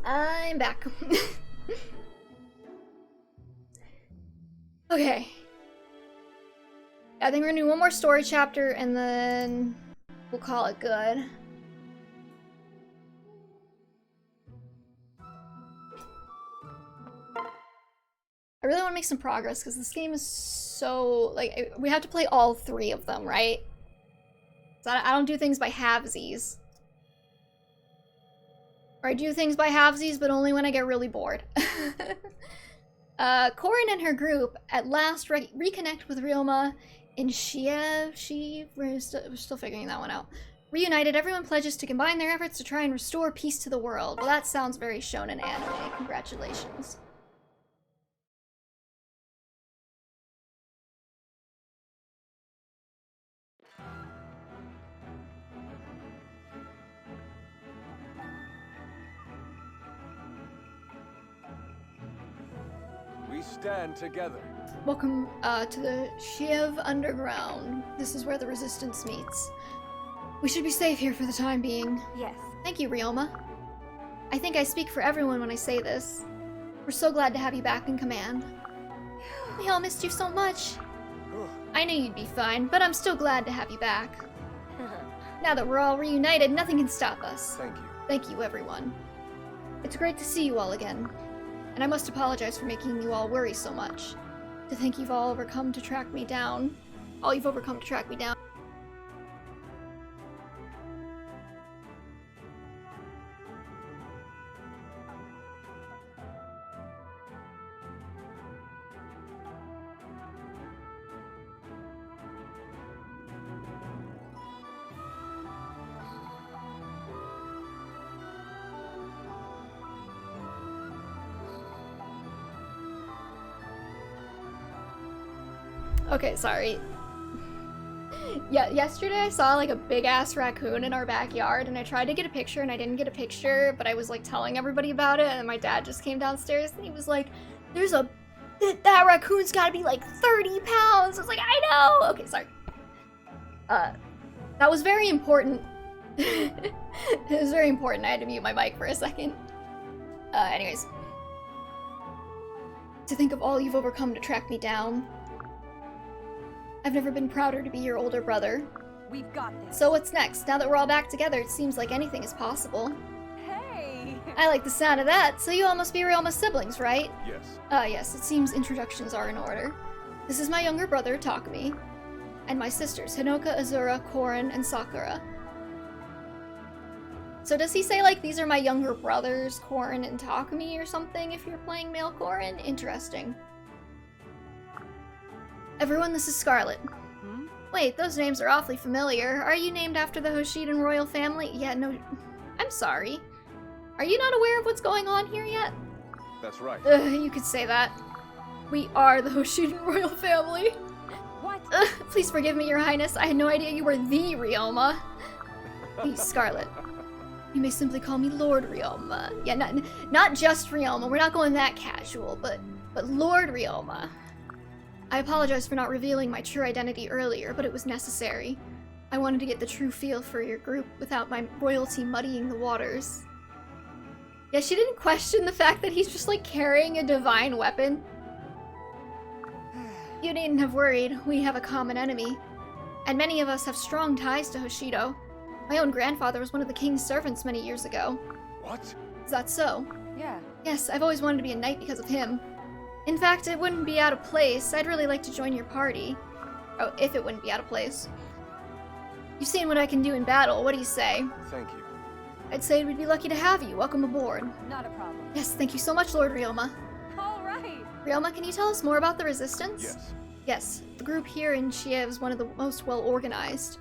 I'm back. Okay. I think we're gonna do one more story chapter and then we'll call it good. I really want to make some progress because this game is so, like, we have to play all 3 of them, right? So I don't do things by halvesies. Or I do things by halvesies, but only when I get really bored. Corin and her group at last reconnect with Ryoma in Shiev. We're still figuring that one out. Reunited, everyone pledges to combine their efforts to try and restore peace to the world. Well, that sounds very shonen anime. Congratulations. We stand together. Welcome to the Shiev Underground. This is where the resistance meets. We should be safe here for the time being. Yes. Thank you, Ryoma. I think I speak for everyone when I say this. We're so glad to have you back in command. We all missed you so much. I knew you'd be fine, but I'm still glad to have you back. Now that we're all reunited, nothing can stop us. Thank you. Thank you, everyone. It's great to see you all again. And I must apologize for making you all worry so much. To think you've all overcome to track me down. All you've overcome to track me down. Okay, sorry. Yeah, yesterday I saw like a big ass raccoon in our backyard and I tried to get a picture and I didn't get a picture, but I was like telling everybody about it and my dad just came downstairs and he was like, that raccoon's gotta be like 30 pounds. I was like, I know! Okay, sorry. That was very important. It was very important. I had to mute my mic for a second. Anyways. To think of all you've overcome to track me down. I've never been prouder to be your older brother. We've got this. So what's next? Now that we're all back together, it seems like anything is possible. Hey! I like the sound of that. So you all must be Realma's siblings, right? Yes. Yes, it seems introductions are in order. This is my younger brother, Takumi, and my sisters, Hinoka, Azura, Korin, and Sakura. So does he say, like, these are my younger brothers, Korin and Takumi, or something, if you're playing male Korin? Interesting. Everyone, this is Scarlet. Hmm? Wait, those names are awfully familiar. Are you named after the Hoshidan royal family? Yeah, no... I'm sorry. Are you not aware of what's going on here yet? That's right. You could say that. We are the Hoshidan royal family. What? Please forgive me, your highness. I had no idea you were the Ryoma. Please, Scarlet. You may simply call me Lord Ryoma. Yeah, not just Ryoma. We're not going that casual, but Lord Ryoma. I apologize for not revealing my true identity earlier, but it was necessary. I wanted to get the true feel for your group without my royalty muddying the waters. Yeah, she didn't question the fact that he's just like carrying a divine weapon. You needn't have worried. We have a common enemy. And many of us have strong ties to Hoshido. My own grandfather was one of the king's servants many years ago. What? Is that so? Yeah. Yes, I've always wanted to be a knight because of him. In fact, it wouldn't be out of place. I'd really like to join your party. Oh, if it wouldn't be out of place. You've seen what I can do in battle. What do you say? Thank you. I'd say we'd be lucky to have you. Welcome aboard. Not a problem. Yes, thank you so much, Lord Ryoma. All right. Ryoma, can you tell us more about the Resistance? Yes. Yes, the group here in Shiev is one of the most well-organized.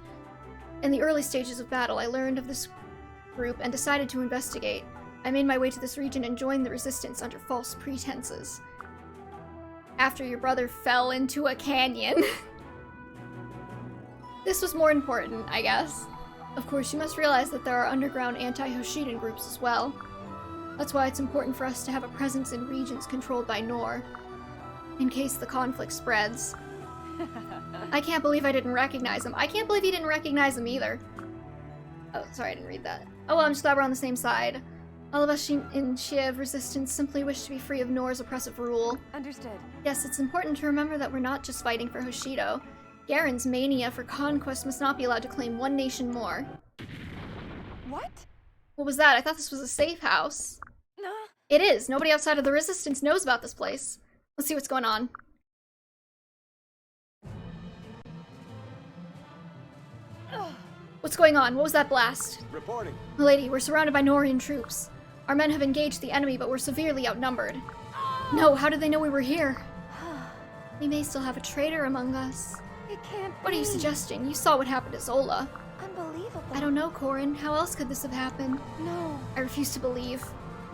In the early stages of battle, I learned of this group and decided to investigate. I made my way to this region and joined the Resistance under false pretenses. After your brother fell into a canyon. This was more important, I guess. Of course, you must realize that there are underground anti-Hoshidan groups as well. That's why it's important for us to have a presence in regions controlled by Nor, in case the conflict spreads. I can't believe I didn't recognize him. I can't believe he didn't recognize him either. Oh, sorry, I didn't read that. Oh well, I'm just glad we're on the same side. All of us in Shiev resistance simply wish to be free of Nor's oppressive rule. Understood. Yes, it's important to remember that we're not just fighting for Hoshido. Garen's mania for conquest must not be allowed to claim one nation more. What? What was that? I thought this was a safe house. No. It is. Nobody outside of the resistance knows about this place. Let's see what's going on. What's going on? What was that blast? Reporting. Milady, we're surrounded by Norian troops. Our men have engaged the enemy, but we're severely outnumbered. No, how did they know we were here? We may still have a traitor among us. It can't What are you be. suggesting? You saw what happened to Zola. Unbelievable. I don't know, Corin. How else could this have happened? No. I refuse to believe.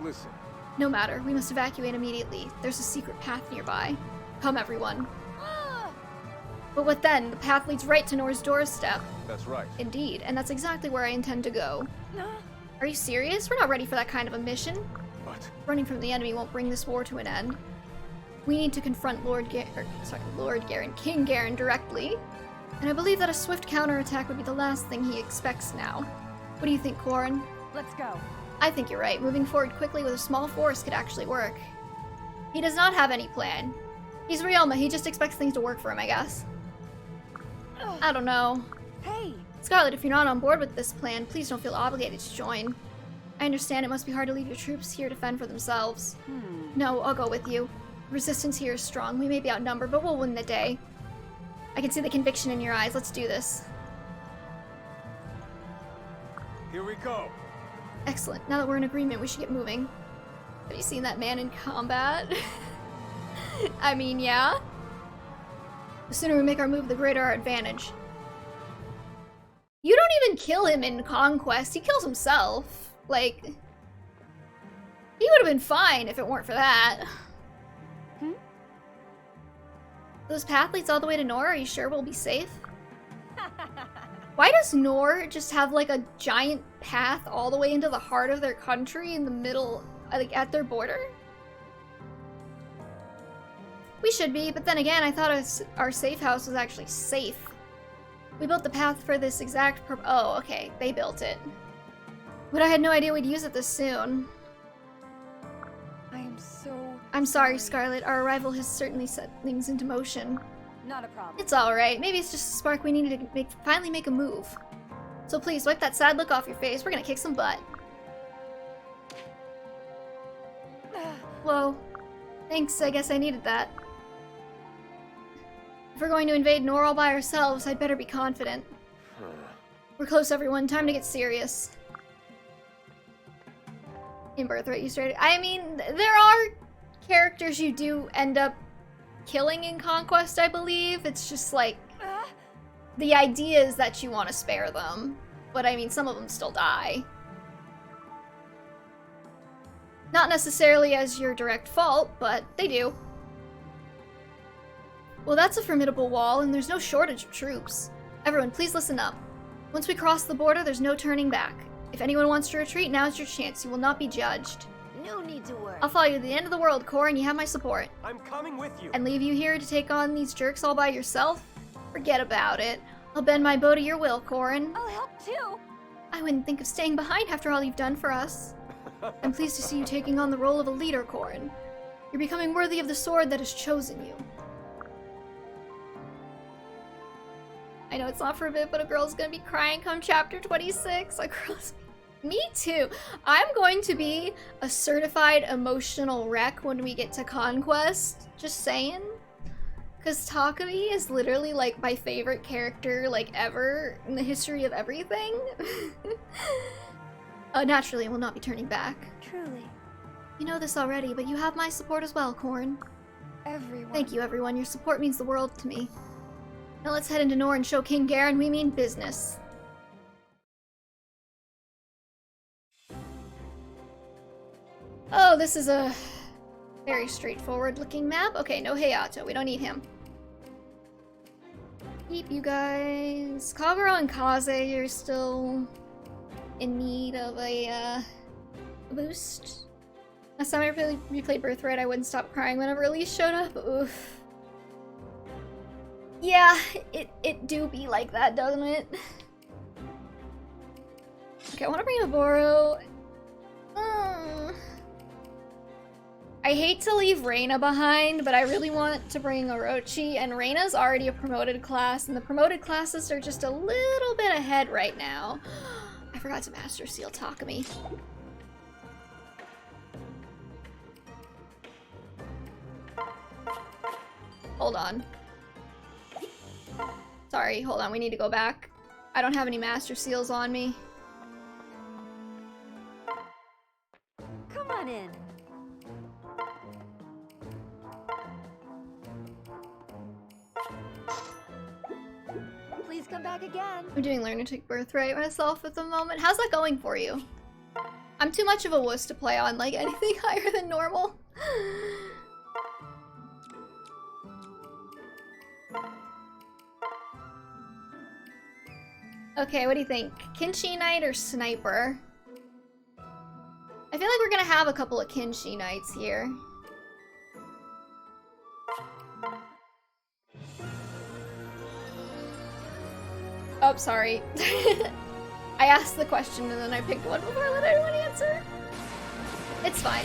Listen. No matter, we must evacuate immediately. There's a secret path nearby. Come, everyone. But what then? The path leads right to Nor's doorstep. That's right. Indeed, and that's exactly where I intend to go. No. Are you serious? We're not ready for that kind of a mission. But Running from the enemy won't bring this war to an end. We need to confront King Garen directly. And I believe that a swift counterattack would be the last thing he expects now. What do you think, Corin? Let's go. I think you're right. Moving forward quickly with a small force could actually work. He does not have any plan. He's Ryoma. He just expects things to work for him, I guess. I don't know. Hey. Scarlet, if you're not on board with this plan, please don't feel obligated to join. I understand it must be hard to leave your troops here to fend for themselves. No, I'll go with you. Resistance here is strong. We may be outnumbered, but we'll win the day. I can see the conviction in your eyes. Let's do this. here we go. Excellent. Now that we're in agreement, we should get moving. Have you seen that man in combat? I mean, yeah. The sooner we make our move, the greater our advantage. You don't even kill him in Conquest. He kills himself. Like, he would have been fine if it weren't for that. Those path leads all the way to Nor. Are you sure we'll be safe? Why does Nor just have like a giant path all the way into the heart of their country in the middle, like at their border? We should be, but then again, I thought our safe house was actually safe. We built the path for this exact purpose. Oh, okay, they built it. But I had no idea we'd use it this soon. I am so I'm sorry, Scarlet. Our arrival has certainly set things into motion. Not a problem. It's alright. Maybe it's just a spark we needed to finally make a move. So please, wipe that sad look off your face. We're gonna kick some butt. Whoa. Thanks, I guess I needed that. If we're going to invade Nor all by ourselves, I'd better be confident. We're close, everyone. Time to get serious. In Birthright, you started. I mean, there are characters you do end up killing in Conquest, I believe. It's just like, the idea is that you want to spare them. But I mean, some of them still die. Not necessarily as your direct fault, but they do. Well, that's a formidable wall, and there's no shortage of troops. Everyone, please listen up. Once we cross the border, there's no turning back. If anyone wants to retreat, now's your chance. You will not be judged. No need to worry. I'll follow you to the end of the world, Cor, and you have my support. I'm coming with you. And leave you here to take on these jerks all by yourself? Forget about it. I'll bend my bow to your will, Corin. I'll help too. I wouldn't think of staying behind after all you've done for us. I'm pleased to see you taking on the role of a leader, Corin. You're becoming worthy of the sword that has chosen you. I know it's not for a bit, but a girl's gonna be crying come chapter 26. A girl's... Me too. I'm going to be a certified emotional wreck when we get to Conquest. Just saying. Because Takumi is literally like my favorite character like ever in the history of everything. Naturally, I will not be turning back. Truly. You know this already, but you have my support as well, Corn. Everyone. Thank you, everyone. Your support means the world to me. Now let's head into Nor and show King Garen we mean business. Oh, this is a very straightforward looking map. Okay, no Hayato. We don't need him. Keep you guys. Kagero and Kaze are still in need of a boost. Last time I replayed Birthright, I wouldn't stop crying whenever Elise showed up. Oof. Yeah, it do be like that, doesn't it? Okay, I want to bring a Boro. I hate to leave Reina behind, but I really want to bring Orochi, and Reina's already a promoted class, and the promoted classes are just a little bit ahead right now. I forgot to Master Seal Takumi. Hold on. Sorry, hold on, we need to go back. I don't have any Master Seals on me. Come on in. Please come back again. I'm doing Lunatic Birthright myself at the moment. How's that going for you? I'm too much of a wuss to play on like anything higher than normal. Okay, what do you think? Kinshi Knight or Sniper? I feel like we're gonna have a couple of Kinshi Knights here. Oh, sorry. I asked the question and then I picked one before I let anyone answer. It's fine.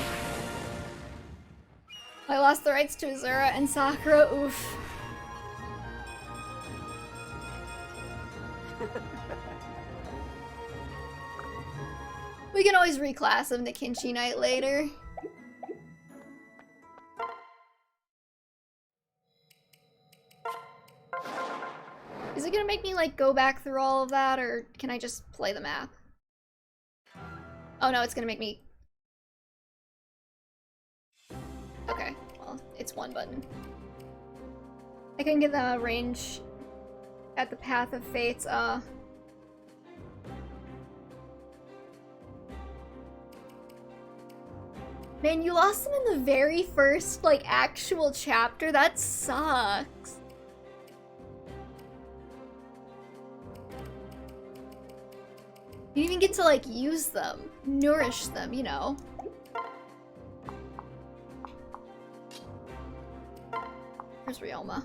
I lost the rights to Azura and Sakura, oof. We can always reclass him to Kinshi Knight later. Is it gonna make me like go back through all of that, or can I just play the map? Oh no, it's gonna make me... Okay, well, it's one button. I can get the range at the Path of Fates, Man, you lost them in the very first, like, actual chapter? That sucks. You didn't even get to, like, use them. Nourish them, you know. Where's Ryoma?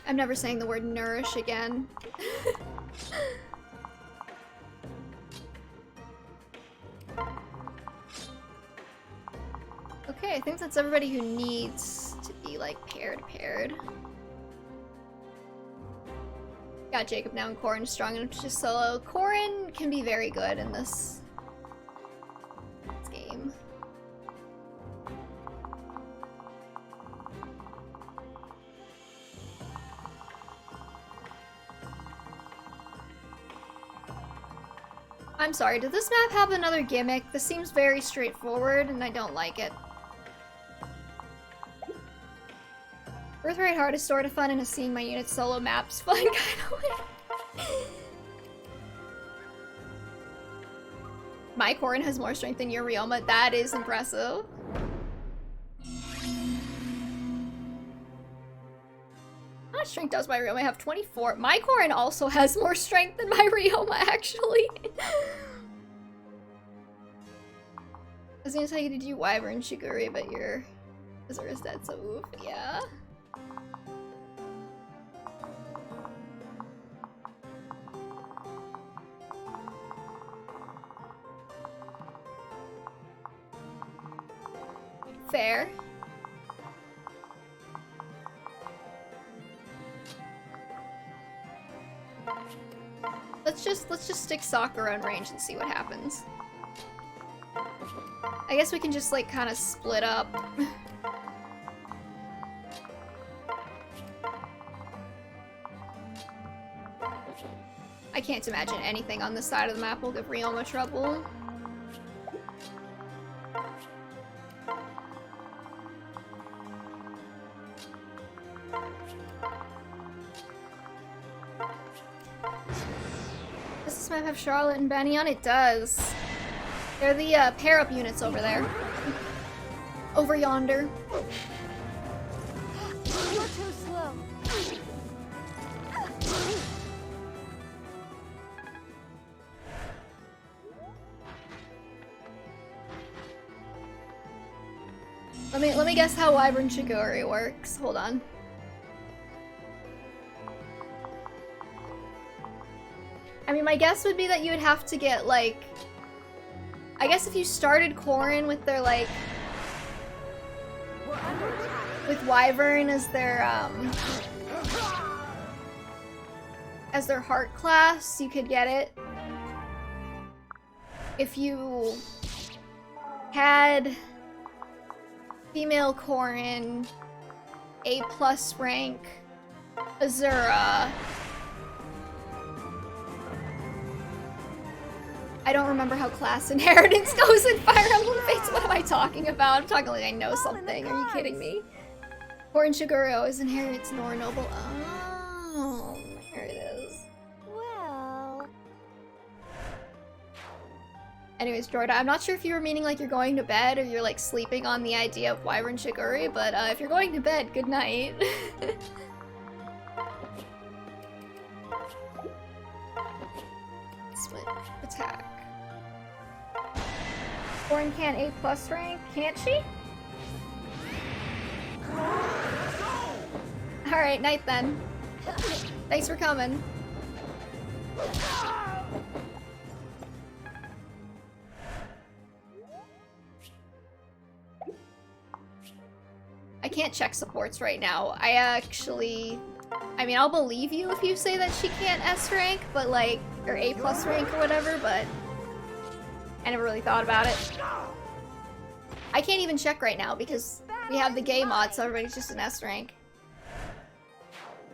I'm never saying the word nourish again. Okay, I think that's everybody who needs to be like paired. Got Jacob now and Corrin strong enough to just solo. Corrin can be very good in this game. I'm sorry, did this map have another gimmick? This seems very straightforward and I don't like it. Birthright Heart is sort of fun and is seeing my unit solo maps fun kind of way. My Corrin has more strength than your Ryoma. That is impressive. How much strength does my Ryoma have? 24. My Corrin also has more strength than my Ryoma, actually. I was gonna tell you to do Wyvern Shiguri, but your Azura's dead, so oof, yeah. Fair. Let's just stick Sakura in range and see what happens. I guess we can just like kind of split up. I can't imagine anything on this side of the map will give Ryoma trouble. Does this map have Charlotte and Benny on? It does. They're the pair-up units over there. Over yonder. You're too slow. Let me guess how Wyvern Shiguri works. Hold on. I mean, my guess would be that you would have to get, like... I guess if you started Corrin with their, like... with Wyvern as their heart class, you could get it. If you had female Corrin, A+ rank, Azura. I don't remember how class inheritance goes in Fire Emblem Fates. What am I talking about? I'm talking like I know something. Are you kidding me? Corrin Shiguro is inheritance nor noble. Oh, here it is. Well... Anyways, Jordan, I'm not sure if you were meaning like you're going to bed or you're like sleeping on the idea of Wyvern Shiguri, but if you're going to bed, good night. Split attack. Corrin can A+ rank, can't she? Alright, night then. Thanks for coming. I can't check supports right now. I mean, I'll believe you if you say that she can't S rank, but like, or A+ rank or whatever, but I never really thought about it. I can't even check right now because we have the gay mod, so everybody's just an S rank.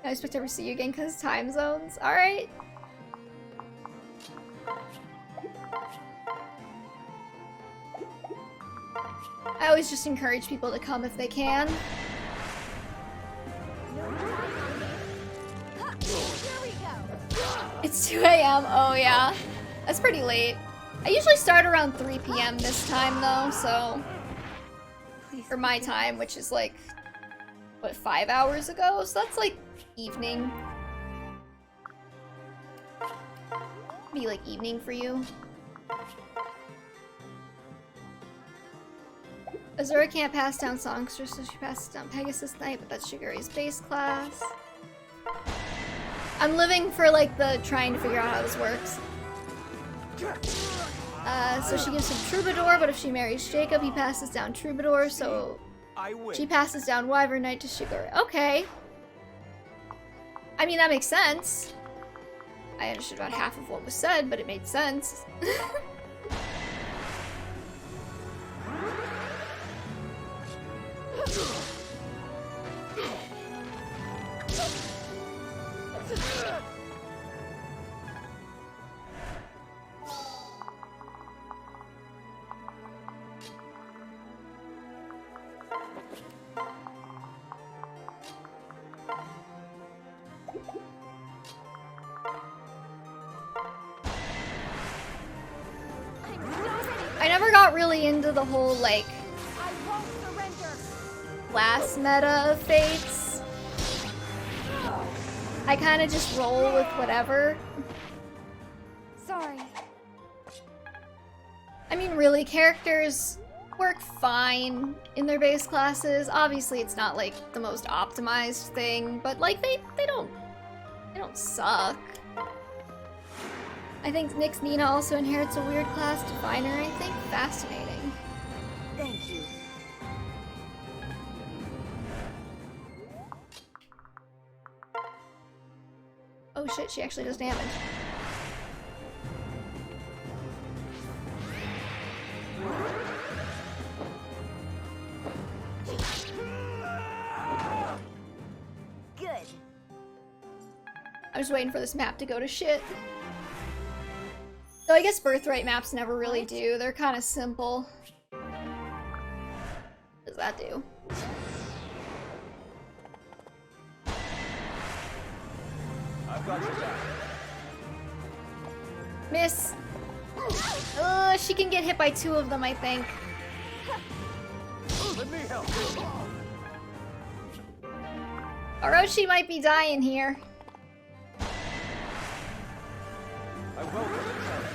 I expect to ever see you again because time zones. Alright. I always just encourage people to come if they can. It's 2 AM. Oh yeah. That's pretty late. I usually start around 3 PM this time though, so... For my time, which is like... What, 5 hours ago? So that's like evening. Be like evening for you. Azura can't pass down Songstress, so she passes down Pegasus Knight, but that's Shiguri's base class. I'm living for like the trying to figure out how this works. So she gives him Troubadour, but if she marries Jacob, he passes down Troubadour, so she passes down Wyvern Knight to Shiguri. Okay. I mean, that makes sense. I understood about half of what was said, but it made sense. I never got really into the whole, like, last meta of Fates. I kind of just roll with whatever. Sorry. I mean, really, characters work fine in their base classes. Obviously, it's not, like, the most optimized thing, but, like, they don't suck. I think Nyx Nina also inherits a weird class, Diviner, I think. Fascinating. Thank you. Oh shit, she actually does damage. Good. I'm just waiting for this map to go to shit. So I guess Birthright maps never really do. They're kind of simple. What does that do? I've got your back. Miss! She can get hit by 2 of them, I think. Let me help. Orochi might be dying here. I welcome the challenge.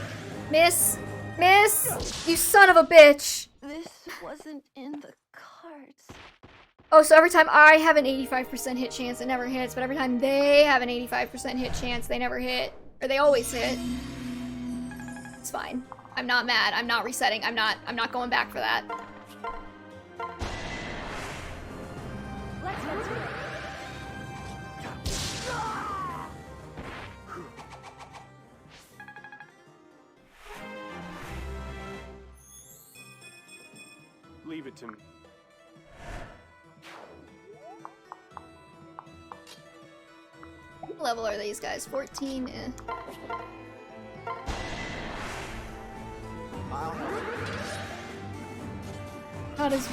Miss! Miss! You son of a bitch! This wasn't in the cards. Oh, so every time I have an 85% hit chance, it never hits, but every time they have an 85% hit chance, they never hit. Or they always hit. It's fine. I'm not mad. I'm not resetting. I'm not going back for that. Let's get to it. Leave it to me. What level are these guys? 14? Eh. How does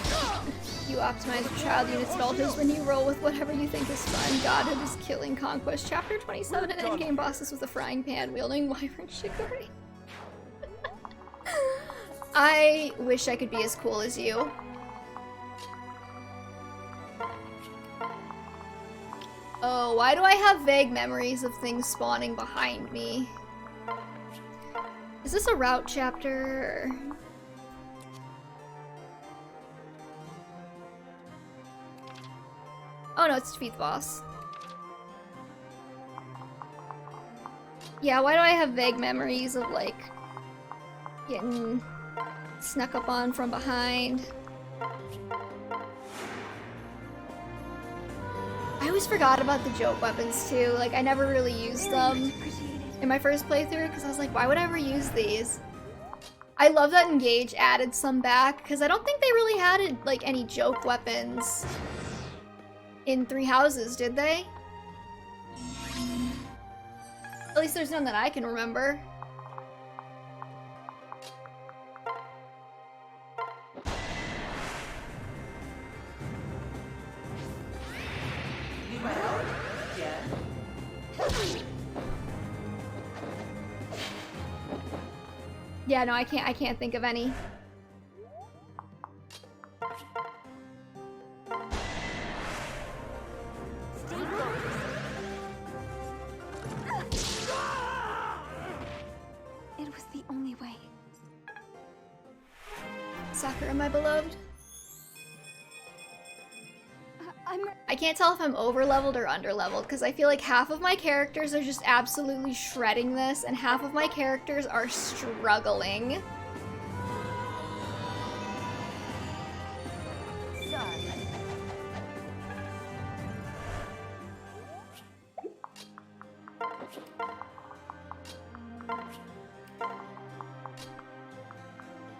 you optimize your child units and alters when you roll with whatever you think is fun? Godhood is killing conquest. Chapter 27 and endgame bosses with a frying pan wielding wyvern shikori. I wish I could be as cool as you. Oh, why do I have vague memories of things spawning behind me? Is this a route chapter? Oh no, it's defeat the boss. Yeah, why do I have vague memories of like getting snuck up on from behind? I always forgot about the joke weapons too. Like I never really used them in my first playthrough because I was like, why would I ever use these? I love that Engage added some back because I don't think they really had like any joke weapons in Three Houses, did they? At least there's none that I can remember. Yeah, no, I can't think of any. It was the only way. Sakura, my beloved. I can't tell if I'm over-leveled or under-leveled, because I feel like half of my characters are just absolutely shredding this, and half of my characters are struggling.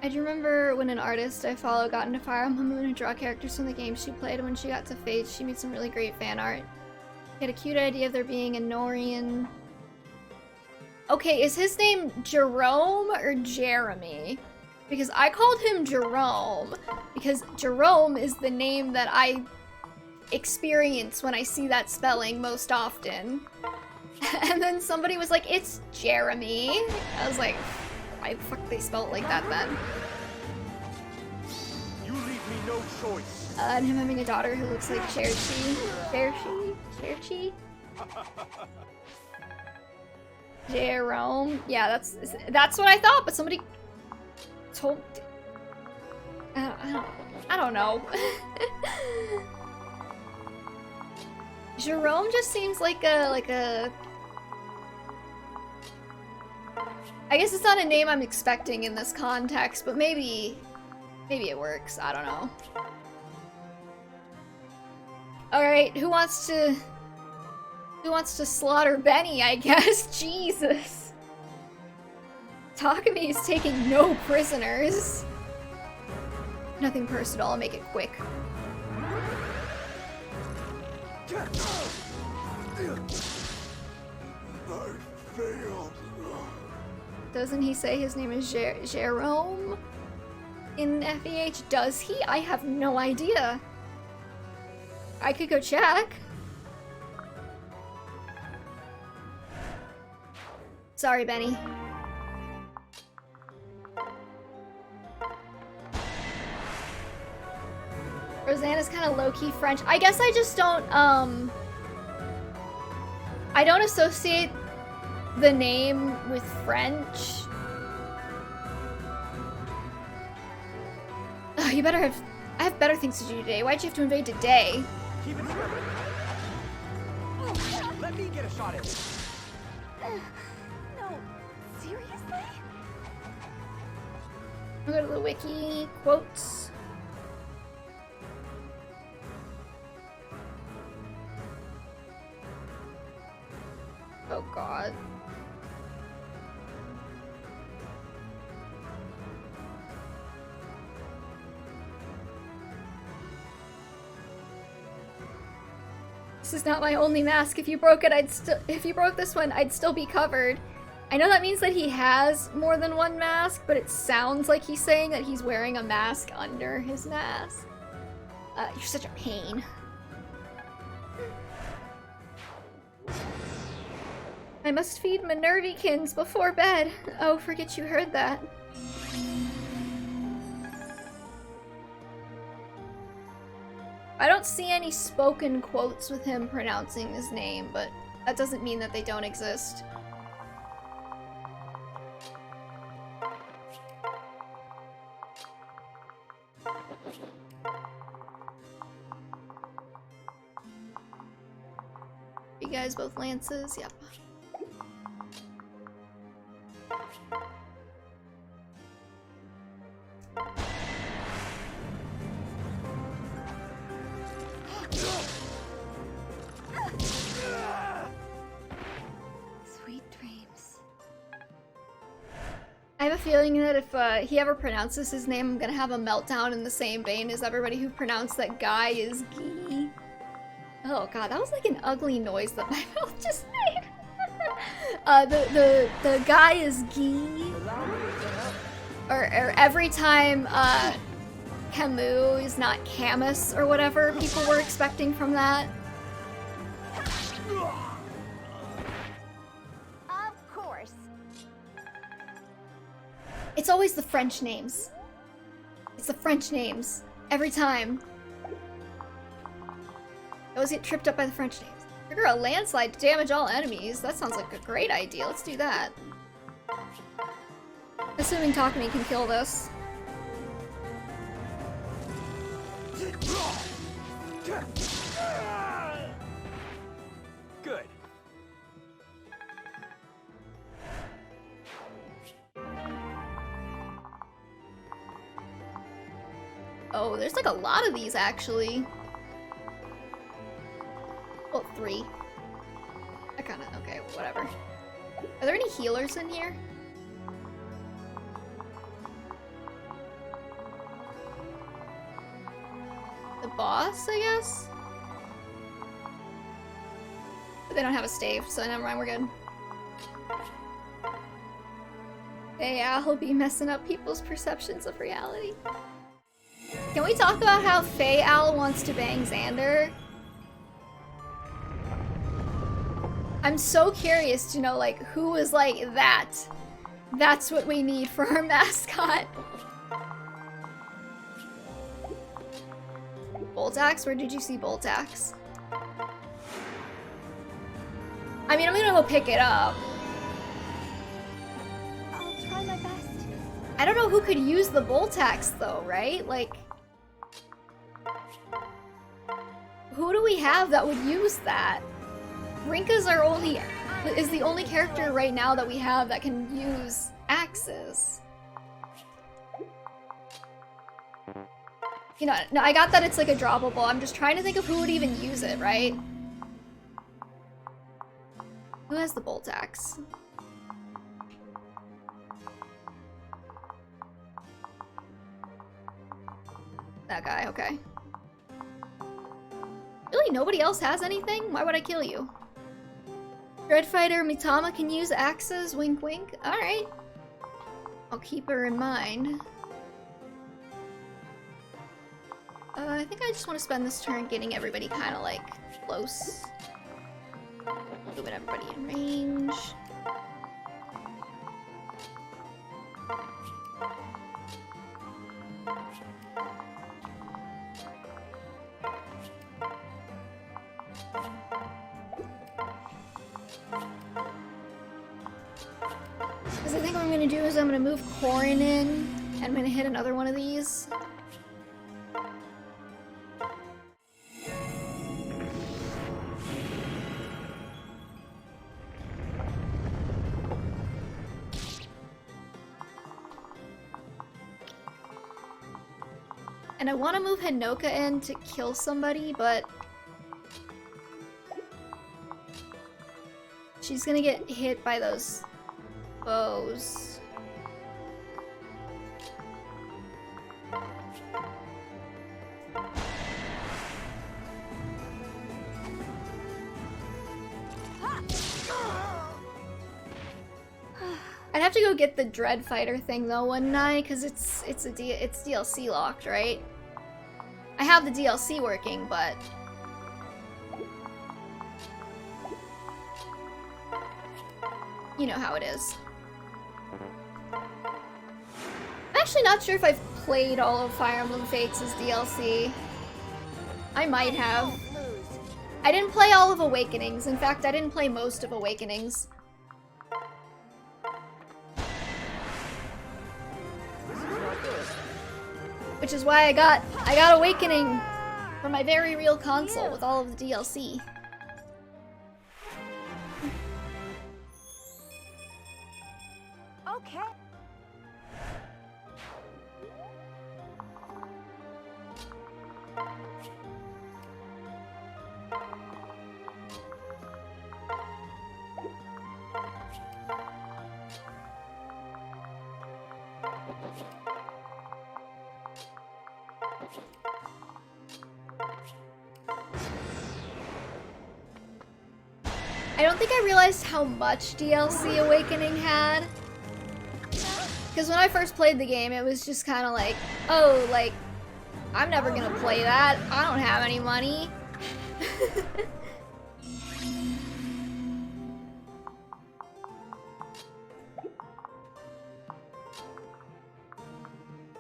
I do remember when an artist I follow got into Fire Emblem Moon and draw characters from the game she played. When she got to Fates, she made some really great fan art. She had a cute idea of there being a Norian. Okay, is his name Jerome or Jeremy? Because I called him Jerome, because Jerome is the name that I experience when I see that spelling most often. And then somebody was like, it's Jeremy. I was like, why the fuck they spell it like that then? You leave me no choice. And him having a daughter who looks like Cherchi. Cherchi? Jerome. Yeah, that's what I thought, but somebody told. I don't know. Jerome just seems like a. I guess it's not a name I'm expecting in this context, but maybe it works. I don't know. All right, who wants to slaughter Benny? I guess. Jesus. Takumi is taking no prisoners. Nothing personal. I'll make it quick. I failed. Doesn't he say his name is Jerome in FEH? Does he? I have no idea. I could go check. Sorry, Benny. Rosanna's kind of low-key French. I guess I just don't, I don't associate the name with French. Oh, you better have... I have better things to do today. Why'd you have to invade today? Keep it together. Let me get a shot at it. I'll go to the wiki quotes. Oh god. This is not my only mask. If you broke it, if you broke this one, I'd still be covered. I know that means that he has more than one mask, but it sounds like he's saying that he's wearing a mask under his mask. You're such a pain. I must feed Minervikins before bed. Oh, forget you heard that. I don't see any spoken quotes with him pronouncing his name, but that doesn't mean that they don't exist. You guys both lances? Yep. Sweet dreams. I have a feeling that if he ever pronounces his name, I'm gonna have a meltdown in the same vein as everybody who pronounced that guy is Gee. Oh god, that was like an ugly noise that my mouth just made. The guy is Gee. Or every time Camus is not Camus or whatever people were expecting from that. Of course. It's always the French names. It's the French names. Every time. I always get tripped up by the French names. Trigger a landslide to damage all enemies. That sounds like a great idea. Let's do that. Assuming Takumi can kill this. Good. Oh, there's like a lot of these actually. Well, 3. I kinda, okay, whatever. Are there any healers in here? The boss, I guess? But they don't have a stave, so never mind, we're good. Hey, I'll be messing up people's perceptions of reality. Can we talk about how Faye Al wants to bang Xander? I'm so curious to know, like, who was like that? That's what we need for our mascot. Boltax? Where did you see Boltax? I mean, I'm gonna go pick it up. I'll try my best. I don't know who could use the Boltax though, right? Like, who do we have that would use that? Rinka's is the only character right now that we have that can use axes. You know, no, I got that it's like a droppable. I'm just trying to think of who would even use it, right? Who has the Boltax? That guy, okay. Really, nobody else has anything? Why would I kill you? Dreadfighter Mitama can use axes, wink wink. Alright. I'll keep her in mind. I think I just want to spend this turn getting everybody kind of like close. Moving everybody in range. Because I think what I'm going to do is I'm going to move Corin in, and I'm going to hit another one of these. And I want to move Hinoka in to kill somebody, but she's gonna get hit by those bows. I'd have to go get the Dread Fighter thing though, wouldn't I? Because it's DLC locked, right? I have the DLC working, but you know how it is. I'm actually not sure if I've played all of Fire Emblem Fates as DLC. I might have. I didn't play all of Awakenings. In fact, I didn't play most of Awakenings. Which is why I got Awakening for my very real console with all of the DLC. Okay. I don't think I realized how much DLC Awakening had. Because when I first played the game, it was just kind of like, oh, like, I'm never gonna play that. I don't have any money.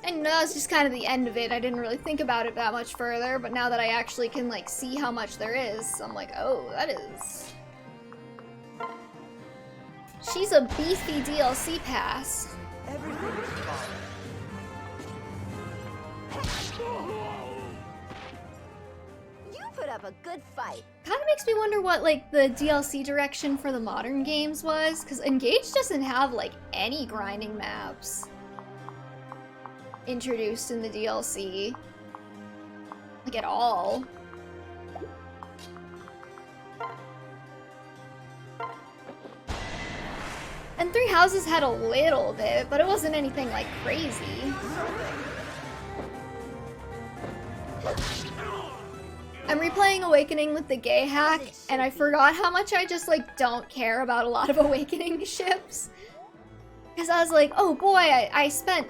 And that was just kind of the end of it. I didn't really think about it that much further, but now that I actually can, like, see how much there is, I'm like, oh, that is... She's a beefy DLC pass. Everything is fine. You put up a good fight. Kind of makes me wonder what, like, the DLC direction for the modern games was, because Engage doesn't have, like, any grinding maps introduced in the DLC. Like, at all. And Three Houses had a little bit, but it wasn't anything, like, crazy. I'm replaying Awakening with the gay hack, and I forgot how much I just, like, don't care about a lot of Awakening ships. Because I was like, oh boy, I spent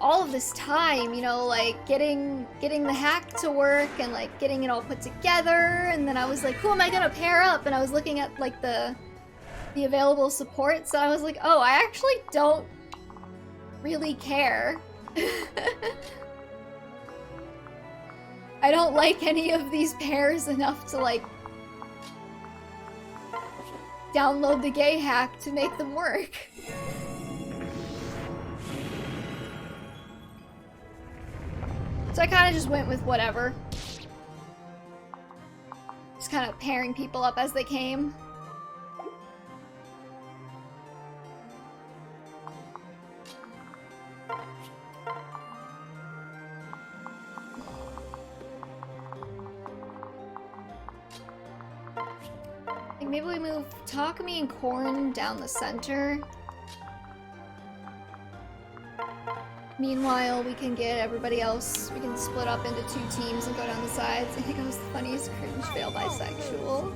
all of this time, you know, like, getting the hack to work and, like, getting it all put together, and then I was like, who am I gonna pair up? And I was looking at, like, the available support, so I was like, oh, I actually don't really care. I don't like any of these pairs enough to, like, download the gay hack to make them work. So I kind of just went with whatever. Just kind of pairing people up as they came. I think maybe we move Takumi and Korn down the center. Meanwhile, we can get everybody else, we can split up into 2 teams and go down the sides. I think I was the funniest cringe fail bisexual.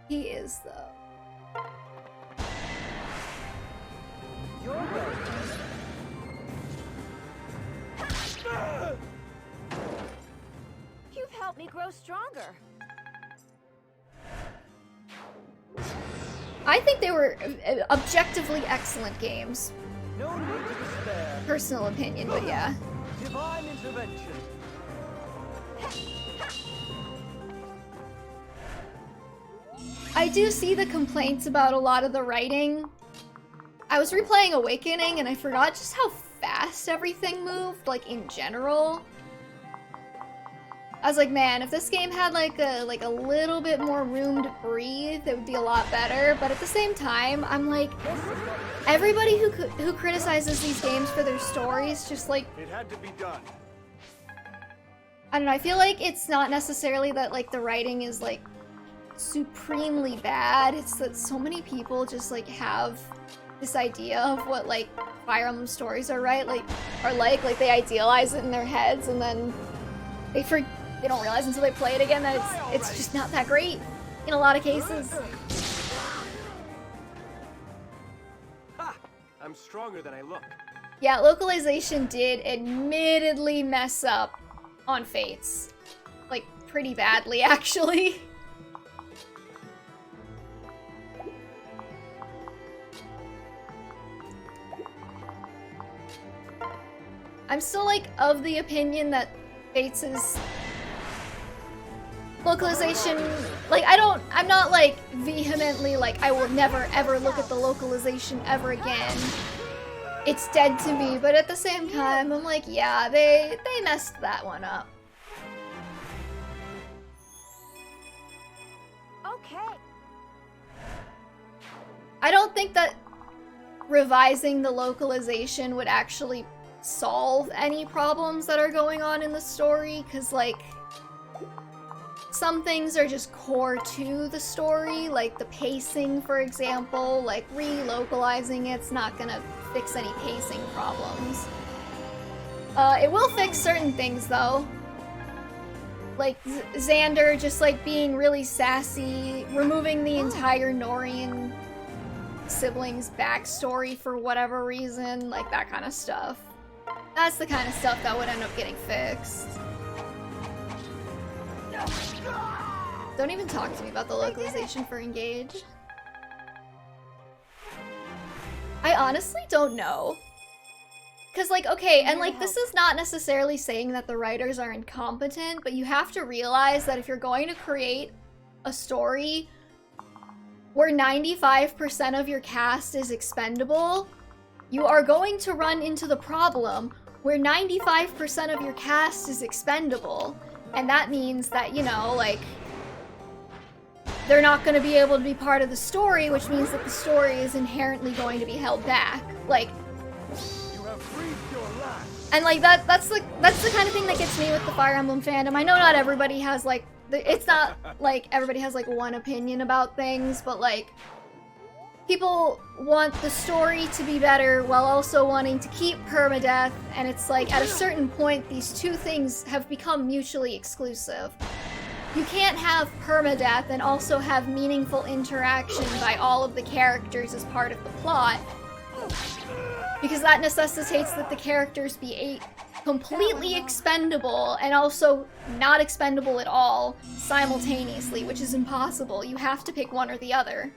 He is, though. You're welcome. You've helped me grow stronger. I think they were objectively excellent games. No need to despair. Personal opinion, but yeah. Divine intervention. I do see the complaints about a lot of the writing. I was replaying Awakening and I forgot just how fast everything moved, like in general. I was like, man, if this game had like a little bit more room to breathe, it would be a lot better. But at the same time, I'm like, everybody who criticizes these games for their stories, just like, It had to be done. I don't know, I feel like it's not necessarily that like the writing is like supremely bad. It's that so many people just like have this idea of what like Fire Emblem stories are like they idealize it in their heads, and then they don't realize until they play it again that it's just not that great in a lot of cases. Ha! I'm stronger than I look. Yeah, localization did admittedly mess up on Fates. Like, pretty badly, actually. I'm still, like, of the opinion that Fates' localization, like, I'm not, like, vehemently, like, I will never, ever look at the localization ever again. It's dead to me, but at the same time, I'm like, yeah, they messed that one up. Okay. I don't think that revising the localization would actually solve any problems that are going on in the story, because, like, some things are just core to the story, like the pacing, for example. Like, relocalizing it's not gonna fix any pacing problems. It will fix certain things, though. Like, Xander just, like, being really sassy, removing the entire Norian siblings' backstory for whatever reason, like, that kind of stuff. That's the kind of stuff that would end up getting fixed. Don't even talk to me about the localization for Engage. I honestly don't know. Cause, like, okay, and, like, this is not necessarily saying that the writers are incompetent, but you have to realize that if you're going to create a story where 95% of your cast is expendable, you are going to run into the problem where 95% of your cast is expendable. And that means that, you know, like, they're not going to be able to be part of the story, which means that the story is inherently going to be held back. Like, You have breathed your last. and like that's the kind of thing that gets me with the Fire Emblem fandom. I know not everybody has like it's not like everybody has like one opinion about things, but like people want the story to be better while also wanting to keep permadeath, and it's like at a certain point these two things have become mutually exclusive. You can't have permadeath and also have meaningful interaction by all of the characters as part of the plot, because that necessitates that the characters be completely expendable and also not expendable at all simultaneously, which is impossible. You have to pick one or the other.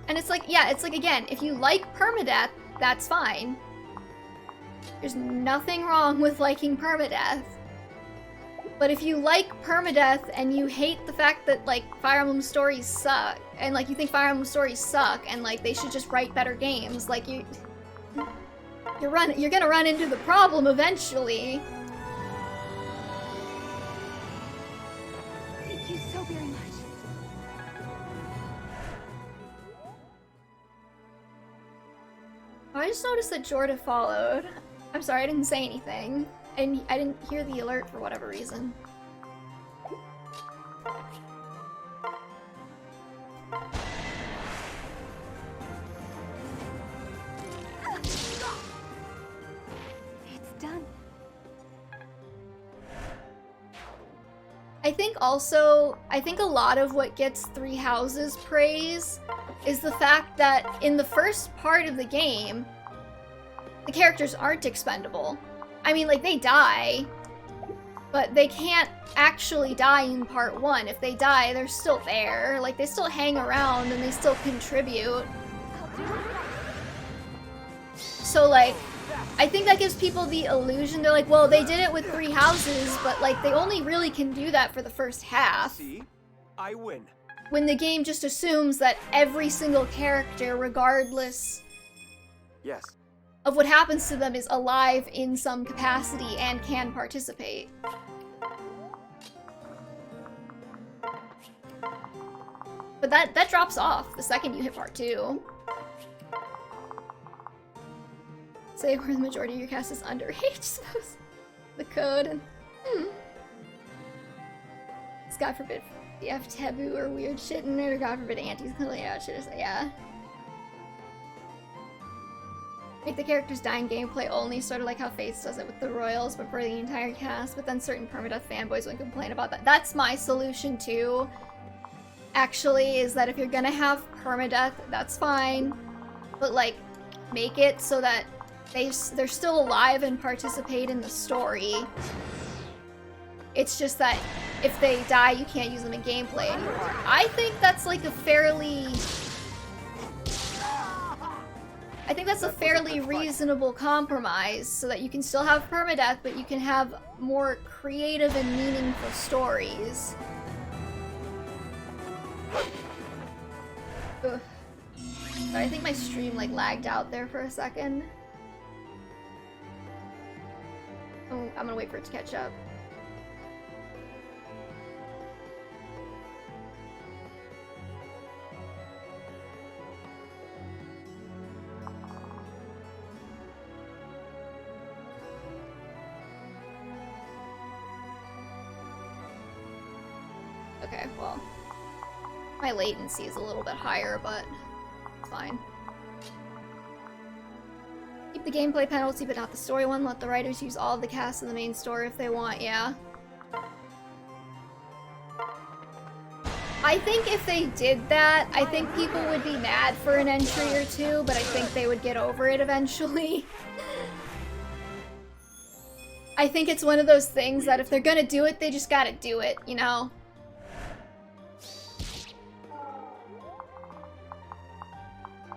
And it's like, yeah, it's like, again, if you like permadeath, that's fine. There's nothing wrong with liking permadeath. But if you like permadeath and you hate the fact that, like, Fire Emblem stories suck, and, like, you think Fire Emblem stories suck, and, like, they should just write better games, like, you're gonna run into the problem eventually. Thank you so very much. I just noticed that Jorda followed. I'm sorry, I didn't say anything. And I didn't hear the alert for whatever reason. It's done. I think a lot of what gets Three Houses praise is the fact that in the first part of the game, the characters aren't expendable. I mean, like, they die, but they can't actually die in part 1. If they die, they're still there. Like, they still hang around and they still contribute. So, like, I think that gives people the illusion, they're like, well, they did it with 3 houses, but like they only really can do that for the first half. See? I win. When the game just assumes that every single character, regardless Yes. of what happens to them, is alive in some capacity and can participate. But that drops off the second you hit part 2. Say where the majority of your cast is underage, suppose. The code and it's God forbid you have taboo or weird shit in it, or God forbid aunties clearly out shit. Yeah. Make the characters die in gameplay only, sort of like how Fates does it with the Royals, but for the entire cast. But then certain permadeath fanboys would complain about that. That's my solution too. Actually, is that if you're gonna have permadeath, that's fine, but like make it so that they're still alive and participate in the story. It's just that if they die, you can't use them in gameplay anymore. I think that's like a fairly... I think that's a fairly reasonable compromise, so that you can still have permadeath, but you can have more creative and meaningful stories. Ugh. But I think my stream like lagged out there for a second. Oh, I'm gonna wait for it to catch up. Okay, well, my latency is a little bit higher, but it's fine. Keep the gameplay penalty, but not the story one. Let the writers use all of the cast in the main story if they want, yeah. I think if they did that, I think people would be mad for an entry or two, but I think they would get over it eventually. I think it's one of those things that if they're gonna do it, they just gotta do it, you know?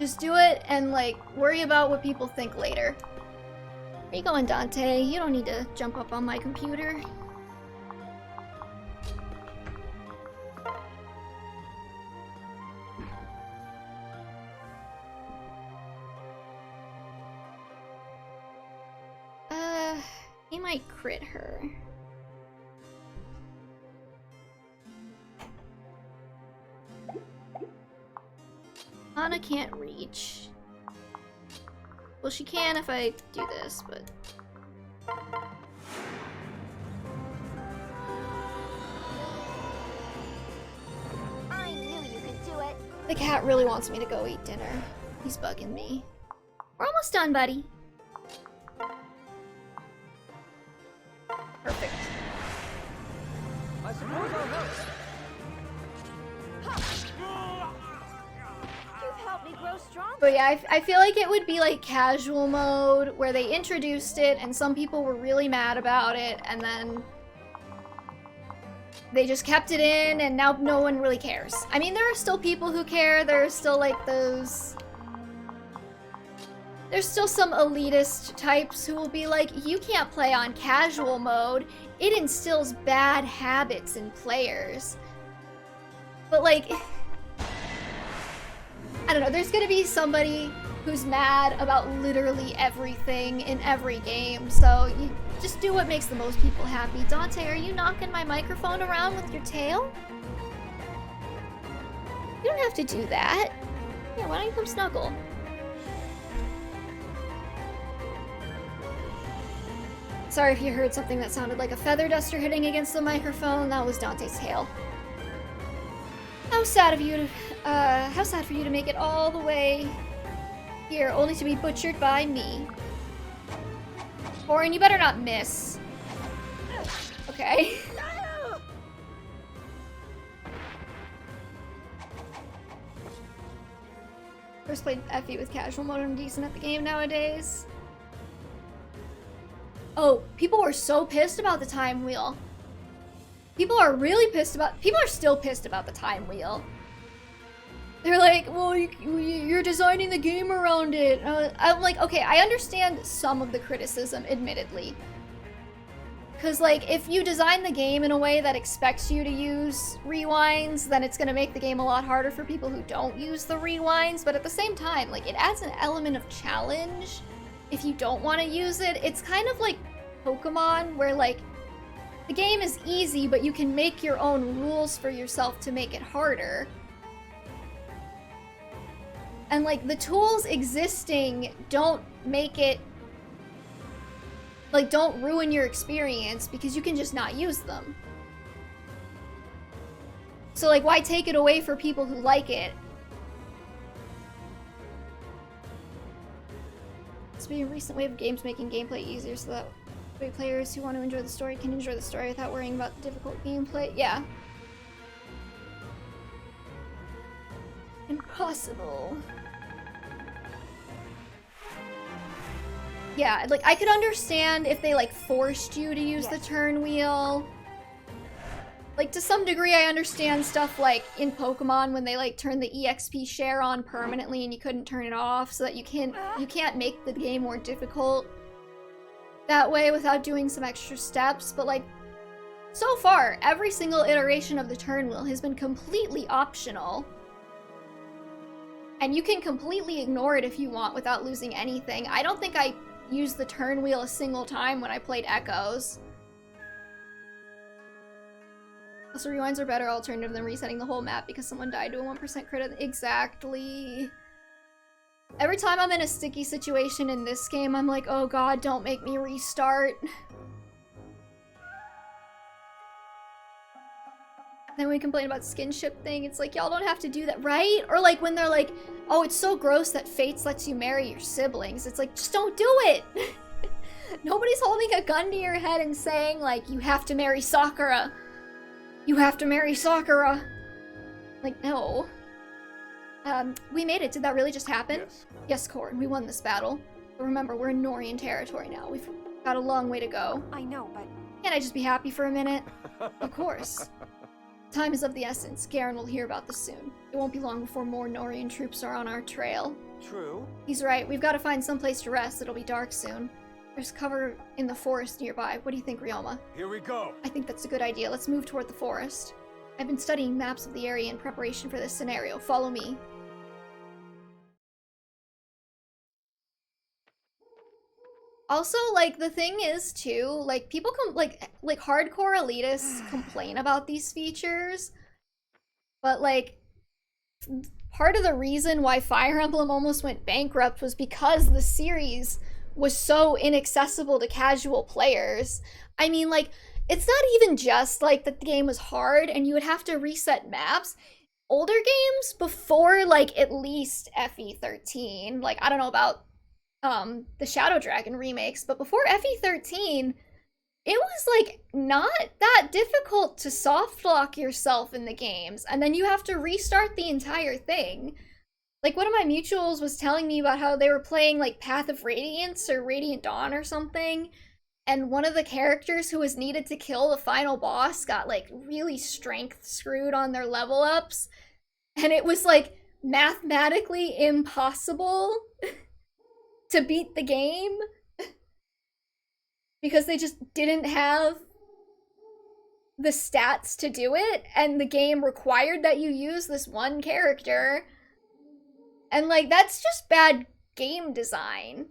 Just do it and, like, worry about what people think later. Where you going, Dante? You don't need to jump up on my computer. He might crit her. Anna can't reach. Well, she can if I do this, but... I knew you could do it. The cat really wants me to go eat dinner. He's bugging me. We're almost done, buddy. Perfect. I suppose I'll help. You've helped me grow strong. But yeah, I feel like it would be like casual mode, where they introduced it and some people were really mad about it, and then they just kept it in and now no one really cares. I mean, there are still people who care, there are still like those... There's still some elitist types who will be like, you can't play on casual mode, it instills bad habits in players. But like, I don't know, there's gonna be somebody who's mad about literally everything in every game, so you just do what makes the most people happy. Dante, are you knocking my microphone around with your tail? You don't have to do that. Yeah, why don't you come snuggle? Sorry if you heard something that sounded like a feather duster hitting against the microphone. That was Dante's tail. How sad of you to, how sad for you to make it all the way here, only to be butchered by me. Orin, you better not miss. Okay. First played FE with casual mode, I'm decent at the game nowadays. Oh, people were so pissed about the time wheel. People are really pissed about- people are still pissed about the time wheel. They're like, well, you're designing the game around it. I'm like, okay, I understand some of the criticism, admittedly. Because, like, if you design the game in a way that expects you to use rewinds, then it's going to make the game a lot harder for people who don't use the rewinds. But at the same time, like, it adds an element of challenge if you don't want to use it. It's kind of like Pokemon, where, like, the game is easy, but you can make your own rules for yourself to make it harder. And, like, the tools existing don't make it, like, don't ruin your experience because you can just not use them. So, like, why take it away for people who like it? It's been a recent wave of games making gameplay easier so that way players who want to enjoy the story can enjoy the story without worrying about the difficult gameplay. Yeah. Impossible. Yeah, like, I could understand if they, like, forced you to use the turn wheel. Like, to some degree, I understand stuff like in Pokemon when they, like, turn the EXP share on permanently and you couldn't turn it off so that you can't make the game more difficult that way without doing some extra steps. But, like, so far, every single iteration of the turn wheel has been completely optional. And you can completely ignore it if you want without losing anything. I don't think I used the turn wheel a single time when I played Echoes. Also, rewinds are better alternative than resetting the whole map because someone died to a 1% crit. Exactly. Every time I'm in a sticky situation in this game, I'm like, oh god, don't make me restart. Then we complain about skinship thing, it's like, y'all don't have to do that, right? Or like when they're like, oh, it's so gross that Fates lets you marry your siblings. It's like, just don't do it! Nobody's holding a gun to your head and saying, like, you have to marry Sakura. You have to marry Sakura. Like, no. We made it. Did that really just happen? Yes. Yes, Corn, we won this battle. But remember, we're in Norian territory now. We've got a long way to go. I know, but... Can't I just be happy for a minute? Of course. Time is of the essence. Garen will hear about this soon. It won't be long before more Norian troops are on our trail. True. He's right. We've got to find some place to rest. It'll be dark soon. There's cover in the forest nearby. What do you think, Ryoma? Here we go. I think that's a good idea. Let's move toward the forest. I've been studying maps of the area in preparation for this scenario. Follow me. Also, like, the thing is, too, like, people like hardcore elitists complain about these features, but, like, part of the reason why Fire Emblem almost went bankrupt was because the series was so inaccessible to casual players. I mean, like, it's not even just, like, that the game was hard and you would have to reset maps. Older games, before, like, at least FE13, like, I don't know about the Shadow Dragon remakes, but before FE13, it was, like, not that difficult to soft lock yourself in the games, and then you have to restart the entire thing. Like, one of my mutuals was telling me about how they were playing, like, Path of Radiance or Radiant Dawn or something, and one of the characters who was needed to kill the final boss got, like, really strength screwed on their level ups, and it was, like, mathematically impossible to beat the game because they just didn't have the stats to do it, and the game required that you use this one character. And, like, that's just bad game design.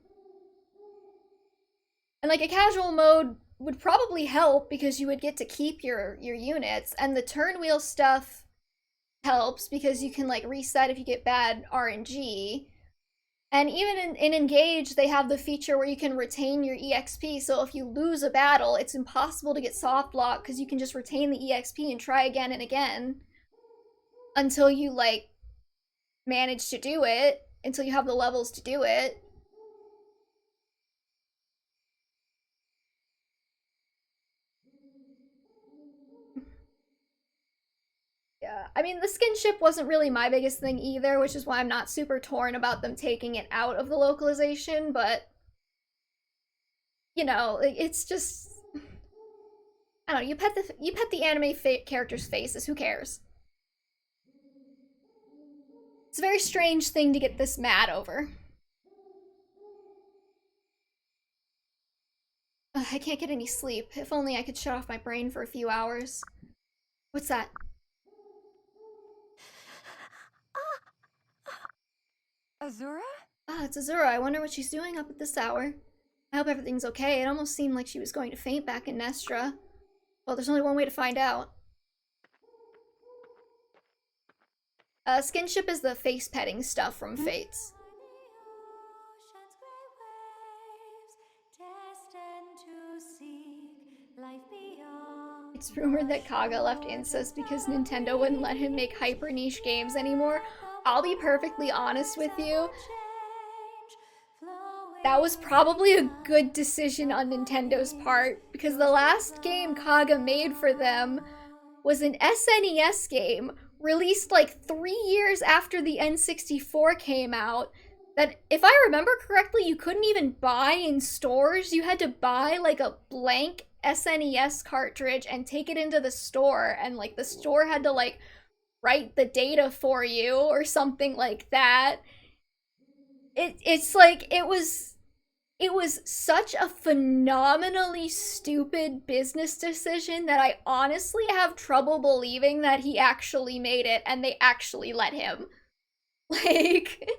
And, like, a casual mode would probably help because you would get to keep your units, and the turn wheel stuff helps because you can, like, reset if you get bad RNG. And even in Engage, they have the feature where you can retain your EXP, so if you lose a battle, it's impossible to get soft lock because you can just retain the EXP and try again and again until you, like, manage to do it, until you have the levels to do it. Yeah, I mean, the skinship wasn't really my biggest thing either, which is why I'm not super torn about them taking it out of the localization, but, you know, it's just, I don't know, you pet the anime characters' faces, who cares? It's a very strange thing to get this mad over. Ugh, I can't get any sleep. If only I could shut off my brain for a few hours. What's that? Azura? Ah, it's Azura. I wonder what she's doing up at this hour. I hope everything's okay. It almost seemed like she was going to faint back in Nestra. Well, there's only one way to find out. Skinship is the face petting stuff from Fates. It's rumored that Kaga left Incest because Nintendo wouldn't let him make hyper niche games anymore. I'll be perfectly honest with you. That was probably a good decision on Nintendo's part, because the last game Kaga made for them was an SNES game released like 3 years after the N64 came out, that, if I remember correctly, you couldn't even buy in stores. You had to buy like a blank SNES cartridge and take it into the store, and like the store had to like write the data for you or something like that. It's like it was such a phenomenally stupid business decision that I honestly have trouble believing that he actually made it and they actually let him. Like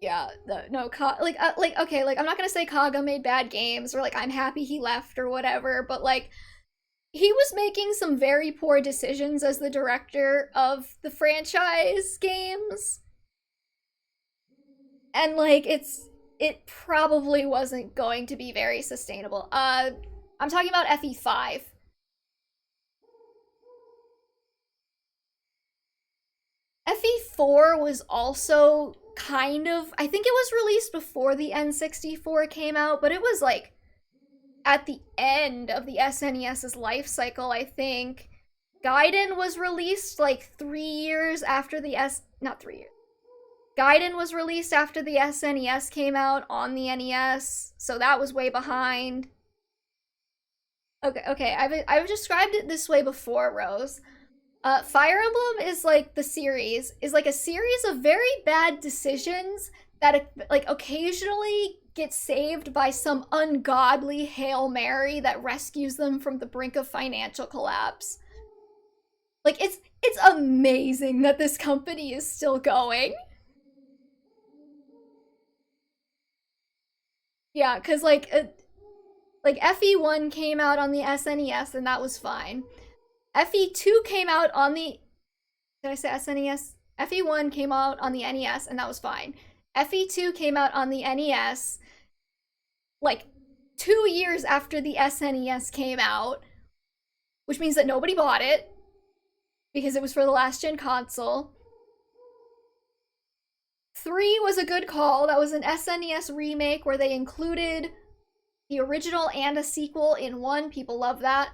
yeah, no, okay, like, I'm not gonna say Kaga made bad games, or, like, I'm happy he left, or whatever, but, like, he was making some very poor decisions as the director of the franchise games. And, like, it probably wasn't going to be very sustainable. I'm talking about FE5. FE4 was also kind of, I think it was released before the N64 came out, but it was like at the end of the SNES's life cycle, I think. Gaiden was released like 3 years after the not 3 years. Gaiden was released after the SNES came out on the NES, so that was way behind. Okay, I've described it this way before, Rose. Fire Emblem is like a series of very bad decisions that like occasionally get saved by some ungodly Hail Mary that rescues them from the brink of financial collapse. Like, it's amazing that this company is still going. Yeah, because like FE1 came out on the SNES and that was fine. FE2 came out on the... Did I say SNES? FE1 came out on the NES, and that was fine. FE2 came out on the NES, like, 2 years after the SNES came out, which means that nobody bought it, because it was for the last-gen console. 3 was a good call. That was an SNES remake where they included the original and a sequel in one. People love that.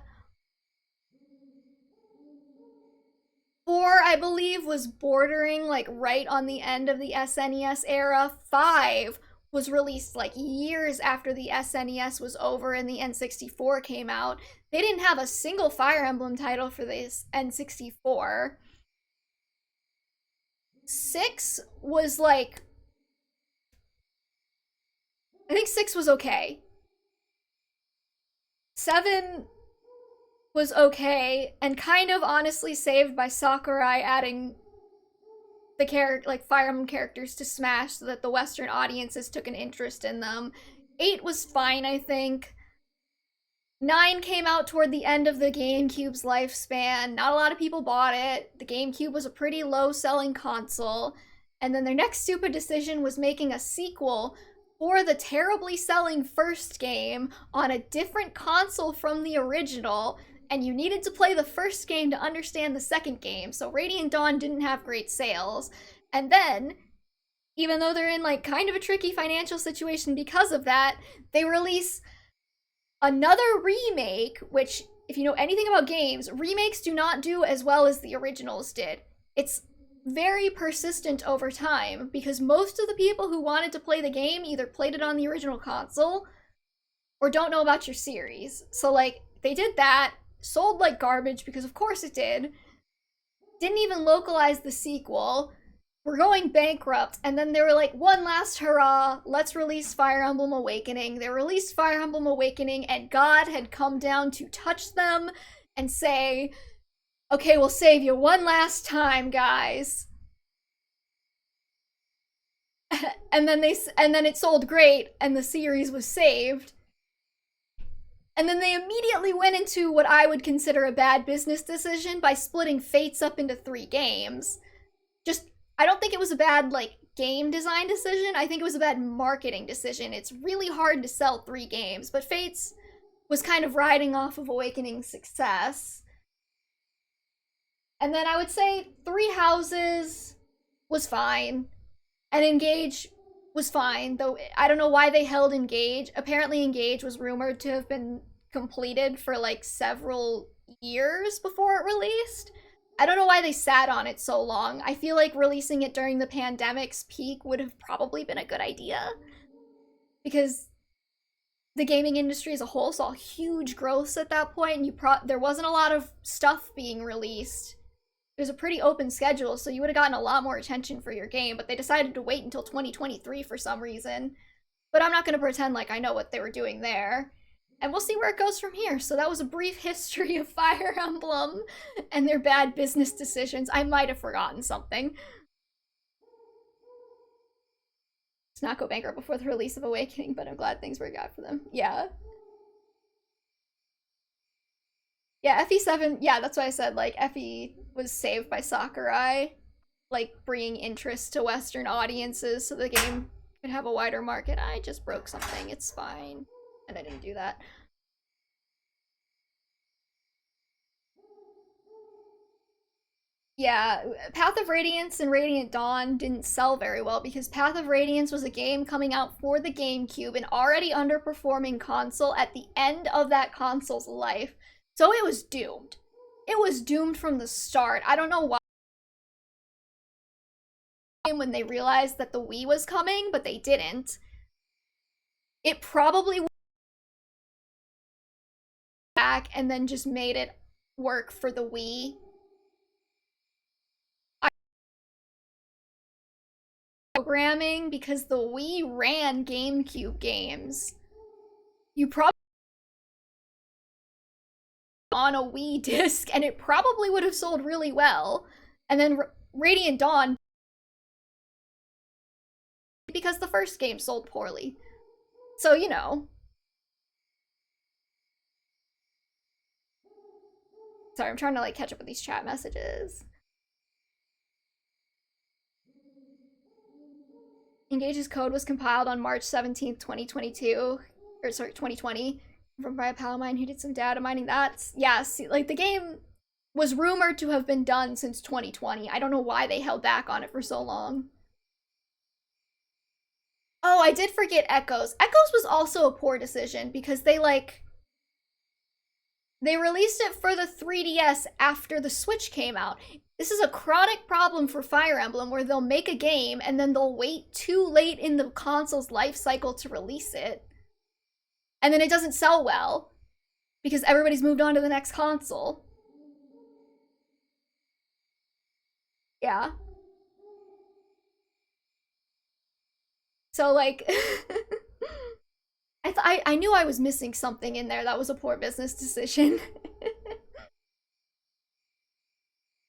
4, I believe, was bordering, like, right on the end of the SNES era. 5 was released, like, years after the SNES was over and the N64 came out. They didn't have a single Fire Emblem title for this N64. 6 was, like... I think 6 was okay. 7... was okay, and kind of honestly saved by Sakurai adding the Fire Emblem characters to Smash so that the Western audiences took an interest in them. 8 was fine, I think. 9 came out toward the end of the GameCube's lifespan. Not a lot of people bought it. The GameCube was a pretty low-selling console. And then their next stupid decision was making a sequel for the terribly selling first game on a different console from the original, and you needed to play the first game to understand the second game, so Radiant Dawn didn't have great sales. And then, even though they're in like kind of a tricky financial situation because of that, they release another remake, which, if you know anything about games, remakes do not do as well as the originals did. It's very persistent over time, because most of the people who wanted to play the game either played it on the original console, or don't know about your series. So like they did that, sold like garbage because of course it did. Didn't even localize the sequel. We're going bankrupt, and then they were like, one last hurrah, let's release Fire Emblem Awakening. They released Fire Emblem Awakening, and God had come down to touch them and say, okay, we'll save you one last time, guys. and then it sold great, and the series was saved. And then they immediately went into what I would consider a bad business decision by splitting Fates up into 3 games. Just, I don't think it was a bad, like, game design decision. I think it was a bad marketing decision. It's really hard to sell 3 games, but Fates was kind of riding off of Awakening's success. And then I would say 3 Houses was fine, and Engage was fine, though I don't know why they held Engage. Apparently Engage was rumored to have been completed for like several years before it released. I don't know why they sat on it so long. I feel like releasing it during the pandemic's peak would have probably been a good idea, because the gaming industry as a whole saw huge growths at that point, and there wasn't a lot of stuff being released. It was a pretty open schedule, so you would have gotten a lot more attention for your game, but they decided to wait until 2023 for some reason. But I'm not going to pretend like I know what they were doing there. And we'll see where it goes from here. So that was a brief history of Fire Emblem and their bad business decisions. I might have forgotten something. Let's not go bankrupt before the release of Awakening, but I'm glad things worked out for them. Yeah. Yeah, FE7, yeah, that's why I said, like, FE was saved by Sakurai, like, bringing interest to Western audiences so the game could have a wider market. I just broke something, it's fine. And I didn't do that. Yeah, Path of Radiance and Radiant Dawn didn't sell very well because Path of Radiance was a game coming out for the GameCube, an already underperforming console at the end of that console's life. So it was doomed. It was doomed from the start. I don't know why when they realized that the Wii was coming, but they didn't. It probably went back and then just made it work for the Wii. Programming because the Wii ran GameCube games. You probably on a Wii disc, and it probably would have sold really well. And then Radiant Dawn, because the first game sold poorly. So, you know. Sorry, I'm trying to like catch up with these chat messages. Engage's code was compiled on March 17th, 2022. Or sorry, 2020. From by a pal of mine who did some data mining. That's, yeah, see, like the game was rumored to have been done since 2020. I don't know why they held back on it for so long. Oh, I did forget Echoes. Echoes was also a poor decision because they released it for the 3DS after the Switch came out. This is a chronic problem for Fire Emblem where they'll make a game and then they'll wait too late in the console's life cycle to release it. And then it doesn't sell well because everybody's moved on to the next console. Yeah. So like I knew I was missing something in there. That was a poor business decision.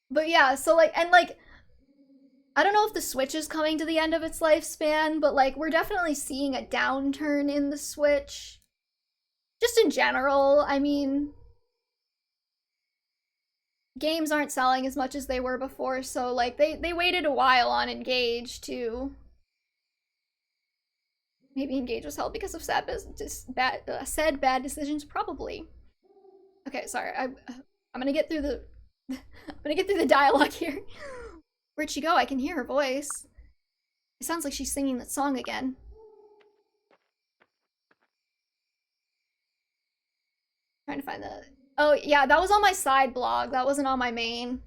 But yeah, so like, and like, I don't know if the Switch is coming to the end of its lifespan, but like, we're definitely seeing a downturn in the Switch. Just in general, I mean, games aren't selling as much as they were before, so like, they waited a while on Engage too. Maybe Engage was held because of said bad decisions, probably. Okay, sorry, I'm gonna get through the I'm gonna get through the dialogue here. Where'd she go? I can hear her voice. It sounds like she's singing that song again. Trying to find the... Oh, yeah, that was on my side blog. That wasn't on my main.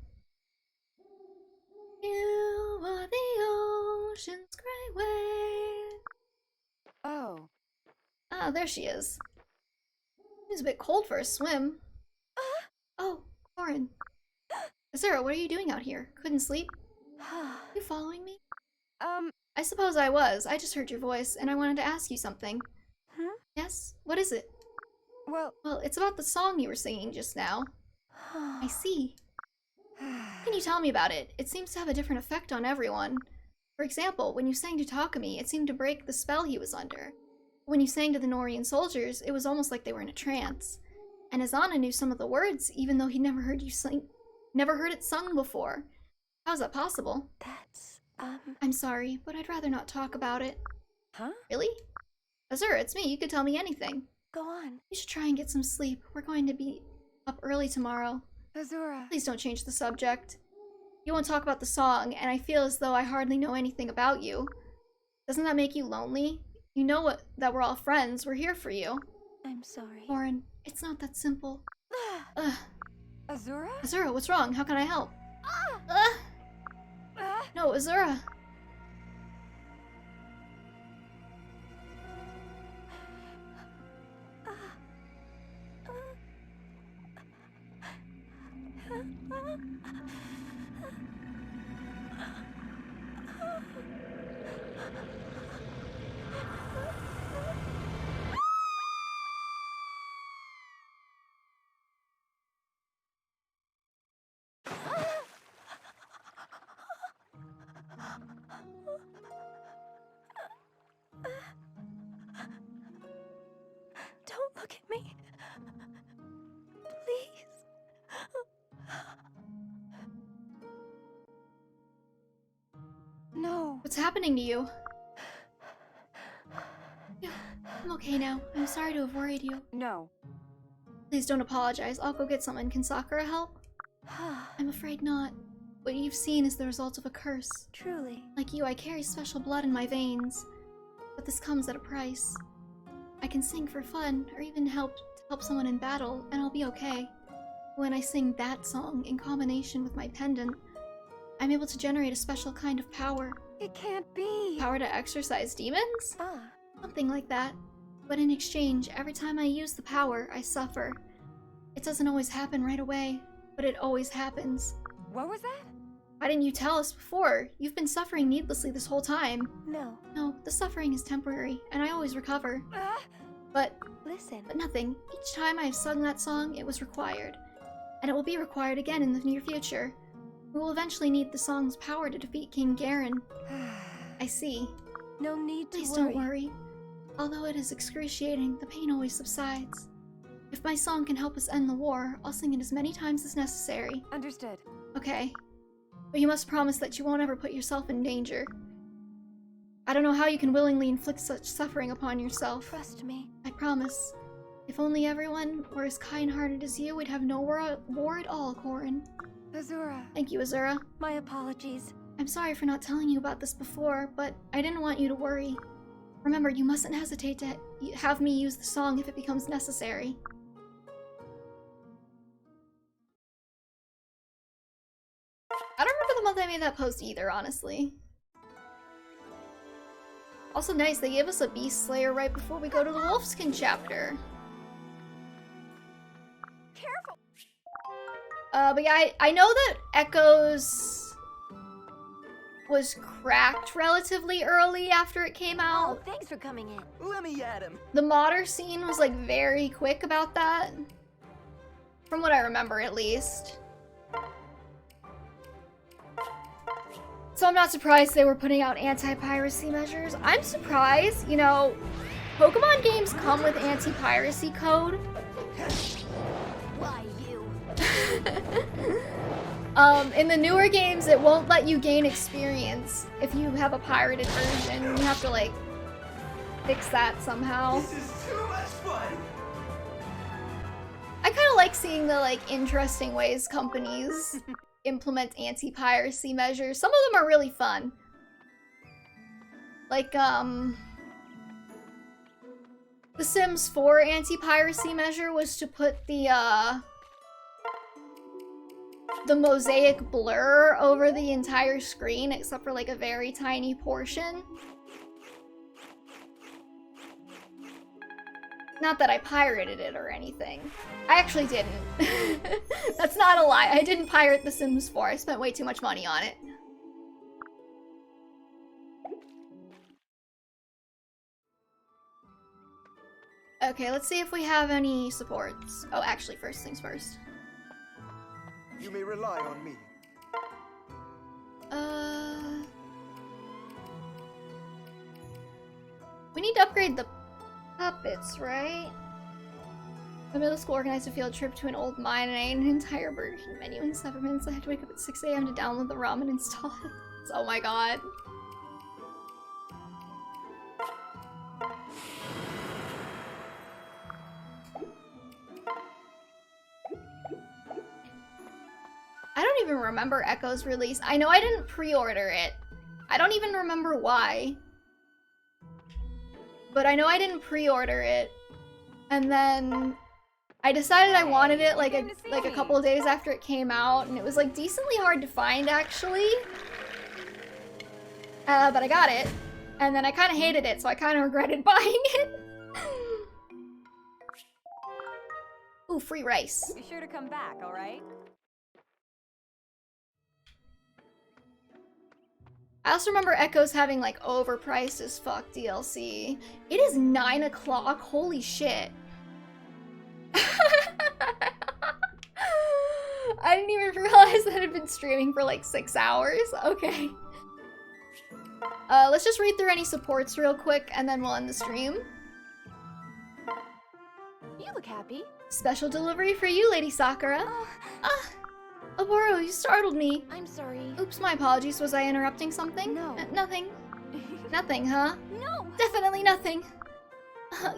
You are the ocean's gray wave. Oh. Ah, there she is. It's a bit cold for a swim. Oh, Lauren. Azura, what are you doing out here? Couldn't sleep? You following me? I I suppose I was. I just heard your voice, and I wanted to ask you something. Huh? Yes? What is it? Well, Well, it's about the song you were singing just now. I see. Can you tell me about it? It seems to have a different effect on everyone. For example, when you sang to Takumi, it seemed to break the spell he was under. When you sang to the Norian soldiers, it was almost like they were in a trance. And Azana knew some of the words, even though he'd never heard it sung before. How's that possible? that's, I'm sorry, but I'd rather not talk about it. huh? Really? Azura, it's me. You could tell me anything. Go on. You should try and get some sleep. We're going to be up early tomorrow. Azura. Please don't change the subject. You won't talk about the song, and I feel as though I hardly know anything about you. Doesn't that make you lonely? You know that we're all friends. We're here for you. I'm sorry. Lauren, it's not that simple. Ugh. Azura? Azura, what's wrong? How can I help? Ugh. No, Azura. Don't look at me. Please. No. What's happening to you? Yeah, I'm okay now. I'm sorry to have worried you. No. Please don't apologize. I'll go get someone. Can Sakura help? I'm afraid not. What you've seen is the result of a curse. Truly. Like you, I carry special blood in my veins. But this comes at a price. I can sing for fun, or even help someone in battle, and I'll be okay. When I sing that song in combination with my pendant, I'm able to generate a special kind of power. It can't be. Power to exorcise demons? Ah. Something like that. But in exchange, every time I use the power, I suffer. It doesn't always happen right away, but it always happens. What was that? Why didn't you tell us before? You've been suffering needlessly this whole time. No. No, the suffering is temporary, and I always recover. Ah. But Listen. nothing. Each time I've sung that song, it was required. And it will be required again in the near future. We will eventually need the song's power to defeat King Garen. I see. No need to Please worry. don't worry. Although it is excruciating, the pain always subsides. If my song can help us end the war, I'll sing it as many times as necessary. Understood. Okay. But you must promise that you won't ever put yourself in danger. I don't know how you can willingly inflict such suffering upon yourself. Trust me. I promise. If only everyone were as kind-hearted as you, we'd have no war at all, Corin. Azura. Thank you, Azura. My apologies. I'm sorry for not telling you about this before, but I didn't want you to worry. Remember, you mustn't hesitate to have me use the song if it becomes necessary. I don't remember the month I made that post either, honestly. Also nice, they gave us a Beast Slayer right before we go to the Wolfskin chapter. Careful. But yeah, I know that Echoes was cracked relatively early after it came Oh, out. thanks for coming in. Let me at him. The modder scene was like very quick about that. From what I remember, at least. So I'm not surprised they were putting out anti-piracy measures. I'm surprised, you know, Pokemon games come with anti-piracy code. Why you? In the newer games, it won't let you gain experience if you have a pirated version. You have to, like, fix that somehow. This is too much fun. I kind of like seeing the, like, interesting ways companies implement anti-piracy measures. Some of them are really fun. Like, The Sims 4 anti-piracy measure was to put the mosaic blur over the entire screen, except for, like, a very tiny portion. Not that I pirated it or anything. I actually didn't. That's not a lie. I didn't pirate The Sims 4. I spent way too much money on it. Okay, let's see if we have any supports. Oh, actually, first things first. You may rely on me. We need to upgrade the puppets, right? My middle school organized a field trip to an old mine and I ate an entire Burger King menu in 7 minutes. I had to wake up at 6 a.m. to download the ROM and install it. Oh my god. I don't even remember Echo's release. I know I didn't pre-order it. I don't even remember why. But I know I didn't pre-order it. And then I decided I wanted it like a couple of days after it came out, and it was like decently hard to find actually. But I got it. And then I kind of hated it, so I kind of regretted buying it. Ooh, free rice. Be sure to come back, all right? I also remember Echoes having like overpriced as fuck DLC. It is 9 o'clock, holy shit. I didn't even realize that it had been streaming for like 6 hours. Okay. Let's just read through any supports real quick and then we'll end the stream. You look happy. Special delivery for you, Lady Sakura. Oboro, you startled me. I'm sorry. Oops, my apologies. Was I interrupting something? No. Nothing. Nothing, huh? No! Definitely nothing.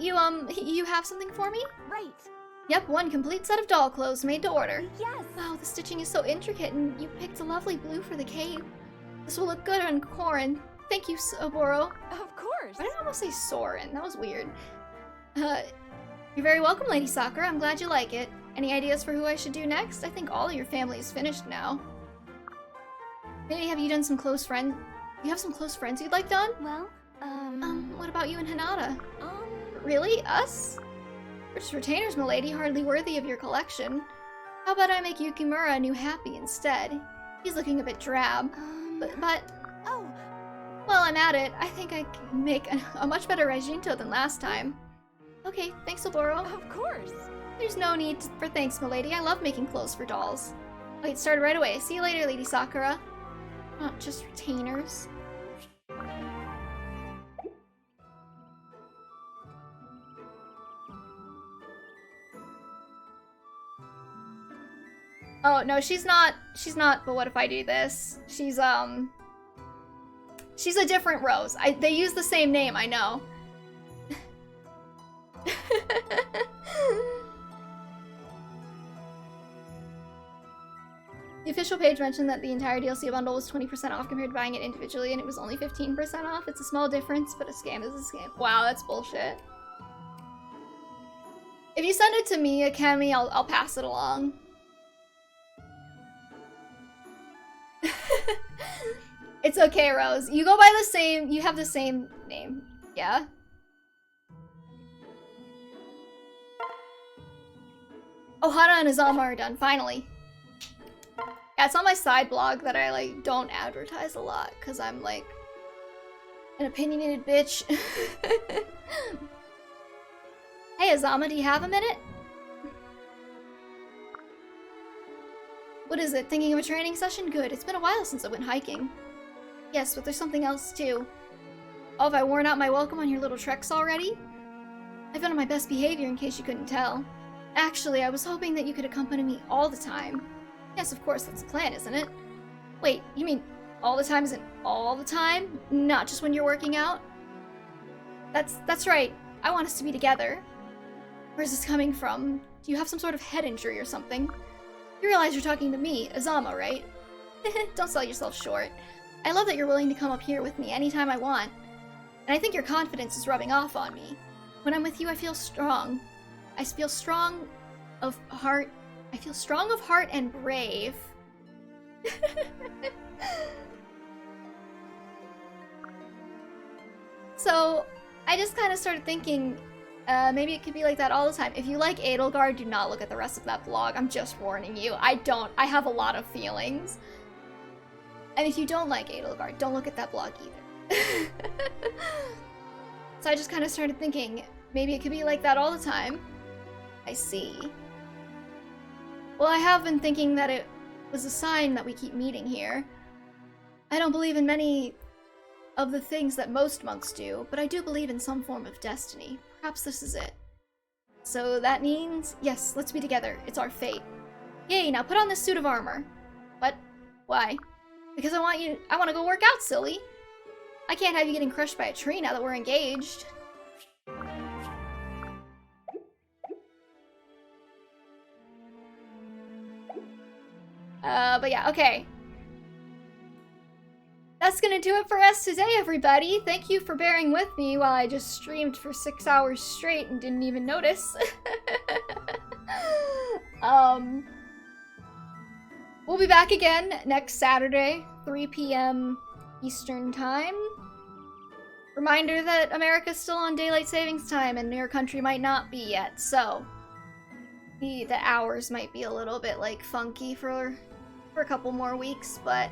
You have something for me? Right. Yep, one complete set of doll clothes made to order. Yes! Wow, the stitching is so intricate and you picked a lovely blue for the cape. This will look good on Corin. Thank you, Oboro. Of course! Why did I almost say Soren? That was weird. You're very welcome, Lady Sakura. I'm glad you like it. Any ideas for who I should do next? I think all of your family is finished now. Maybe have you done some close friends? You have some close friends you'd like done? Well, What about you and Hinata? um... Really? Us? We're just retainers, milady, hardly worthy of your collection. How about I make Yukimura a new happy instead? He's looking a bit drab. But... Oh! While I'm at it, I think I can make a much better Reijinto than last time. Okay, thanks, Oboro. Of course! There's no need for thanks, milady. I love making clothes for dolls. I'll get started right away. See you later, Lady Sakura. Not just retainers. Oh, no, she's not, but what if I do this? She's a different Rose. They use the same name, I know. The official page mentioned that the entire DLC bundle was 20% off compared to buying it individually, and it was only 15% off. It's a small difference, but a scam is a scam. Wow, that's bullshit. If you send it to me, Akemi, I'll pass it along. It's okay, Rose. You go by the same, you have the same name. Yeah? Ohana and Azama are done, finally. Yeah, it's on my side blog that I, like, don't advertise a lot, because I'm, like, an opinionated bitch. Hey, Azama, do you have a minute? What is it, thinking of a training session? Good, it's been a while since I went hiking. Yes, but there's something else, too. Oh, have I worn out my welcome on your little treks already? I've been on my best behavior in case you couldn't tell. Actually, I was hoping that you could accompany me all the time. Yes, of course, that's the plan, isn't it? Wait, you mean all the time isn't all the time? Not just when you're working out? That's right. I want us to be together. Where's this coming from? Do you have some sort of head injury or something? You realize you're talking to me, Azama, right? Don't sell yourself short. I love that you're willing to come up here with me anytime I want. And I think your confidence is rubbing off on me. When I'm with you, I feel strong. I feel strong of heart. I feel strong of heart and brave. So, I just kind of started thinking, Maybe it could be like that all the time. If you like Edelgard, do not look at the rest of that blog. I'm just warning you. I have a lot of feelings. And if you don't like Edelgard, don't look at that blog either. So I just kind of started thinking, maybe it could be like that all the time. I see. Well, I have been thinking that it was a sign that we keep meeting here. I don't believe in many of the things that most monks do, but I do believe in some form of destiny. Perhaps this is it. So that means, yes, let's be together. It's our fate. Yay, now put on this suit of armor. What? Why? Because I want to go work out, silly. I can't have you getting crushed by a tree now that we're engaged. But yeah, okay. That's gonna do it for us today, everybody. Thank you for bearing with me while I just streamed for 6 hours straight and didn't even notice. We'll be back again next Saturday, 3 p.m. Eastern Time. Reminder that America's still on daylight savings time and your country might not be yet, so the hours might be a little bit like funky for a couple more weeks, but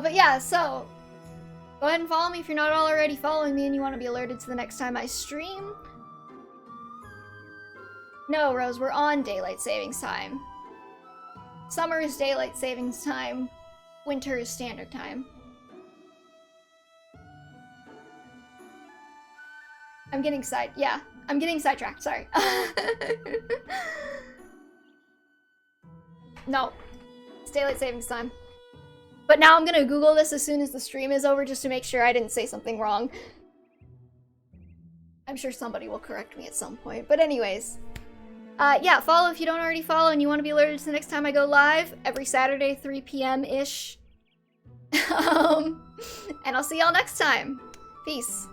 but yeah, so go ahead and follow me if you're not already following me and you want to be alerted to the next time I stream. No, Rose, we're on daylight savings time. Summer is daylight savings time. Winter is standard time. I'm getting sidetracked, sorry. No, it's daylight savings time. But now I'm gonna Google this as soon as the stream is over just to make sure I didn't say something wrong. I'm sure somebody will correct me at some point. But anyways, yeah, follow if you don't already follow and you want to be alerted to the next time I go live. Every Saturday, 3 p.m.-ish. And I'll see y'all next time. Peace.